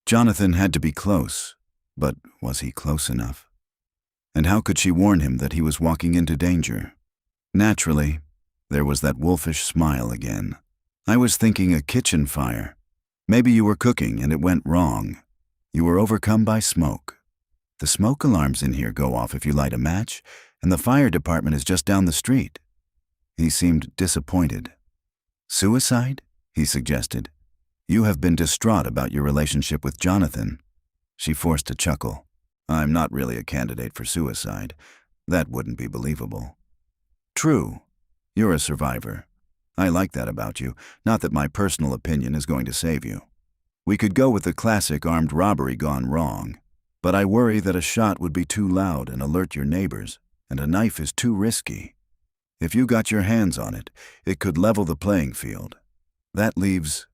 Jonathan had to be close, but was he close enough? And how could she warn him that he was walking into danger? Naturally, there was that wolfish smile again. I was thinking a kitchen fire. Maybe you were cooking and it went wrong. You were overcome by smoke. The smoke alarms in here go off if you light a match, and the fire department is just down the street. He seemed disappointed. Suicide? He suggested. You have been distraught about your relationship with Jonathan. She forced a chuckle. I'm not really a candidate for suicide. That wouldn't be believable. True. You're a survivor. I like that about you, not that my personal opinion is going to save you. We could go with the classic armed robbery gone wrong, but I worry that a shot would be too loud and alert your neighbors, and a knife is too risky. If you got your hands on it, it could level the playing field. That leaves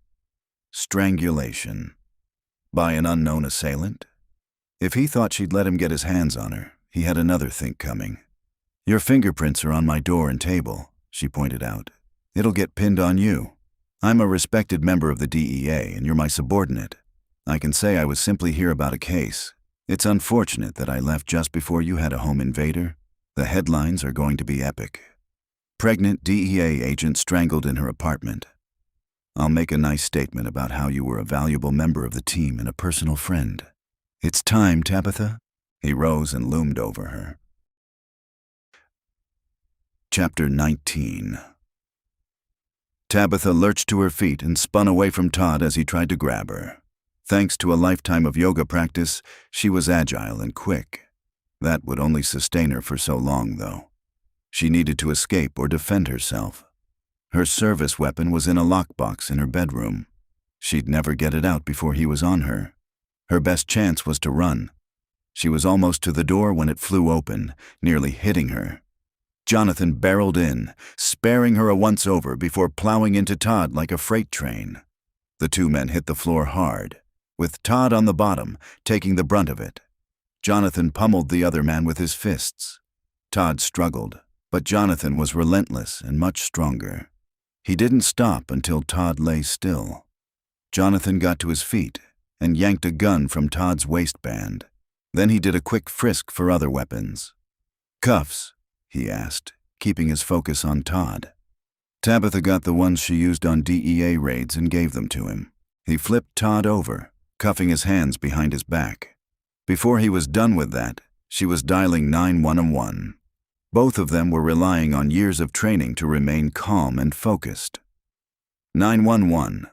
strangulation. By an unknown assailant? If he thought she'd let him get his hands on her, he had another think coming. Your fingerprints are on my door and table, she pointed out. It'll get pinned on you. I'm a respected member of the DEA, and you're my subordinate. I can say I was simply here about a case. It's unfortunate that I left just before you had a home invader. The headlines are going to be epic. Pregnant DEA agent strangled in her apartment. I'll make a nice statement about how you were a valuable member of the team and a personal friend. It's time, Tabitha." He rose and loomed over her. Chapter 19. Tabitha lurched to her feet and spun away from Todd as he tried to grab her. Thanks to a lifetime of yoga practice, she was agile and quick. That would only sustain her for so long, though. She needed to escape or defend herself. Her service weapon was in a lockbox in her bedroom. She'd never get it out before he was on her. Her best chance was to run. She was almost to the door when it flew open, nearly hitting her. Jonathan barreled in, sparing her a once-over before plowing into Todd like a freight train. The two men hit the floor hard, with Todd on the bottom, taking the brunt of it. Jonathan pummeled the other man with his fists. Todd struggled, but Jonathan was relentless and much stronger. He didn't stop until Todd lay still. Jonathan got to his feet and yanked a gun from Todd's waistband. Then he did a quick frisk for other weapons. "Cuffs?" he asked, keeping his focus on Todd. Tabitha got the ones she used on DEA raids and gave them to him. He flipped Todd over, cuffing his hands behind his back. Before he was done with that, she was dialing 911. Both of them were relying on years of training to remain calm and focused. 911,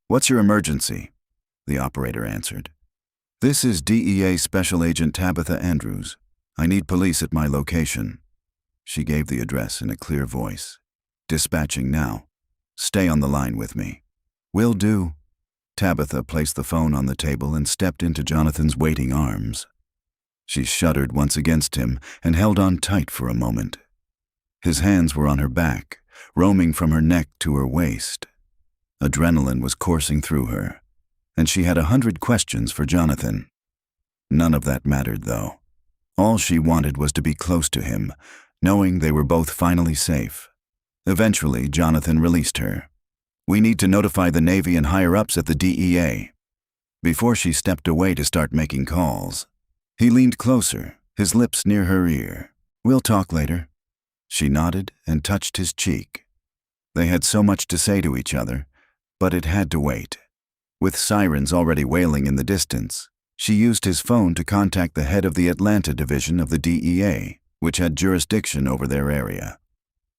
"What's your emergency?" the operator answered. "This is DEA Special Agent Tabitha Andrews. I need police at my location." She gave the address in a clear voice. "Dispatching now. Stay on the line with me." "Will do." Tabitha placed the phone on the table and stepped into Jonathan's waiting arms. She shuddered once against him and held on tight for a moment. His hands were on her back, roaming from her neck to her waist. Adrenaline was coursing through her, and she had 100 questions for Jonathan. None of that mattered, though. All she wanted was to be close to him, knowing they were both finally safe. Eventually, Jonathan released her. "We need to notify the Navy and higher-ups at the DEA." Before she stepped away to start making calls, he leaned closer, his lips near her ear. "We'll talk later." She nodded and touched his cheek. They had so much to say to each other, but it had to wait. With sirens already wailing in the distance, she used his phone to contact the head of the Atlanta division of the DEA, which had jurisdiction over their area.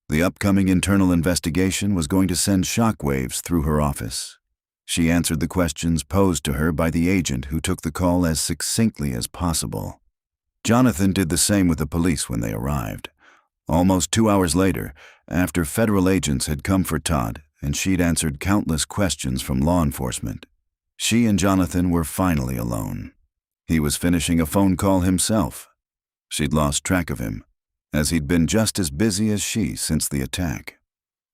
The upcoming internal investigation was going to send shockwaves through her office. She answered the questions posed to her by the agent who took the call as succinctly as possible. Jonathan did the same with the police when they arrived. Almost 2 hours later, after federal agents had come for Todd and she'd answered countless questions from law enforcement, she and Jonathan were finally alone. He was finishing a phone call himself. She'd lost track of him, as he'd been just as busy as she since the attack.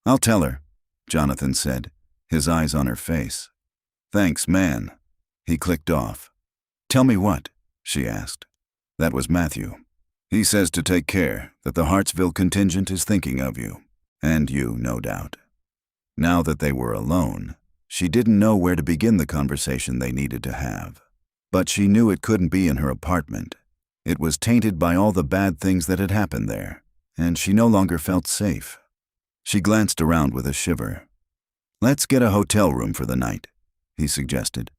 "I'll tell her," Jonathan said, his eyes on her face. "Thanks, man." He clicked off. "Tell me what?" she asked. That was Matthew. "He says to take care, that the Hartsville contingent is thinking of you. And you, no doubt." Now that they were alone, she didn't know where to begin the conversation they needed to have. But she knew it couldn't be in her apartment. It was tainted by all the bad things that had happened there, and she no longer felt safe. She glanced around with a shiver. "Let's get a hotel room for the night," he suggested.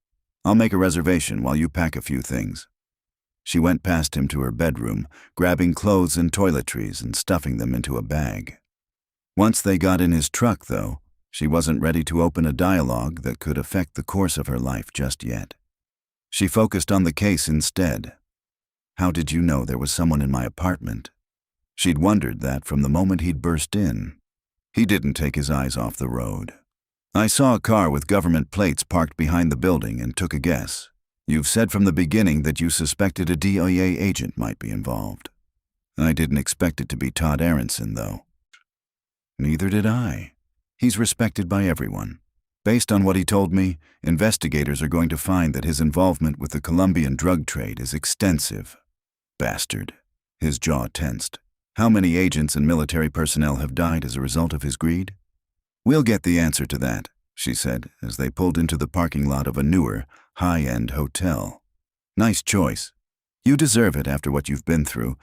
"I'll make a reservation while you pack a few things." She went past him to her bedroom, grabbing clothes and toiletries and stuffing them into a bag. Once they got in his truck, though, she wasn't ready to open a dialogue that could affect the course of her life just yet. She focused on the case instead. How did you know there was someone in my apartment? She'd wondered that from the moment he'd burst in. He didn't take his eyes off the road. "I saw a car with government plates parked behind the building and took a guess. You've said from the beginning that you suspected a DEA agent might be involved. I didn't expect it to be Todd Aronson, though." "Neither did I. He's respected by everyone. Based on what he told me, investigators are going to find that his involvement with the Colombian drug trade is extensive." "Bastard." His jaw tensed. "How many agents and military personnel have died as a result of his greed?" "We'll get the answer to that," she said, as they pulled into the parking lot of a newer, high-end hotel. "Nice choice. You deserve it after what you've been through.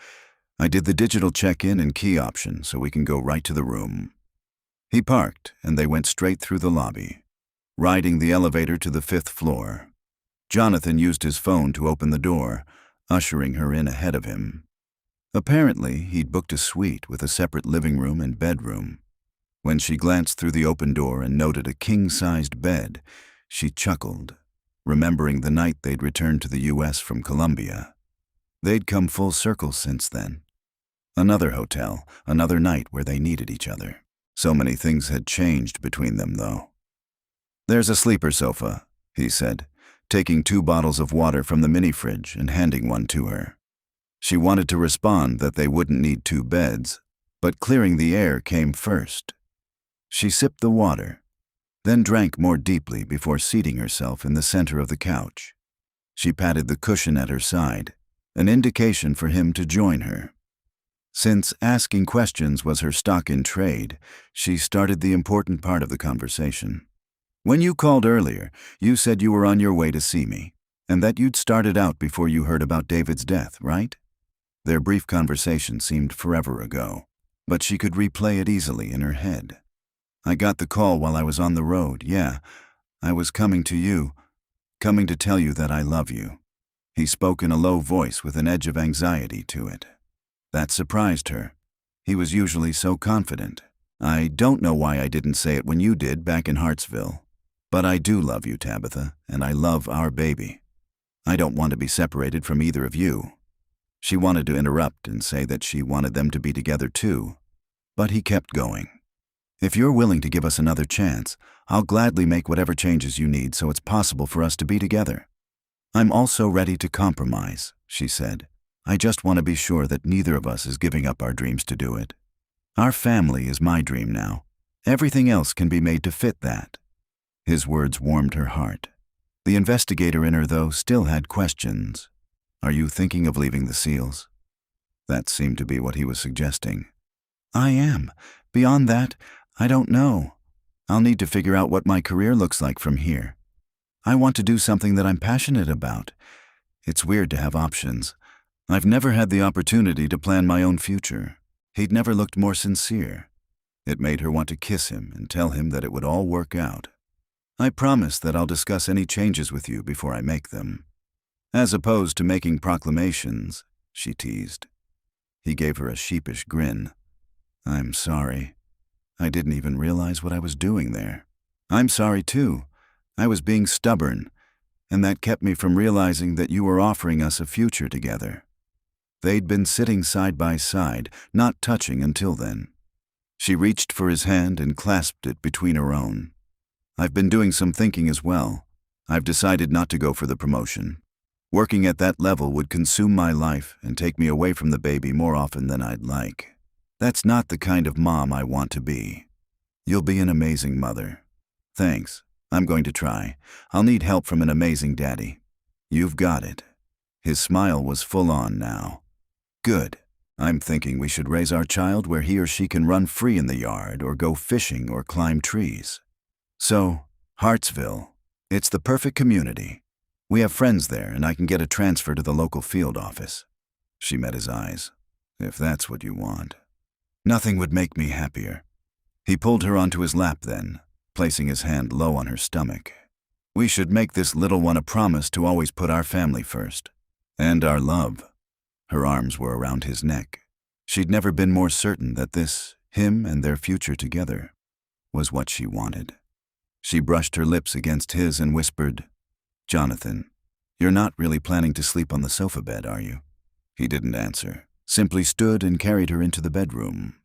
I did the digital check-in and key option so we can go right to the room." He parked, and they went straight through the lobby. riding the elevator to the 5th floor. Jonathan used his phone to open the door, ushering her in ahead of him. Apparently, he'd booked a suite with a separate living room and bedroom. When she glanced through the open door and noted a king-sized bed, she chuckled, remembering the night they'd returned to the U.S. from Colombia. They'd come full circle since then. Another hotel, another night where they needed each other. So many things had changed between them, though. "There's a sleeper sofa," he said, taking 2 bottles of water from the mini-fridge and handing one to her. She wanted to respond that they wouldn't need 2 beds, but clearing the air came first. She sipped the water, then drank more deeply before seating herself in the center of the couch. She patted the cushion at her side, an indication for him to join her. Since asking questions was her stock in trade, she started the important part of the conversation. "When you called earlier, you said you were on your way to see me, and that you'd started out before you heard about David's death, right?" Their brief conversation seemed forever ago, but she could replay it easily in her head. "I got the call while I was on the road, yeah. I was coming to tell you that I love you." He spoke in a low voice with an edge of anxiety to it. That surprised her. He was usually so confident. "I don't know why I didn't say it when you did back in Hartsville. But I do love you, Tabitha, and I love our baby. I don't want to be separated from either of you." She wanted to interrupt and say that she wanted them to be together too, but he kept going. "If you're willing to give us another chance, I'll gladly make whatever changes you need so it's possible for us to be together. I'm also ready to compromise," she said. "I just want to be sure that neither of us is giving up our dreams to do it. Our family is my dream now. Everything else can be made to fit that." His words warmed her heart. The investigator in her, though, still had questions. "Are you thinking of leaving the SEALs?" That seemed to be what he was suggesting. "I am. Beyond that, I don't know. I'll need to figure out what my career looks like from here. I want to do something that I'm passionate about. It's weird to have options. I've never had the opportunity to plan my own future." He'd never looked more sincere. It made her want to kiss him and tell him that it would all work out. "I promise that I'll discuss any changes with you before I make them. As opposed to making proclamations," she teased. He gave her a sheepish grin. "I'm sorry. I didn't even realize what I was doing there. I'm sorry too. I was being stubborn, and that kept me from realizing that you were offering us a future together." They'd been sitting side by side, not touching until then. She reached for his hand and clasped it between her own. "I've been doing some thinking as well. I've decided not to go for the promotion. Working at that level would consume my life and take me away from the baby more often than I'd like. That's not the kind of mom I want to be. You'll be an amazing mother. Thanks. I'm going to try. I'll need help from an amazing daddy. You've got it." His smile was full on now. "Good. I'm thinking we should raise our child where he or she can run free in the yard or go fishing or climb trees. So, Hartsville. It's the perfect community. We have friends there and I can get a transfer to the local field office." She met his eyes. "If that's what you want." "Nothing would make me happier." He pulled her onto his lap then, placing his hand low on her stomach. "We should make this little one a promise to always put our family first. And our love." Her arms were around his neck. She'd never been more certain that this, him and their future together, was what she wanted. She brushed her lips against his and whispered, "Jonathan, you're not really planning to sleep on the sofa bed, are you?" He didn't answer, simply stood and carried her into the bedroom.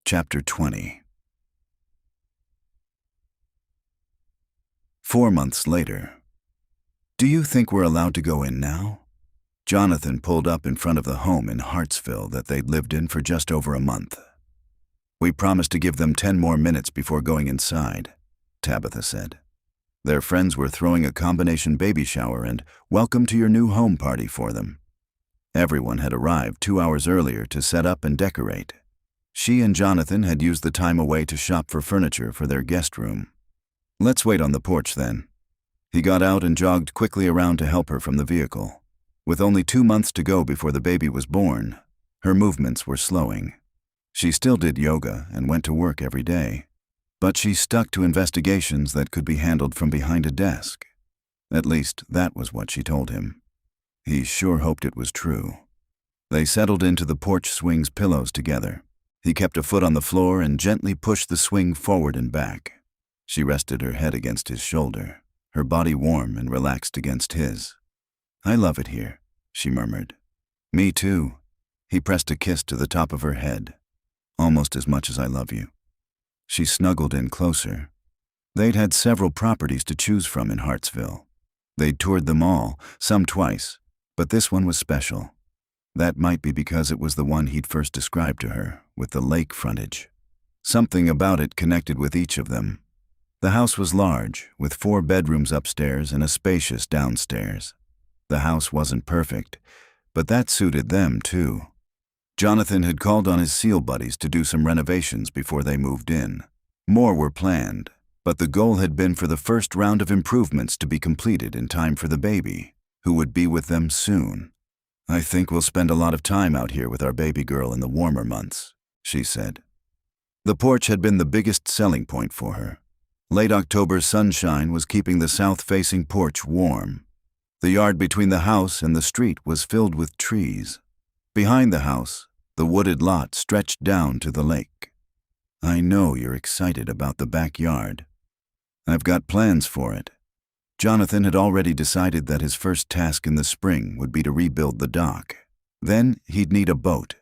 Chapter 20. 4 months later. "Do you think we're allowed to go in now?" Jonathan pulled up in front of the home in Hartsville that they'd lived in for just over a month. "We promised to give them 10 more minutes before going inside," Tabitha said. Their friends were throwing a combination baby shower and welcome to your new home party for them. Everyone had arrived 2 hours earlier to set up and decorate. She and Jonathan had used the time away to shop for furniture for their guest room. "Let's wait on the porch then." He got out and jogged quickly around to help her from the vehicle. With only 2 months to go before the baby was born, her movements were slowing. She still did yoga and went to work every day. But she stuck to investigations that could be handled from behind a desk. At least, that was what she told him. He sure hoped it was true. They settled into the porch swing's pillows together. He kept a foot on the floor and gently pushed the swing forward and back. She rested her head against his shoulder, her body warm and relaxed against his. "I love it here," she murmured. "Me too." He pressed a kiss to the top of her head. "Almost as much as I love you." She snuggled in closer. They'd had several properties to choose from in Hartsville. They'd toured them all, some twice, but this one was special. That might be because it was the one he'd first described to her, with the lake frontage. Something about it connected with each of them. The house was large, with 4 bedrooms upstairs and a spacious downstairs. The house wasn't perfect, but that suited them too. Jonathan had called on his SEAL buddies to do some renovations before they moved in. More were planned, but the goal had been for the first round of improvements to be completed in time for the baby, who would be with them soon. "I think we'll spend a lot of time out here with our baby girl in the warmer months," she said. The porch had been the biggest selling point for her. Late October sunshine was keeping the south-facing porch warm. The yard between the house and the street was filled with trees. Behind the house, the wooded lot stretched down to the lake. "I know you're excited about the backyard. I've got plans for it." Jonathan had already decided that his first task in the spring would be to rebuild the dock. Then he'd need a boat.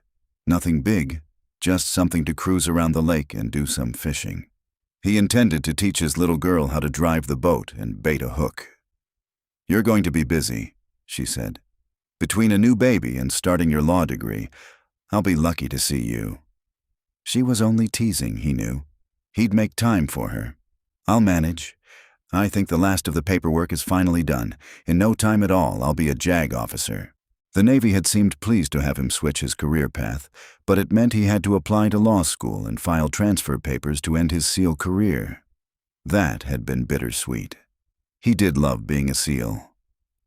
Nothing big, just something to cruise around the lake and do some fishing. He intended to teach his little girl how to drive the boat and bait a hook. "You're going to be busy," she said. "Between a new baby and starting your law degree, I'll be lucky to see you." She was only teasing, he knew. He'd make time for her. "I'll manage. I think the last of the paperwork is finally done. In no time at all, I'll be a JAG officer." The Navy had seemed pleased to have him switch his career path, but it meant he had to apply to law school and file transfer papers to end his SEAL career. That had been bittersweet. He did love being a SEAL.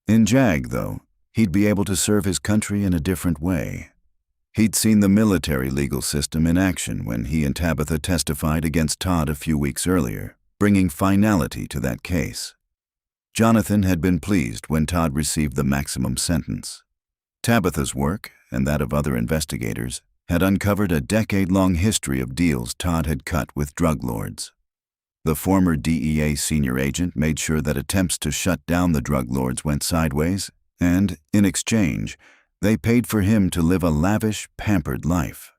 In JAG, though, he'd be able to serve his country in a different way. He'd seen the military legal system in action when he and Tabitha testified against Todd a few weeks earlier, bringing finality to that case. Jonathan had been pleased when Todd received the maximum sentence. Tabitha's work, and that of other investigators, had uncovered a decade-long history of deals Todd had cut with drug lords. The former DEA senior agent made sure that attempts to shut down the drug lords went sideways, and, in exchange, they paid for him to live a lavish, pampered life.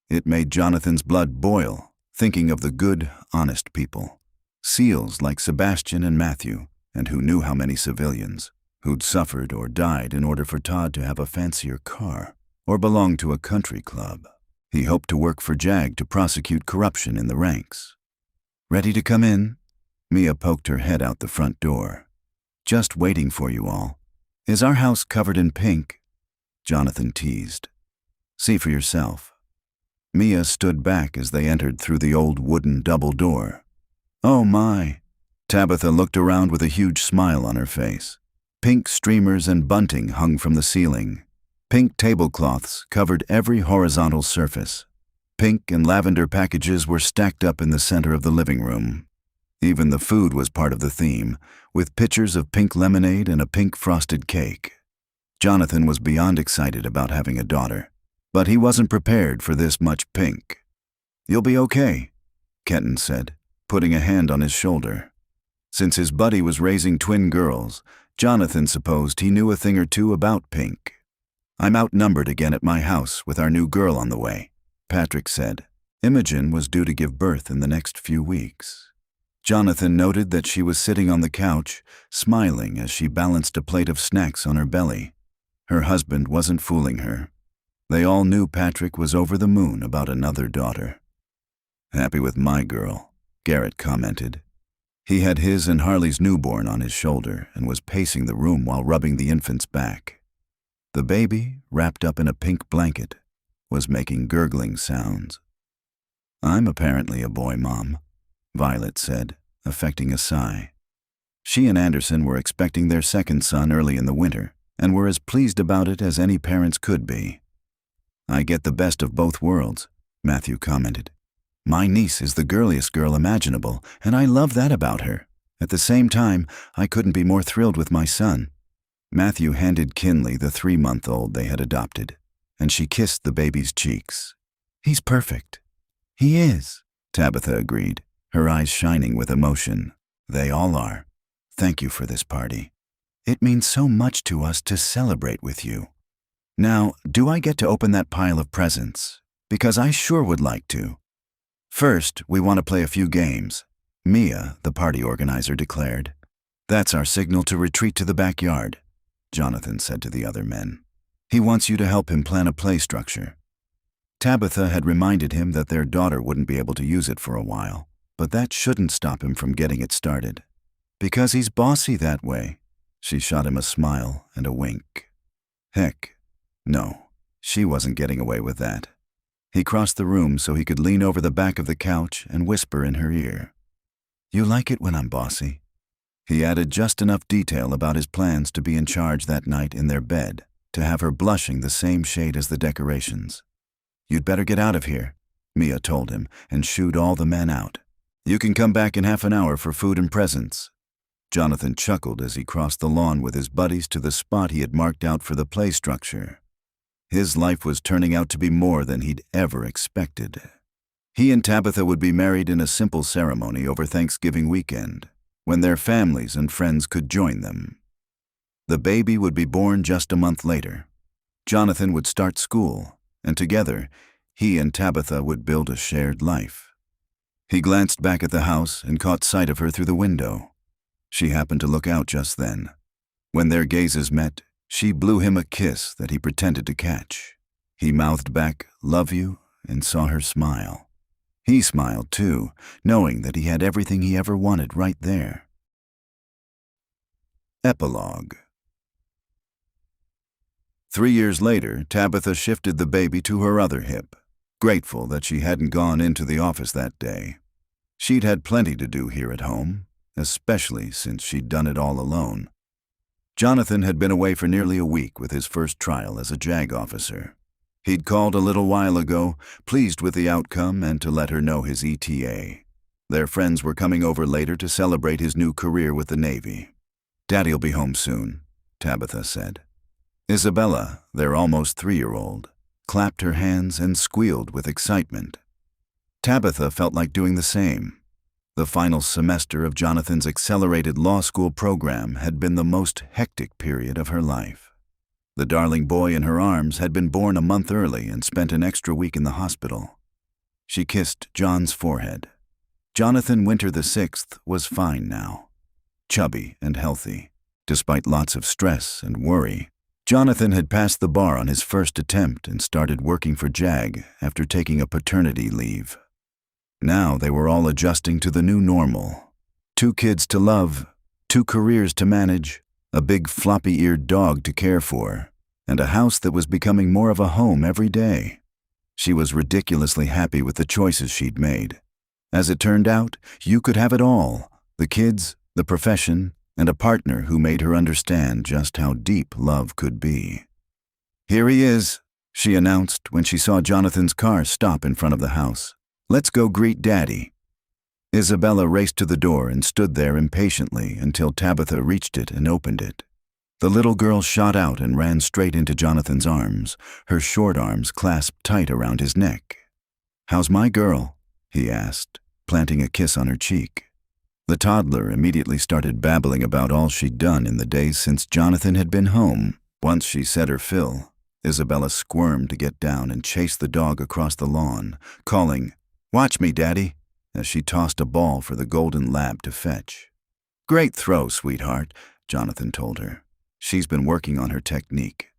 It made Jonathan's blood boil, thinking of the good, honest people. SEALs like Sebastian and Matthew, and who knew how many civilians, who'd suffered or died in order for Todd to have a fancier car, or belong to a country club. He hoped to work for JAG to prosecute corruption in the ranks. "Ready to come in?" Mia poked her head out the front door. "Just waiting for you all. Is our house covered in pink?" Jonathan teased. "See for yourself." Mia stood back as they entered through the old wooden double door. "Oh my." Tabitha looked around with a huge smile on her face. Pink streamers and bunting hung from the ceiling. Pink tablecloths covered every horizontal surface. Pink and lavender packages were stacked up in the center of the living room. Even the food was part of the theme, with pitchers of pink lemonade and a pink frosted cake. Jonathan was beyond excited about having a daughter, but he wasn't prepared for this much pink. "You'll be okay," Kenton said, putting a hand on his shoulder. Since his buddy was raising twin girls, Jonathan supposed he knew a thing or two about pink. "I'm outnumbered again at my house with our new girl on the way," Patrick said. Imogen was due to give birth in the next few weeks. Jonathan noted that she was sitting on the couch, smiling as she balanced a plate of snacks on her belly. Her husband wasn't fooling her. They all knew Patrick was over the moon about another daughter. "Happy with my girl," Garrett commented. He had his and Harley's newborn on his shoulder and was pacing the room while rubbing the infant's back. The baby, wrapped up in a pink blanket, was making gurgling sounds. "I'm apparently a boy, Mom," Violet said, affecting a sigh. She and Anderson were expecting their second son early in the winter and were as pleased about it as any parents could be. "I get the best of both worlds," Matthew commented. My niece is the girliest girl imaginable, and I love that about her. At the same time, I couldn't be more thrilled with my son." Matthew handed Kinley the 3-month-old they had adopted, and she kissed the baby's cheeks. "He's perfect." "He is," Tabitha agreed, her eyes shining with emotion. "They all are. Thank you for this party. It means so much to us to celebrate with you. Now, do I get to open that pile of presents? Because I sure would like to." "First, we want to play a few games," Mia, the party organizer, declared. "That's our signal to retreat to the backyard," Jonathan said to the other men. "He wants you to help him plan a play structure." Tabitha had reminded him that their daughter wouldn't be able to use it for a while, but that shouldn't stop him from getting it started. "Because he's bossy that way." She shot him a smile and a wink. Heck, no, she wasn't getting away with that. He crossed the room so he could lean over the back of the couch and whisper in her ear. "You like it when I'm bossy?" He added just enough detail about his plans to be in charge that night in their bed, to have her blushing the same shade as the decorations. "You'd better get out of here," Mia told him, and shooed all the men out. "You can come back in half an hour for food and presents." Jonathan chuckled as he crossed the lawn with his buddies to the spot he had marked out for the play structure. His life was turning out to be more than he'd ever expected. He and Tabitha would be married in a simple ceremony over Thanksgiving weekend, when their families and friends could join them. The baby would be born just a month later. Jonathan would start school, and together, he and Tabitha would build a shared life. He glanced back at the house and caught sight of her through the window. She happened to look out just then. When their gazes met, she blew him a kiss that he pretended to catch. He mouthed back, "Love you," and saw her smile. He smiled too, knowing that he had everything he ever wanted right there. Epilogue. 3 years later, Tabitha shifted the baby to her other hip, grateful that she hadn't gone into the office that day. She'd had plenty to do here at home, especially since she'd done it all alone. Jonathan had been away for nearly a week with his first trial as a JAG officer. He'd called a little while ago, pleased with the outcome and to let her know his ETA. Their friends were coming over later to celebrate his new career with the Navy. "Daddy'll be home soon," Tabitha said. Isabella, their almost 3-year-old, clapped her hands and squealed with excitement. Tabitha felt like doing the same. The final semester of Jonathan's accelerated law school program had been the most hectic period of her life. The darling boy in her arms had been born a month early and spent an extra week in the hospital. She kissed John's forehead. Jonathan Winter VI was fine now, chubby and healthy. Despite lots of stress and worry, Jonathan had passed the bar on his first attempt and started working for JAG after taking a paternity leave. Now they were all adjusting to the new normal. 2 kids to love, 2 careers to manage, a big floppy-eared dog to care for, and a house that was becoming more of a home every day. She was ridiculously happy with the choices she'd made. As it turned out, you could have it all: the kids, the profession, and a partner who made her understand just how deep love could be. "Here he is," she announced when she saw Jonathan's car stop in front of the house. "Let's go greet Daddy." Isabella raced to the door and stood there impatiently until Tabitha reached it and opened it. The little girl shot out and ran straight into Jonathan's arms, her short arms clasped tight around his neck. "How's my girl?" he asked, planting a kiss on her cheek. The toddler immediately started babbling about all she'd done in the days since Jonathan had been home. Once she said her fill, Isabella squirmed to get down and chase the dog across the lawn, calling, "Watch me, Daddy," as she tossed a ball for the golden lab to fetch. "Great throw, sweetheart," Jonathan told her. "She's been working on her technique."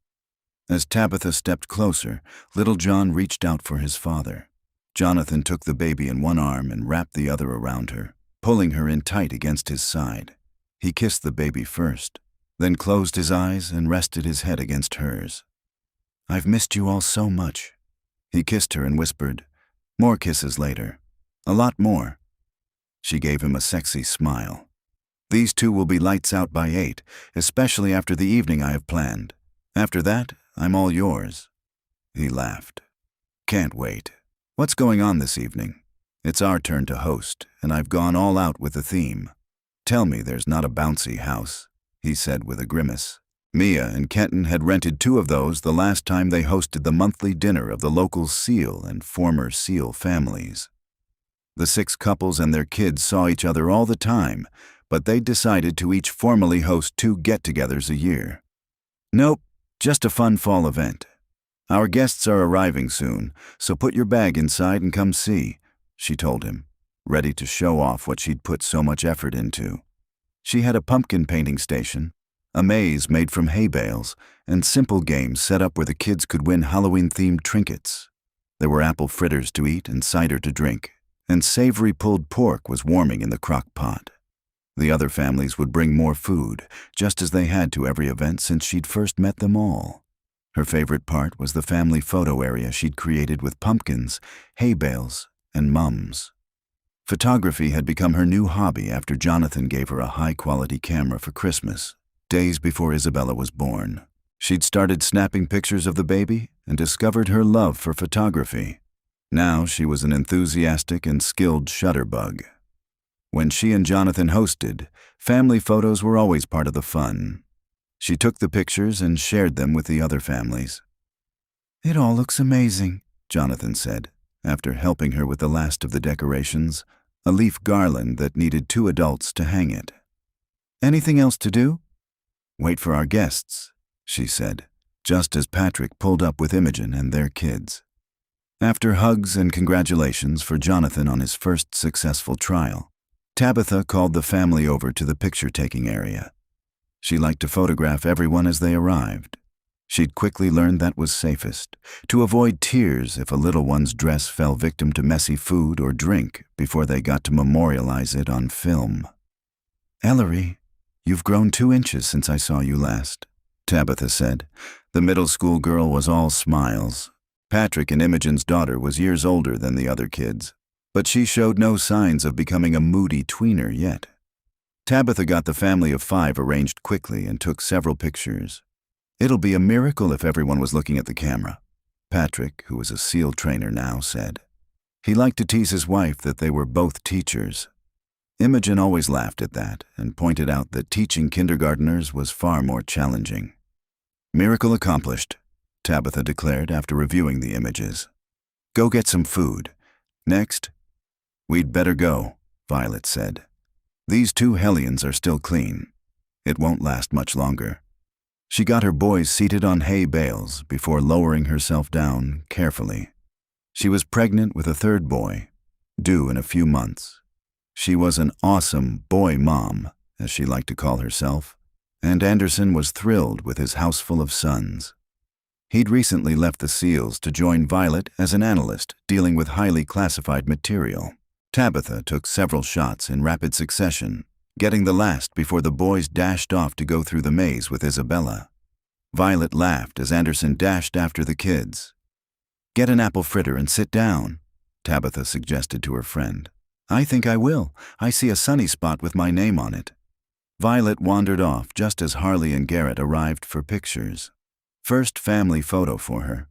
As Tabitha stepped closer, little John reached out for his father. Jonathan took the baby in one arm and wrapped the other around her, pulling her in tight against his side. He kissed the baby first, then closed his eyes and rested his head against hers. "I've missed you all so much." He kissed her and whispered, "More kisses later. A lot more." She gave him a sexy smile. "These 2 will be lights out by 8, especially after the evening I have planned. After that, I'm all yours." He laughed. "Can't wait. What's going on this evening?" It's our turn to host, and I've gone all out with the theme. Tell me there's not a bouncy house, he said with a grimace. Mia and Kenton had rented 2 of those the last time they hosted the monthly dinner of the local Seal and former Seal families. The 6 couples and their kids saw each other all the time, but they decided to each formally host 2 get-togethers a year. Nope, just a fun fall event. Our guests are arriving soon, so put your bag inside and come see, she told him, ready to show off what she'd put so much effort into. She had a pumpkin painting station, a maze made from hay bales, and simple games set up where the kids could win Halloween-themed trinkets. There were apple fritters to eat and cider to drink, and savory pulled pork was warming in the crock pot. The other families would bring more food, just as they had to every event since she'd first met them all. Her favorite part was the family photo area she'd created with pumpkins, hay bales, and mums. Photography had become her new hobby after Jonathan gave her a high-quality camera for Christmas, days before Isabella was born. She'd started snapping pictures of the baby and discovered her love for photography. Now she was an enthusiastic and skilled shutterbug. When she and Jonathan hosted, family photos were always part of the fun. She took the pictures and shared them with the other families. "It all looks amazing," Jonathan said, after helping her with the last of the decorations, a leaf garland that needed 2 adults to hang it. "Anything else to do?" "Wait for our guests," she said, just as Patrick pulled up with Imogen and their kids. After hugs and congratulations for Jonathan on his first successful trial, Tabitha called the family over to the picture-taking area. She liked to photograph everyone as they arrived. She'd quickly learned that was safest, to avoid tears if a little one's dress fell victim to messy food or drink before they got to memorialize it on film. "Ellery, you've grown 2 inches since I saw you last," Tabitha said. The middle school girl was all smiles. Patrick and Imogen's daughter was years older than the other kids, but she showed no signs of becoming a moody tweener yet. Tabitha got the family of 5 arranged quickly and took several pictures. "It'll be a miracle if everyone was looking at the camera," Patrick, who was a SEAL trainer now, said. He liked to tease his wife that they were both teachers. Imogen always laughed at that and pointed out that teaching kindergarteners was far more challenging. "Miracle accomplished," Tabitha declared after reviewing the images. "Go get some food. Next." "We'd better go," Violet said. "These 2 hellions are still clean. It won't last much longer." She got her boys seated on hay bales before lowering herself down carefully. She was pregnant with a 3rd boy, due in a few months. She was an awesome boy mom, as she liked to call herself, and Anderson was thrilled with his house full of sons. He'd recently left the SEALs to join Violet as an analyst dealing with highly classified material. Tabitha took several shots in rapid succession, getting the last before the boys dashed off to go through the maze with Isabella. Violet laughed as Anderson dashed after the kids. "Get an apple fritter and sit down," Tabitha suggested to her friend. "I think I will. I see a sunny spot with my name on it." Violet wandered off just as Harley and Garrett arrived for pictures. First family photo for her.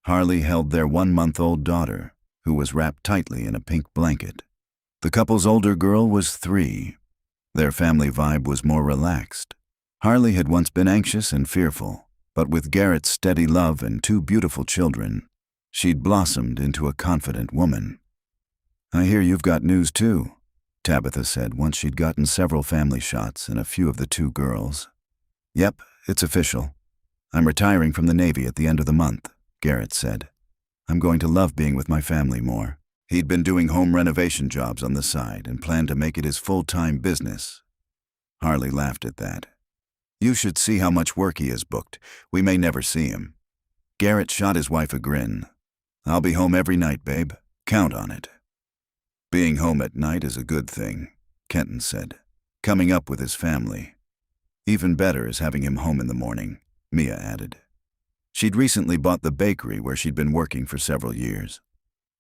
Harley held their 1-month-old daughter, who was wrapped tightly in a pink blanket. The couple's older girl was 3. Their family vibe was more relaxed. Harley had once been anxious and fearful, but with Garrett's steady love and 2 beautiful children, she'd blossomed into a confident woman. "I hear you've got news too," Tabitha said once she'd gotten several family shots and a few of the 2 girls. "Yep, it's official. I'm retiring from the Navy at the end of the month," Garrett said. "I'm going to love being with my family more." He'd been doing home renovation jobs on the side and planned to make it his full-time business. Harley laughed at that. "You should see how much work he has booked. We may never see him." Garrett shot his wife a grin. "I'll be home every night, babe. Count on it." "Being home at night is a good thing," Kenton said, coming up with his family. "Even better is having him home in the morning," Mia added. She'd recently bought the bakery where she'd been working for several years.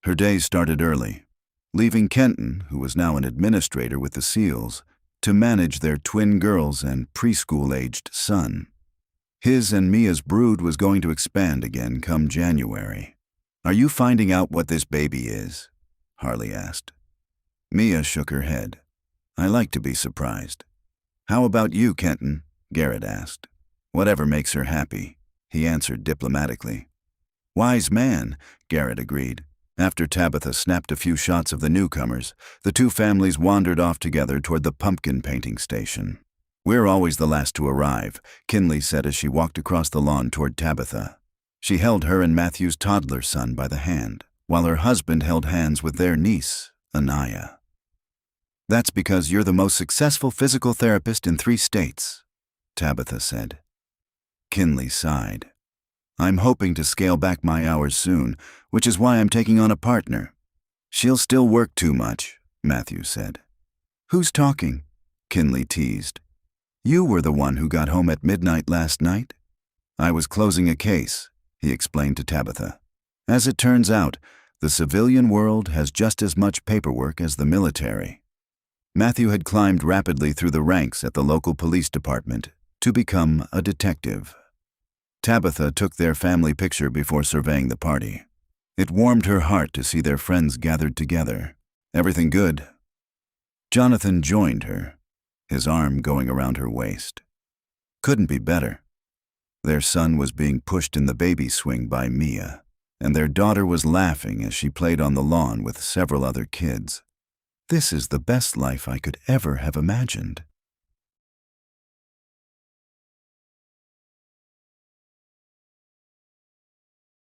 Her days started early, leaving Kenton, who was now an administrator with the SEALs, to manage their twin girls and preschool-aged son. His and Mia's brood was going to expand again come January. "Are you finding out what this baby is?" Harley asked. Mia shook her head. I like to be surprised. How about you, Kenton? Garrett asked. Whatever makes her happy, he answered diplomatically. Wise man, Garrett agreed. After Tabitha snapped a few shots of the newcomers, the two families wandered off together toward the pumpkin painting station. We're always the last to arrive, Kinley said as she walked across the lawn toward Tabitha. She held her and Matthew's toddler son by the hand, while her husband held hands with their niece, Anaya. That's because you're the most successful physical therapist in 3 states, Tabitha said. Kinley sighed. I'm hoping to scale back my hours soon, which is why I'm taking on a partner. She'll still work too much, Matthew said. Who's talking? Kinley teased. You were the one who got home at midnight last night? I was closing a case, he explained to Tabitha. As it turns out, the civilian world has just as much paperwork as the military. Matthew had climbed rapidly through the ranks at the local police department to become a detective. Tabitha took their family picture before surveying the party. It warmed her heart to see their friends gathered together. Everything good? Jonathan joined her, his arm going around her waist. Couldn't be better. Their son was being pushed in the baby swing by Mia, and their daughter was laughing as she played on the lawn with several other kids. This is the best life I could ever have imagined,